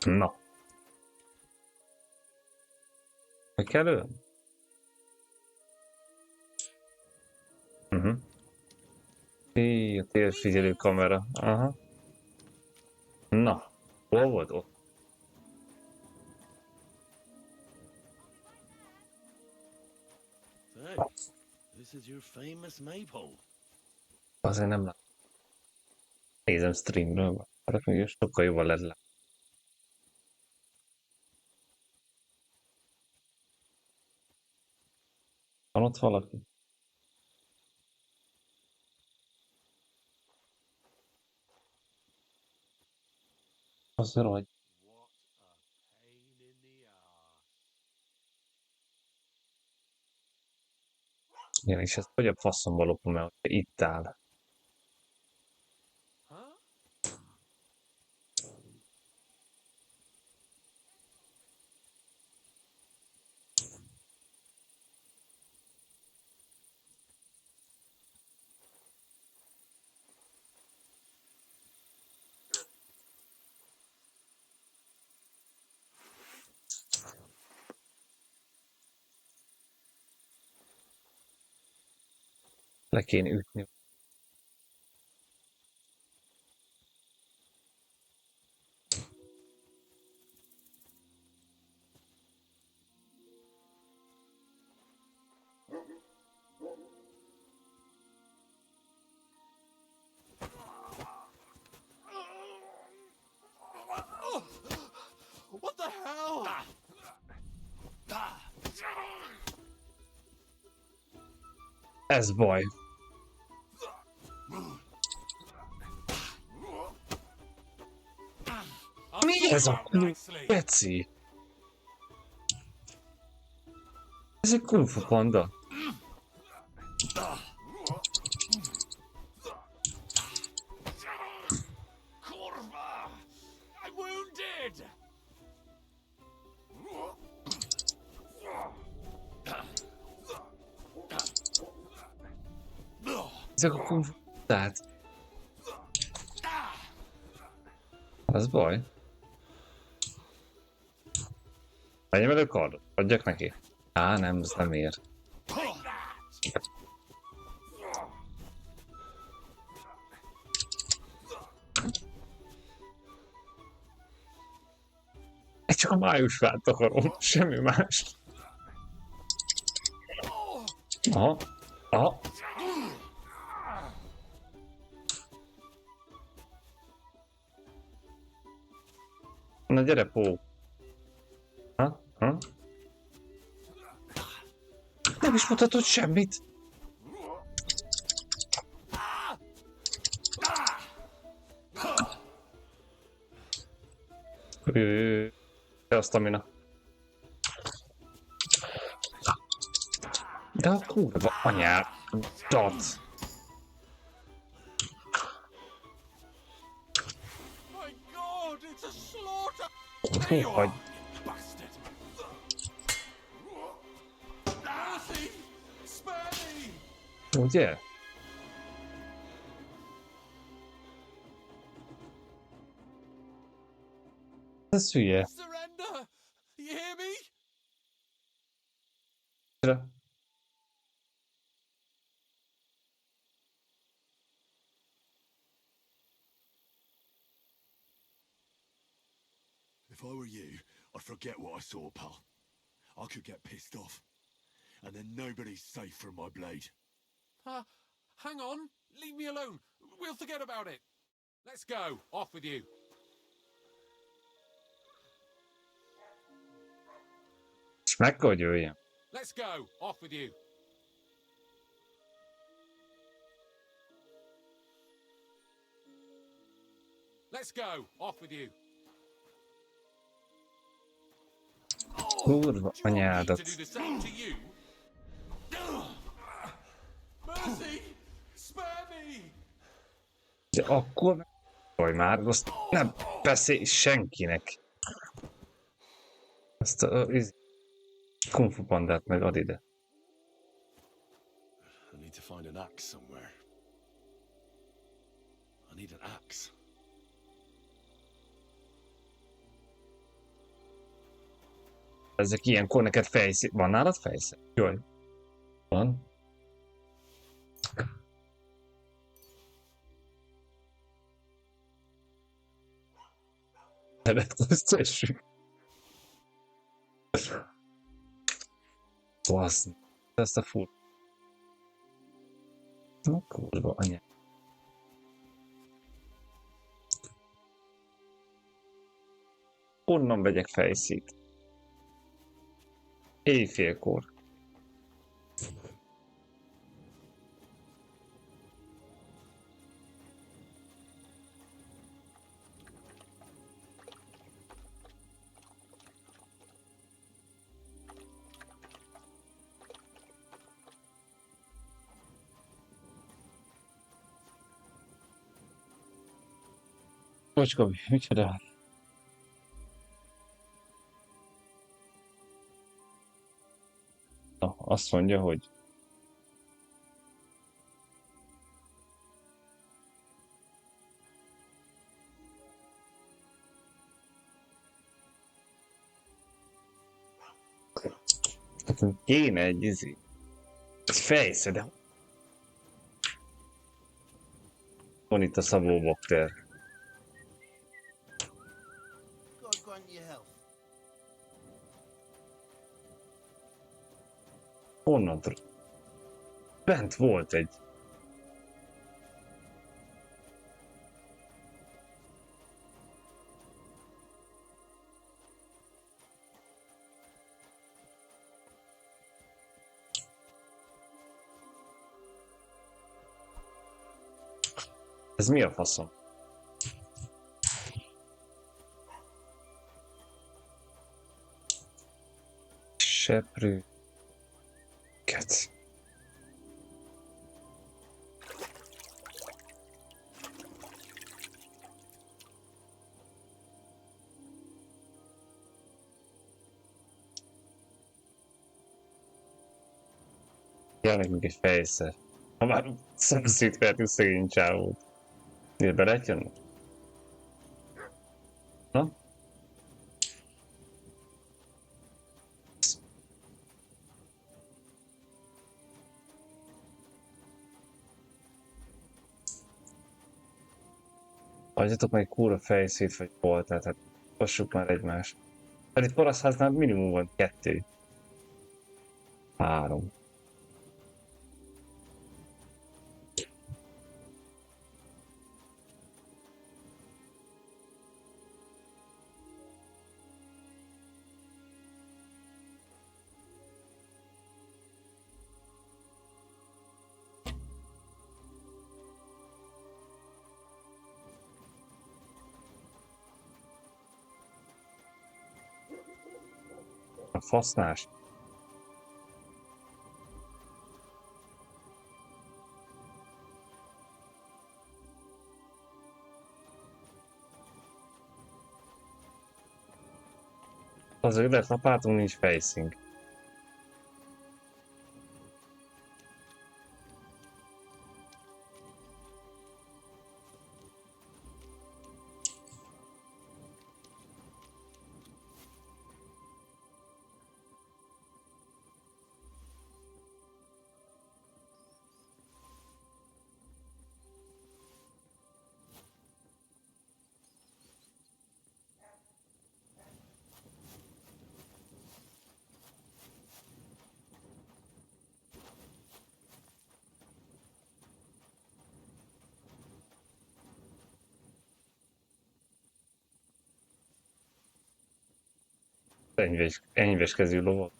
S3: Na. Meg kell ölni? A térfigyelő kamera. Aha. Na. Hol volt ott?
S20: So, this is your famous maypole.
S3: Azért nem lát. Nézem streamről. Hát még sokkal jobban lehet látni. Van ott valaki? Azért vagy. Igen, és ezt hogy a faszomba lopom el, hogyha itt áll? Le kéne ütni.
S5: What the hell?
S3: Ez baj. Mi ez a geci? Ez egy kung fu panda.
S5: Kurva! I'm wounded!
S3: Ezek a kung fu pandát. Ez baj. Menjem el a kardot, adjak neki. Á, nem, ez nem ér. Egy csak a májusfát akarom, semmi más. Aha. Na gyere, Pó. Nem is mutatott semmit. De a stamina. De a kurva anyád. Dat.
S5: My God, it's a slaughter!
S3: Hogy?
S5: Bastard! Mercy!
S3: Ugye? Ez hülye.
S6: Surrender! You hear me?
S20: If I were you, I'd forget what I saw, pal. I could get pissed off. And then nobody's safe from my blade.
S6: Hang on. Leave me alone. We'll forget about it. Let's go. Off with you.
S3: És meg kell, hogy jöjjön.
S6: Let's go. Off with you. Let's go. Off with you.
S3: Kurva anyádat.
S6: To do the same to you. Mercy! Spare me!
S3: De akkor vagy már, azt nem beszélj senkinek. Azt a Kung Fu pandát meg ad ide.
S20: I need to find an axe somewhere. I need an axe.
S3: Ezek ilyenkor neked fejszín. Van nálad fejszín? Jaj. Van. Nevetkeztessük. Basz. Ezt a fut. Na kurva anya. Honnan vegyek fejszít? Éjfélkor. Bocska, micsoda? Na, azt mondja, hogy kéne egy fejsze, de van itt a szabóbakter.
S15: God grant you health.
S3: Honnan tudod? Bent volt egy. Ez mi a faszom? Seprő. Kec. Kell nekünk egy fejszer. Ha már szexítvertünk szegény csávót. Miért be lehet jönni? Na? Adjatok meg egy kúra fejszét, vagy boltát, hát lassuk már egymást. Hát itt parasztháznál minimum van 2. 3. A fasznás. Az ödet lapátunk nincs fejszink. Enyves kezű lovag.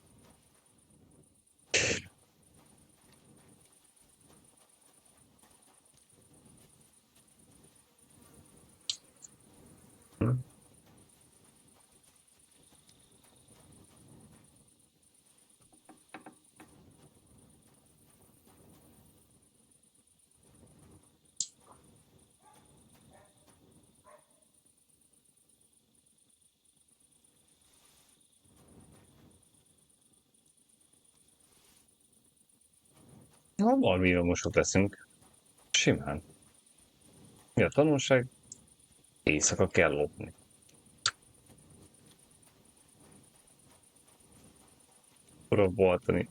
S3: Na, valami mosok leszünk. Simán. Mi a tanulság? Éjszaka kell lopni. Raboltani.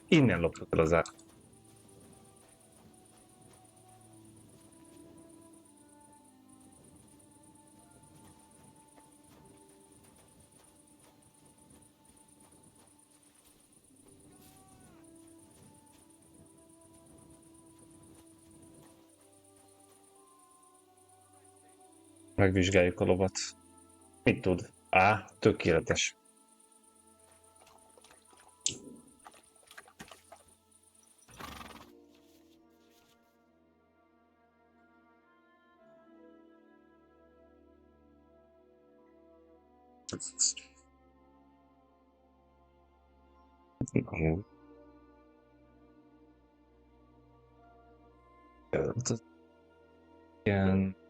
S3: Innen loptuk el az át. Megvizsgáljuk a lovat. Mit tud? Á, tökéletes. Igen.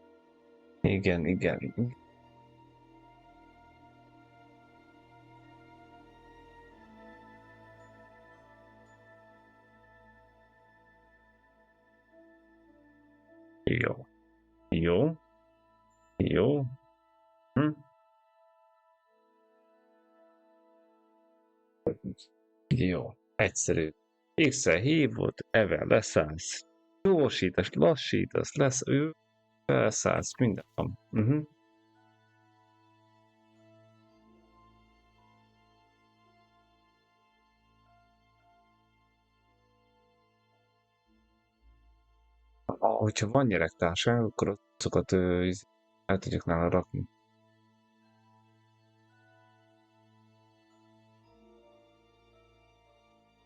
S3: Igen, igen. Jó. Jó. Jó. Jó. Egyszerű. X-el hívod, evel leszállsz. Gyorsítasz, lassítasz, lesz ő, felszállsz, minden van. Hogyha van gyerektársa, akkor azokat el tudjuk nála rakni.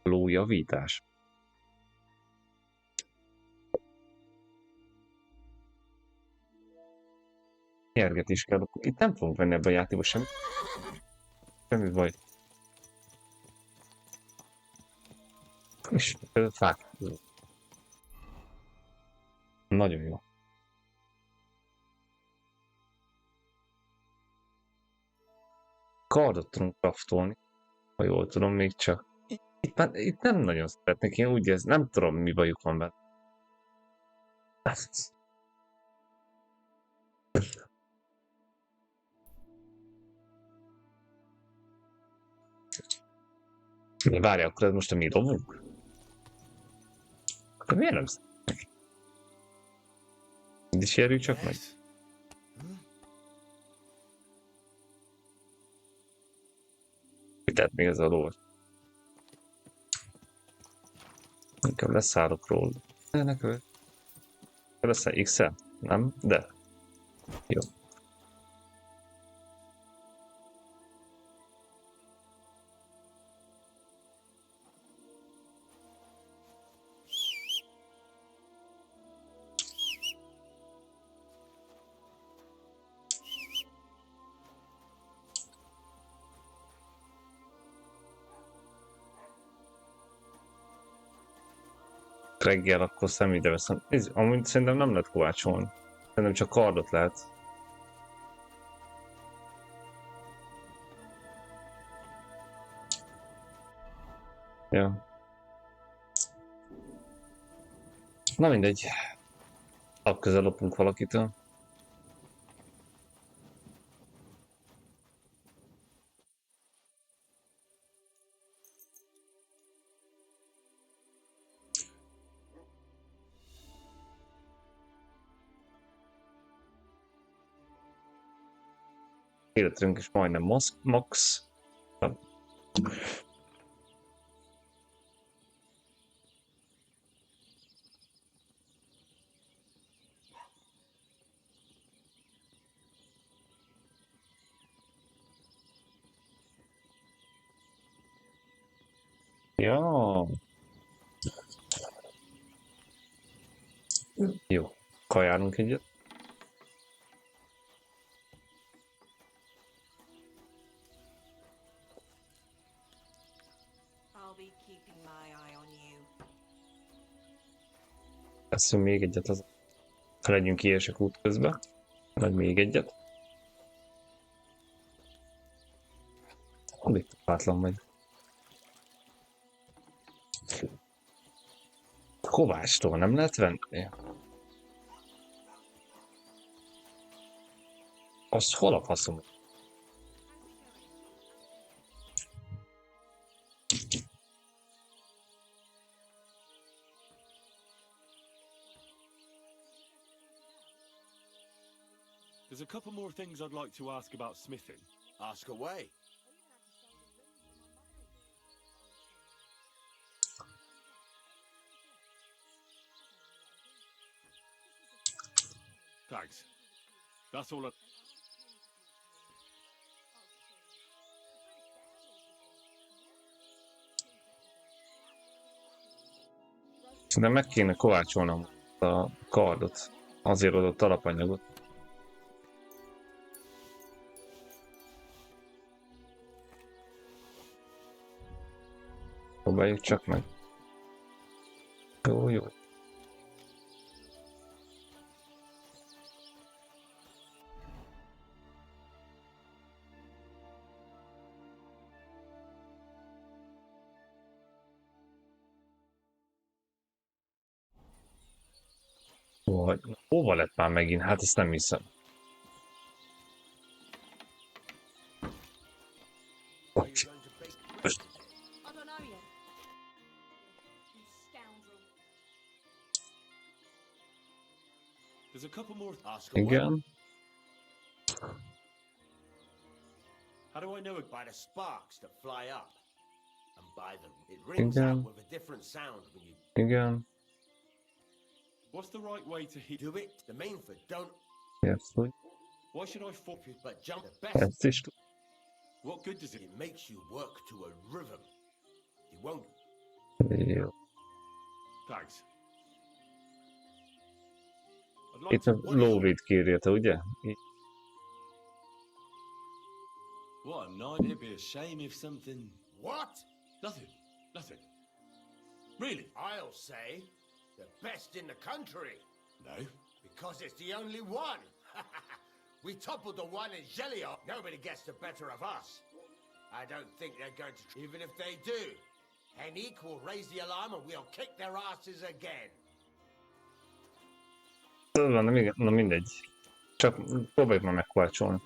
S3: Lójavítás. Nyerget is kell. Itt nem fogunk venni ebbe a játékba semmit. Semmi baj. És fák. Nagyon jó. Kardot tudunk craftolni, ha jól tudom, még csak. Itt nem nagyon szeretnék, én úgy ez nem tudom, mi bajuk van benne. Várj, akkor ez most a mi lovunk? Akkor miért nem szeretnék? Így is érjük csak meg. Tehát még ez a ló. Inkább leszállok róla. Nekem lesz X-el? Nem? De. Jó. Reggel akkor személyre veszem. Amúgy szerintem nem lehet kovácsolni. Szerintem csak kardot lehet. Ja. Na mindegy. Napközel lopunk valakitől. Életünk is majdnem max. kajálunk egyet. Eszünk még egyet, az legyünk kiesek út közben. Meg még egyet. Alig pátlan megy. Kovácstól nem lehet venni? Azt hol a faszom?
S20: There's a couple more things I'd like to ask about smithing.
S9: Ask away.
S20: Thanks. That's all I...
S3: De meg kéne kovácsolnom a kardot. Azért adott alapanyagot. Próbáljuk csak meg. Jó, jó. Hova lett már megint? Hát ezt nem hiszem.
S20: There's a couple more...
S9: Ask away.
S3: Igen.
S20: How do I know it?
S9: By the sparks that fly up. And by them, it rings out with a different sound when you...
S3: Igen.
S20: What's the right way to hit?
S9: Do it. The main for don't...
S3: Yes,
S20: Why should I fall?
S9: But jump the best.
S3: ezt is tudom.
S20: What good does it?
S9: It makes you work to a rhythm. You won't...
S3: Jó.
S20: Thanks. I'd like
S3: Itt a
S20: to...
S3: lóvét kérjéte, ugye?
S20: What a night. It'd be a shame if something...
S9: What?
S20: Nothing. Nothing. Really?
S9: I'll say the best in the country.
S20: No.
S9: Because it's the only one. We toppled the one in Geliot. Nobody gets the better of us. I don't think they're going to... Even if they do, Henrik will raise the alarm and we'll kick their asses again.
S3: Na mindegy. Csak próbáljuk már megkovácsolni.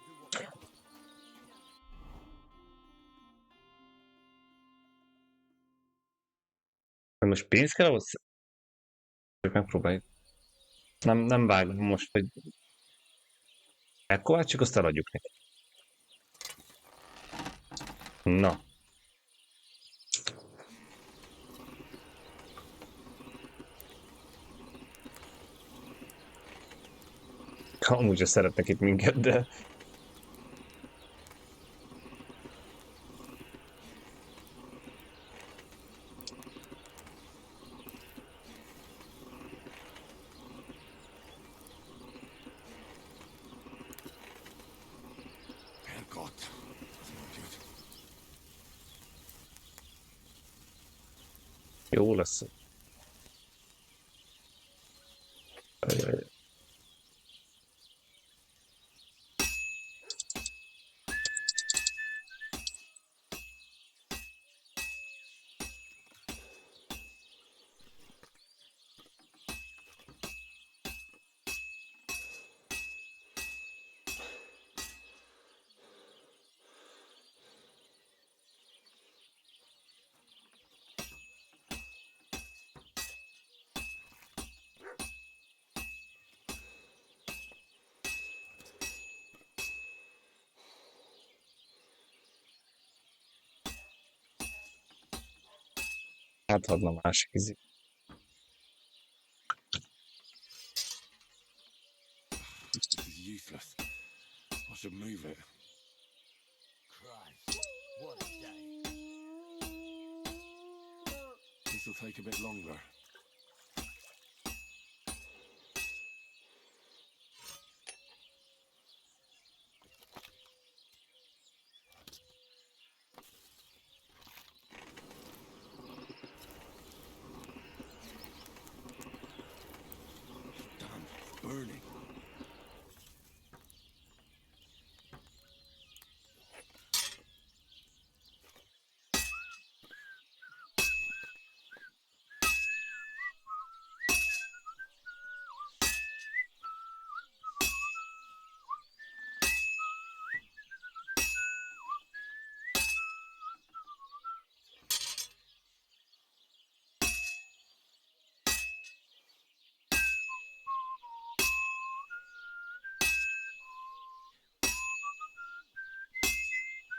S3: De most pénz kell ahhoz? Megpróbáljuk. Nem vágom most, hogy megkovácsoljuk, azt eladjuk neki. Na. Amúgy se szeretnek itt minket, de... Jó lesz. Hát adna másik izé.
S20: This is useless. I should move it.
S9: Christ, what a day.
S20: This will take a bit longer.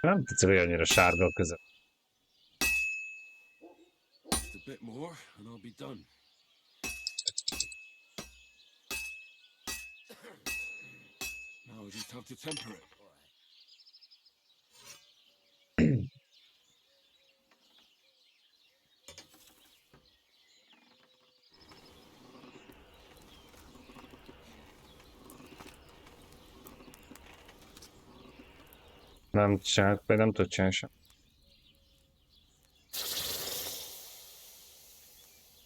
S3: Nem tetszik, hogy annyira sárga a köze.
S20: Just a bit more, and I'll be done. Now I just have to temper it.
S3: Nem csinálok, vagy nem tudod csinálni sem.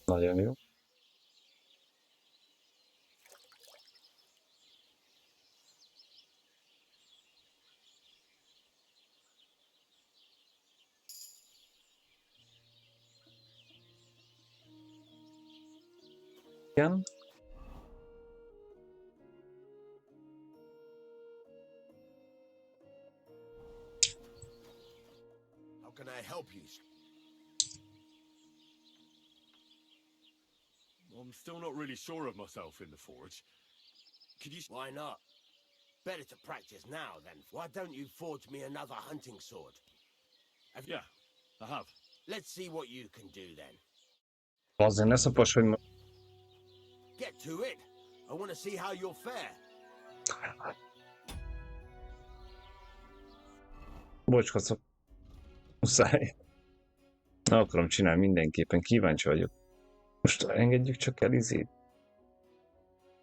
S3: Nagyon jó. Igen.
S9: How can I help you?
S20: I'm still not really sure of myself in the forge. Could you...
S9: Why not? Better to practice now, then. Why don't you forge me another hunting sword?
S20: Yeah, I have.
S9: Let's see what you can do, then.
S3: Azért ne szopas, hogy
S9: Get to it. I want to see how you'll fare.
S3: Bocskaszok. Muszáj. Nem akarom csinálni mindenképpen, kíváncsi vagyok. Most engedjük csak el izét.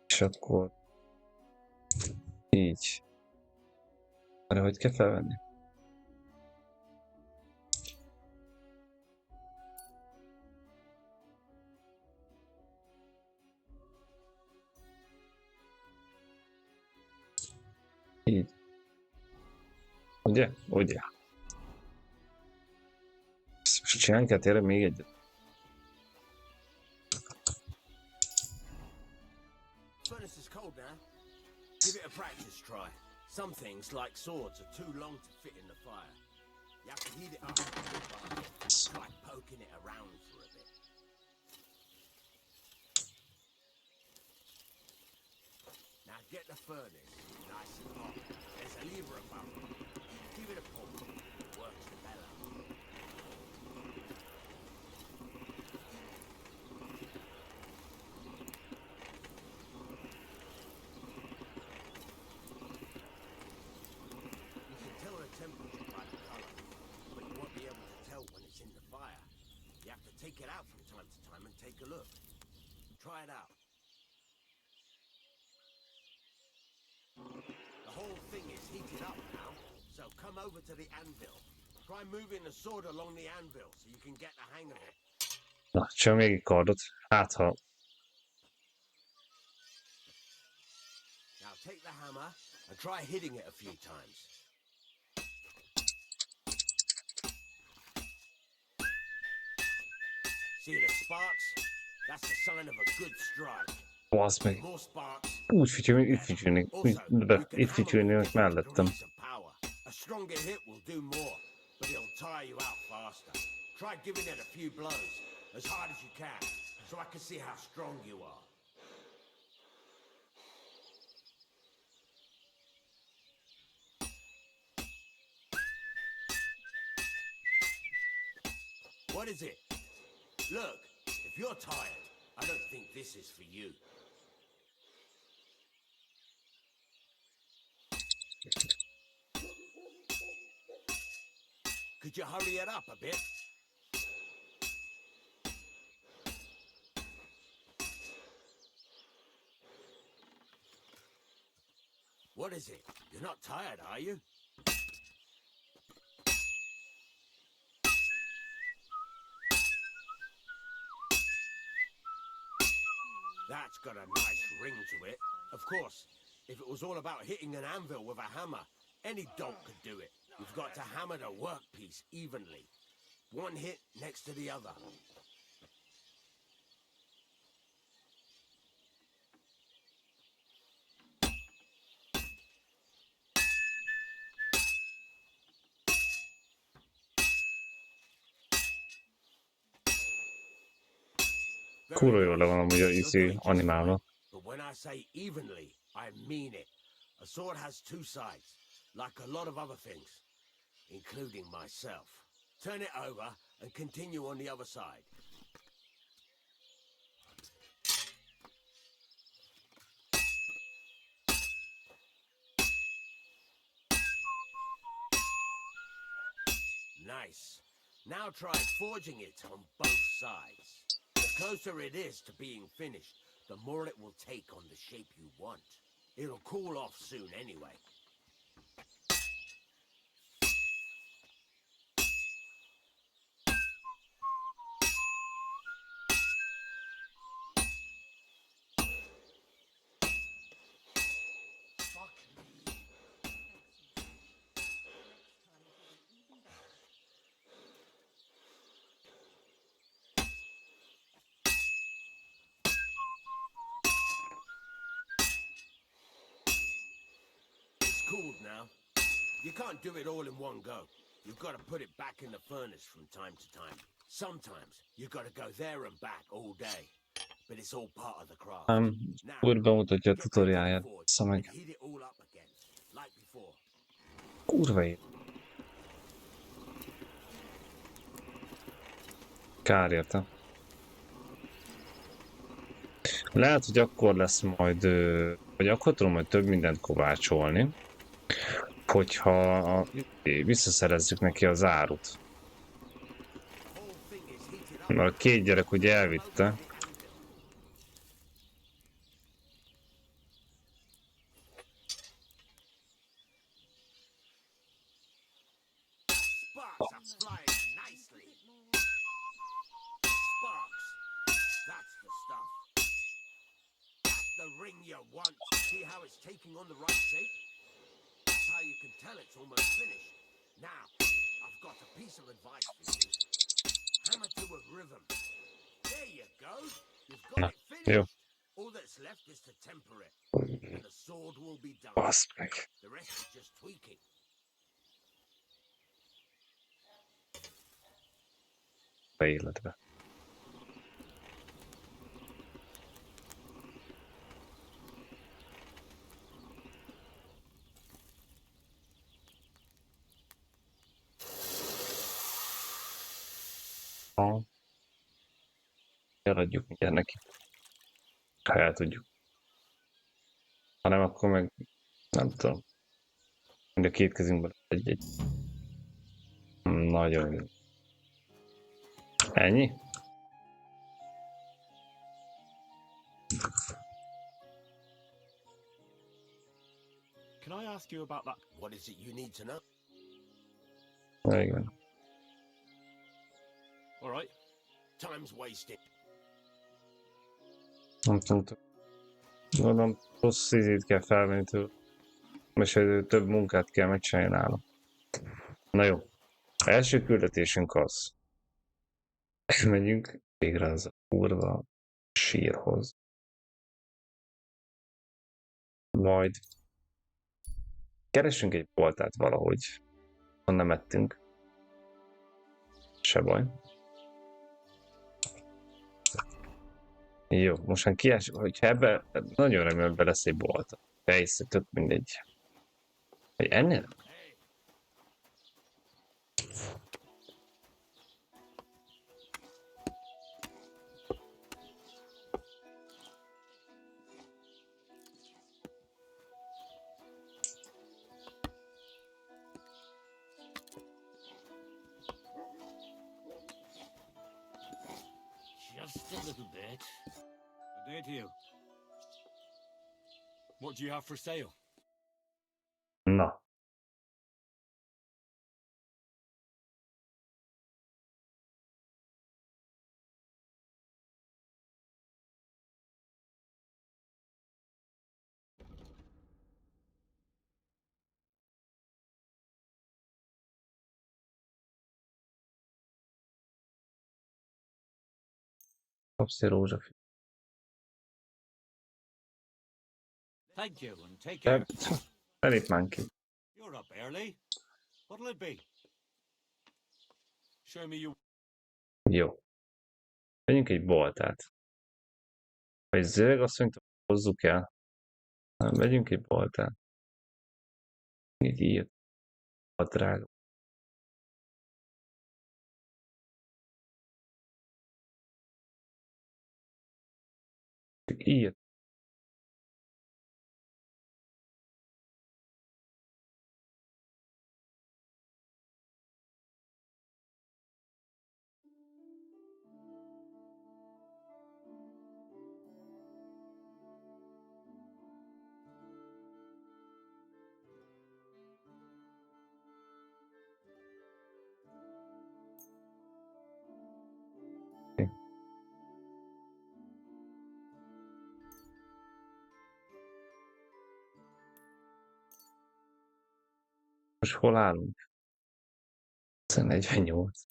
S3: És akkor... Így. Arra, hogy kell felvenni? Így. Ugye? Ugye? Most csinálni kell tényleg még egyet.
S9: Furnace is cold now. Give it a practice try. Some things, like swords, are too long to fit in the fire. You have to heat it up bit by bit. It's like poking it around for a bit. Now get the furnace nice and hot. There's a lever above it. Give it a pull. It works the bele. Temperature by the color, but you won't be able to tell when it's in the fire. You have to take it out from time to time and take a look. Try it out. The whole thing is heated up now, so come over to the anvil. Try moving the sword along the anvil so you can get the hang of it.
S3: Na, csak még egy kardot. Hát, ha...
S9: Now take the hammer and try hitting it a few times. See the sparks? That's the sign of a good strike.
S3: Basz meg.
S9: More sparks.
S3: Úgy fütyülni, itt fütyülni. Itt fütyülni mellettem.
S9: A stronger hit will do more, but it'll tire you out faster. Try giving it a few blows, as hard as you can, so I can see how strong you are. What is it? Look, if you're tired, I don't think this is for you. Could you hurry it up a bit? What is it? You're not tired, are you? That's got a nice ring to it. Of course, if it was all about hitting an anvil with a hammer, any dolt could do it. You've got to hammer the workpiece evenly. One hit next to the other.
S3: Kurva jól le van amúgy a izé animálva.
S9: But when I say evenly, I mean it. A sword has two sides, like a lot of other things. including myself. Turn it over and continue on the other side. Nice. Now try forging it on both sides. The closer it is to being finished, the more it will take on the shape you want. It'll cool off soon anyway. Cooled now. You can't do it all in one go. You've got to put it back in the furnace from time to time. Sometimes you've got to go there and back all day. But it's all part of the craft.
S3: Úr bemutatja a tutoriáját. Bassza meg.
S9: Heat it all up again, like before.
S3: Kurva élet. Kár érte. Lehet, hogy akkor lesz majd, vagy akkor tudom majd több mindent kovácsolni, hogyha visszaszerezzük neki az árut. Mert a két gyerek ugye elvitte. Jó. Baszd meg. Be életbe. Eladjuk mindjárt neki. Ha el tudjuk. Ha nem, akkor meg nem tudom. Mind a két kezünkben egy-egy. Nagyon jó. Ennyi?
S20: Can I ask you about that?
S9: What is it you need to know?
S3: Igen.
S20: All right.
S9: Time's wasted.
S3: Nem tudom. Gondolom, rossz izét kell felvenni tőle. És több munkát kell megcsinálni nála. Na jó. Első küldetésünk az. Megyünk végre az a kurva sírhoz. Majd keresünk egy boltát valahogy. Ha nem ettünk. Se baj. Jó, most már kiás, hogyha ebbe nagyon remélem, be lesz egy bolt. Fejsz, tök mindegy. Hogy ennél?
S14: Just a little bit. Good day to you.
S20: What do you have for sale?
S3: Na. Kapsz egy rózsafű.
S14: Thank you and take care.
S3: Elég már ki.
S14: You're up early. What'll it be?
S20: Show me your...
S3: Jó. Vegyünk egy boltát. Vagy zöld asszonyt hozzuk el. Vegyünk egy boltát. Így írt. A drága. Írt. Most hol állunk? 48.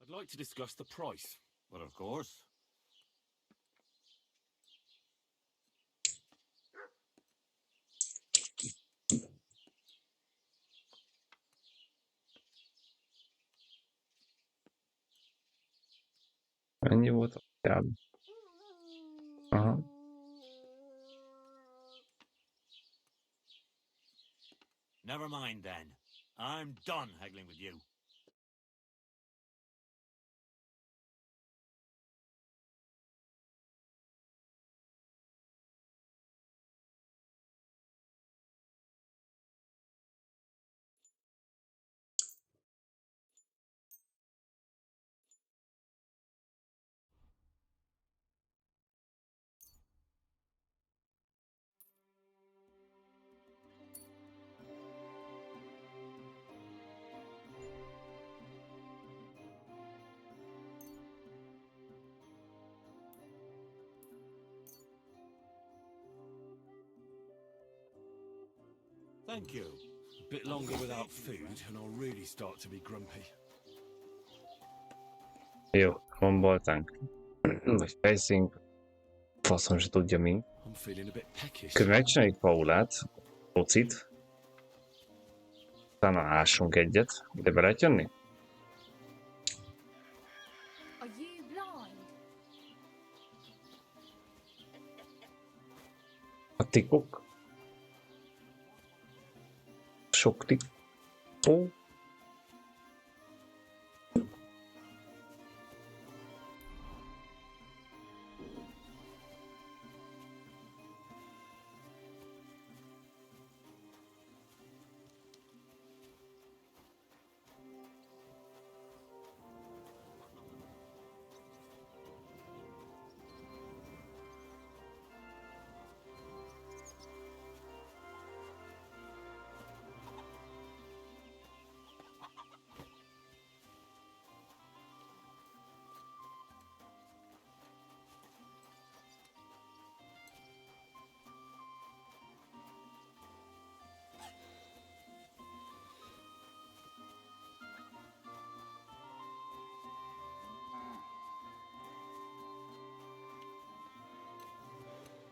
S20: I'd like to discuss the price. But of course.
S3: Mennyi volt a kb? Aha.
S14: Never mind then. I'm done haggling with you.
S20: Thank you. A bit longer without food, and I'll really start to be grumpy.
S3: Jó, gomboltánk. Vagy fejszínk. Faszom se tudja mi.
S20: I'm feeling a bit peckish.
S3: Akkor megcsináljuk Paulát, focit. Utána ássunk egyet. Ide be lehet jönni?
S10: Are you blind?
S3: A tikok. Sok tik. Ó.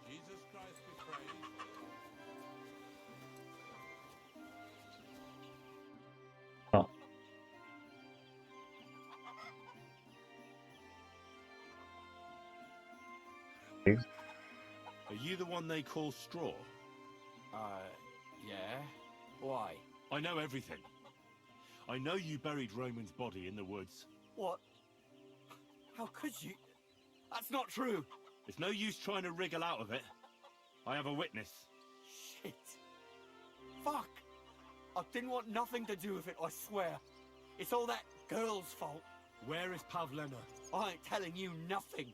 S14: Jesus Christ be praised.
S3: Na.
S20: Are you the one they call Straw?
S5: Yeah. Why?
S20: I know everything. I know you buried Roman's body in the woods.
S5: What? How could you? That's not true.
S20: It's no use trying to wriggle out of it. I have a witness.
S5: Shit. Fuck. I didn't want nothing to do with it, I swear. It's all that girl's fault.
S20: Where is Pavlena?
S5: I ain't telling you nothing.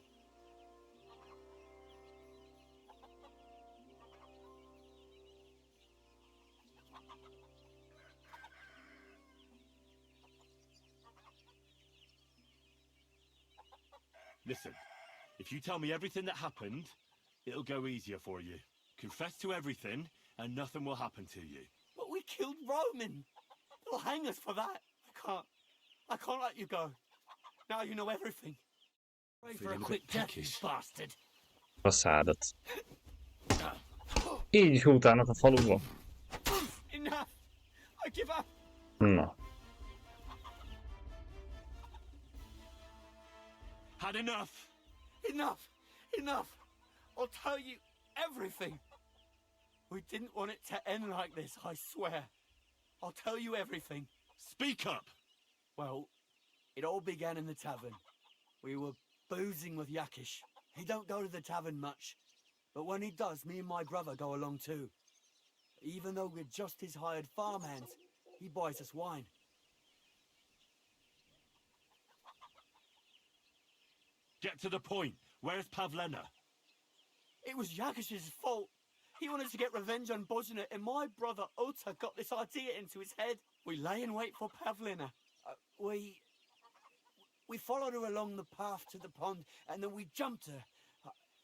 S20: Listen, if you tell me everything that happened, it'll go easier for you. Confess to everything, and nothing will happen to you.
S5: But we killed Roman. They'll hang us for that. I can't let you go. Now you know everything. Pray for a quick death, you bastard.
S3: A szádat. Így hútálnak a faluba.
S5: Enough. I give up.
S3: Na.
S20: Had enough.
S5: Enough. Enough. I'll tell you everything. We didn't want it to end like this, I swear.
S1: I'll tell you everything.
S20: Speak up!
S1: Well, it all began in the tavern. We were boozing with Yakish. He don't go to the tavern much, but when he does, me and my brother go along too. Even though we're just his hired farmhands, he buys us wine.
S20: Get to the point. Where's Pavlena?
S1: It was Yakish's fault. He wanted to get revenge on Bozina, and my brother Ota got this idea into his head. We lay in wait for Pavlina. We followed her along the path to the pond, and then we jumped her.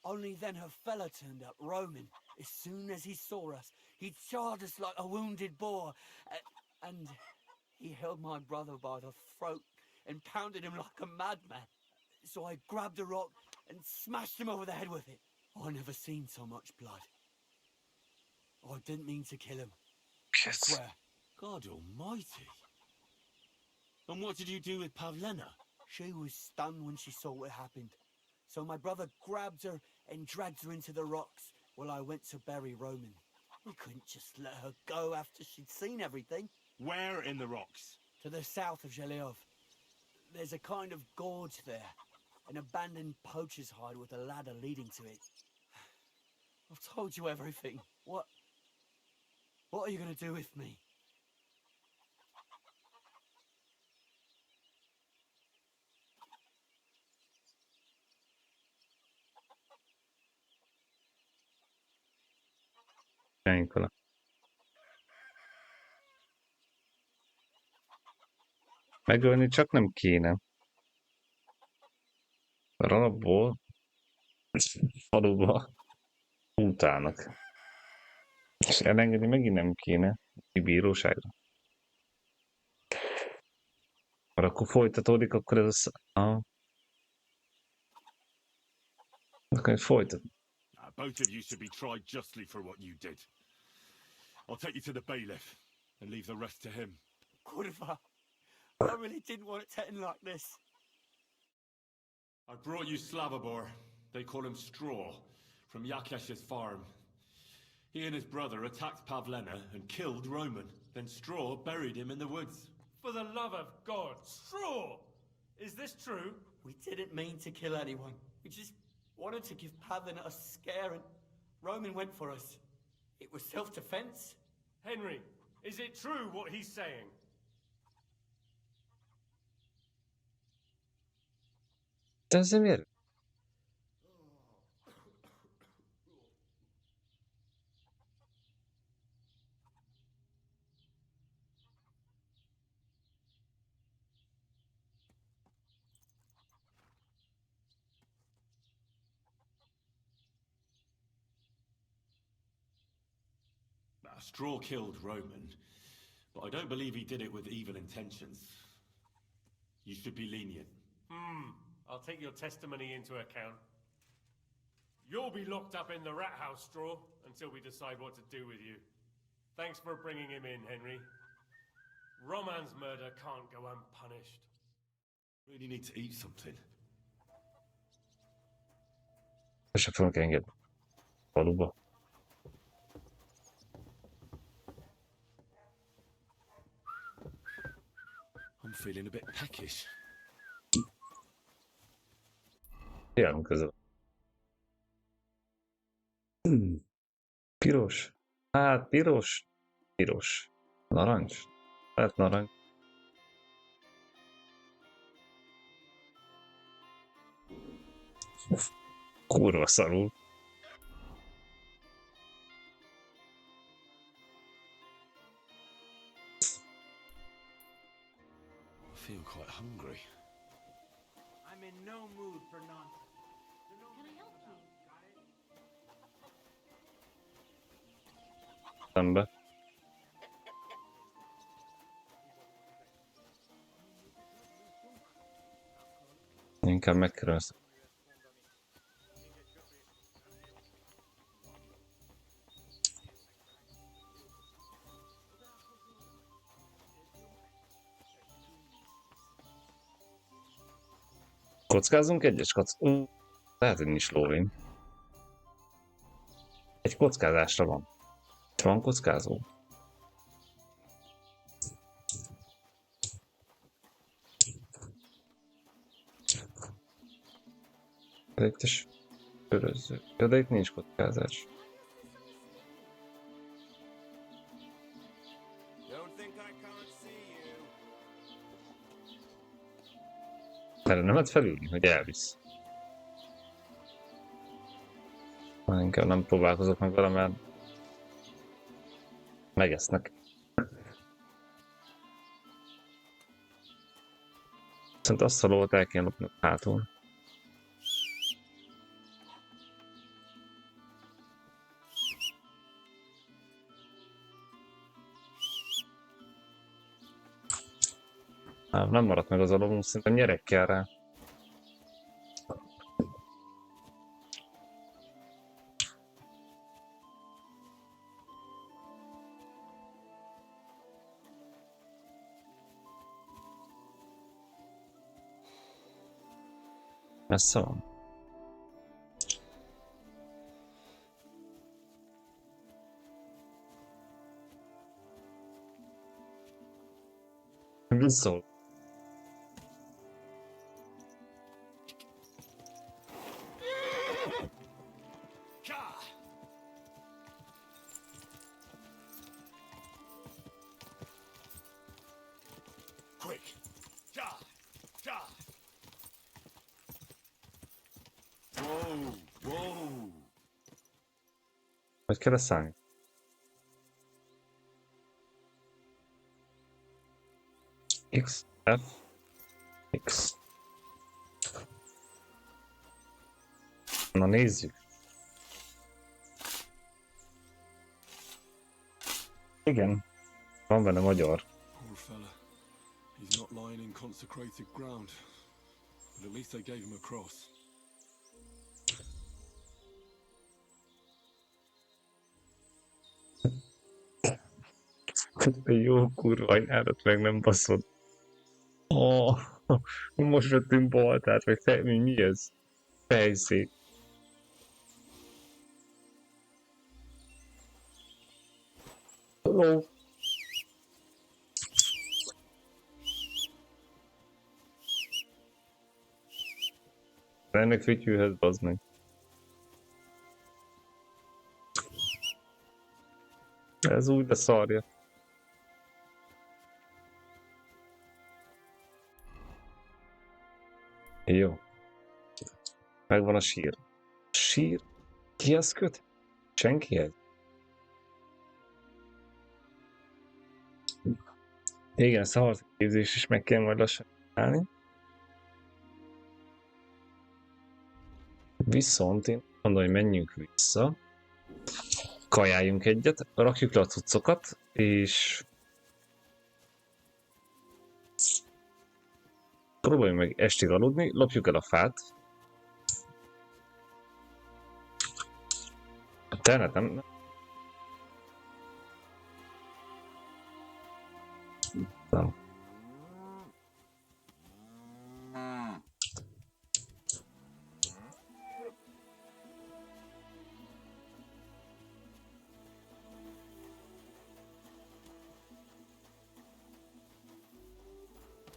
S1: Only then her fella turned up, Roman. As soon as he saw us, he charged us like a wounded boar, and he held my brother by the throat and pounded him like a madman. So I grabbed a rock and smashed him over the head with it. I never seen so much blood. I didn't mean to kill him. I swear.
S20: God almighty. And what did you do with Pavlena?
S1: She was stunned when she saw what happened. So my brother grabbed her and dragged her into the rocks while I went to bury Roman. We couldn't just let her go after she'd seen everything.
S20: Where in the rocks?
S1: To the south of Zhelyov. There's a kind of gorge there. An abandoned poacher's hide with a ladder leading to it. I've told you everything. What are you going to do with me?
S3: Eccola. Megölni csak nem kéne. Mert alapból faluba utálnak. És elengedni megint nem kéne a bíróságra. Mert akkor folytatódik, akkor ez akkor folytat.
S20: Both of you should be tried justly for what you did. I'll take you to the bailiff and leave the rest to him.
S1: Kurva, I really didn't want it to end like this.
S20: I brought you Slavobor, they call him Straw, from Yakesh's farm. He and his brother attacked Pavlena and killed Roman. Then Straw buried him in the woods.
S16: For the love of God, Straw! Is this true?
S1: We didn't mean to kill anyone. We just wanted to give Pavlina a scare, and Roman went for us. It was self-defense.
S16: Henry, is it true what he's saying?
S3: Doesn't matter.
S20: Straw killed Roman, but I don't believe he did it with evil intentions. You should be lenient.
S16: I'll take your testimony into account. You'll be locked up in the rat house, Straw, until we decide what to do with you. Thanks for bringing him in, Henry. Roman's murder can't go unpunished.
S20: Really need to eat something.
S3: Se fognak engedni. Faluba.
S20: I'm feeling a bit peckish.
S3: Járunk közel. Piros. Hát piros. Piros. Narancs. Hát narancs. Kurva szarul.
S20: I feel quite hungry.
S7: I'm in no mood for nonsense.
S11: Can I help you?
S3: Szembe. Inkább megkerülsz. Kockázunk egyes lehet, hogy nincs lóvén. Egy kockázásra van. Van kockázó? Ez itt is köröző. Ja, de itt nincs kockázás. Erre nem lehet felülni, hogy elvisz. Már inkább nem próbálkozok meg vele, mert megesznek. Szerintem azt a lót el kéne lopni hátul. Nem maradt meg az a lovunk, szerintem nyerek kell rá. Messze van. Viszont.
S4: Quick! Ja! Ja! Whoa! Whoa!
S3: Hogy kell ezt szállni? X, F, X. Na nézzük. Igen, van benne magyar.
S20: Poor fella. He's not lying in consecrated ground. But at least they gave him a cross.
S3: Jó kurva anyádat meg nem baszod. Oh, most vettünk baltát, vagy mi ez? Fejszék. Oh. Ennek fütyűhöz, bazd meg. Ez úgy, de szarja. Jó. Megvan a sír. Sír? Kihez köt? Senkihez? Igen, szarképzés is meg kell majd lassan állni. Viszont én mondom, hogy menjünk vissza. Kajáljunk egyet, rakjuk le a cuccokat, és próbáljunk meg estig aludni, lopjuk el a fát. A ternet nem... Nem.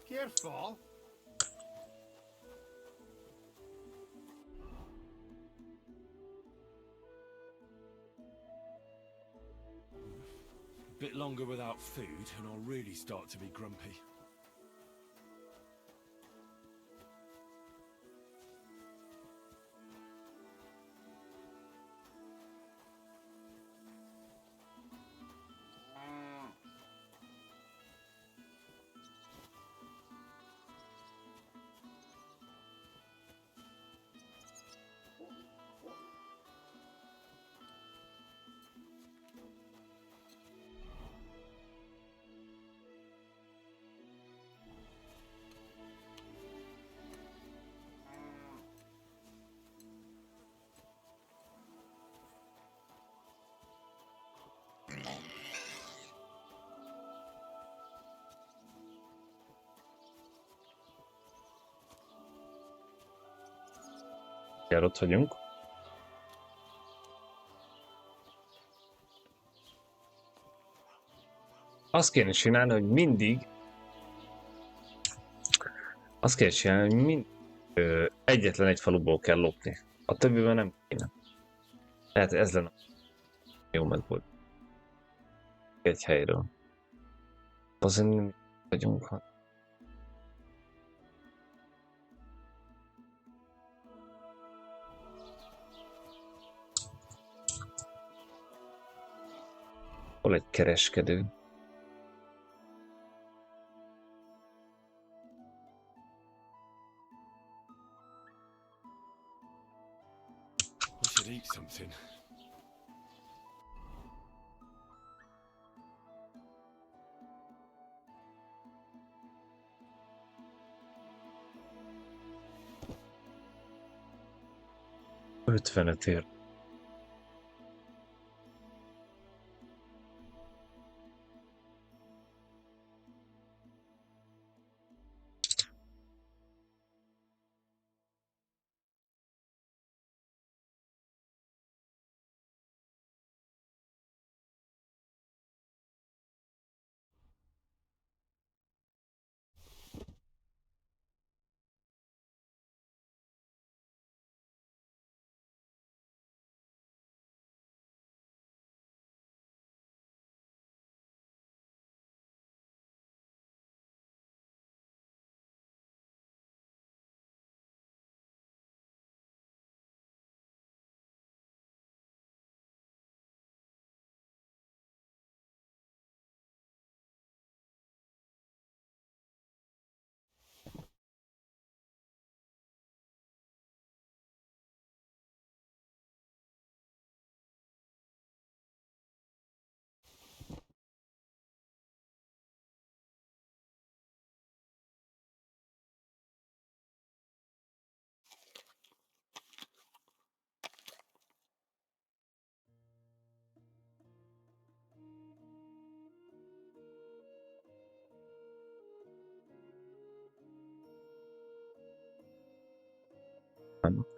S4: Careful!
S20: Bit longer without food, and I'll really start to be grumpy.
S3: Jár, ott vagyunk. Azt kéne csinálni, hogy mindig... Azt kéne csinálni, hogy Egyetlen egy faluból kell lopni. A többiben nem kéne. Tehát ez lenne jó megold. Egy helyről. Azért nem vagyunk, ha... Hol egy kereskedő?
S20: I should eat something.
S3: $55 ér.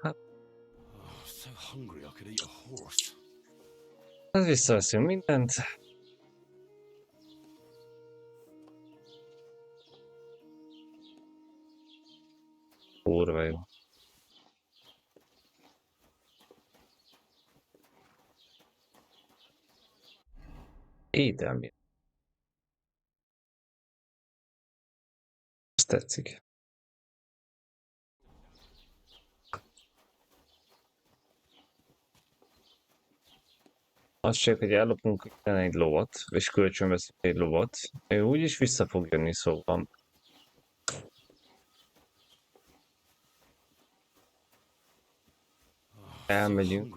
S3: Hát,
S20: Oh, so hungry I could eat a horse.
S3: hát visszaveszünk mindent. Kurva jó. Ételmi. Ezt tetszik. Az csak, hogy ellopunk egy lovat, és kölcsönveszünk egy lovat, ő úgyis vissza fog jönni, szóval. Elmegyünk.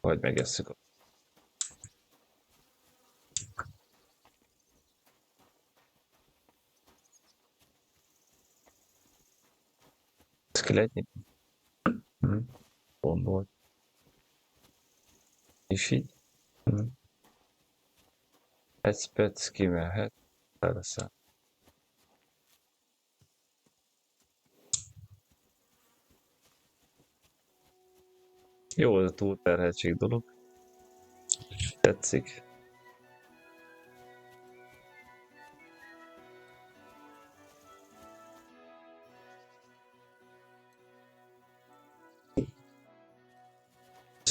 S3: Vagy megesszük. Ezt ki lehet nyitni? Pont volt. És így? Egy spec kimehet. Elveszem. Jó, ez a túlterheltség dolog. Tetszik.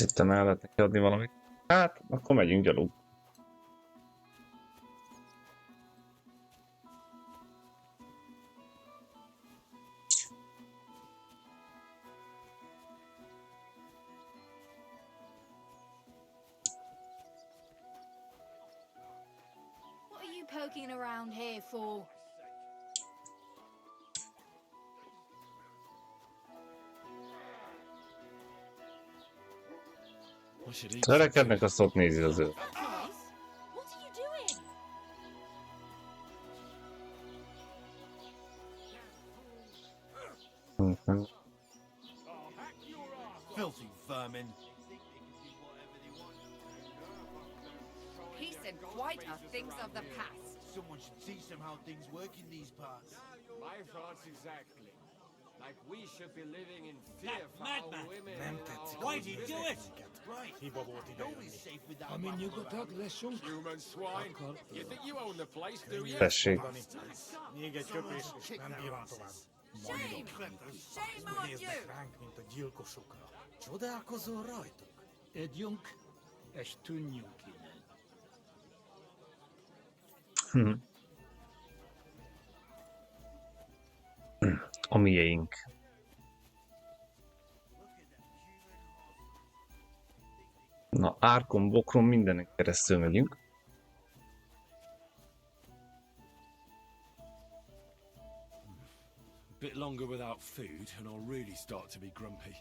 S3: Azt hittem el lehet neki adni valamit. Hát, akkor megyünk gyalog.
S10: What are you poking around here for?
S3: Törekednek, azt ott nézi az ő.
S10: What are you doing?
S5: Filthy vermin.
S8: Peace and quiet are things of the past.
S22: Someone should teach them how things work in these parts.
S16: My thoughts exactly.
S14: Like we should be living in fear for our women.
S9: Nem tetszik, why did you do it? Right.
S16: Hiba volt ide
S9: Don't be safe without
S16: Amin
S9: my
S16: nyugodtak leszünk. Human swine. You think you own the place, do you?
S3: Tessék.
S16: Még egy köpés, és nem bírom tovább. Úgy néznek ránk, mint a gyilkosokra.
S9: Csodálkozol rajtuk?
S16: Együnk, és tűnjünk innen.
S3: A miénk. Na, árkon, bokron, mindenek keresztül megyünk.
S20: A bit longer without food, and I'll really start to be grumpy.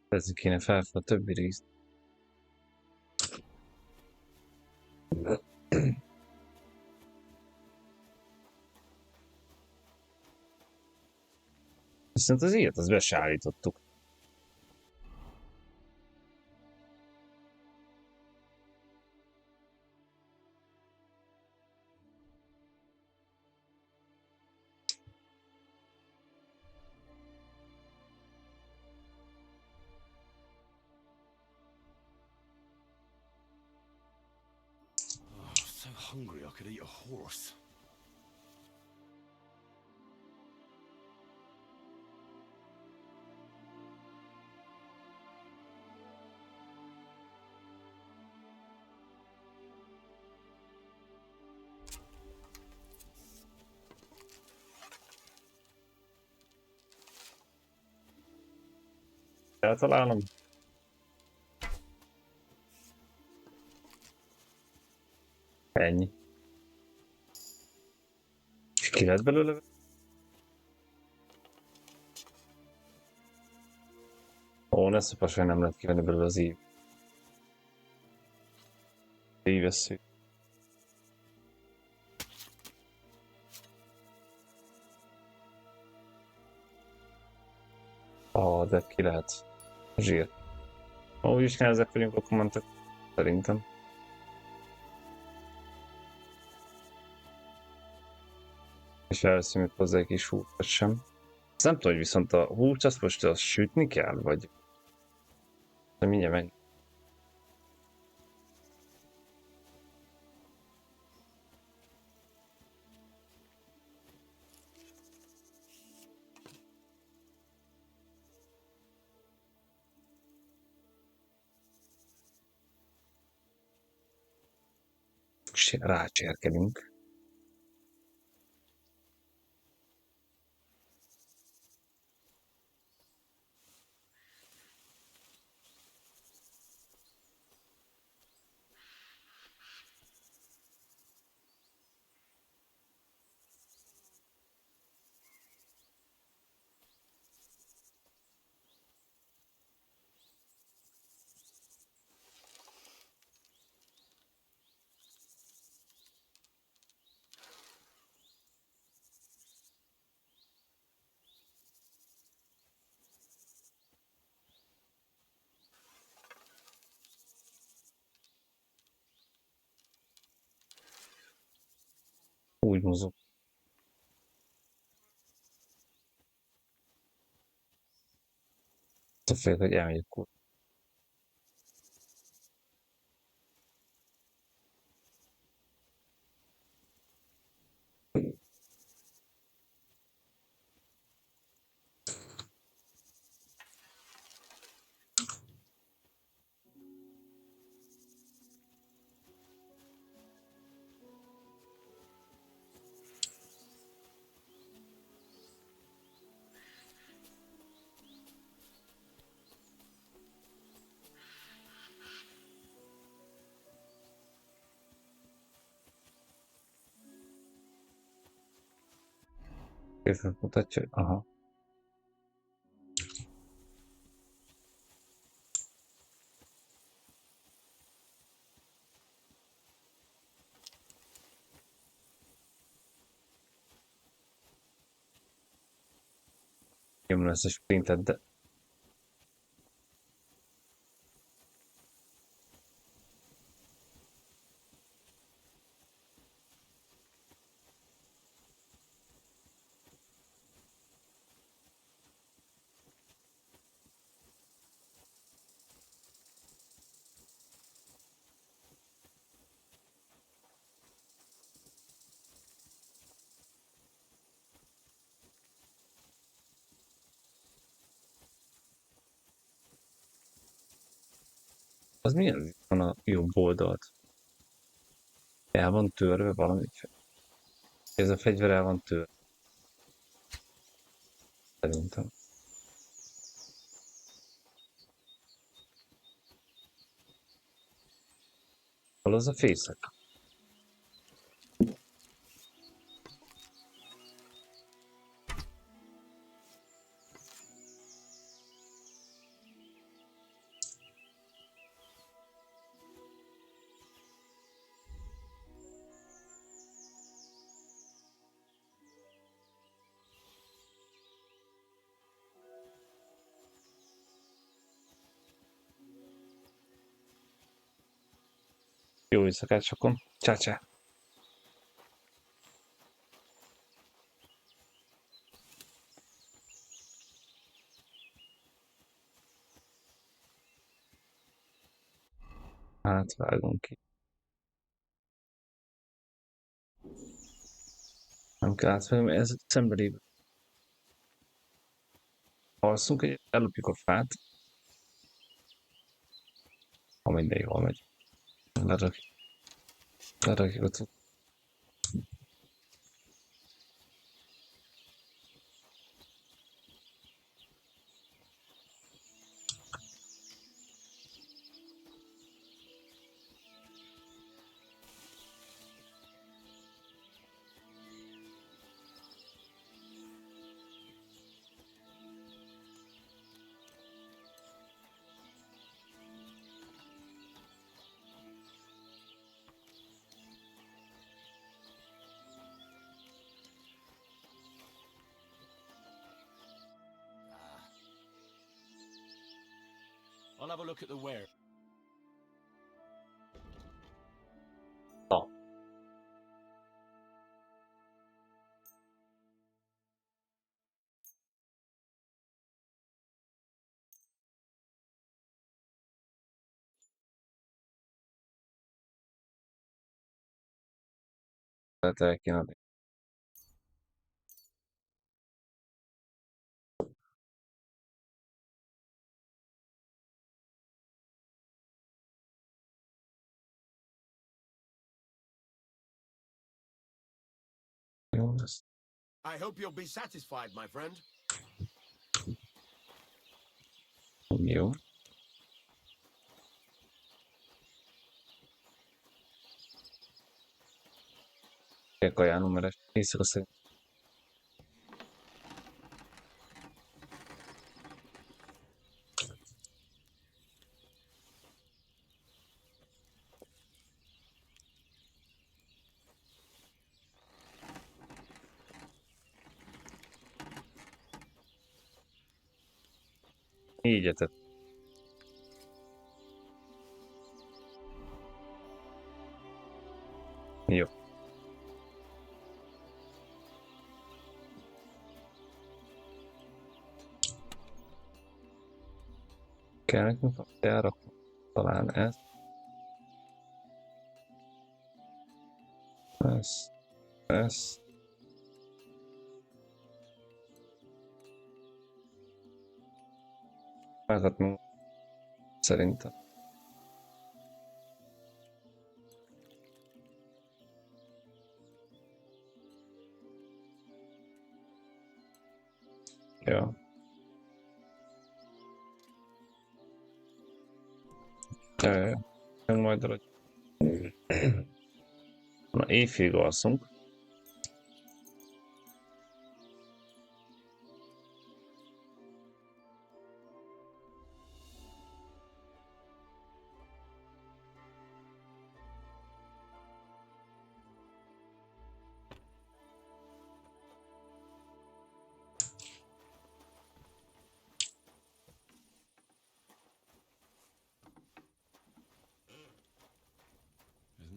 S3: Ez kéne fel a többi részt. Viszont az ilyet, az be se állítottuk.
S20: So hungry I could eat a horse.
S3: Eltalálom. Ennyi. És ki lett belőle? Ó, ne szopas, hogy nem lehet kivenni belőle az ív. Ívesszük. De ki lehet. Zsír. Ha úgyis nehezek vagyunk, akkor mentek. Szerintem. És elveszem itt hozzá egy kis húrt, vagy sem. Azt nem tudom, hogy viszont a húrt azt most azt sütni kell, vagy... De mindjárt menj. És rácserkelünk. Úgy mozog. Attól félek, hogy elmegyek kur. Képet mutatja. Aha. nyomom ezt a sprintet, de... Az milyen itt van a jobb oldalt? El van törve valami? Ez a fegyver el van törve. Szerintem. Hol az a fészek? Jó éjszakát sokon. Csá-csá. Átvágunk ki. Nem kell átvágni, mert ez szenvedélyben. Alszunk egyet, ellopjuk a fát. Ha minden jól megy. Lerakjuk a cuccot.
S5: I'll have a look at the ware.
S3: Oh. Tehát el kéne adni. Jó lesz.
S9: I hope you'll be satisfied, my friend.
S3: Jó. Kell kajálnom, mert éjszaka szerint. Így etett. Jó. Kell nekünk elrakni talán ezt. Ezt. Válthatnunk szerintem. Ja. Majd arra. Na, éjfélig alszunk.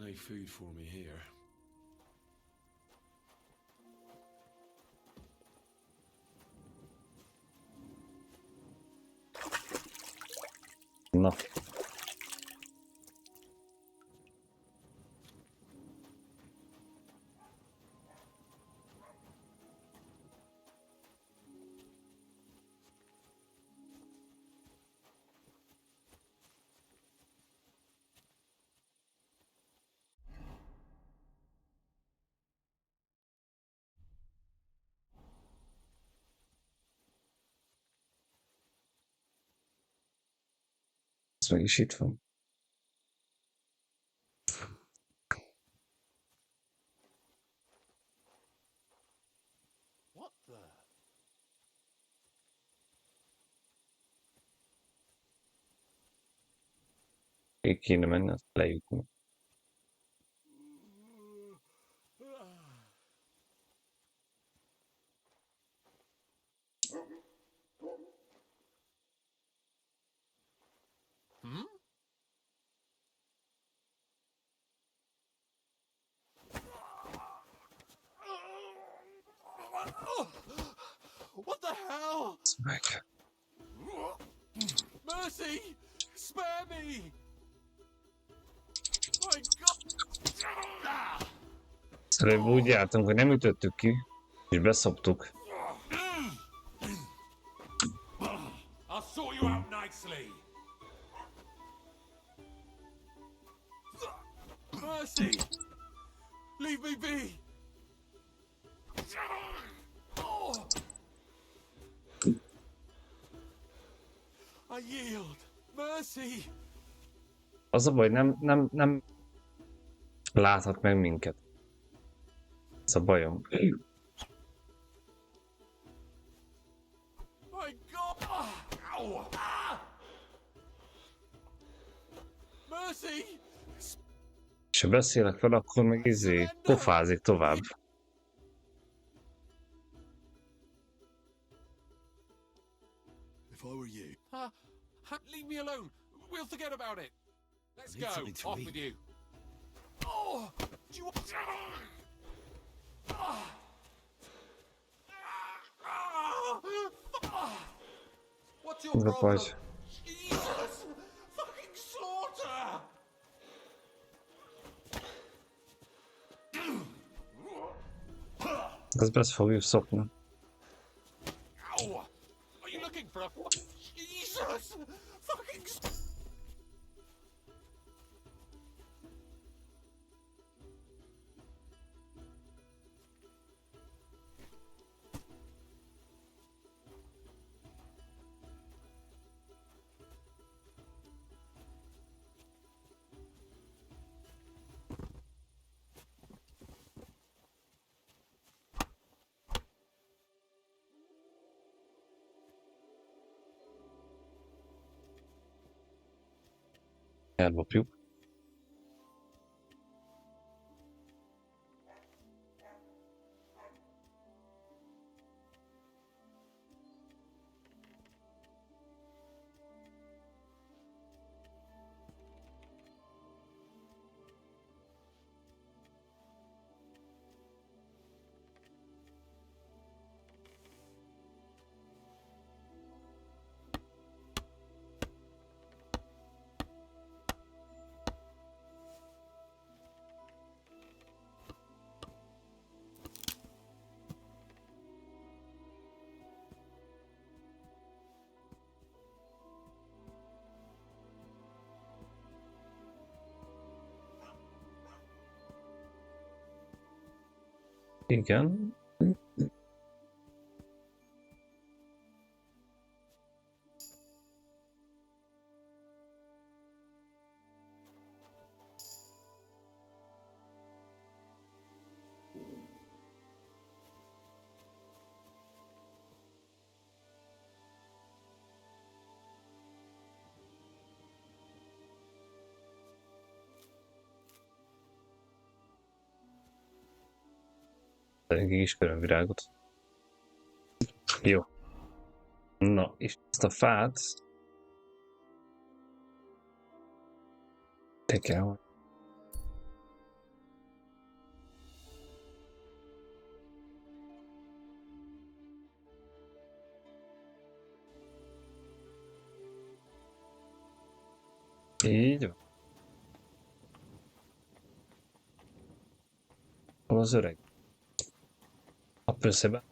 S4: no food for me here.
S3: Na. Ez meg is itt van.
S6: What the?
S3: Így kéne menni, azt lejutni.
S6: Hmm? What the hell?
S3: Meg.
S6: Mercy! Spare me! My God!
S3: Előbb úgy jártunk, hogy nem ütöttük ki, és beszoptuk.
S6: I'll sort you out nicely. Mercy! Leave me be! Oh! I yield. Mercy!
S3: Az a baj, nem láthat meg minket. Ez a bajom.
S6: My God! Ow! Ah! Mercy!
S3: És ha beszélek vele, akkor meg pofázik tovább.
S20: If I were you.
S6: Leave me alone. We'll forget about it. Let's
S20: I need something
S6: go.
S20: to
S6: Off
S20: eat.
S6: with you. Oh! Do you want... What's your problem?
S3: Zapłać.
S6: Jesus! Fucking slaughter!
S3: Ez be fogjuk szopni.
S6: Ow! Are you looking for a... Jesus! Fucking...
S3: Elbapjuk. Igen. Egy kis körömvirágot. Jó. Na, és ezt a fát... Te kell, Így van. Hol az öreg? Kap összebe.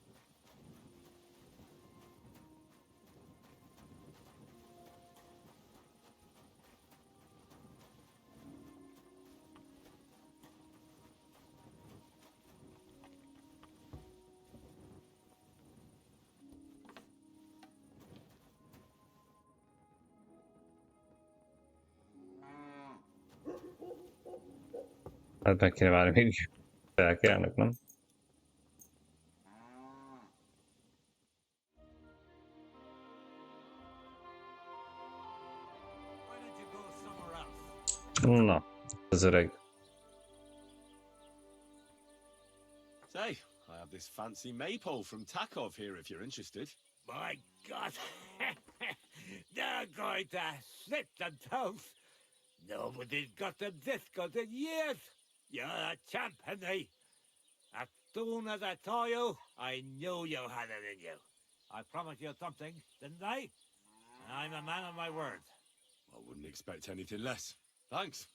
S3: Hát meg kéne várni, még felkelnek, nem? Na, az öreg.
S20: Say, I have this fancy maypole from Takov here if you're interested.
S14: My God! They're going to slit the toast! Nobody's got them this good in years! You're a champ, Henry! As soon as I saw you, I knew you had it in you. I promised you something, didn't I? And I'm a man of my word.
S20: I wouldn't expect anything less. Thanks.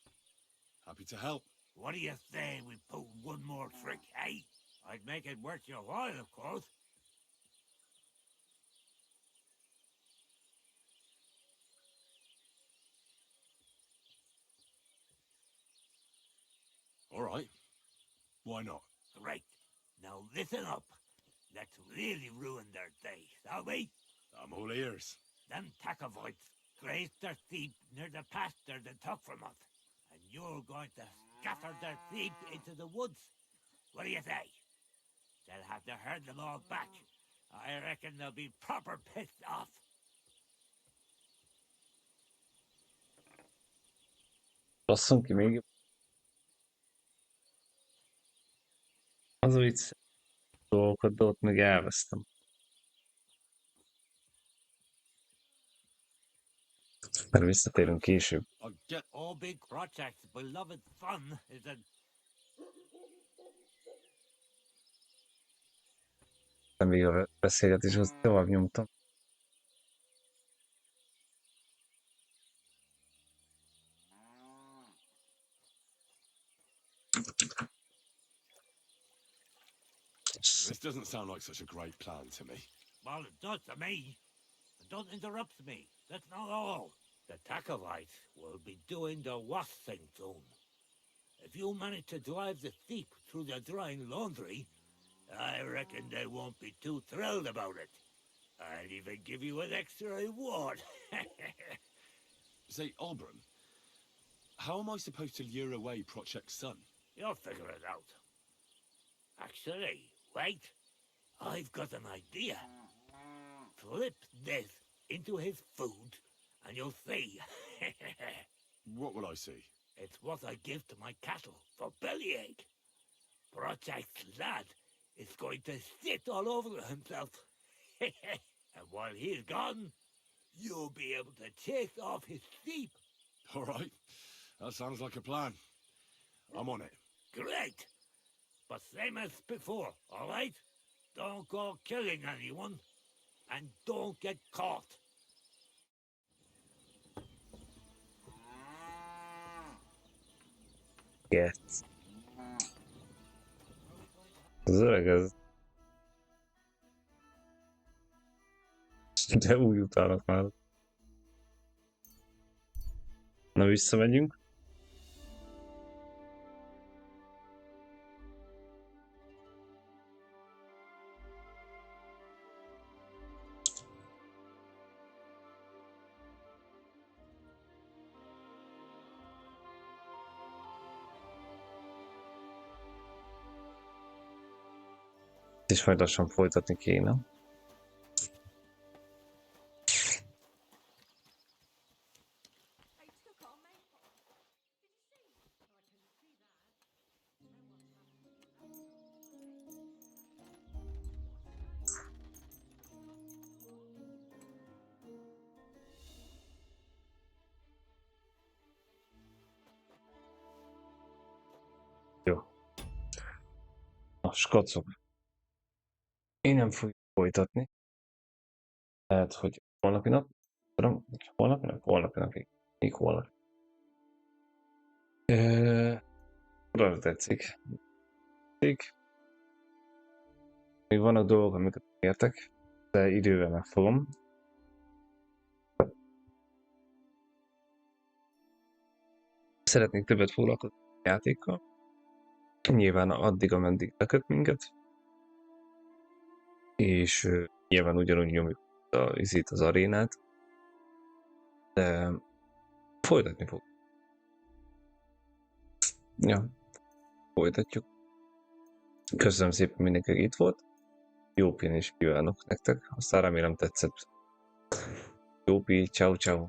S20: Happy to help.
S14: What do you say we pull one more trick, eh? I'd make it worth your while, of course.
S20: All right. Why not?
S14: Great. Now listen up. Let's really ruin their day, shall we?
S20: I'm all ears.
S14: Them Takovites grazed their sheep near the pasture they took from us. And you're going to scatter their sheep into the woods. What do you say? They'll have to herd them all back. I reckon they'll be proper pissed off.
S3: Basszunk ki még. Az a vicc dolgokat, de ott meg elvesztem. Mert visszatérünk később.
S14: All big projects' beloved fun is a...
S3: Még a beszélgetés, az tovább nyomtam.
S20: This doesn't sound like such a great plan to me.
S14: Well, it does to me. Don't interrupt me. That's not all. The Takovites will be doing the wash thing soon. If you manage to drive the sheep through the drying laundry, I reckon they won't be too thrilled about it. I'd even give you an extra reward.
S20: Say, Olbram, how am I supposed to lure away Project Sun?
S14: You'll figure it out. Actually, wait. I've got an idea. Flip this into his food, and you'll see.
S20: What will I see?
S14: It's what I give to my cattle for bellyache. Project Lad is going to sit all over himself. And while he's gone, you'll be able to chase off his sheep.
S20: All right. That sounds like a plan. I'm on it.
S14: Great. But same as before, all right? Don't go killing anyone. And don't get caught.
S3: Yes. Az öreg az... De úgy utának már. Na, visszamegyünk. És majd lassan folytatni kéne. Jó. A skacok. Én nem fogjuk folytatni. Lehet, hogy holnapi nap. Tudom, holnapi napig. Még holnap. Oda tetszik. Még vannak dolgok, amiket értek, de idővel megfogom. Szeretnék többet foglalkozni a játékkal. Nyilván addig, ameddig beköt minket. És nyilván ugyanúgy nyomjuk az arénát. De folytatni fog. Ja, folytatjuk. Köszönöm szépen mindenkinek itt volt. Jó pihenést kívánok nektek. Aztán remélem tetszett. Jó pi, ciao ciao.